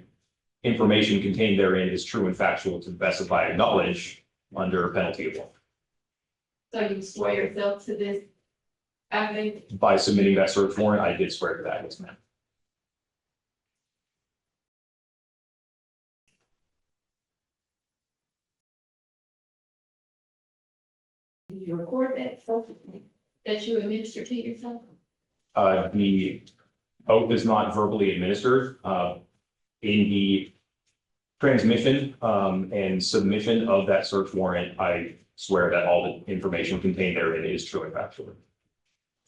information contained therein is true and factual to the best of my knowledge under penalty of law. So you swear yourself to this affidavit? By submitting that search warrant, I did swear to that, yes, ma'am. Did you record that oath that you administered to yourself? The oath is not verbally administered. In the transmission and submission of that search warrant, I swear that all the information contained therein is true and factual.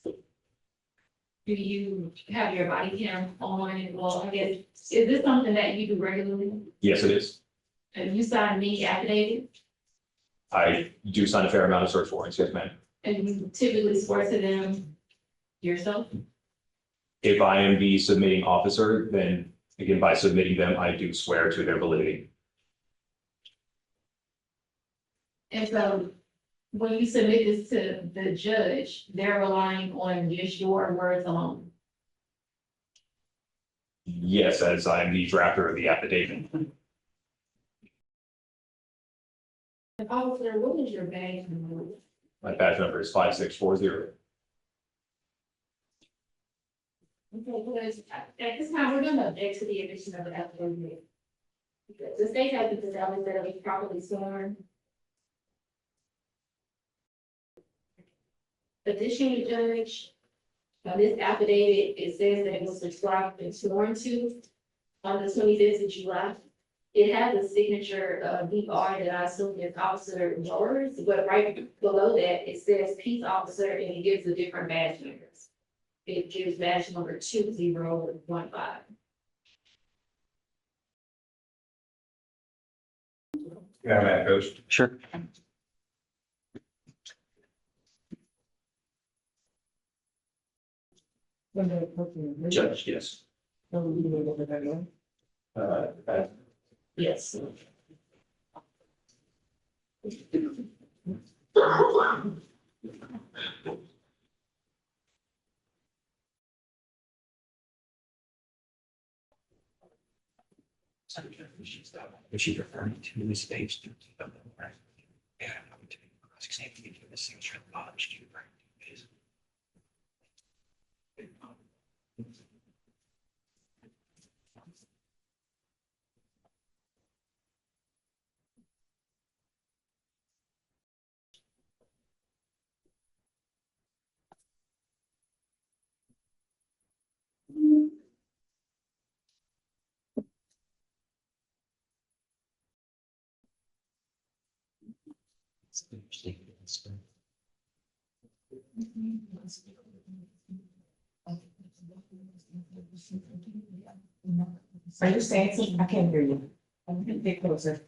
Do you have your body cam on? Well, I guess, is this something that you do regularly? Yes, it is. And you signed the affidavit, I do sign a fair amount of search warrants, yes, ma'am. and you typically swear to them yourself? If I am the submitting officer, then again, by submitting them, I do swear to their validity. And so when you submit this to the judge, they're relying on just your words alone. Yes, as I am the drafter of the affidavit. Officer, what is your badge number? My badge number is 5640. Okay, because at this time, we're gonna object to the addition of the affidavit. Because the state has to establish that it was properly sworn. Additionally, Judge, this affidavit, it says that it was subscribed and sworn to on the 25th of July. It has a signature of VR that I assume is Officer yours, but right below that, it says Peace Officer, and it gives the different badge numbers. It gives badge number 2015. Yeah, Madam Coach. Sure. Judge, yes. Yes. Is she referring to this page 13 of the warrant? Yeah, I would take cross-examining the signature of the bottom. Are you saying something? I can't hear you. I'm gonna get closer.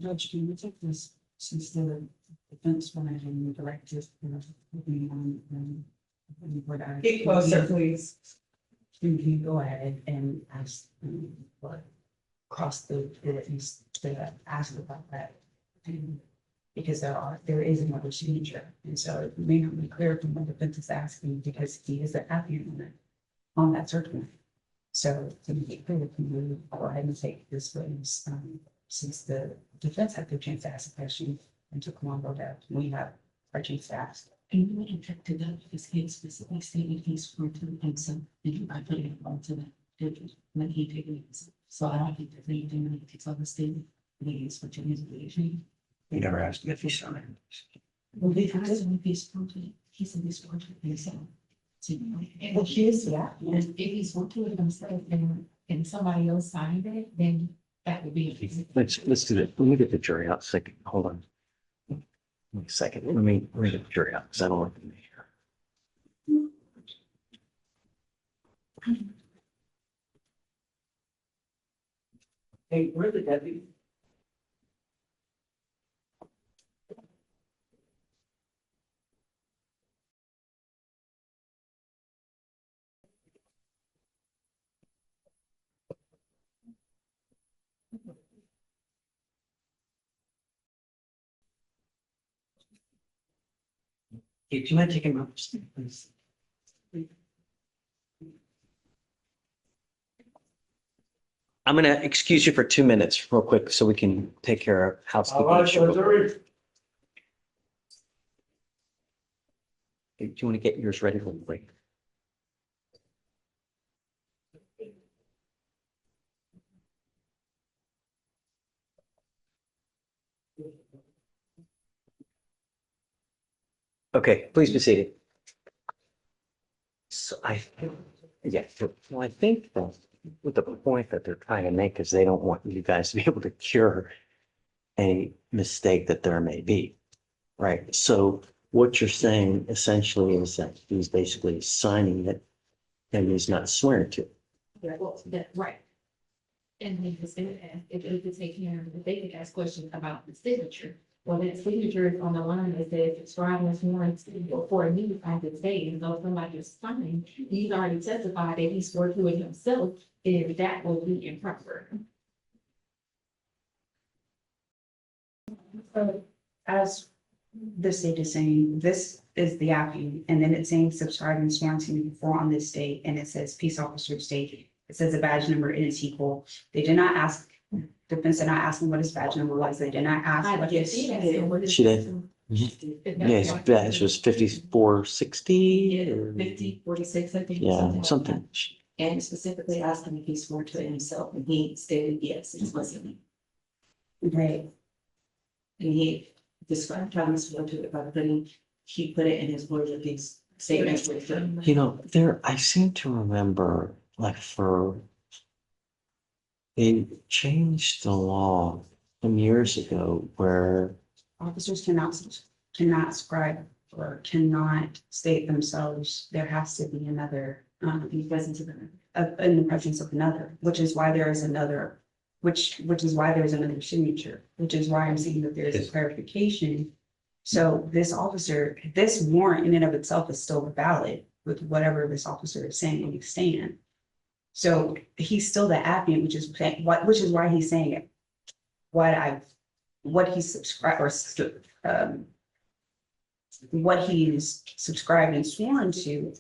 Judge, can you take this since the defense manager and the directors Get closer, please. You can go ahead and ask what cross the, to ask about that. Because there is another signature, and so it may not be clear from what the defense is asking, because he is the applicant on that search warrant. So to make it clear, can we go ahead and take this witness, since the defense had their chance to ask a question and took a long road out, we have our chance to ask. And you would object to that because he explicitly stated he swore to himself, and I put it onto that, when he did it. So I don't think there's anything that takes off the statement, that he swore to his religion. You never asked him if he signed. Well, they asked him if he swore to it, he said he swore to it himself. So, Well, here's that. and if he swore to it himself and somebody else signed it, then that would be. Let's do that. Let me get the jury out a second. Hold on. Wait a second. Let me get the jury out because I don't want them to hear. Hey, where the deputy? Do you mind taking my please? I'm gonna excuse you for 2 minutes real quick so we can take care of housekeeping. All right, so jury. Do you want to get yours ready real quick? Okay, please be seated. So I think that with the point that they're trying to make is they don't want you guys to be able to cure a mistake that there may be, right? So what you're saying essentially is that he's basically signing it and he's not swearing to it. Yeah, well, that's right. And then if it could take care of, if they could ask questions about the signature. Well, that signature is on the line that says subscribe this warrant for a new type of state, and though somebody is signing, he's already testified that he swore to it himself, if that will be improper. So as the state is saying, this is the applicant, and then it's saying subscribe and sworn to before on this date, and it says peace officer state. It says the badge number and it's equal. They did not ask, defense did not ask him what his badge number was. They did not ask what his. She did. Yes, that was 5460. Yeah, 5046, I think. Yeah, something. And specifically asked him if he swore to it himself, and he stated yes, it wasn't. Right. And he described how he swore to it by putting, he put it in his words of these statements. You know, I seem to remember like they changed the law some years ago where Officers cannot scribe or cannot state themselves. There has to be another, in the presence of another, which is why there is another, which is why there's another signature, which is why I'm saying that there's a clarification. So this officer, this warrant in and of itself is still valid with whatever this officer is saying and stand. So he's still the applicant, which is why he's saying it. What he's subscribed or what he's subscribed and sworn to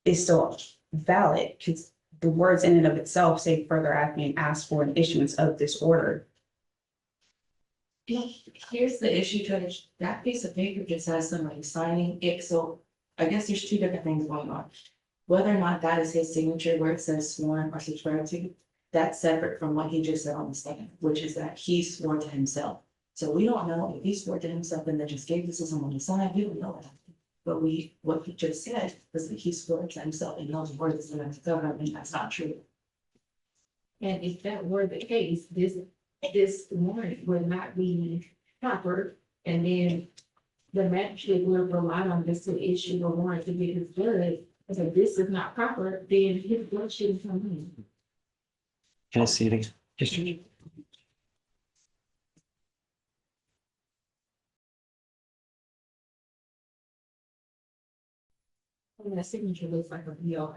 is still valid, because the words in and of itself say further applicant asked for an issuance of this order. Yeah, here's the issue, Judge. That piece of paper just has somebody signing it, so I guess there's two different things going on. Whether or not that is his signature where it says sworn or subscribed to, that's separate from what he just said on the stand, which is that he swore to himself. So we don't know if he swore to himself and then just gave this to someone to sign, we don't know that. But what he just said was that he swore to himself and those words that are covered, and that's not true. And if that were the case, this warrant would not be proper, and then the magistrate would rely on this to issue the warrant to get his blood. So if this is not proper, then his blood shouldn't come in. Can I see it again? Yes. I mean, the signature looks like a real.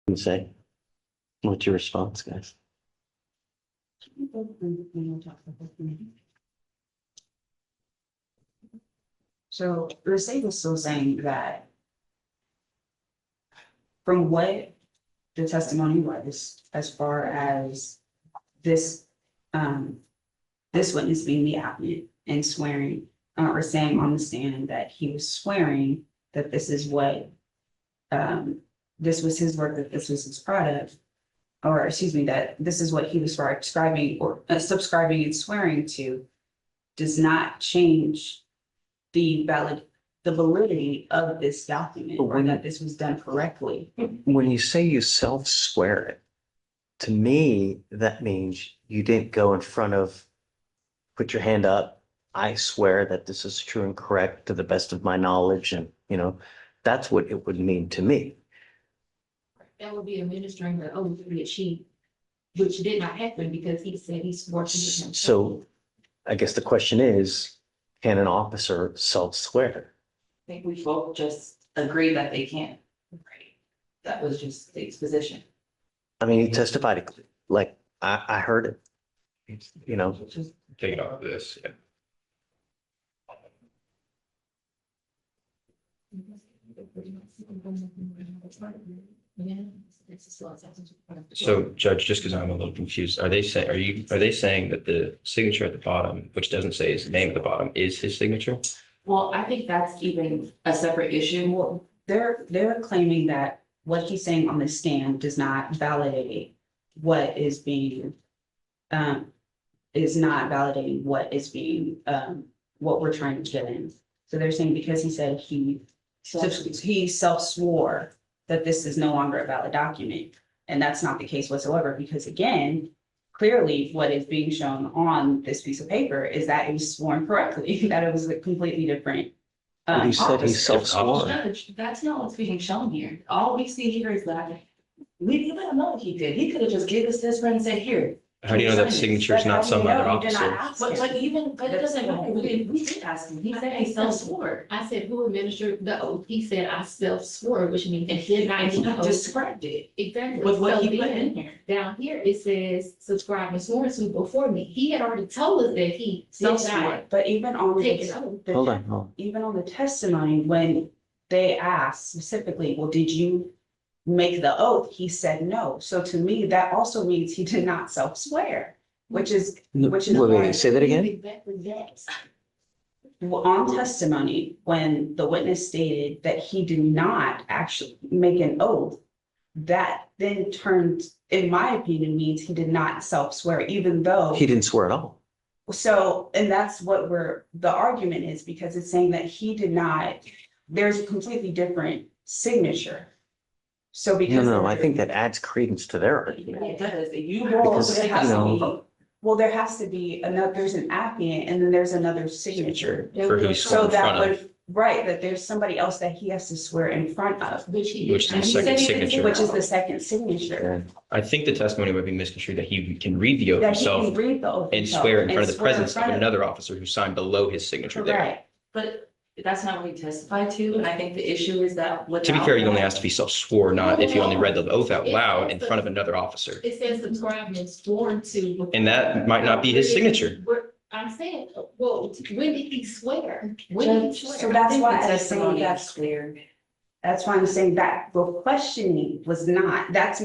You say? What's your response, guys? So the state is still saying that from what the testimony was, as far as this, this witness being the applicant and swearing, or saying on the stand that he was swearing that this is what, this was his work, that this was his product, or excuse me, that this is what he was subscribing or subscribing and swearing to, does not change the validity of this document, or that this was done correctly. When you say you self-swear it, to me, that means you didn't go in front of, put your hand up, I swear that this is true and correct to the best of my knowledge, and, that's what it would mean to me. That would be administering the oath which did not happen because he said he swore to himself. So I guess the question is, can an officer self-swear? I think we both just agree that they can't. That was just the exposition. I mean, he testified, like, I heard it. Take it off of this, yeah. So Judge, just because I'm a little confused, are they saying that the signature at the bottom, which doesn't say his name at the bottom, is his signature? Well, I think that's even a separate issue. Well, they're claiming that what he's saying on the stand does not validate what is being, is not validating what is being, what we're trying to get in. So they're saying because he said he self-swore that this is no longer a valid document. And that's not the case whatsoever, because again, clearly what is being shown on this piece of paper is that it was sworn correctly, that it was a completely different. But he said he officer. self-swore. Judge, that's not what's being shown here. All we see here is that we let him know what he did. He could have just given us this and said, here. How do you know that signature is not some other officer? But it doesn't matter. We did ask him. He said he self-swore. I said, who administered the oath? He said, I self-swore, which means it did not. He described it. Exactly. With what So he put then, in here. Down here, it says subscribe and sworn to before me. He had already told us that he did Self-swore, not but even on take it oath. Hold on. even on the testimony, when they asked specifically, well, did you make the oath? He said no. So to me, that also means he did not self-swear, which is why- Say that again? Exactly that. Well, on testimony, when the witness stated that he did not actually make an oath, that then turned, in my opinion, means he did not self-swear, even though. He didn't swear at all. So, and that's what the argument is, because it's saying that he did not, there's a completely different signature. So because. No, I think that adds credence to their argument. It does. Because, There has to be, well, there has to be another, there's an applicant and then there's another signature. For who he's So sworn in that front of. would, right, that there's somebody else that he has to swear in front of. Which he Which is the did. second He said he did signature. Which is the second signature. I think the testimony might be misconstrued that he can read the oath That he can himself read the oath and himself swear in front of the and swear in presence of front another officer who signed below his signature there. Right. But that's not what he testified to, and I think the issue is that. To be fair, you only asked if he self-swore, not if he only read the oth out loud in front of another officer. It says subscribe and sworn to. And that might not be his signature. I'm saying, well, when did he swear? When did he swear? So that's why I'm saying Testimony that's is clear. That's why I'm saying that the questioning was not, that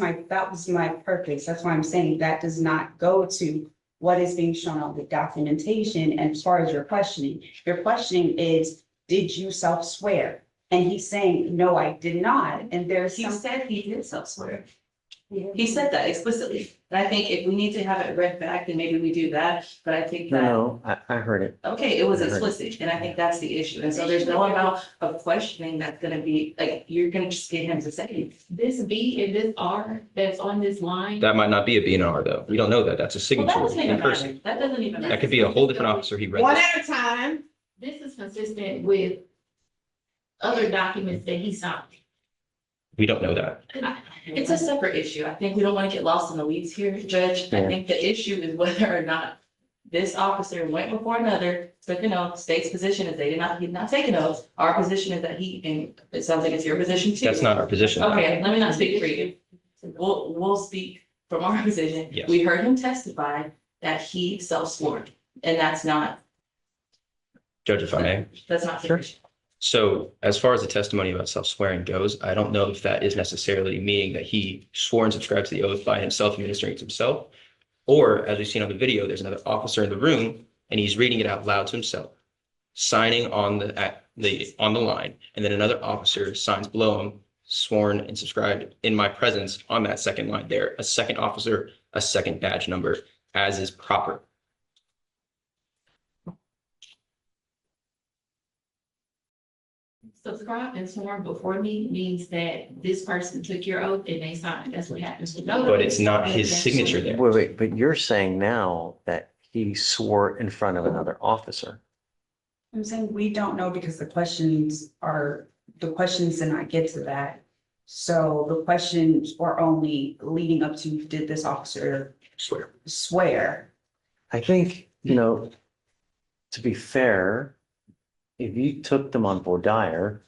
was my purpose. That's why I'm saying that does not go to what is being shown on the documentation. And as far as your questioning is, did you self-swear? And he's saying, no, I did not. And there's He some. said he did self-swear. He said that explicitly. And I think if we need to have it read back, then maybe we do that. But I think that. No, I heard it. Okay, it was I heard it. explicit, and I think that's the issue. And so there's no amount of questioning that's gonna be, like, you're gonna just get him to say, this B and this R that's on this line. That might not be a BNR though. We don't know that. That's a Well, signature that doesn't in even person. matter. That doesn't even matter. That could be a whole different officer he read. One this. at a time. This is consistent with other documents that he signed. We don't know that. It's a separate issue. I think we don't want to get lost in the weeds here, Judge. I Yeah. think the issue is whether or not this officer went before another, took an oath. State's position is he did not take an oath. Our position is that and it sounds like it's your position too. That's not our position. Okay, let me not speak for you. we'll speak from our position. Yes. We heard him testify that he self-swore, and that's not Judge, if I may. sufficient. So as far as the testimony about self-swearing goes, I don't know if that is necessarily meaning that he swore and subscribed to the oath by himself, administering it to himself. Or as we've seen on the video, there's another officer in the room and he's reading it out loud to himself, signing on the line, and then another officer signs below him, sworn and subscribed in my presence on that second line there, a second officer, a second badge number, as is proper. Subscribe and sworn before me means that this person took your oath and they signed. That's what happens. But it's not his signature there. Wait, but you're saying now that he swore in front of another officer. I'm saying we don't know because the questions did not get to that. So the questions were only leading up to, did this officer swear? I think, to be fair, if you took them on voir dire,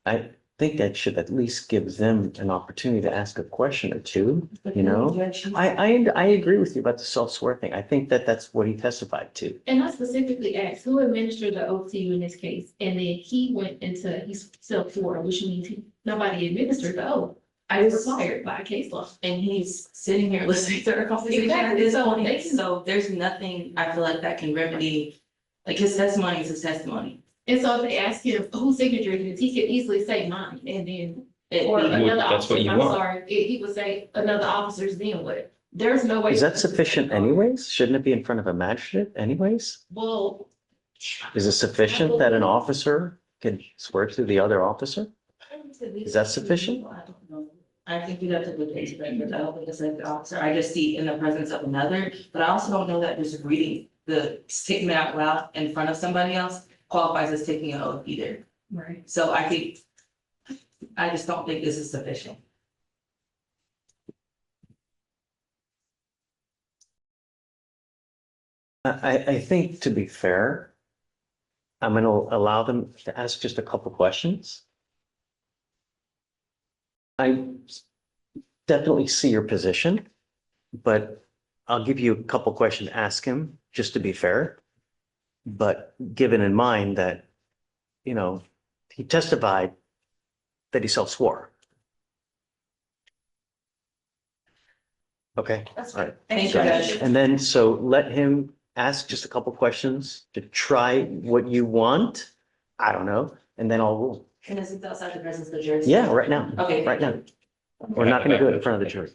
I think that should at least give them an opportunity to ask a question or two, I agree with you about the self-swear thing. I think that that's what he testified to. And I specifically asked, who administered the oath to you in this case? And then he went into his self-swore, which means nobody administered the oath. I was required by case law. And he's sitting here listening to our conversation at his own pace. So there's nothing I feel like that can remedy, like his testimony is his testimony. And so if they ask him whose signature it is, he could easily say mine and then. Or another That's what officer, you I'm want. sorry, he would say another officer's then what? There's no way. Is that sufficient anyways? Shouldn't it be in front of a magistrate anyways? Well. Is it sufficient that an officer can swear to the other officer? Is that sufficient? I think you have to look into that, but I don't think it's like the officer, I just see in the presence of another, but I also don't know that just reading the statement out loud in front of somebody else qualifies as taking an oath either. Right. So I just don't think this is sufficient. I think, to be fair, I'm going to allow them to ask just a couple questions. I definitely see your position, but I'll give you a couple questions to ask him, just to be fair. But given in mind that, he testified that he self-swore. Okay, all right. Thank you, Judge. And then, so let him ask just a couple questions to try what you want. I don't know, and then I'll rule. And this is outside the presence of the jury? Yeah, right now. Okay. Right now. We're not gonna do it in front of the jury.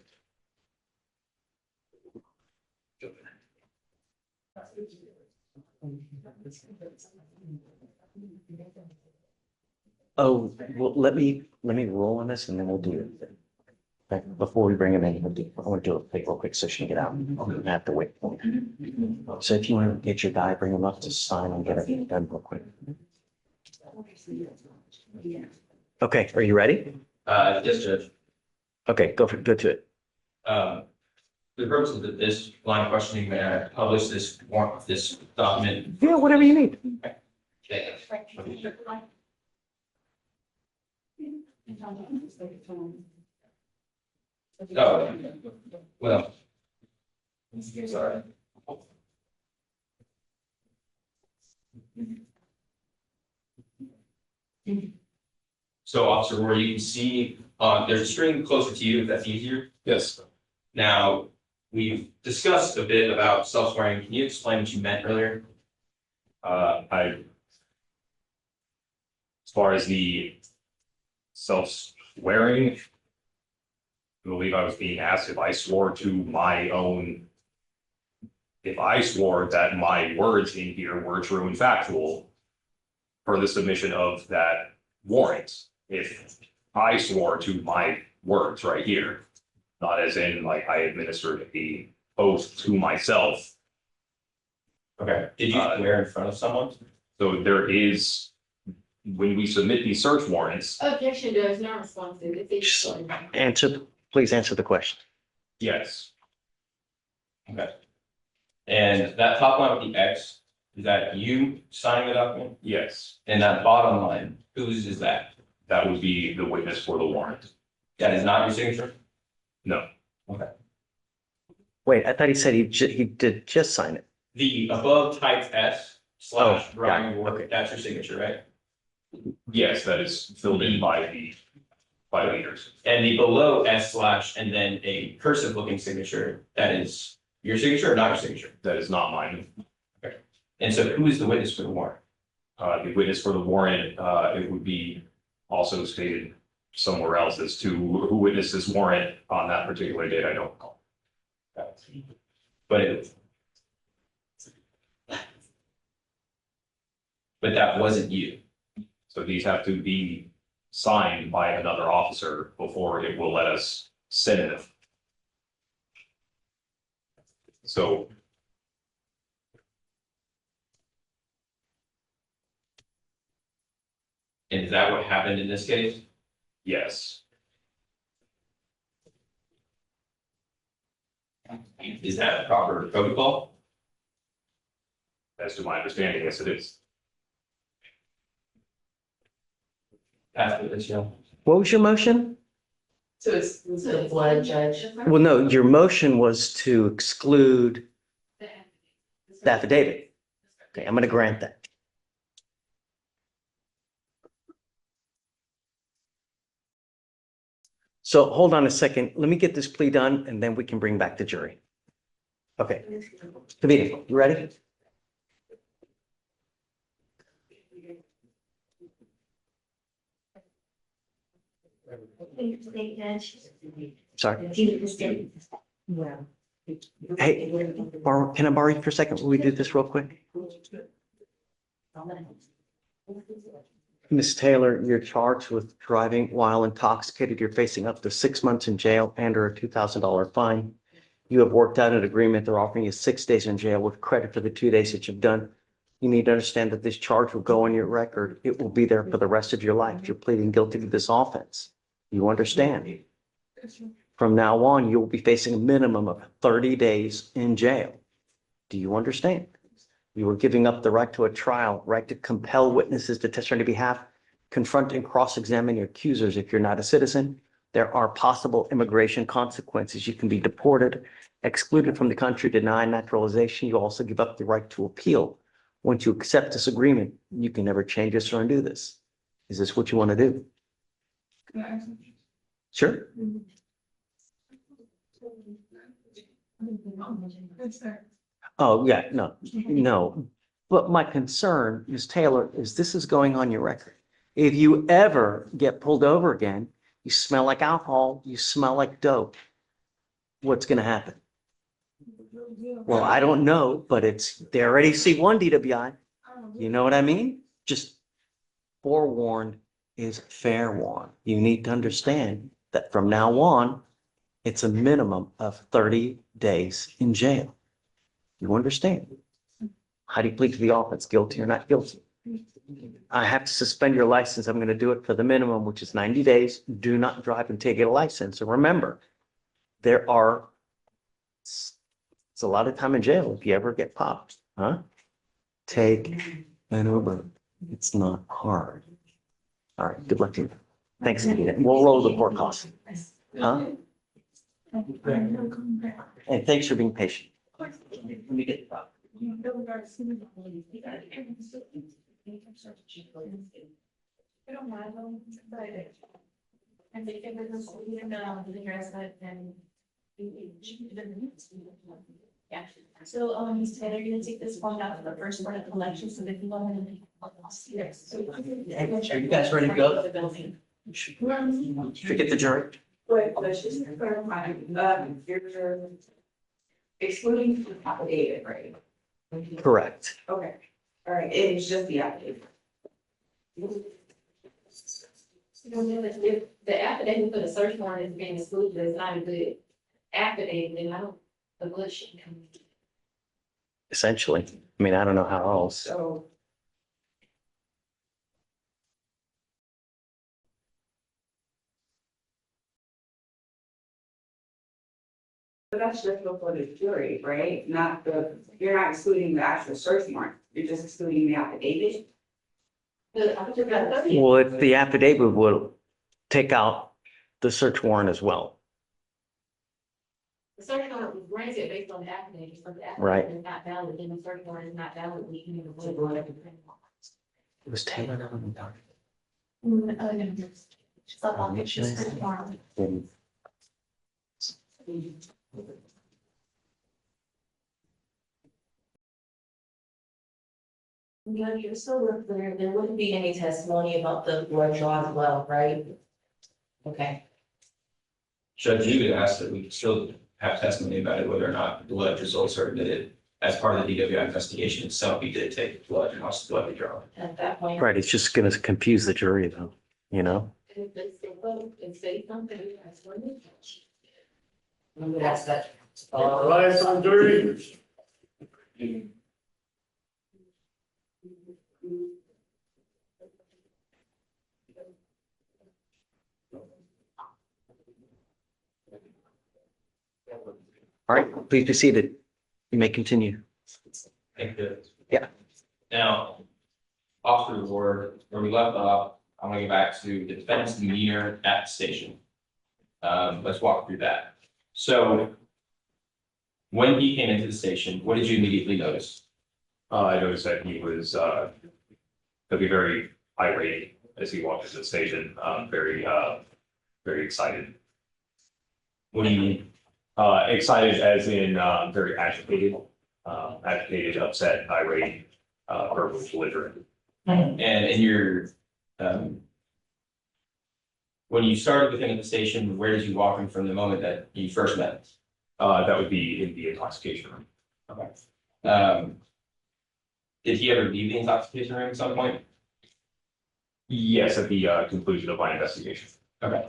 Oh, well, let me roll on this and then we'll do it. Okay, before we bring him in, I want to do a real quick session to get out. I'm gonna have to wait. So if you want to get your guy, bring him up to sign and get it done real quick. Okay, are you ready? Yes, Judge. Okay, go to it. For the purpose of this line of questioning, may I publish this warrant, this document? Yeah, whatever you need. Oh, well. Sorry. So Officer Roy, you can see, there's a string closer to you, if that's easier. Yes. Now, we've discussed a bit about self-swearing. Can you explain what you meant earlier? As far as the self-swearing, I believe I was being asked if I swore to my own, if I swore that my words in here were true and factual for the submission of that warrant. If I swore to my words right here, not as in like I administered the oath to myself. Okay, did you swear in front of someone? So there is, when we submit these search warrants, Objection, Judge, not responsive. Please answer the question. yes, Okay. And that top line with the X, is that you signing the document? yes, And that bottom line, whose is that? that would be the witness for the warrant. That is not your signature? No. Okay. Wait, I thought he said he did just sign it. The above typed S slash Oh, got Brian it. Ward, Okay. that's your signature, right? Yes, that is filled in by leaders. And the below S slash and then a cursive looking signature, that is your signature or not your signature? That is not mine. And so who is the witness for the warrant? The witness for the warrant, it would be also stated somewhere else as to who witnessed this warrant on that particular date, I don't recall. But that wasn't you. So these have to be signed by another officer before it will let us send them. So And is that what happened in this case? yes, Is that a proper protocol? as to my understanding, yes, it is. After this, yeah. What was your motion? So it's the blood judge. Well, no, your motion was to exclude the affidavit. Okay, I'm going to grant that. So hold on a second. Let me get this plea done and then we can bring back the jury. Okay. Kavita, you ready? Sorry. Hey, can I borrow you for a second? Will we do this real quick? Ms. Taylor, you're charged with driving while intoxicated. You're facing up to 6 months in jail and or a $2,000 fine. You have worked out an agreement. They're offering you 6 days in jail with credit for the 2 days that you've done. You need to understand that this charge will go on your record. It will be there for the rest of your life. You're pleading guilty to this offense. You understand? From now on, you will be facing a minimum of 30 days in jail. Do you understand? You are giving up the right to a trial, right to compel witnesses to testify on your behalf, confront and cross-examine your accusers. If you're not a citizen, there are possible immigration consequences. You can be deported, excluded from the country, denied naturalization. You also give up the right to appeal. Once you accept this agreement, you can never change this or undo this. Is this what you want to do? Sure. Oh, yeah, no. But my concern, Ms. Taylor, is this is going on your record. If you ever get pulled over again, you smell like alcohol, you smell like dope, what's going to happen? Well, I don't know, but they already see one DWI. You know what I mean? Just forewarned is fair warned. You need to understand that from now on, it's a minimum of 30 days in jail. You understand? How do you plead to the offense? Guilty or not guilty? I have to suspend your license. I'm going to do it for the minimum, which is 90 days. Do not drive until you get a license. And remember, it's a lot of time in jail if you ever get popped, huh? Take an Uber. It's not hard. All right, good luck to you. Thanks, Anita. We'll roll the court costs. Huh? And thanks for being patient. Let me get the problem. Yeah, so, Ms. Taylor, you're gonna take this one out of the first part of the collection, so that you want to. Are you guys ready to go? Should we get the jury? Wait, let's just clarify, you're excluding the affidavit, right? Correct. Okay, all right, it's just the affidavit. If the affidavit for the search warrant is being excluded, it's not a good affidavit, then I don't, the blood shouldn't come. Essentially. I mean, I don't know how else. So. But that's just before the jury, right? You're not excluding the actual search warrant, you're just excluding the affidavit? Well, if the affidavit will take out the search warrant as well. The search warrant was granted based on the affidavit, so the Right. affidavit is not valid, then the search warrant is not valid, we can even vote on it. It was tailored on the Yeah, you're still there wouldn't be any testimony about the blood draw as well, right? Okay. Judge, you would ask that we still have testimony about it, whether or not blood results are admitted as part of the DWI investigation itself. We did take blood and also blood draw. At that point. Right, it's just gonna confuse the jury though, you know? If they say vote and say something, that's what it is. I'm gonna ask that. All right, so jury. All right, please be seated. You may continue. Thank you. Yeah. Now, off the board, where we left off, I'm gonna get back to the defendant's demeanor at the station. Let's walk through that. So when he came into the station, what did you immediately notice? I noticed that he was, he'll be very irate as he walked into the station, very excited. What do you mean? Excited as in, very agitated, upset, irate, verbally belligerent. And in your, when you started with him at the station, where did you walk him from the moment that you first met him? That would be in the intoxication room. Okay. Did he ever leave the intoxication room at some point? Yes, at the conclusion of my investigation. Okay.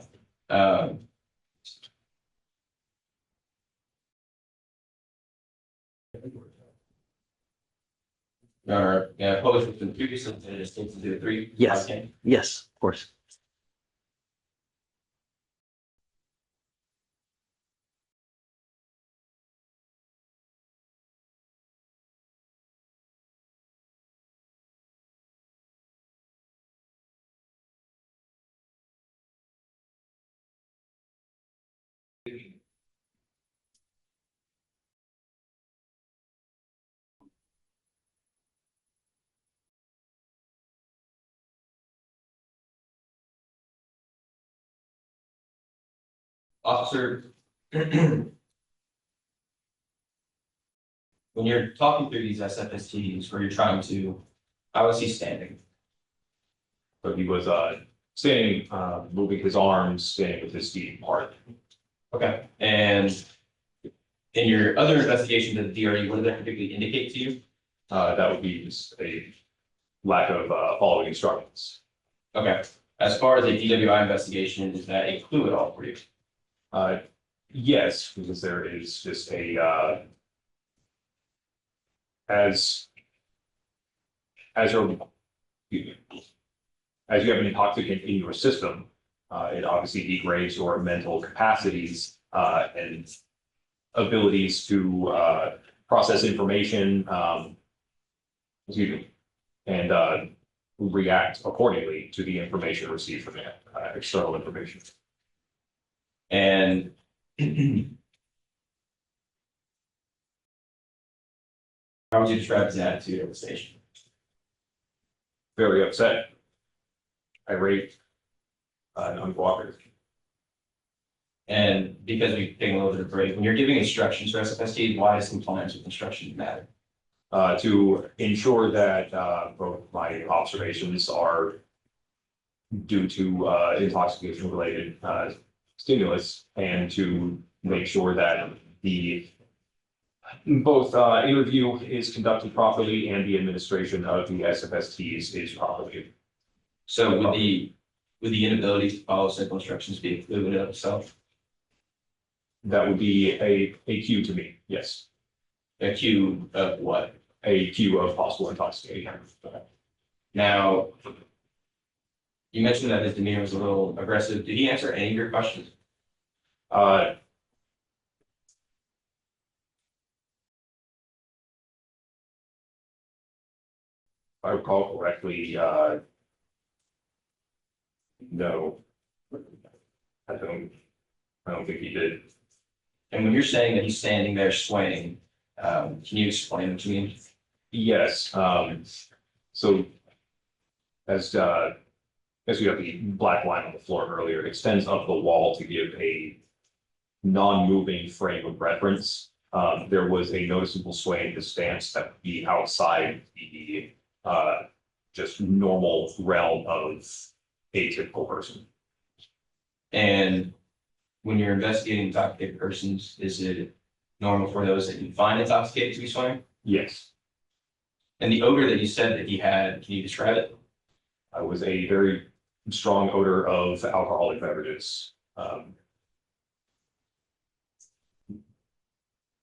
Or, yeah, published within previously, just to do the three. Yes, Okay. yes, of course. Officer, when you're talking through these SFSTs where you're trying to, how was he standing? So he was standing, moving his arms, standing with his feet apart. Okay, and in your other investigation to the DRE, what did that particularly indicate to you? That would be just a lack of following instructions. Okay, as far as a DWI investigation, is that a clue at all for you? Yes, because there is just a as you have an intoxicant in your system, it obviously degrades your mental capacities and abilities to process information, and react accordingly to the information received from external information. And how would you describe his attitude at the station? Very upset, irate, and uncooperative. And because we've taken a little bit of a break, when you're giving instructions for SFST, why does compliance with instructions matter? To ensure that both my observations are due to intoxication related stimulus, and to make sure that the both interview is conducted properly and the administration of the SFSTs is properly. So would the inability to follow simple instructions be a clue in itself? That would be a cue to me, yes. A cue of what? A cue of possible intoxication. Now, you mentioned that his demeanor was a little aggressive. Did he answer any of your questions? If I recall correctly, no. I don't think he did. And when you're saying that he's standing there swaying, can you explain what you mean? Yes, so as we have the black line on the floor earlier, extends up the wall to give a non-moving frame of reference. There was a noticeable sway in the stance that would be outside the just normal realm of a typical person. And when you're investigating intoxicated persons, is it normal for those that you find intoxicated to be swaying? Yes. And the odor that you said that he had, can you describe it? It was a very strong odor of alcoholic beverages.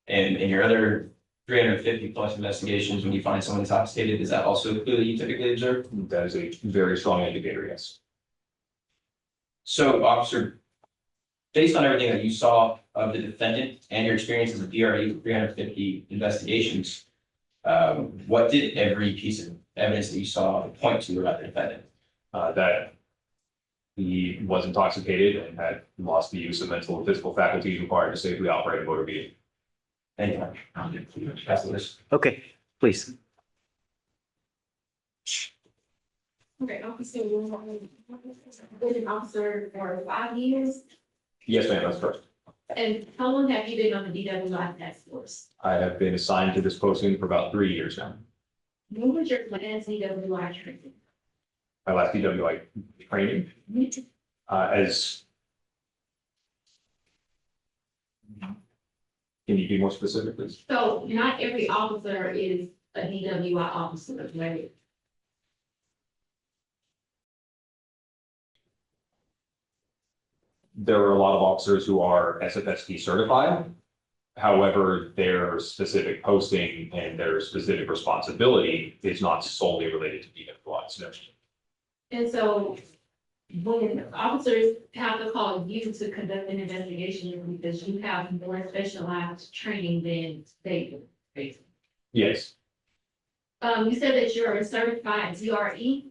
And in your other 350 plus investigations, when you find someone intoxicated, is that also a clue that you typically observe? That is a very strong indicator, yes. So, officer, based on everything that you saw of the defendant and your experience as a DRE with 350 investigations, what did every piece of evidence that you saw point to about the defendant? That he was intoxicated and had lost the use of mental and physical faculties required to safely operate a motor vehicle. Thank you. Pass the list. Okay, please. Okay, officer, been an officer for 5 years, Yes, ma'am, that's correct. and how long have you been on the DWI task force? I have been assigned to this posting for about 3 years now. When was your last DWI training? My last DWI training, as. Can you be more specific, please? So not every officer is a DWI officer, right? There are a lot of officers who are SFST certified. However, their specific posting and their specific responsibility is not solely related to DWIs. No. And so when officers have to call you to conduct an investigation because you have more specialized training than they do, basically. Yes, You said that you're a certified DRE,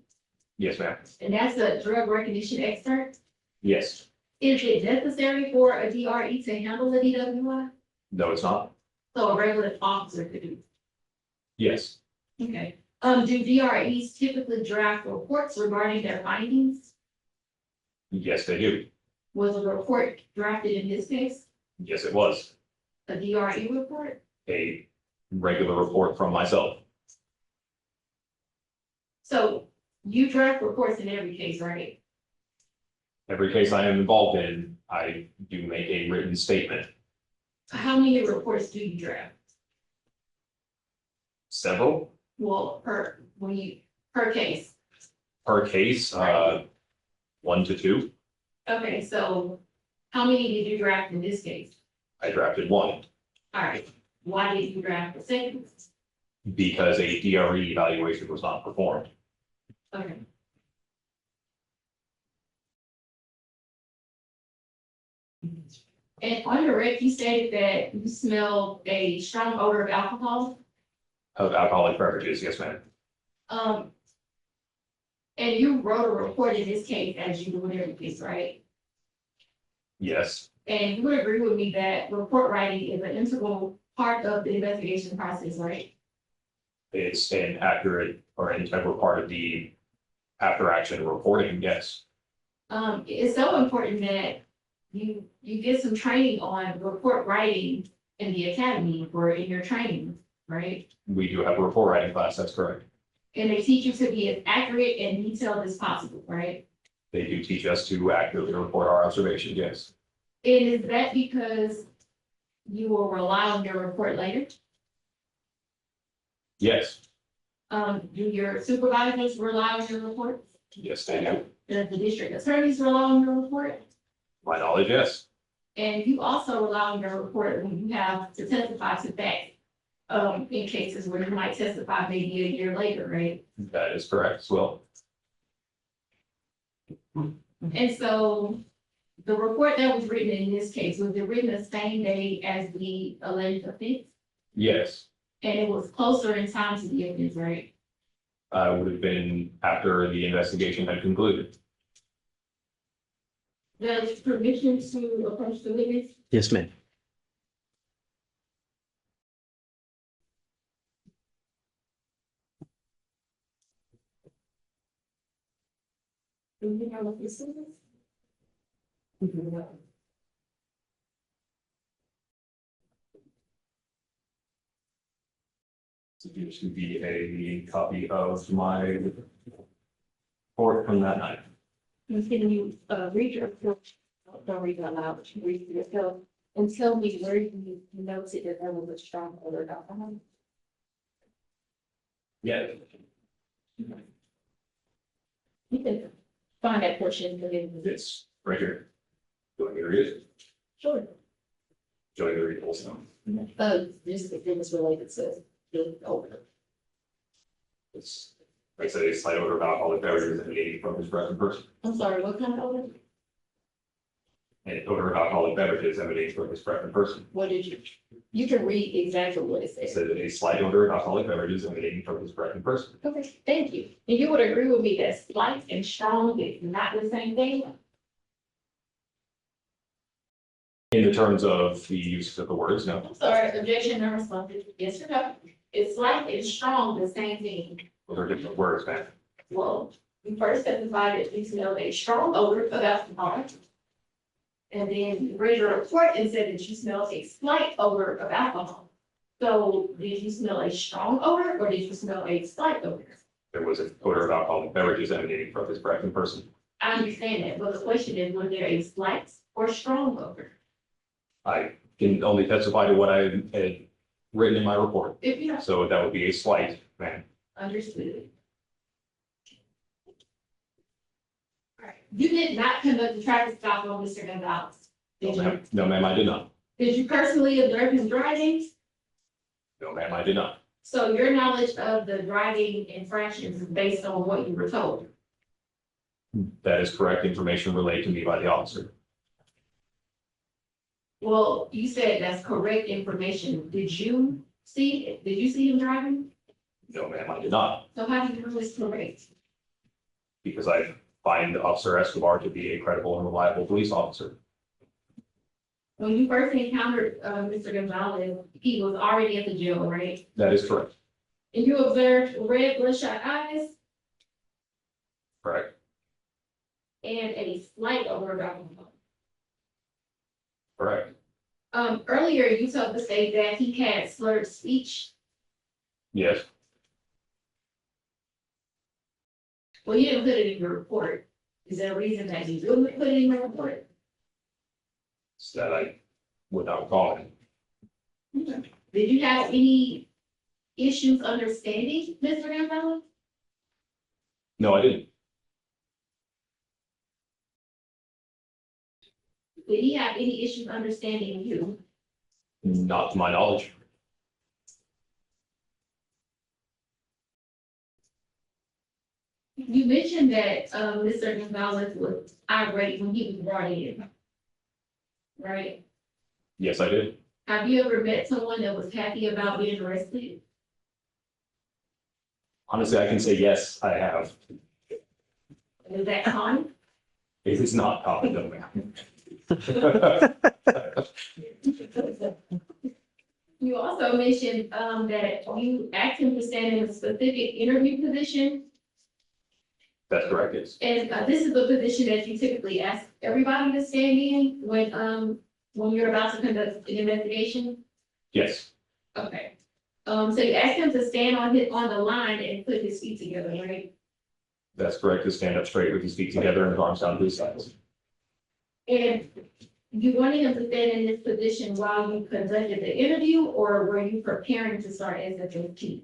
yes, ma'am. and that's a drug recognition expert. Yes, Is it necessary for a DRE to handle a DWI? no, it's not. So a regular officer could do. Yes, Okay. Do DREs typically draft reports regarding their findings? yes, they do. Was a report drafted in this case, Yes, it was a DRE report? a regular report from myself. So you draft reports in every case, right? Every case I am involved in, I do make a written statement. How many reports do you draft? Several Well, per case. per case, 1 to 2. Okay, so how many did you draft in this case? I drafted 1 All right, why did you draft the second? because a DRE evaluation was not performed. Okay. And on your rec, you stated that you smelled a strong odor of alcohol. Of alcoholic beverages, yes, ma'am. And you wrote a report in this case as you do in every case, right? Yes, And you would agree with me that report writing is an integral part of the investigation process, right? it's an accurate or integral part of the after action reporting, yes. It's so important that you get some training on report writing in the academy or in your training, right? We do have a report writing class, that's correct. And they teach you to be as accurate and detailed as possible, right? They do teach us to accurately report our observations, yes. And is that because you will rely on your report later? Yes, Do your supervisors rely on your report? yes, they do. Does the district attorneys rely on your report? My knowledge, yes. And you also rely on your report when you have to testify to facts, in cases where you might testify maybe a year later, right? That is correct as well. And so the report that was written in this case, was it written the same day as the alleged offense? Yes, And it was closer in time to the offense, right? would have been after the investigation had concluded. Judge, permission to approach the witness? Yes, ma'am. Do you know what this is? It should be a copy of my report from that night. Can you, read your report? Don't read it out loud, but you read it yourself and tell me where you noted that there was a strong odor of alcohol. Yeah. You can find that portion. It's right here. Do I need to read it? Sure. Do I need to read the whole thing? Just the things related to the odor. It's, like I said, a slight odor of alcoholic beverages emanating from his breath and person. I'm sorry, what kind of odor? And odor of alcoholic beverages emanating from his breath and person. What did you can read exactly what it It says. said a slight odor of alcoholic beverages emanating from his breath and person. Okay, thank you. And you would agree with me that slight and strong is not the same thing? In the terms of the use of the words, no. I'm sorry, objection or response, yes or no? Is slight and strong the same thing? Those are different words, man. Well, you first specified that you smelled a strong odor of alcohol. And then you read your report and said that you smelled a slight odor of alcohol. So did you smell a strong odor or did you smell a slight odor? There was an odor of alcoholic beverages emanating from his breath and person. I understand that, but the question is, was there a slight or strong odor? I can only testify to what I had written in my report. If you don't So that would be a slight, man. understood. All right, you did not conduct the traffic stop on Mr. Gonzalez. Did you? No, ma'am, I did not. Did you personally observe his driving? No, ma'am, I did not. So your knowledge of the driving infractions is based on what you were told? That is correct information relayed to me by the officer. Well, you said that's correct information. Did you see him driving? No, ma'am, I did not, So how do you know it's correct? because I find Officer Escobar to be a credible and reliable police officer. When you first encountered, Mr. Gonzalez, he was already at the jail, right? That is correct. And you observed red bloodshot eyes Correct. and a slight odor of alcohol. Correct. Earlier you told the state that he had slurred speech. Yes. Well, you didn't put it in your report. Is there a reason that you wouldn't put it in your report? So that I would not recall it. Did you have any issues understanding Mr. Gonzalez? No, I didn't. Did he have any issues understanding you? Not to my knowledge. You mentioned that, Mr. Gonzalez was irate when he was brought in. Right? Yes, I did. Have you ever met someone that was happy about being arrested? Honestly, I can say yes, I have. Is that common? It is not common, no, ma'am. You also mentioned, that you asked him to stand in a specific interview position. That's correct, yes. And this is the position that you typically ask everybody to stand in when you're about to conduct an investigation? Yes, Okay. So you asked him to stand on the line and put his feet together, right? that's correct, to stand up straight with his feet together and his arms down to his sides. And you wanted him to stand in this position while you conducted the interview, or were you preparing to start as a judge?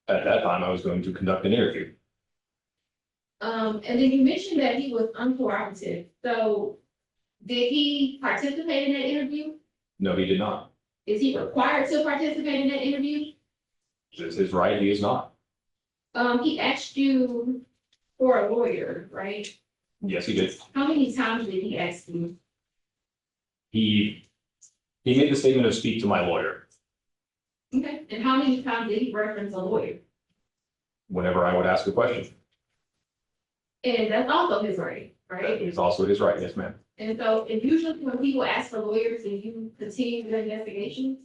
At that time, I was going to conduct an interview. And then you mentioned that he was uncooperative. So did he participate in that interview? No, he did not. Is he required to participate in that interview? It's his right, he is not. He asked you for a lawyer, right? Yes, he did. How many times did he ask you? He made the statement of speak to my lawyer Okay, and how many times did he reference a lawyer? whenever I would ask a question. And that's also his right. right? It's also his right, yes, ma'am. And so, and usually when people ask for lawyers, do you continue the investigation?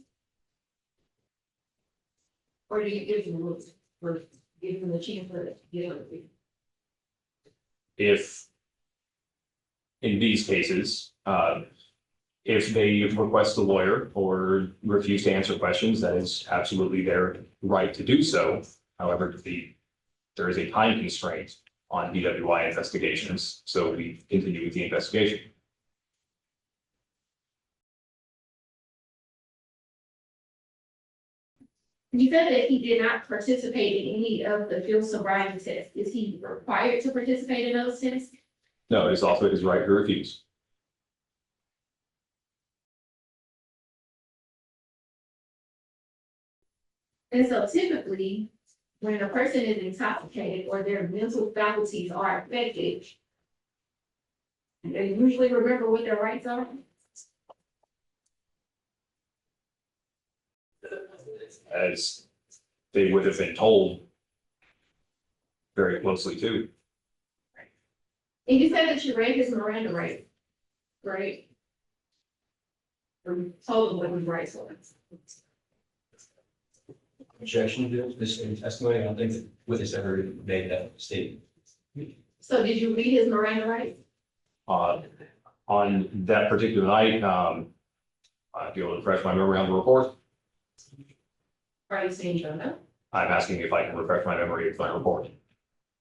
Or do you give them a look for, give them the chance to get it? If in these cases, if they request a lawyer or refuse to answer questions, that is absolutely their right to do so. However, there is a time constraint on DWI investigations, so we continue with the investigation. You said that he did not participate in any of the field sobriety tests. Is he required to participate in those tests? No, it is also his right to refuse. And so typically, when a person is intoxicated or their mental faculties are affected, they usually remember what their rights are. As they would have been told very closely too. And you said that you read his Miranda rights, right? Or you told him what his rights were. Objection to this testimony, I don't think that witness ever made that statement. So did you read his Miranda rights? On that particular night, I feel to refresh my memory on the report. Are you saying you don't know? I'm asking if I can refresh my memory of my report.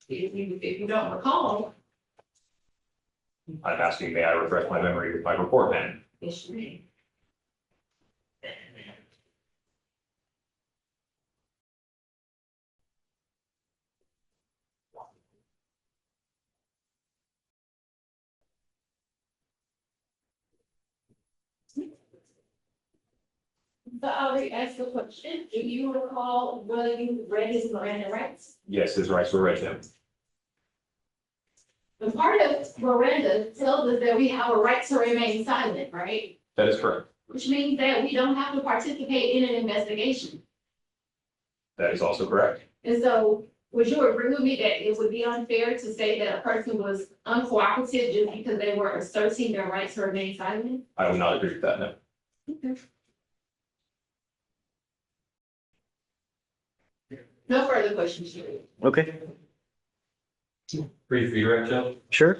If you don't recall, I'm asking, may I refresh my memory of my report, ma'am? yes, you may. So I'll re-ask the question. Do you recall whether you read his Miranda rights? Yes, his rights were read to him. The part of Miranda tells us that we have a right to remain silent, right? That is correct. Which means that we don't have to participate in an investigation. That is also correct. And so, would you agree with me that it would be unfair to say that a person was uncooperative just because they were asserting their right to remain silent? I would not agree with that, no. Okay. No further questions, Jerry. Okay, Brief redirect, Joe? sure.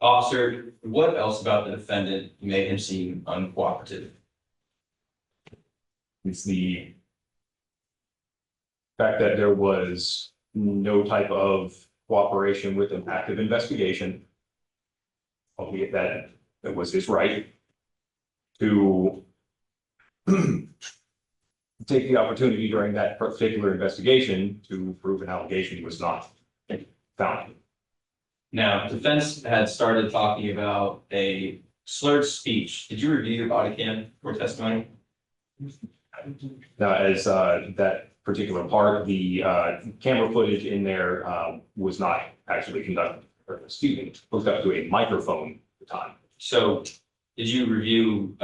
Officer, what else about the defendant made him seem uncooperative? It's the fact that there was no type of cooperation with an active investigation, albeit that it was his right to take the opportunity during that particular investigation to prove an allegation was not found. Now, defense had started talking about a slurred speech. Did you review your body cam for testimony? Now, as that particular part of the camera footage in there was not actually conducted, or excuse me, hooked up to a microphone at the time. So did you review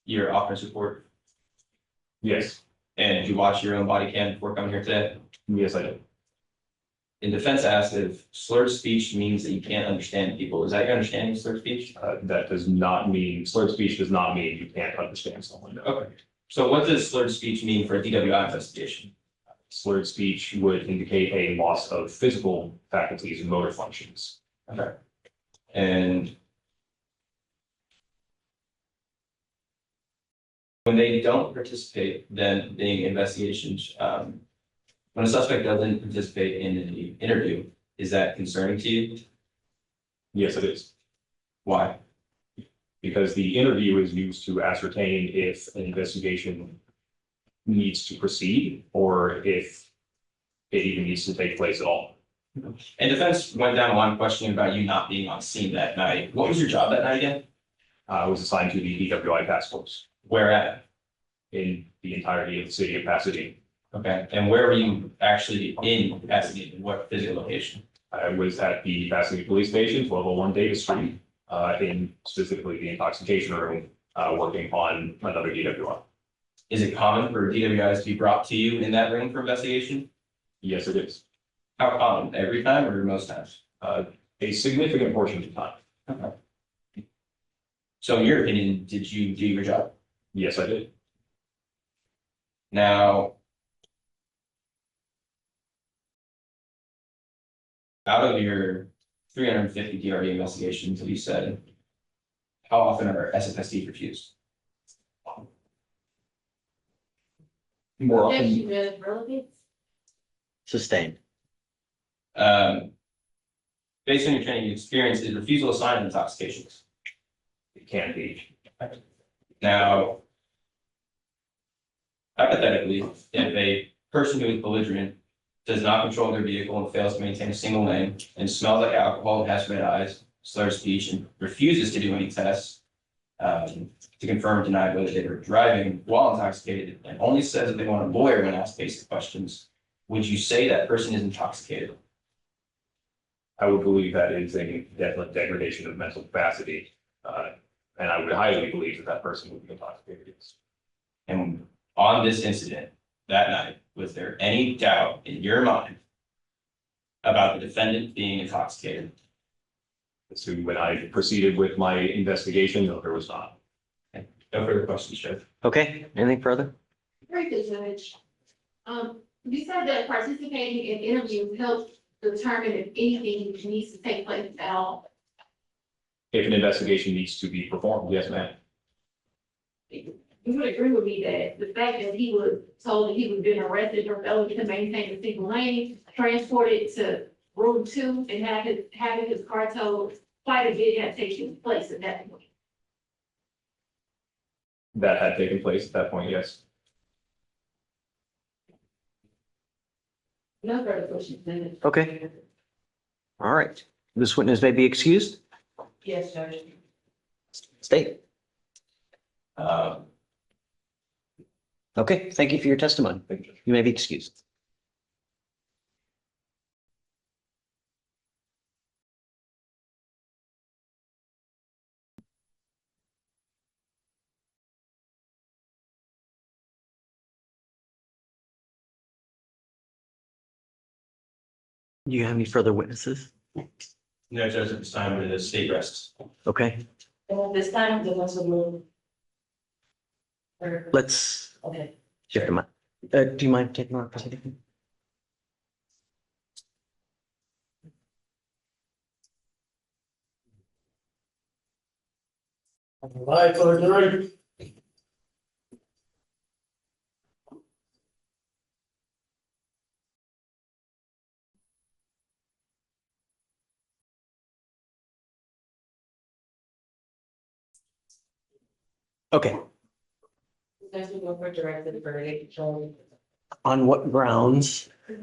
your offense report? Yes. And did you watch your own body cam before coming here today? Yes, I did. In defense asked if slurred speech means that you can't understand people. Is that your understanding of slurred speech? That does not mean, slurred speech does not mean you can't understand someone. No. Okay. So what does slurred speech mean for a DWI investigation? Slurred speech would indicate a loss of physical faculties and motor functions. Okay. And when they don't participate, then being investigations, when a suspect doesn't participate in an interview, is that concerning to you? Yes, it is. Why? Because the interview is used to ascertain if an investigation needs to proceed or if it even needs to take place at all. And defense went down one question about you not being on scene that night. What was your job that night again? I was assigned to the DWI task force. Where at? In the entirety of the city of Pasadena. Okay, and where were you actually in Pasadena? What physical location? I was at the Pasadena Police Station, 1201 Davis Street, in specifically the intoxication room, working on another DWI. Is it common for DWIs to be brought to you in that room for investigation? Yes, it is. How common? Every time or most times? A significant portion of the time. Okay. So in your opinion, did you do your job? Yes, I did. Now, out of your 350 DRE investigations that you said, how often are SFSTs refused? More often, Sustained. Based on your training and experience, is refusal a sign of intoxication? it can be. Now, hypothetically, if a person who is belligerent does not control their vehicle and fails to maintain a single lane and smells like alcohol, has red eyes, slurs speech, and refuses to do any tests to confirm or deny whether they were driving while intoxicated and only says that they want a lawyer when asked basic questions, would you say that person is intoxicated? I would believe that is a definite degradation of mental capacity. And I would highly believe that that person would be intoxicated. And on this incident that night, was there any doubt in your mind about the defendant being intoxicated? So when I proceeded with my investigation, no, there was not. No further questions, Judge. Okay, anything further? Very good, Judge. You said that participating in interviews helps determine if anything needs to take place at all. If an investigation needs to be performed, yes, ma'am. You would agree with me that the fact that he was told that he was being arrested for failure to maintain a single lane, transported to room 2 and having his car towed, quite a bit had taken place at that point. That had taken place at that point, yes. No further questions, then. Okay. All right. This witness may be excused. Yes, Judge. State. Okay, thank you for your testimony. You may be excused. Do you have any further witnesses? No, Judge, at this time, the state rests. Okay, And at this time, the ones will move. let's Okay. shift them up. Do you mind taking our proceeding? Bye, for the jury. Okay, Next we go for directed verdict, so, on what grounds? we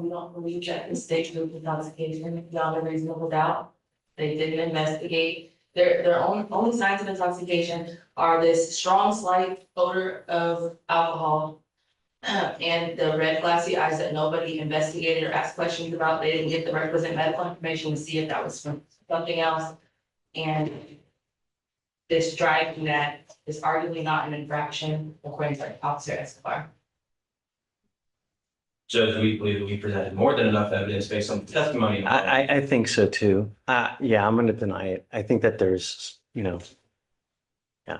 don't believe that the state proved intoxication beyond a reasonable doubt. They didn't investigate. Their only signs of intoxication are this strong slight odor of alcohol. And the red glassy eyes that nobody investigated or asked questions about. They didn't get the requisite medical information to see if that was from something else. And this driving that is arguably not an infraction according to Officer Escobar. Judge, we believe that we presented more than enough evidence based on the testimony. I think so too. Yeah, I'm gonna deny it. I think that there's, yeah.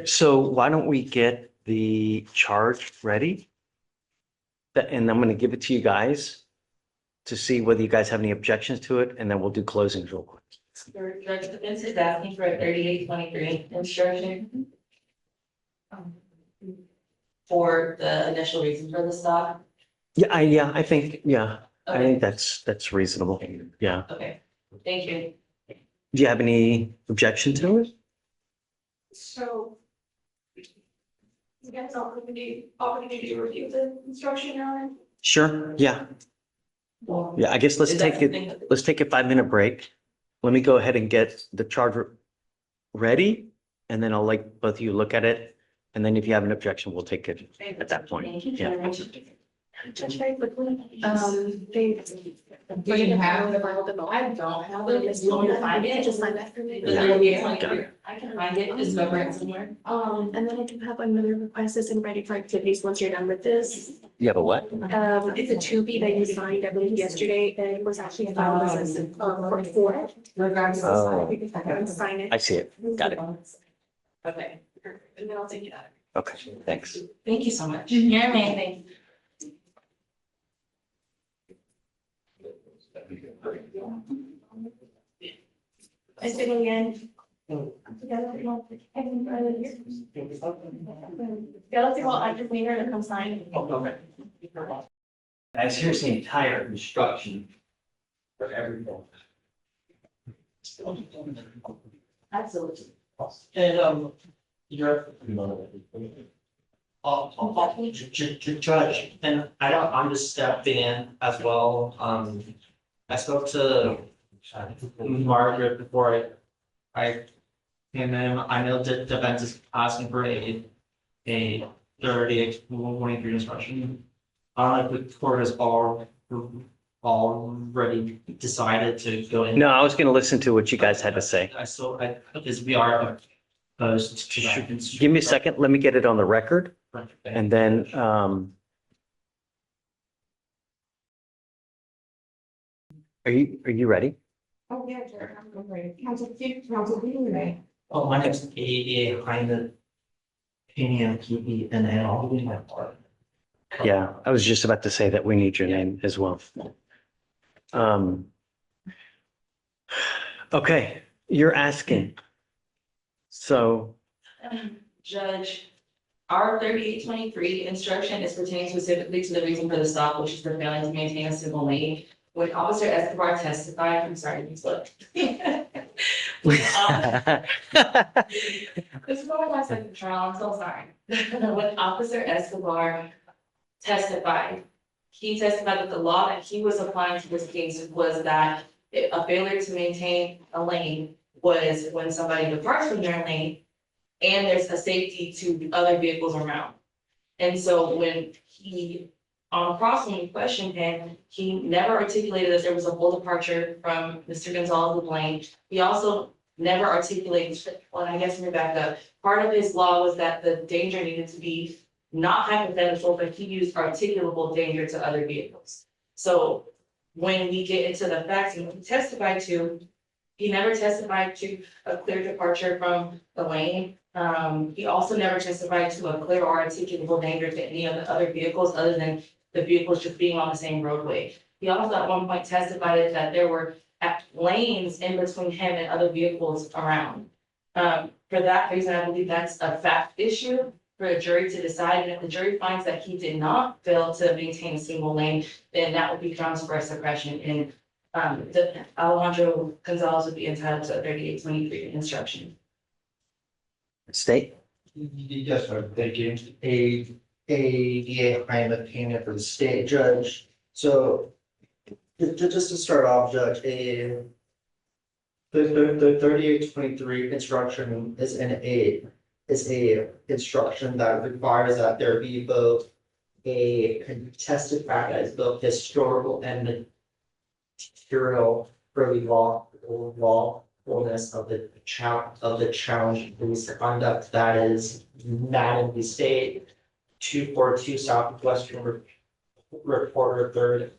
So why don't we get the charge ready? And I'm gonna give it to you guys to see whether you guys have any objections to it, and then we'll do closings real quick. Judge Defense is asking for a 3823 instruction. For the initial reason for the stop. Yeah, I think, I Okay. think that's reasonable. Yeah. Okay, thank you. Do you have any objection to it? So. You guys opportunity to review the instruction now? Sure, yeah. Yeah, I guess let's take a 5-minute break. Let me go ahead and get the charge ready, and then I'll let both of you look at it. And then if you have an objection, we'll take it at that point. Thank you, Yeah. Judge. Judge, very quickly, they. Do you have the Bible? I don't have it. It's going to find it. Just find that for me. Is there gonna be a 23? I can find it. Just go bring it somewhere. And then I do have another request that's in ready for activities once you're done with this. You have a what? It's a 2B that you signed, I believe, yesterday, and it was actually filed as a, for four. Regardless of Oh. You can sign it. I see it. Got it. Okay, And then I'll take it out. Okay, thanks. thank you so much. You're amazing. I said again. Demeanor to come sign. As here's the entire instruction for everything. Absolutely. And, you're. Judge, and I'm just stepping in as well. I spoke to Margaret before I came in. I know that defense is asking for a 30/23 instruction. I don't know if the court has already decided to go in. No, I was gonna listen to what you guys had to say. Because we are opposed to that. Give me a second, let me get it on the record, and then, are you ready? Oh, yeah, sure. I'm ready. Council, ready? Oh, my name's ADA Hyman. Opinion, PE, and then I'll do my part. Yeah, I was just about to say that we need your name as well. Okay, you're asking. So, Judge, our 3823 instruction is pertaining specifically to the reason for the stop, which is for failing to maintain a civil lane. When Officer Escobar testified, I'm sorry, you look. This is only my second trial, I'm so sorry. When Officer Escobar testified, he testified that the law that he was applying to this case was that a failure to maintain a lane was when somebody departs from their lane and there's a safety to the other vehicles around. And so when he, on cross, when we questioned him, he never articulated that there was a full departure from Mr. Gonzalez's lane. He also never articulated, well, I guess let me back up. Part of his law was that the danger needed to be not hypothetical, but he used articulable danger to other vehicles. So when we get into the facts and what he testified to, he never testified to a clear departure from the lane. He also never testified to a clear or articulable danger to any of the other vehicles other than the vehicles just being on the same roadway. He also at one point testified that there were lanes in between him and other vehicles around. For that reason, I believe that's a fact issue for a jury to decide. And if the jury finds that he did not fail to maintain a single lane, then that would be grounds for a suppression. And Alejandro Gonzalez would be entitled to a 3823 instruction. State? Yes, sir, thank you. I am opinion for the state judge. So just to start off, Judge, the 3823 instruction is a instruction that requires that there be both a contested fact that is both historical and material for the lawfulness of the challenge police conduct that is not in the state. 242 Southwestern Reporter, 3rd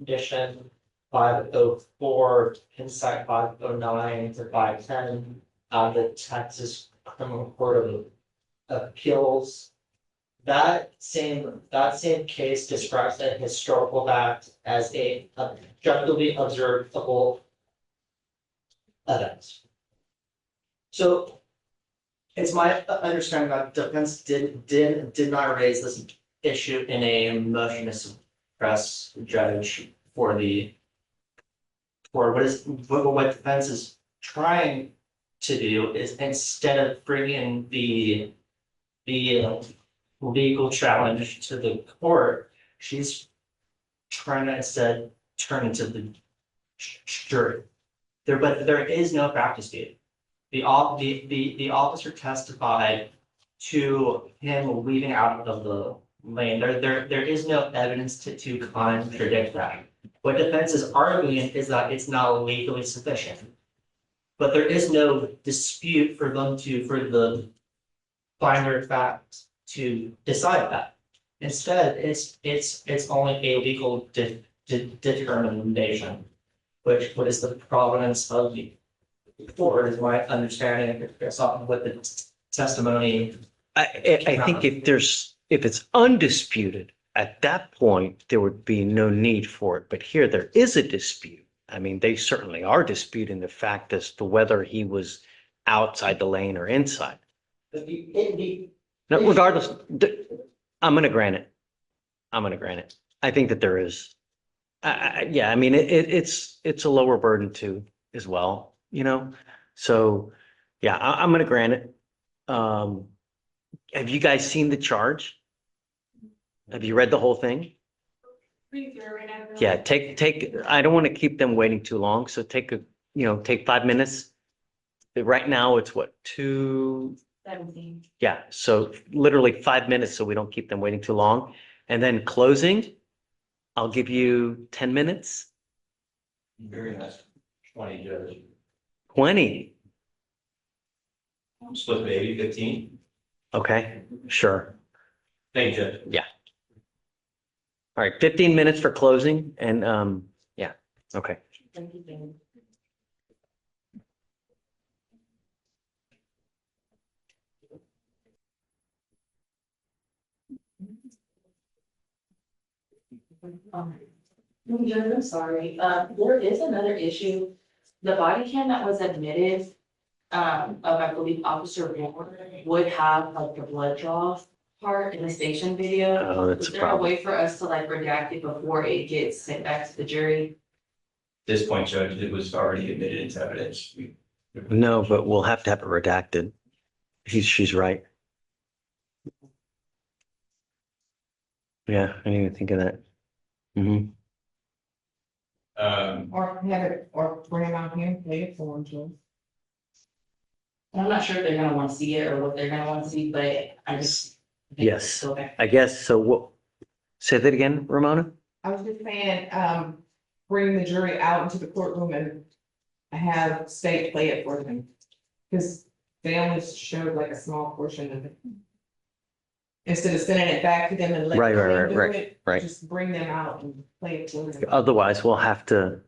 edition, 504, inside 509 to 510, the Texas Criminal Court of Appeals. That same case describes a historical fact as a objectively observable event. So it's my understanding that defense did not raise this issue in a motion to suppress, Judge, for what defense is trying to do is instead of bringing the legal challenge to the court, she's trying to instead turn it to the jury. But there is no fact dispute. The officer testified to him leaving out of the lane. There is no evidence to contradict that. What defense is arguing is that it's not legally sufficient. But there is no dispute for the finder of fact to decide that. Instead, it's only a legal determination, which what is the provenance of the court is my understanding of something with the testimony. I think if it's undisputed, at that point, there would be no need for it. But here there is a dispute. I mean, they certainly are disputing the fact as to whether he was outside the lane or inside. No, regardless, I'm going to grant it. I'm going to grant it. I think that there is. Yeah, I mean, it's a lower burden too, as well, you know? So, yeah, I'm going to grant it. Have you guys seen the charge? Have you read the whole thing? Yeah, take, I don't want to keep them waiting too long, so take 5 minutes. Right now, it's what, 17. Yeah, so literally 5 minutes, so we don't keep them waiting too long. And then closing, I'll give you 10 minutes. Very nice. 20, Judge. 20, Split maybe 15. okay, sure. Thank you, Judge. Yeah. All right, 15 minutes for closing and, yeah, okay. Thank you. Judge, I'm sorry, there is another issue. The body cam that was admitted, of, I believe, Officer Warrant would have like the blood draw part in the station video. Oh, that's Is a there a problem. way for us to like redact it before it gets sent back to the jury? At this point, Judge, it was already admitted into evidence. No, but we'll have to have it redacted. She's right. Yeah, I didn't even think of that. Mm-hmm. Or have it, or bring them out here and play it for them too. I'm not sure if they're gonna want to see it or what they're gonna want to see, but I just. Yes, I guess, so what, say that again, Ramona? I was just saying, bring the jury out into the courtroom and have state play it for them. Cause they only showed like a small portion of it. Instead of sending it back to them and letting Right, them do right, it, right. just bring them out and play it for them. Otherwise, we'll have to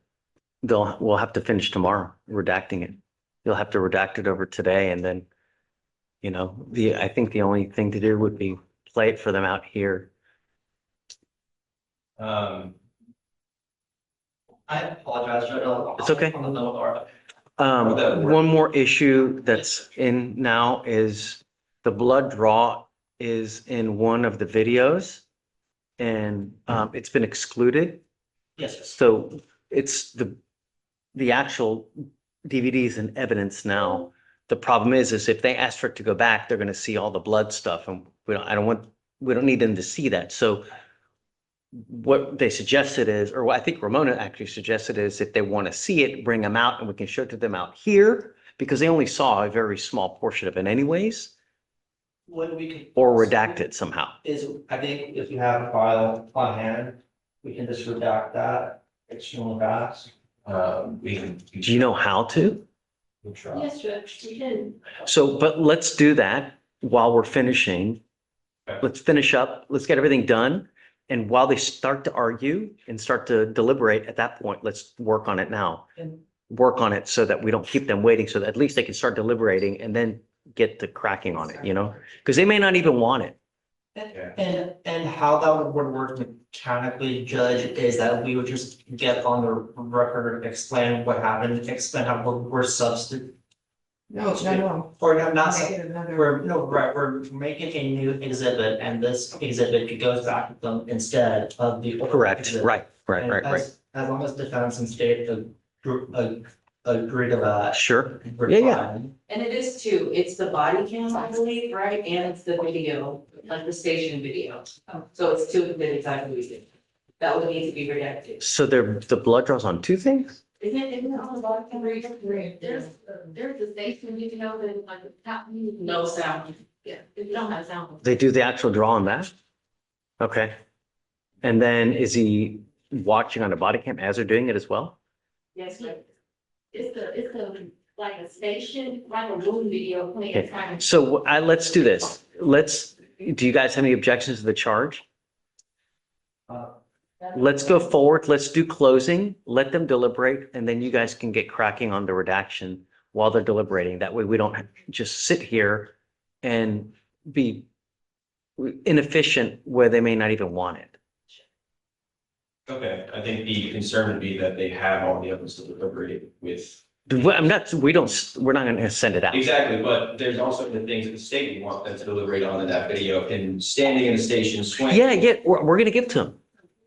finish tomorrow redacting it. You'll have to redact it over today and then, I think the only thing to do would be play it for them out here. Um, I apologize, Judge. It's okay. On the note, One more issue that's in now is the blood draw is in one of the videos and it's been excluded. yes, So it's the actual DVDs and evidence now. The problem is if they ask for it to go back, they're going to see all the blood stuff and we don't need them to see that. So what they suggested is, or what I think Ramona actually suggested is if they want to see it, bring them out and we can show it to them out here because they only saw a very small portion of it anyways, what we could. or redact it somehow. Is, I think if you have a file on hand, we can just redact that extremely fast. We can. Do you know how to? We'll try. Yes, Judge, we can. So, but let's do that while we're finishing. Let's finish up, let's get everything done. And while they start to argue and start to deliberate at that point, let's work on it now. Work on it so that we don't keep them waiting, so that at least they can start deliberating and then get to cracking on it, Because they may not even want it. And how that would work mechanically, Judge, is that we would just get on the record, explain what happened, explain how we're substitute. No. Or not, Make it another- we're making a new exhibit and this exhibit goes back to them instead of the. old Correct, exhibit. right. And As long as defense and state agree to that. Sure. we're Yeah. fine. And it is too, it's the body cam, I believe, right, and it's the video, like the station video. So it's two exhibits, I believe. That would need to be redacted. So the blood draws on two things? Isn't it on the body cam? There's the station video that like, no sound. Yeah, if you don't have sound. They do the actual draw on that? Okay. And then is he watching on a body cam as they're doing it as well? Yes, sir. It's like a station, like a room video playing. Okay. So let's do this. Do you guys have any objections to the charge? Let's go forward. Let's do closing, let them deliberate, and then you guys can get cracking on the redaction while they're deliberating. That way we don't just sit here and be inefficient where they may not even want it. Okay, I think the concern would be that they have all the evidence to deliberate with. We're not going to send it out. Exactly, but there's also the things that the state would want them to deliberate on in that video and standing in the station swinging. Yeah, we're going to give it to them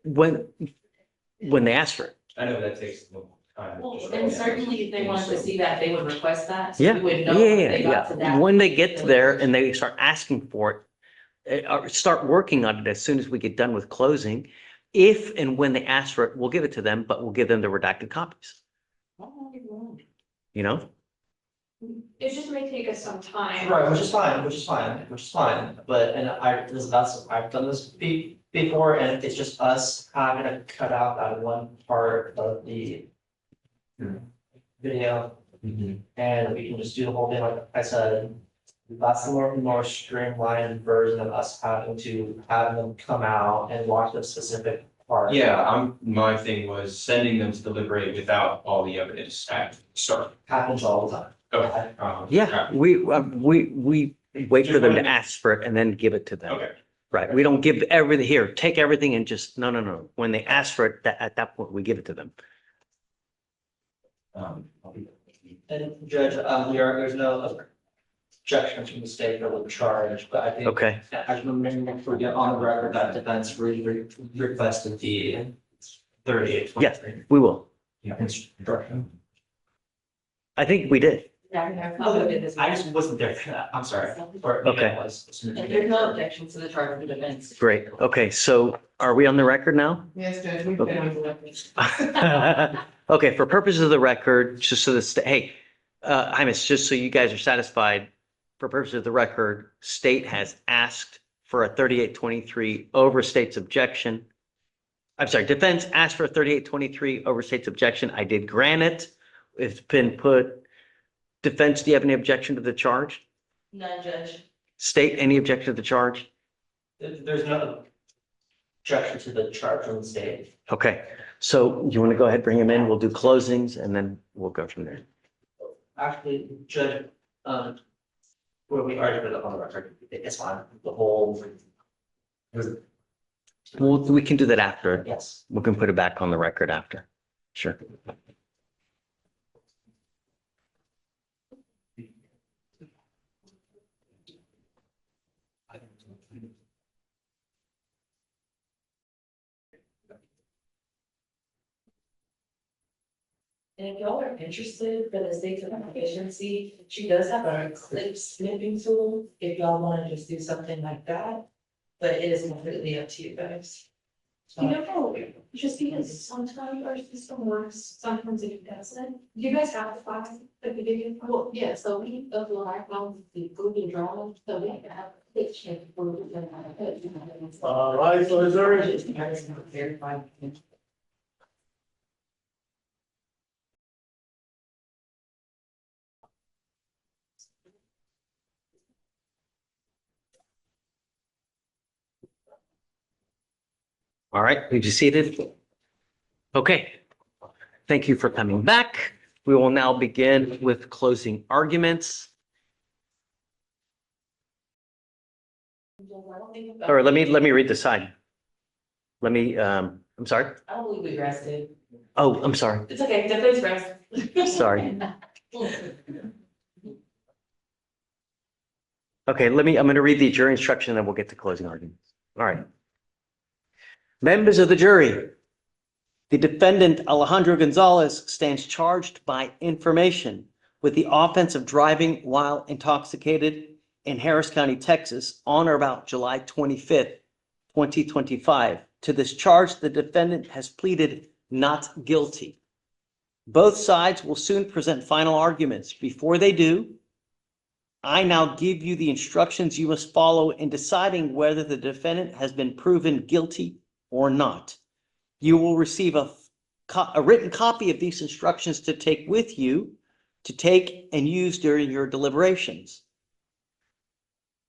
when they ask for it. I know that takes a little time. And certainly if they wanted to see that, they would request that. So Yeah, we would know yeah, if they got to that. When they get to there and they start asking for it, or start working on it as soon as we get done with closing. If and when they ask for it, we'll give it to them, but we'll give them the redacted copies. You know? It just may take us some time. Right, which is fine. But, I've done this before, and it's just us having to cut out that one part of the video. And we can just do the whole thing, like I said, that's the more streamlined version of us having to have them come out and watch the specific part. Yeah, my thing was sending them to deliberate without all the evidence at start. Happens all the time. Okay. Yeah, we wait for them to ask for it and then give it to them. Okay. Right, we don't give everything here, take everything and just, no. When they ask for it, at that point, we give it to them. And Judge, there's no objection from the state or the charge, but I think. Okay. I remember for the on the record that defense requested the 38. Yes, we will. Instruction. I think we did. I just wasn't there for that. I'm sorry. Or maybe Okay. I was. There's no objection to the charge of defense. Great. Okay, so are we on the record now? Yes, Judge, we've Okay. been on the Okay, for purposes of the record, just so this, hey, Hymus, just so you guys are satisfied, for purposes of the record, state has asked for a 3823 over state's objection. I'm sorry, defense asked for a 3823 over state's objection. I did grant it. It's been put. Defense, do you have any objection to the charge? None, Judge. State, any objection to the charge? There's no objection to the charge from the state. Okay, so you want to go ahead, bring him in, we'll do closings and then we'll go from there. Actually, Judge, where we already put it on the record, it's fine, the whole. Well, we can do that after. Yes. We can put it back on the record after. Sure. And if y'all are interested for the state of efficiency, she does have a clip snipping tool, if y'all wanna just do something like that. But it is completely up to you guys. You know, just because sometimes our system works, sometimes it doesn't. You guys have the file, the video file? Well, yeah, so we upload our phones to Google Drive, so we can have a picture for it. All right, so is there any- Verify. All right, please be seated. Okay. Thank you for coming back. We will now begin with closing arguments. Or let me read the side. Let me, I'm sorry. I don't believe we rested. Oh, I'm sorry. It's okay, defense rest. Sorry. Okay, I'm going to read the jury instruction and then we'll get to closing arguments. All right. Members of the jury, the defendant Alejandro Gonzalez stands charged by information with the offense of driving while intoxicated in Harris County, Texas, on or about July 25th, 2025. To this charge, the defendant has pleaded not guilty. Both sides will soon present final arguments. Before they do, I now give you the instructions you must follow in deciding whether the defendant has been proven guilty or not. You will receive a written copy of these instructions to take with you, to take and use during your deliberations.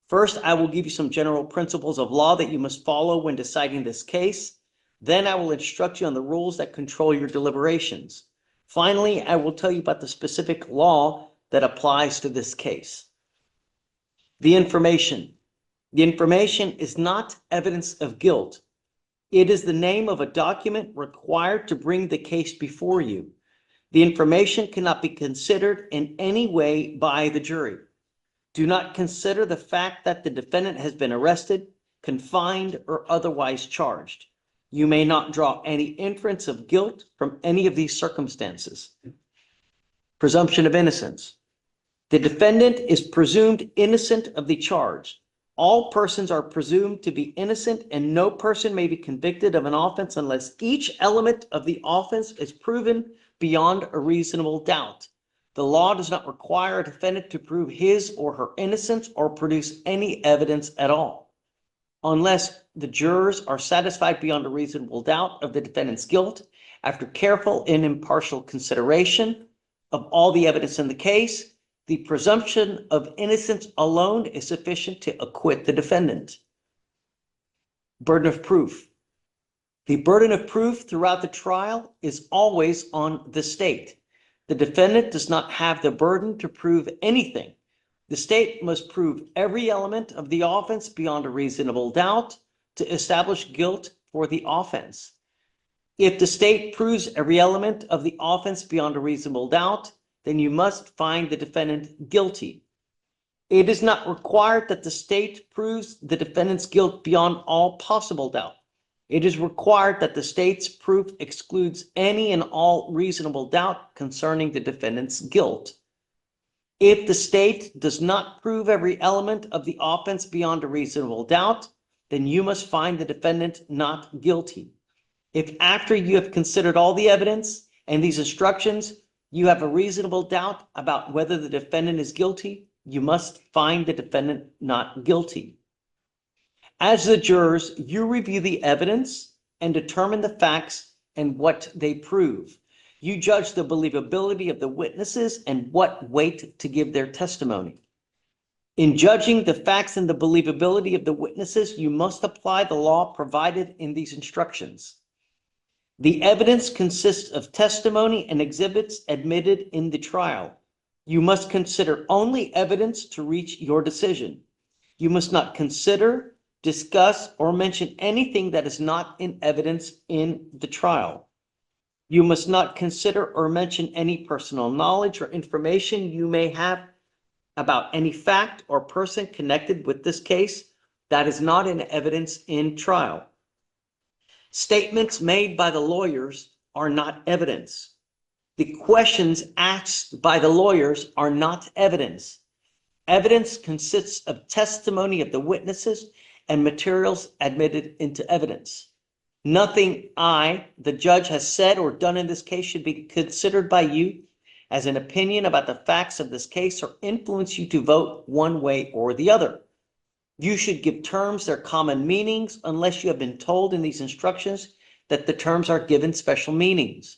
First, I will give you some general principles of law that you must follow when deciding this case. Then I will instruct you on the rules that control your deliberations. Finally, I will tell you about the specific law that applies to this case. The information. The information is not evidence of guilt. It is the name of a document required to bring the case before you. The information cannot be considered in any way by the jury. Do not consider the fact that the defendant has been arrested, confined, or otherwise charged. You may not draw any inference of guilt from any of these circumstances. Presumption of innocence. The defendant is presumed innocent of the charge. All persons are presumed to be innocent, and no person may be convicted of an offense unless each element of the offense is proven beyond a reasonable doubt. The law does not require a defendant to prove his or her innocence or produce any evidence at all, unless the jurors are satisfied beyond a reasonable doubt of the defendant's guilt after careful and impartial consideration of all the evidence in the case. The presumption of innocence alone is sufficient to acquit the defendant. Burden of proof. The burden of proof throughout the trial is always on the state. The defendant does not have the burden to prove anything. The state must prove every element of the offense beyond a reasonable doubt to establish guilt for the offense. If the state proves every element of the offense beyond a reasonable doubt, then you must find the defendant guilty. It is not required that the state proves the defendant's guilt beyond all possible doubt. It is required that the state's proof excludes any and all reasonable doubt concerning the defendant's guilt. If the state does not prove every element of the offense beyond a reasonable doubt, then you must find the defendant not guilty. If after you have considered all the evidence and these instructions, you have a reasonable doubt about whether the defendant is guilty, you must find the defendant not guilty. As the jurors, you review the evidence and determine the facts and what they prove. You judge the believability of the witnesses and what weight to give their testimony. In judging the facts and the believability of the witnesses, you must apply the law provided in these instructions. The evidence consists of testimony and exhibits admitted in the trial. You must consider only evidence to reach your decision. You must not consider, discuss, or mention anything that is not in evidence in the trial. You must not consider or mention any personal knowledge or information you may have about any fact or person connected with this case that is not in evidence in trial. Statements made by the lawyers are not evidence. The questions asked by the lawyers are not evidence. Evidence consists of testimony of the witnesses and materials admitted into evidence. Nothing the judge, has said or done in this case should be considered by you as an opinion about the facts of this case or influence you to vote one way or the other. You should give terms their common meanings unless you have been told in these instructions that the terms are given special meanings.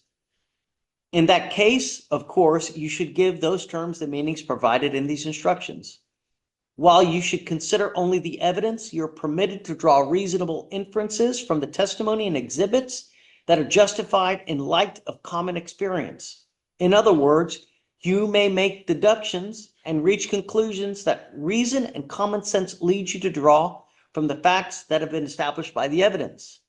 In that case, of course, you should give those terms the meanings provided in these instructions. While you should consider only the evidence, you're permitted to draw reasonable inferences from the testimony and exhibits that are justified in light of common experience. In other words, you may make deductions and reach conclusions that reason and common sense lead you to draw from the facts that have been established by the evidence.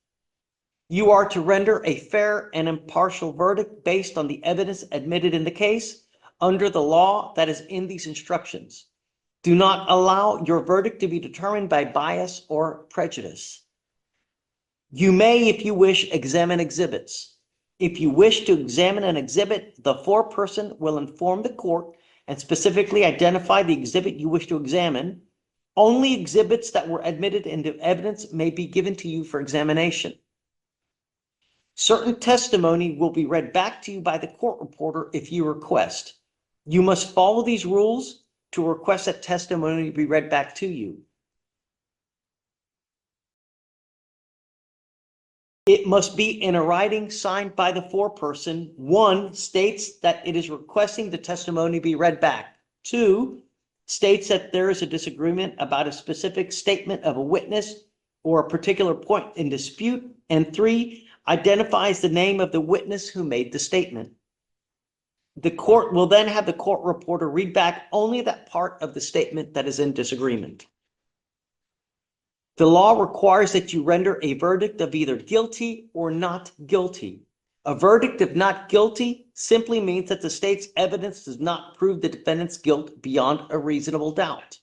You are to render a fair and impartial verdict based on the evidence admitted in the case under the law that is in these instructions. Do not allow your verdict to be determined by bias or prejudice. You may, if you wish, examine exhibits. If you wish to examine an exhibit, the foreperson will inform the court and specifically identify the exhibit you wish to examine. Only exhibits that were admitted into evidence may be given to you for examination. Certain testimony will be read back to you by the court reporter if you request. You must follow these rules to request that testimony be read back to you. It must be in a writing signed by the foreperson. 1 states that it is requesting the testimony be read back. 2 states that there is a disagreement about a specific statement of a witness or a particular point in dispute. And 3 identifies the name of the witness who made the statement. The court will then have the court reporter read back only that part of the statement that is in disagreement. The law requires that you render a verdict of either guilty or not guilty. A verdict of not guilty simply means that the state's evidence does not prove the defendant's guilt beyond a reasonable doubt.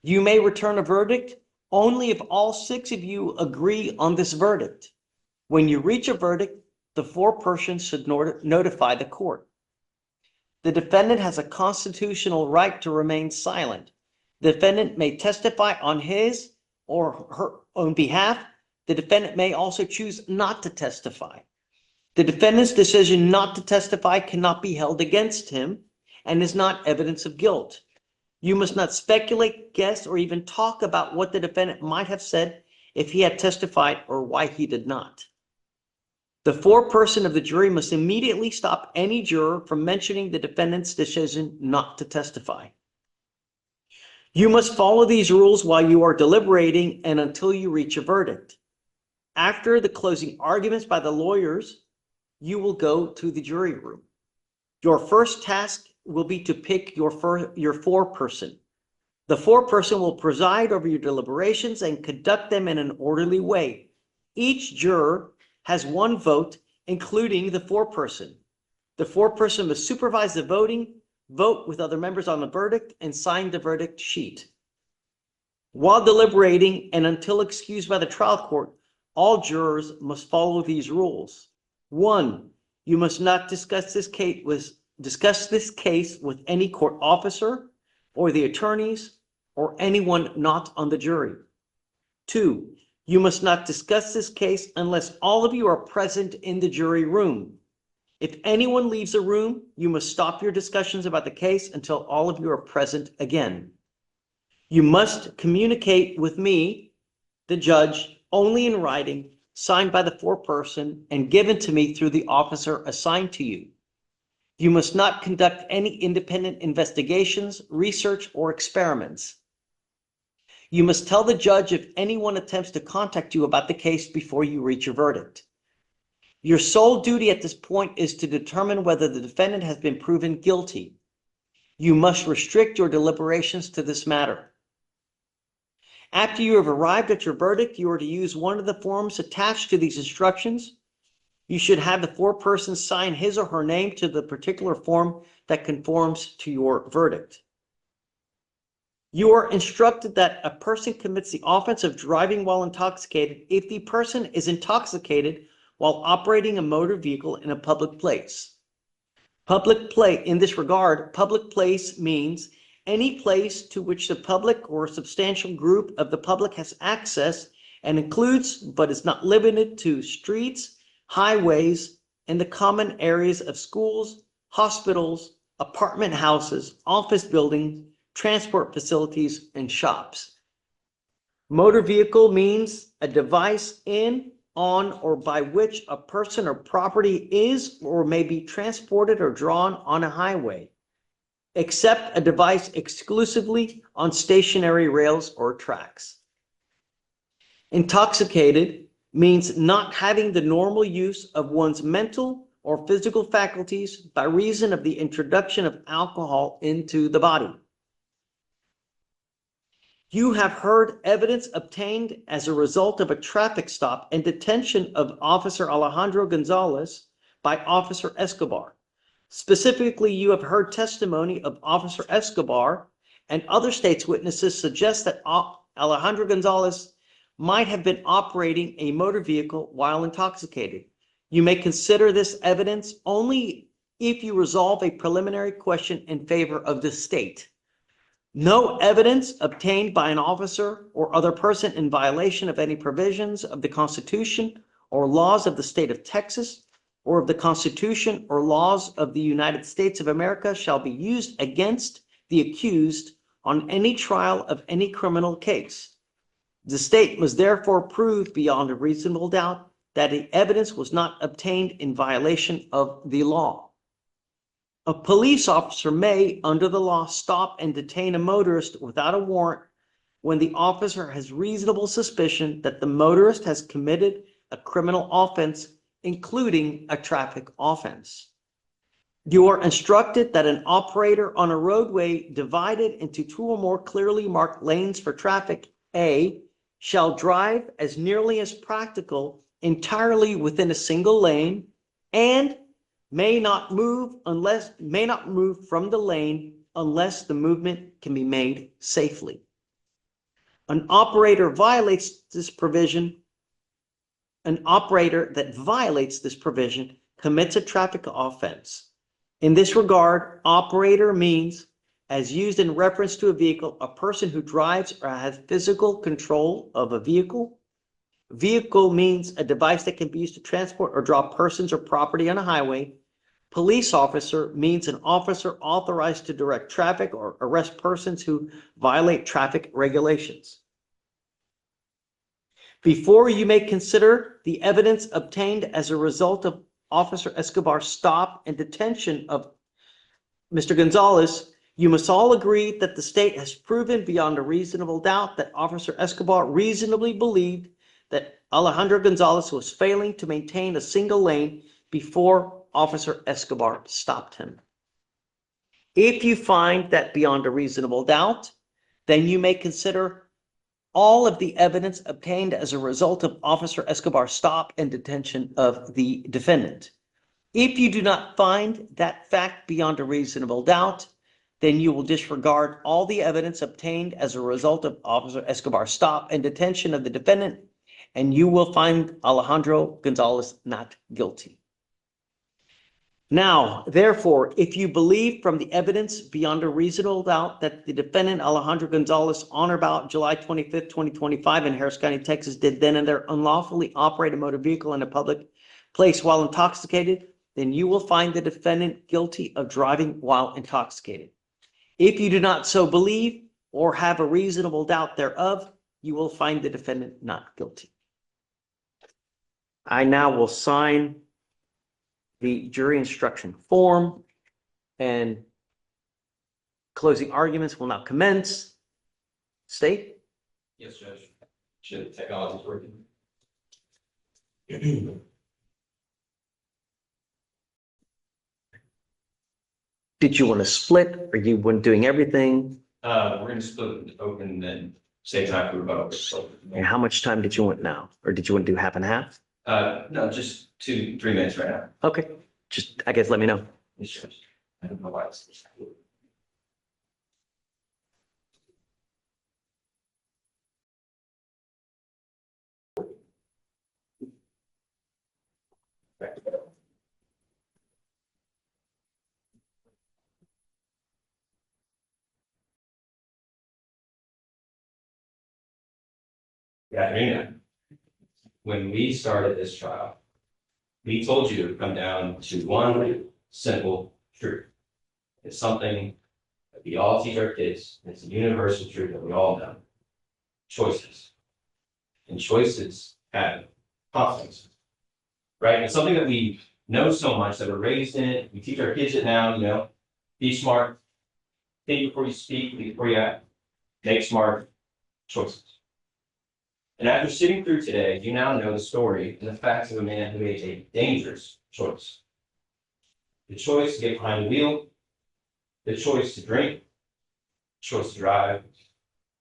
You may return a verdict only if all 6 of you agree on this verdict. When you reach a verdict, the foreperson should notify the court. The defendant has a constitutional right to remain silent. The defendant may testify on his or her own behalf. The defendant may also choose not to testify. The defendant's decision not to testify cannot be held against him and is not evidence of guilt. You must not speculate, guess, or even talk about what the defendant might have said if he had testified or why he did not. The foreperson of the jury must immediately stop any juror from mentioning the defendant's decision not to testify. You must follow these rules while you are deliberating and until you reach a verdict. After the closing arguments by the lawyers, you will go to the jury room. Your first task will be to pick your foreperson. The foreperson will preside over your deliberations and conduct them in an orderly way. Each juror has 1 vote, including the foreperson. The foreperson must supervise the voting, vote with other members on the verdict, and sign the verdict sheet. While deliberating and until excused by the trial court, all jurors must follow these rules. 1, you must not discuss this case with any court officer or the attorneys or anyone not on the jury. 2, you must not discuss this case unless all of you are present in the jury room. If anyone leaves the room, you must stop your discussions about the case until all of you are present again. You must communicate with me, the judge, only in writing, signed by the foreperson and given to me through the officer assigned to you. You must not conduct any independent investigations, research, or experiments. You must tell the judge if anyone attempts to contact you about the case before you reach your verdict. Your sole duty at this point is to determine whether the defendant has been proven guilty. You must restrict your deliberations to this matter. After you have arrived at your verdict, you are to use one of the forms attached to these instructions. You should have the foreperson sign his or her name to the particular form that conforms to your verdict. You are instructed that a person commits the offense of driving while intoxicated if the person is intoxicated while operating a motor vehicle in a public place. In this regard, public place means any place to which the public or a substantial group of the public has access and includes, but is not limited to, streets, highways, and the common areas of schools, hospitals, apartment houses, office buildings, transport facilities, and shops. Motor vehicle means a device in, on, or by which a person or property is or may be transported or drawn on a highway, except a device exclusively on stationary rails or tracks. Intoxicated means not having the normal use of one's mental or physical faculties by reason of the introduction of alcohol into the body. You have heard evidence obtained as a result of a traffic stop and detention of Officer Alejandro Gonzalez by Officer Escobar. Specifically, you have heard testimony of Officer Escobar and other states' witnesses suggest that Alejandro Gonzalez might have been operating a motor vehicle while intoxicated. You may consider this evidence only if you resolve a preliminary question in favor of the state. No evidence obtained by an officer or other person in violation of any provisions of the Constitution or laws of the state of Texas or of the Constitution or laws of the United States of America shall be used against the accused on any trial of any criminal case. The state must therefore prove beyond a reasonable doubt that the evidence was not obtained in violation of the law. A police officer may, under the law, stop and detain a motorist without a warrant when the officer has reasonable suspicion that the motorist has committed a criminal offense, including a traffic offense. You are instructed that an operator on a roadway divided into two or more clearly marked lanes for traffic, A, shall drive as nearly as practical entirely within a single lane, and may not move from the lane unless the movement can be made safely. An operator that violates this provision commits a traffic offense. In this regard, operator means, as used in reference to a vehicle, a person who drives or has physical control of a vehicle. Vehicle means a device that can be used to transport or draw persons or property on a highway. Police officer means an officer authorized to direct traffic or arrest persons who violate traffic regulations. Before you may consider the evidence obtained as a result of Officer Escobar's stop and detention of Mr. Gonzalez, you must all agree that the state has proven beyond a reasonable doubt that Officer Escobar reasonably believed that Alejandro Gonzalez was failing to maintain a single lane before Officer Escobar stopped him. If you find that beyond a reasonable doubt, then you may consider all of the evidence obtained as a result of Officer Escobar's stop and detention of the defendant. If you do not find that fact beyond a reasonable doubt, then you will disregard all the evidence obtained as a result of Officer Escobar's stop and detention of the defendant, and you will find Alejandro Gonzalez not guilty. Now, therefore, if you believe from the evidence beyond a reasonable doubt that the defendant Alejandro Gonzalez on or about July 25th, 2025 in Harris County, Texas did then and there unlawfully operate a motor vehicle in a public place while intoxicated, then you will find the defendant guilty of driving while intoxicated. If you do not so believe or have a reasonable doubt thereof, you will find the defendant not guilty. I now will sign the jury instruction form, and closing arguments will now commence. State? Yes, Judge. Should the technology working? Did you want to split? Or you want doing everything? We're gonna split it open and then save time for rebuttal. And how much time did you want now? Or did you want to do half and half? No, just 2-3 minutes right now. Okay, just, I guess, let me know. Yes, Judge. I don't know why it's. Good afternoon. When we started this trial, we told you to come down to one simple truth. It's something that we all teach our kids. It's a universal truth that we all know. Choices. And choices have consequences. Right? It's something that we know so much that we're raised in it. We teach our kids it now, you know, be smart, think before you speak, think before you act, make smart choices. And after sitting through today, you now know the story and the facts of a man who made a dangerous choice. The choice to get behind the wheel, the choice to drink, the choice to drive,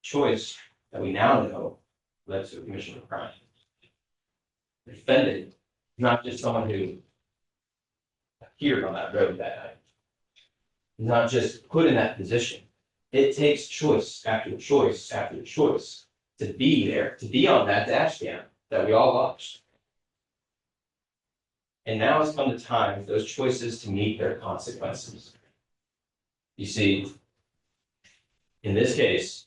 choice that we now know led to the commission of crime. The defendant is not just someone who appeared on that road that night. He's not just put in that position. It takes choice after choice after choice to be there, to be on that dash cam that we all watched. And now has come the time for those choices to meet their consequences. You see, in this case,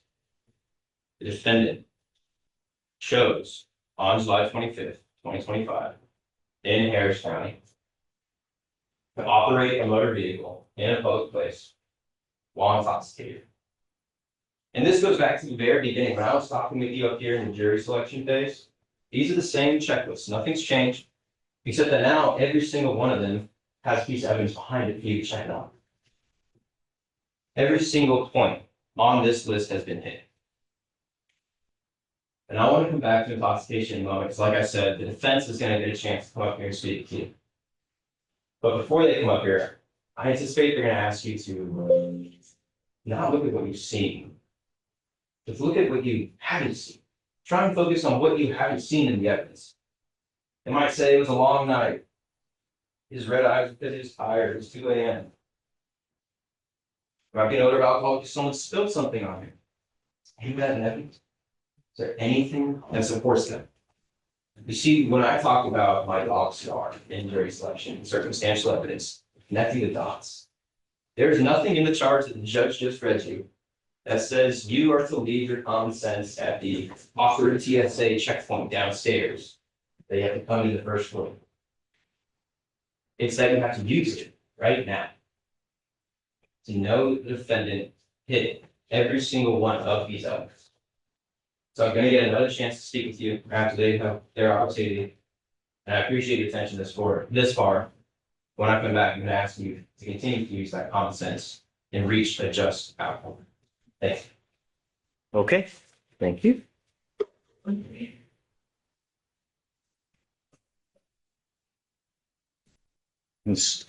the defendant chose on July 25th, 2025, in Harris County, to operate a motor vehicle in a public place while intoxicated. And this goes back to the very beginning, when I was talking with you up here in the jury selection phase. These are the same checklists, nothing's changed, except that now every single one of them has a piece of evidence behind it for you to check on. Every single point on this list has been hit. And I want to come back to intoxication in a moment, because like I said, the defense is going to get a chance to come up here and speak to you. But before they come up here, I anticipate they're going to ask you to not look at what you've seen, but look at what you haven't seen. Try and focus on what you haven't seen in the evidence. They might say it was a long night. His red eyes were because he was tired. It was 2 a.m. There might be an odor of alcohol because someone spilled something on him. Any of that in evidence? Is there anything that supports that? You see, when I talk about my dog star in jury selection, circumstantial evidence, connecting the dots, there's nothing in the charge that the judge just read you that says you are to leave your common sense at the offer TSA checkpoint downstairs. They have to come to the first floor. It's that you have to use it right now to know the defendant hit every single one of these elements. So I'm going to get another chance to speak with you after they have their opportunity. And I appreciate your attention this far. When I come back, I'm going to ask you to continue to use that common sense and reach a just outcome. Thanks. Okay, thank you. Are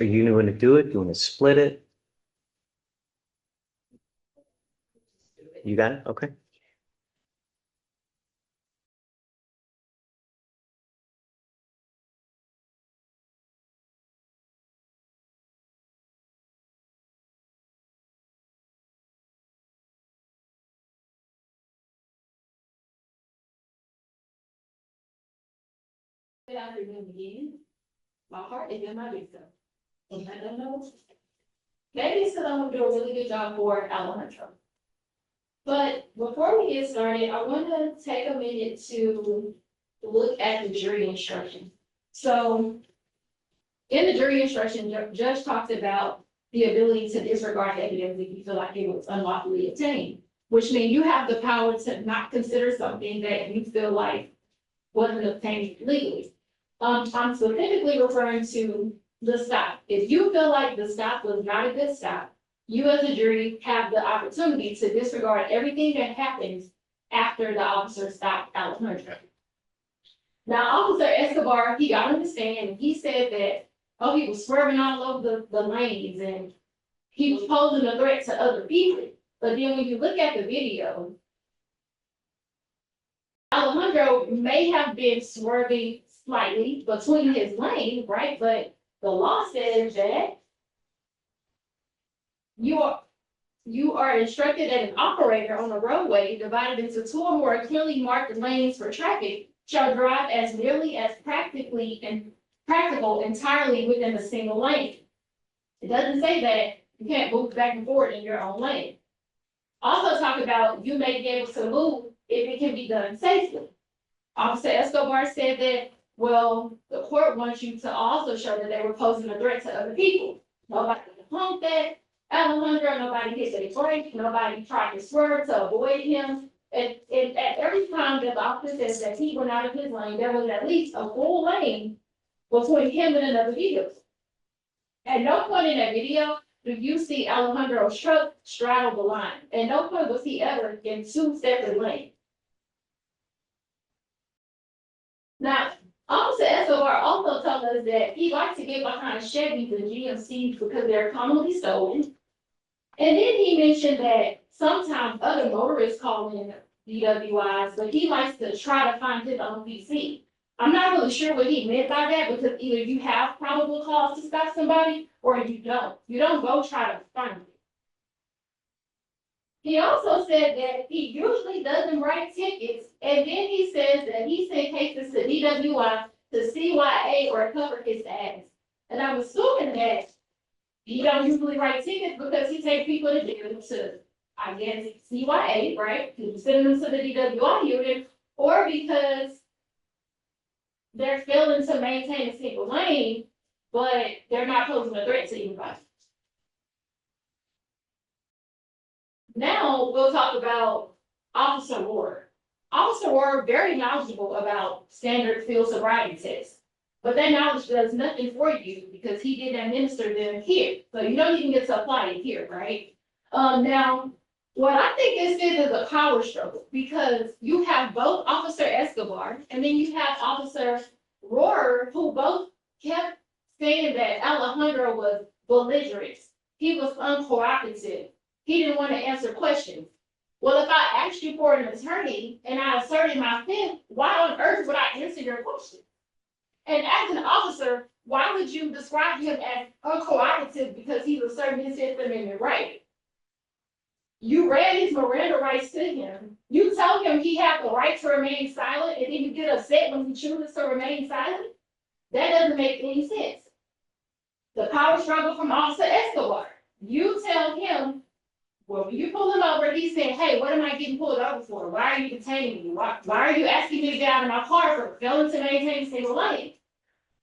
you going to do it? You want to split it? You got it? Okay. Good afternoon again. My heart is in my big toe. And I don't know. Maybe someone will do a really good job for Alejandro. But before we get started, I want to take a minute to look at the jury instruction. So in the jury instruction, the judge talks about the ability to disregard evidence if you feel like it was unlawfully obtained, which means you have the power to not consider something that you feel like wasn't obtained legally. I'm specifically referring to the stop. If you feel like the stop was not a good stop, you as a jury have the opportunity to disregard everything that happens after the officer stopped Alejandro. Now, Officer Escobar, he got on the stand and he said that, oh, he was swerving all over the lanes and he was posing a threat to other people. But then when you look at the video, Alejandro may have been swerving slightly between his lanes, right? But the law says that you are instructed that an operator on a roadway divided into 2 or more clearly marked lanes for traffic shall drive as nearly as practical entirely within a single lane. It doesn't say that you can't move back and forth in your own lane. Also talk about you may be able to move if it can be done safely. Officer Escobar said that, well, the court wants you to also show that they were posing a threat to other people. Nobody honked at Alejandro, nobody hit the brake, nobody tried to swerve to avoid him. And at every time that the officer says that he went out of his lane, there was at least a full lane between him and another vehicle. At no point in that video do you see Alejandro's truck straddle the line. At no point was he ever in 2 separate lanes. Now, Officer Escobar also told us that he likes to get behind Chevys and GMCs because they're commonly stolen. And then he mentioned that sometimes other motorists call in DWIs, but he likes to try to find his own PC. I'm not really sure what he meant by that because either you have probable cause to stop somebody or you don't. You don't go try to find it. He also said that he usually doesn't write tickets, and then he says that he sent cases to DWI to CYA or cover his ass. And I'm assuming that he don't usually write tickets because he takes people to jail to, I guess, CYA, right? To send them to the DWI unit, or because they're failing to maintain a single lane, but they're not posing a threat to anybody. Now we'll talk about Officer Ward. Officer Ward, very knowledgeable about standard field sobriety tests. But that knowledge does nothing for you because he didn't administer them here. So you know you can get to apply it here, right? Now, what I think this is a power struggle because you have both Officer Escobar and then you have Officer Rohrer, who both kept saying that Alejandro was belligerent. He was uncooperative. He didn't want to answer questions. Well, if I asked you for an attorney and I asserted my fifth, why on earth would I answer your question? And as an officer, why would you describe him as uncooperative because he's asserting his Fifth Amendment right? You read his Miranda rights to him. You told him he had the right to remain silent, and then you get upset when he chooses to remain silent? That doesn't make any sense. The power struggle from Officer Escobar. You tell him, well, when you pull him over, he's saying, hey, what am I getting pulled over for? Why are you detaining me? Why are you asking me to get out of my car for failing to maintain single lane?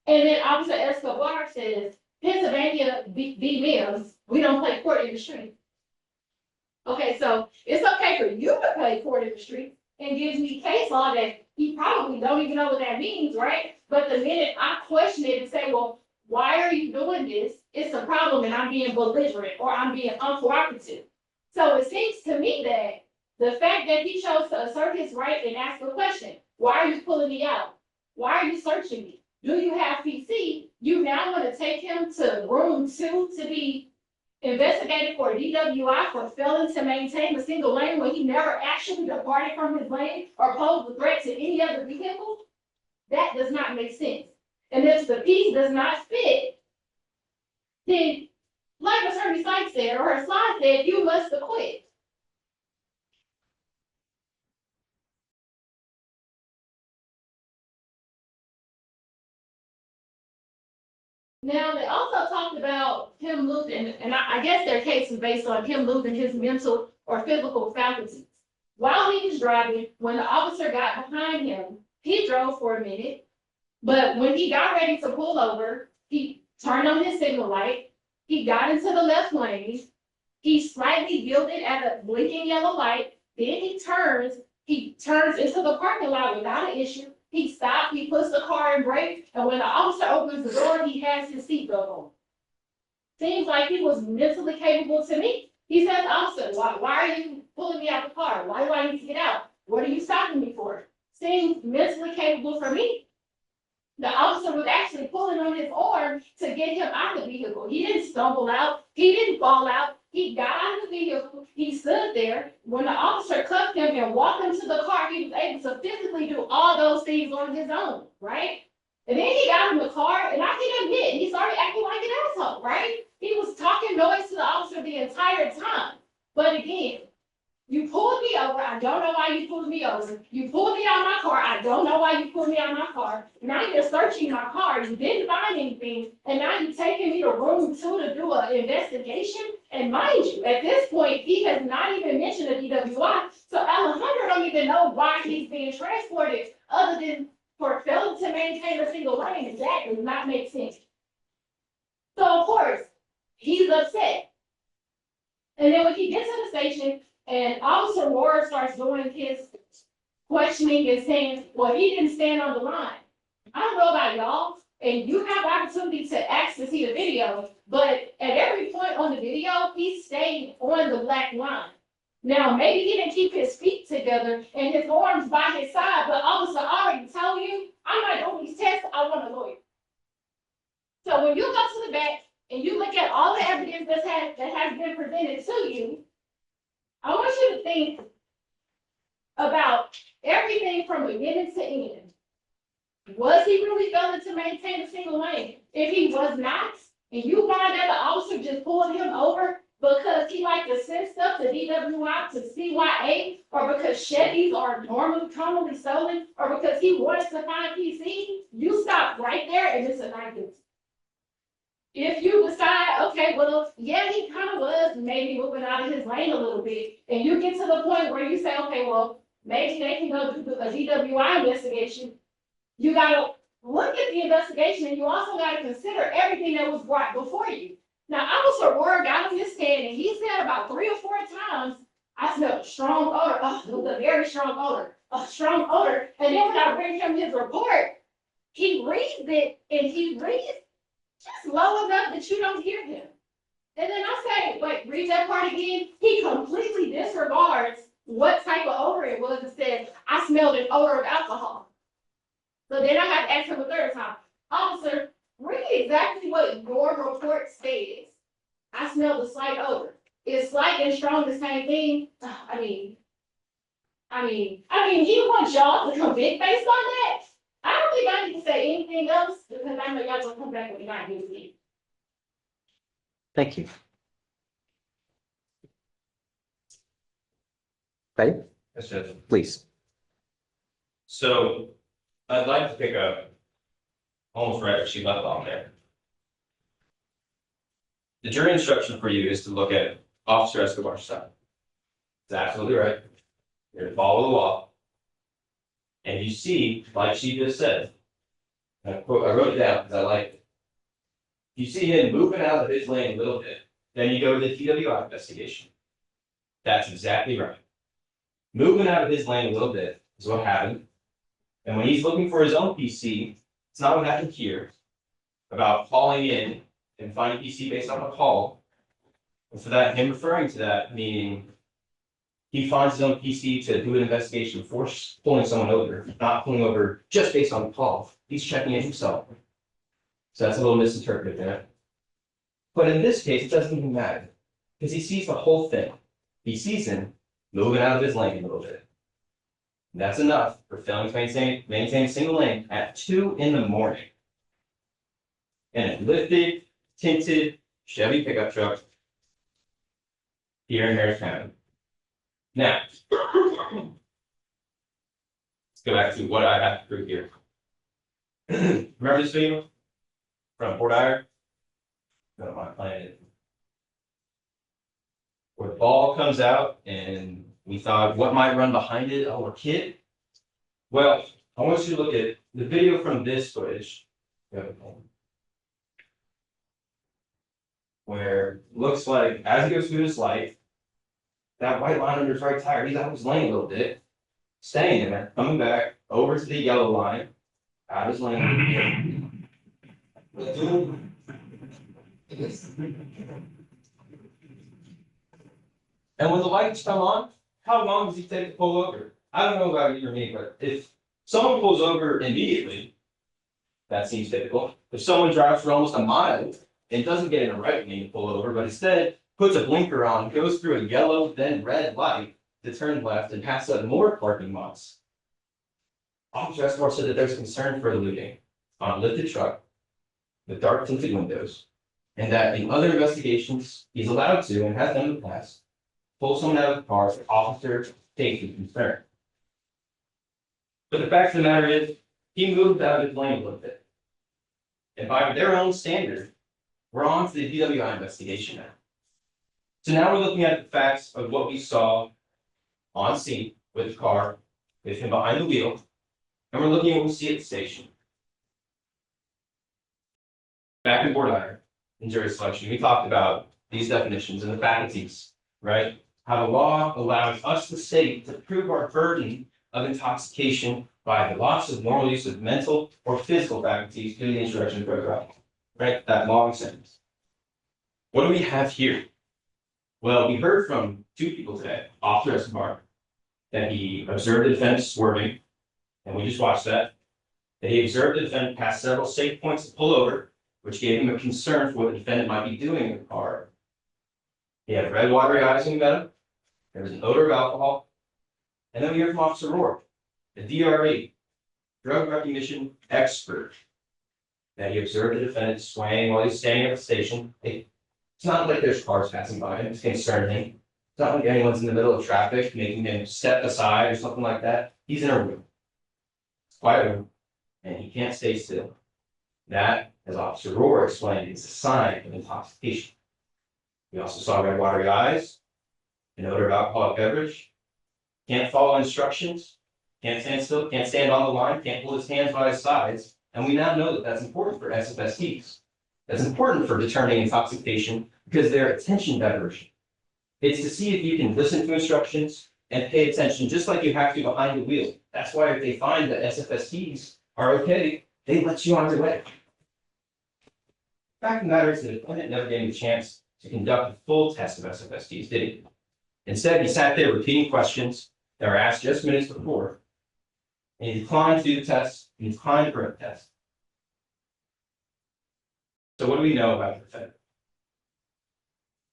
And then Officer Escobar says, Pennsylvania v. Mills, we don't play court in the street. Okay, so it's okay for you to play court in the street and gives me case law that he probably don't even know what that means, right? But the minute I question it and say, well, why are you doing this? It's a problem and I'm being belligerent or I'm being uncooperative. So it seems to me that the fact that he chose to assert his right and ask a question, why are you pulling me out? Why are you searching me? Do you have PC? You now want to take him to room 2 to be investigated for DWI for failing to maintain a single lane when he never actually departed from his lane or posed a threat to any other vehicle? That does not make sense. And if the piece does not fit, then like Attorney Sykes said, or her slide said, you must acquit. Now, they also talked about him losing, and I guess their case was based on him losing his mental or physical faculties. While he was driving, when the officer got behind him, he drove for a minute, but when he got ready to pull over, he turned on his signal light, he got into the left lane, he slightly yielded at a blinking yellow light, then he turns into the parking lot without an issue. He stopped, he puts the car in brake, and when the officer opens the door, he has his seatbelt on. Seems like he was mentally capable to me. He says, officer, why are you pulling me out of the car? Why do I need to get out? What are you stopping me for? Seems mentally capable for me. The officer was actually pulling on his arm to get him out of the vehicle. He didn't stumble out. He didn't fall out. He got out of the vehicle. He stood there. When the officer cuffed him and walked him to the car, he was able to physically do all those things on his own, right? And then he got in the car, and I can admit, he started acting like an asshole, right? He was talking noise to the officer the entire time. But again, you pulled me over. I don't know why you pulled me over. You pulled me out of my car. I don't know why you pulled me out of my car. Now you're searching my car. You didn't find anything. And now you're taking me to room 2 to do an investigation. And mind you, at this point, he has not even mentioned a DWI. So Alejandro don't even know why he's being transported other than for failing to maintain a single lane. And that does not make sense. So of course, he's upset. And then when he gets to the station, and Officer Ward starts doing his questioning and saying, well, he didn't stand on the line. I don't know about y'all, and you have the opportunity to ask to see the video, but at every point on the video, he stayed on the black line. Now, maybe he didn't keep his feet together and his arms by his side, but officer already told you, I'm not doing these tests, I want a lawyer. So when you go to the back and you look at all the evidence that has been presented to you, I want you to think about everything from beginning to end. Was he really failing to maintain a single lane? If he was not, and you find that the officer just pulled him over because he liked to send stuff to DWI to CYA, or because Chevys are commonly stolen, or because he wanted to find PC, you stop right there and it's a not guilty. If you decide, okay, well, yeah, he kind of was maybe moving out of his lane a little bit, and you get to the point where you say, okay, well, maybe they can go do a DWI investigation, you gotta look at the investigation, and you also gotta consider everything that was brought before you. Now, Officer Ward got on his stand, and he said about 3 or 4 times, I smelled a strong odor. Oh, it was a very strong odor, a strong odor. And then when I bring him his report, he reads it and he reads just low enough that you don't hear him. And then I say, wait, read that part again. He completely disregards what type of odor it was and said, I smelled an odor of alcohol. So then I have to ask him a third time, officer, read exactly what your report says. I smelled a slight odor. Is slight and strong the same thing? I mean, you want y'all to convict based on that? I don't think I need to say anything else because I know y'all gonna come back with the night news. Thank you. Ready? Yes, Judge. Please. So I'd like to pick up almost right where she left off there. The jury instruction for you is to look at Officer Escobar's side. It's absolutely right. You're to follow the law. And you see, like she just said, and I wrote it down because I liked it. You see him moving out of his lane a little bit, then you go to the TWI investigation. That's exactly right. Moving out of his lane a little bit is what happened. And when he's looking for his own PC, it's not what happened here about calling in and finding PC based on a call. And for that, him referring to that, meaning he finds his own PC to do an investigation before pulling someone over, not pulling over just based on the call. He's checking it himself. So that's a little misinterpreted there. But in this case, it doesn't even matter because he sees the whole thing. He sees him moving out of his lane a little bit. And that's enough for failing to maintain a single lane at 2 a.m. in a lifted, tinted Chevy pickup truck here in Harris County. Now, let's go back to what I have to prove here. Remember this video from Port Iyer? No, my planet. Where the ball comes out and we thought, what might run behind it? Oh, a kid? Well, I want you to look at the video from this footage. Where it looks like as he goes through this light, that white line under his right tire, he's out of his lane a little bit, staying there, coming back over to the yellow line, out of his lane. And when the lights come on, how long does he take to pull over? I don't know about you or me, but if someone pulls over immediately, that seems typical. If someone drives for almost a mile and doesn't get in a right lane to pull over, but instead puts a blinker on, goes through a yellow, then red light to turn left and pass up more parking lots. Officer Escobar said that there's concern for looting on a lifted truck with dark tinted windows, and that in other investigations, he's allowed to and has done in the past, pull someone out of the car for officer safety concern. But the fact of the matter is, he moved out of his lane a little bit. And by their own standard, we're on to the DWI investigation now. So now we're looking at the facts of what we saw on scene with the car, with him behind the wheel, and we're looking at what we see at the station. Back in Port Iyer, in jury selection, we talked about these definitions and the faculties, right? How the law allows us, the state, to prove our burden of intoxication by the loss of normal use of mental or physical faculties due to the introduction of drug alcohol, right? That long sentence. What do we have here? Well, we heard from 2 people today, Officer Escobar, that he observed the defendant swerving, and we just watched that. That he observed the defendant pass several safe points to pull over, which gave him a concern for what the defendant might be doing in the car. He had red watery eyes when he met him. There was an odor of alcohol. And then we hear from Officer Rourke, the DRE, drug recognition expert, that he observed the defendant swaying while he's standing at the station. It's not like there's cars passing by him. It's concerning. It's not like anyone's in the middle of traffic making him step aside or something like that. He's in a room. It's a quiet room, and he can't stay still. That, as Officer Rohr explained, is a sign of intoxication. We also saw red watery eyes, an odor of alcoholic beverage, can't follow instructions, can't stand still, can't stand on the line, can't pull his hands by his sides, and we now know that that's important for SFSTs. That's important for determining intoxication because they're attention diversion. It's to see if you can listen to instructions and pay attention, just like you have to behind the wheel. That's why if they find that SFSTs are okay, they let you on your way. Fact of the matter is the defendant never gave a chance to conduct a full test of SFSTs, did he? Instead, he sat there repeating questions that were asked just minutes before. And he declined to do the test, and he declined to print the test. So what do we know about the defendant?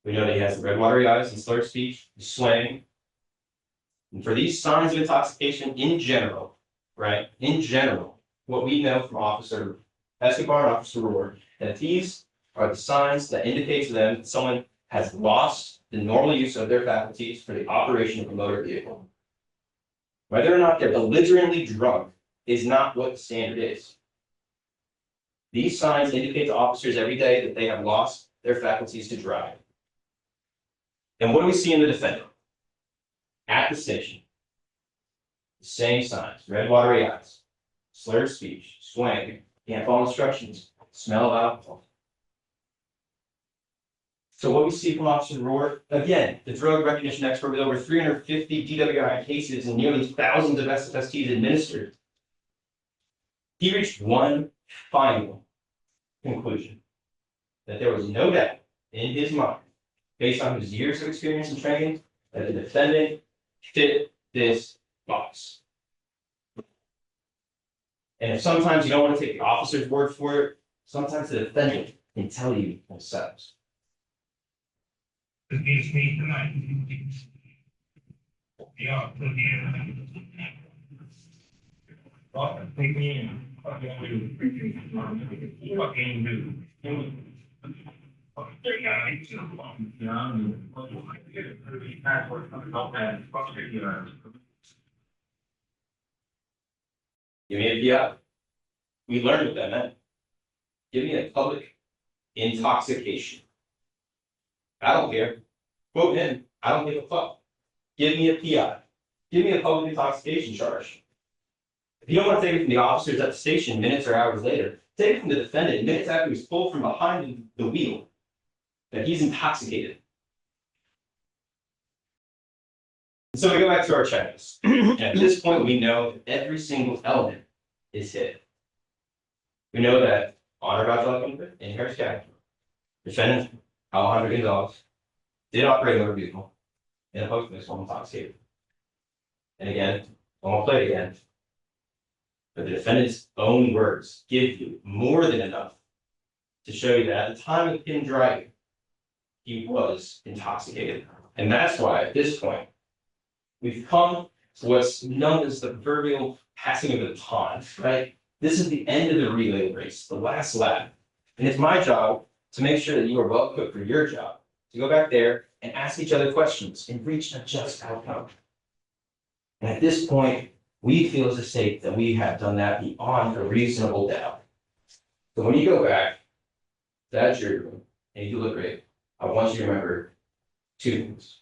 We know that he has the red watery eyes and slurred speech, he's swaying. And for these signs of intoxication in general, right? In general, what we know from Officer Escobar and Officer Rohr, that these are the signs that indicate to them that someone has lost the normal use of their faculties for the operation of a motor vehicle. Whether or not they're belligerently drunk is not what the standard is. These signs indicate to officers every day that they have lost their faculties to drive. And what do we see in the defendant? At the station, the same signs: red watery eyes, slurred speech, swaying, can't follow instructions, smell of alcohol. So what we see from Officer Rohr, again, the drug recognition expert with over 350 DWI cases and nearly thousands of SFSTs administered, he reached one final conclusion: that there was no doubt in his mind, based on his years of experience and training, that the defendant fit this box. And if sometimes you don't want to take the officer's word for it, sometimes the defendant can tell you themselves. Against me tonight. Yeah, take me in. What can you do? You may be up. We learned what that meant. Give me a public intoxication. I don't care. Quote him, I don't give a fuck. Give me a PI. Give me a public intoxication charge. If you don't want to take it from the officers at the station minutes or hours later, take it from the defendant minutes after he's pulled from behind the wheel, that he's intoxicated. So we go back to our checklist. And at this point, we know that every single element is hit. We know that honor badge in Harris County, defendant Alejandro Gonzalez did operate a motor vehicle in a post-mix while intoxicated. And again, I won't play it again, but the defendant's own words give you more than enough to show you that at the time of him driving, he was intoxicated. And that's why at this point, we've come to what's known as the proverbial passing of the baton, right? This is the end of the relay race, the last lap. And it's my job to make sure that you are well equipped for your job, to go back there and ask each other questions and reach a just outcome. And at this point, we feel as a state that we have done that beyond a reasonable doubt. So when you go back to that jury room and you deliberate, I want you to remember two things.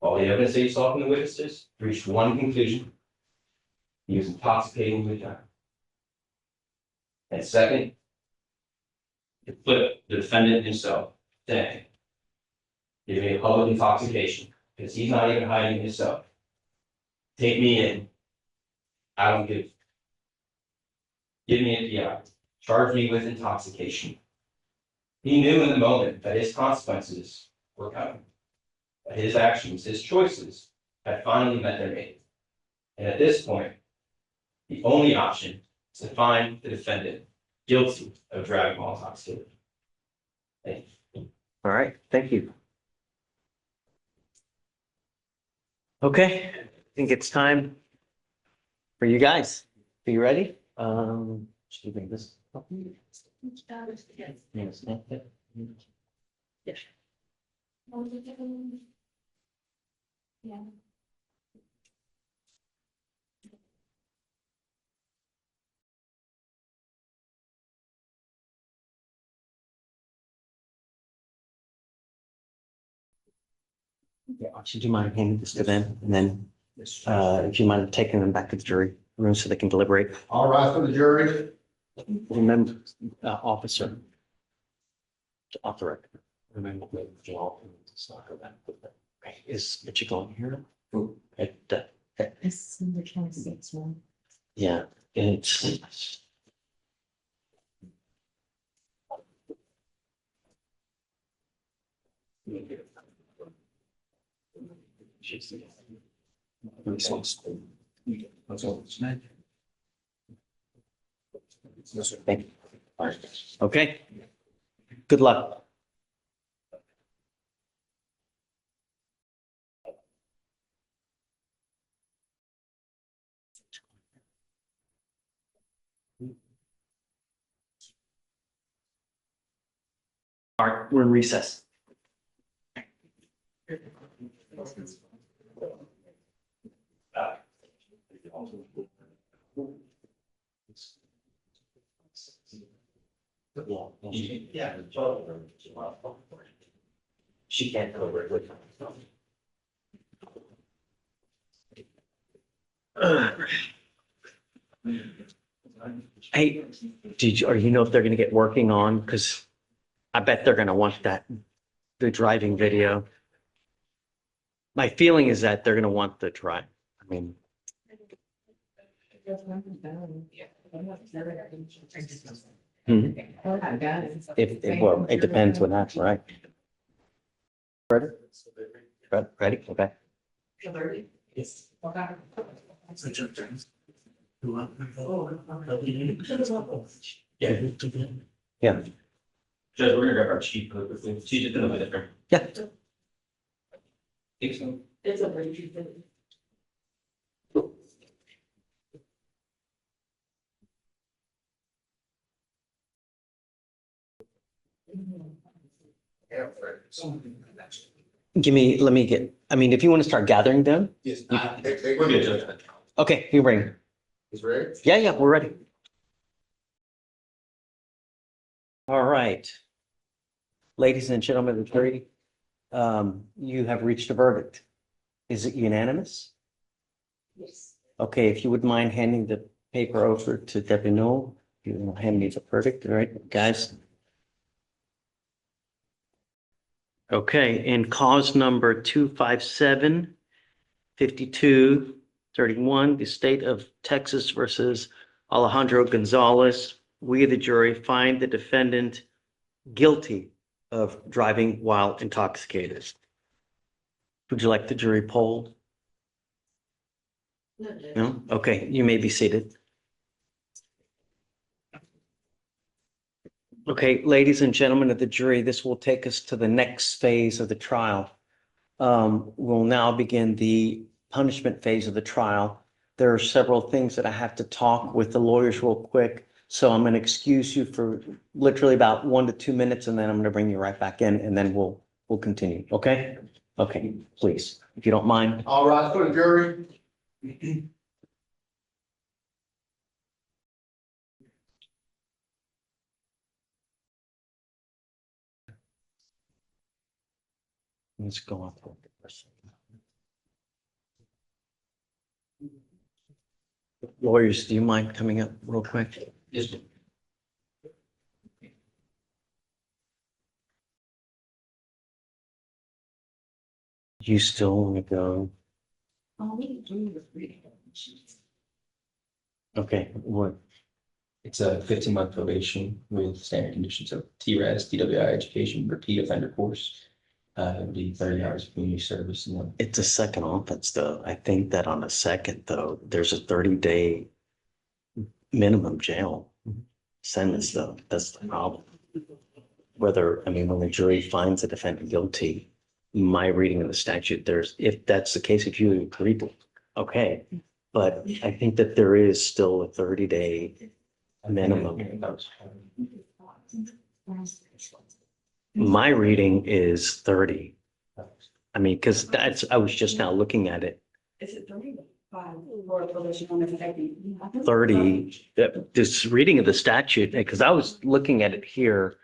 All the evidence that you saw from the witnesses reached one conclusion: he was intoxicating with time. And second, to flip the defendant himself, saying, give me a public intoxication, because he's not even hiding himself. Take me in. I don't give. Give me a PI. Charge me with intoxication. He knew in the moment that his consequences were coming. That his actions, his choices, had finally met their mate. And at this point, the only option is to find the defendant guilty of driving while intoxicated. Thank you. All right, thank you. Okay, I think it's time for you guys. Are you ready? Should we bring this up? Yes. Yeah. Yeah, should you mind handing this to them, and then if you mind taking them back to the jury room so they can deliberate. All right, for the jury. Remember, officer. Off the record. Remember, Okay, is it going here? It's number 26, right? Yeah, it's. Thank you. Okay. Good luck. All right, we're in recess. Yeah. She can't cover it with. Hey, or you know if they're gonna get working on, because I bet they're gonna want the driving video. My feeling is that they're gonna want the drive. I mean, well, it depends what happens, right? Ready? Ready? Okay. Yes. Yeah. Yeah. Judge, we're gonna grab our chief really quickly. Chief, just another different. Yeah. Think so? It's a very. Let me get, I mean, if you want to start gathering them. Yes. We're good, Judge. Okay, you bring it. Is ready? Yeah, yeah, we're ready. All right. Ladies and gentlemen of the jury, you have reached a verdict. Is it unanimous? Yes. Okay, if you would mind handing the paper over to Demeanor, you will hand me the verdict, all right, guys? Okay, in cause number 257-5231, the state of Texas versus Alejandro Gonzalez, we, the jury, find the defendant guilty of driving while intoxicated. Would you like the jury polled? No? Okay, you may be seated. Okay, ladies and gentlemen of the jury, this will take us to the next phase of the trial. We'll now begin the punishment phase of the trial. There are several things that I have to talk with the lawyers real quick. So I'm going to excuse you for literally about 1 to 2 minutes, and then I'm going to bring you right back in, and then we'll continue. Okay? Okay, please, if you don't mind. All right, for the jury. Let's go up. Lawyers, do you mind coming up real quick? Yes. You still want to go? Okay, what? It's a 15-month probation with standard conditions of TRAS, DWI education, repeat offender course. It would be 30 hours of community service. And then It's a second offense, though. I think that on a second, though, there's a 30-day minimum jail sentence, though. That's the problem. Whether, I mean, when the jury finds the defendant guilty, my reading of the statute, if that's the case, if you agree to, okay. But I think that there is still a 30-day minimum. My reading is 30. I mean, because I was just now looking at it. Is it 35 for probation on effective? 30, this reading of the statute, because I was looking at it here.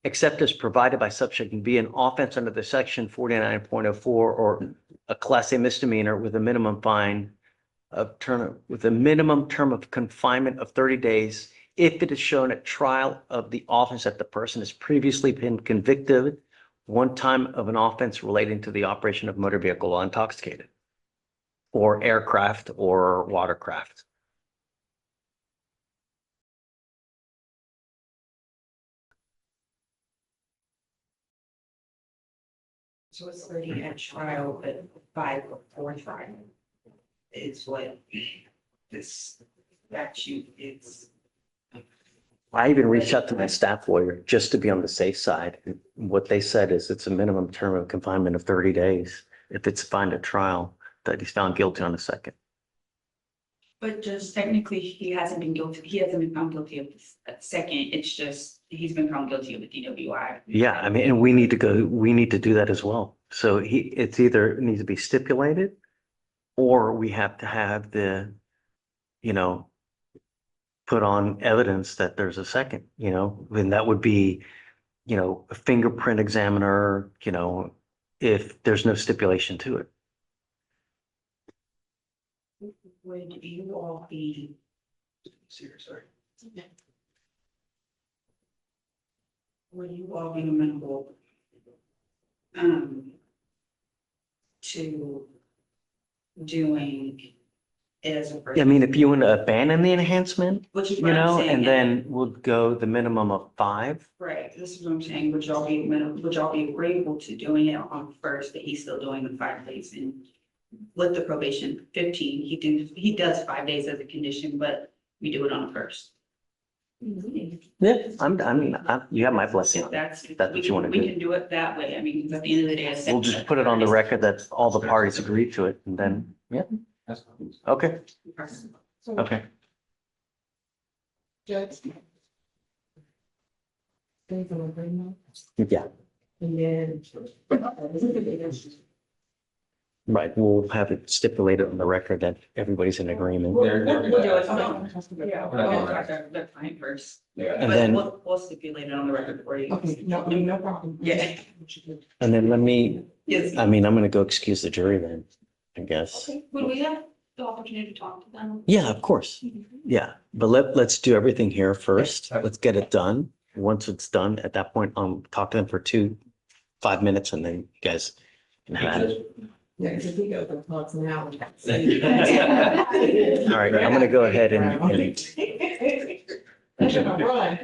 Except as provided by subsection B, an offense under the section 49.04 or a class A misdemeanor with a minimum fine with a minimum term of confinement of 30 days if it is shown at trial of the offense that the person has previously been convicted one time of an offense relating to the operation of motor vehicle while intoxicated, or aircraft or watercraft. So it's 30 at trial, but 5 before trial is what this statute is. I even reached out to my staff lawyer just to be on the safe side. And what they said is it's a minimum term of confinement of 30 days if it's found at trial that he's found guilty on the second. But just technically, he hasn't been found guilty of the second, it's just, he's been found guilty of the DWI. Yeah, I mean, and we need to do that as well. So it's either it needs to be stipulated or we have to have the, put on evidence that there's a second, and that would be, a fingerprint examiner, if there's no stipulation to it. Would you all be? Sorry. Would you all be amenable to doing as a. I mean, if you want to abandon the enhancement, Which is what I'm saying, and yeah. then we'll go the minimum of 5. Right, this is what I'm saying, would y'all be agreeable to doing it on first, but he's still doing the 5 days and with the probation 15, he does 5 days as a condition, but we do it on the first. Yeah, you have my blessing. If that's That's what you want to we do. can do it that way, I mean, 'cause at the end of the day. We'll just put it on the record that all the parties agreed to it and then, yeah. Okay, okay. Judge. Things on agreement, Yeah, and then. right. We'll have it stipulated on the record that everybody's in agreement. We'll do it. That's fine first. And But then, we'll stipulate it on the record for you. Okay, no problem. Yeah. and then let me, Yes. I mean, I'm gonna go excuse the jury then, I guess. Would we have the opportunity to talk to them? Yeah, of course. Yeah, but let's do everything here first. Let's get it done. Once it's done, at that point, talk to them for 5 minutes and then you guys can have it. Yeah, because we go for talks now. All right, I'm gonna go ahead and That's gonna run.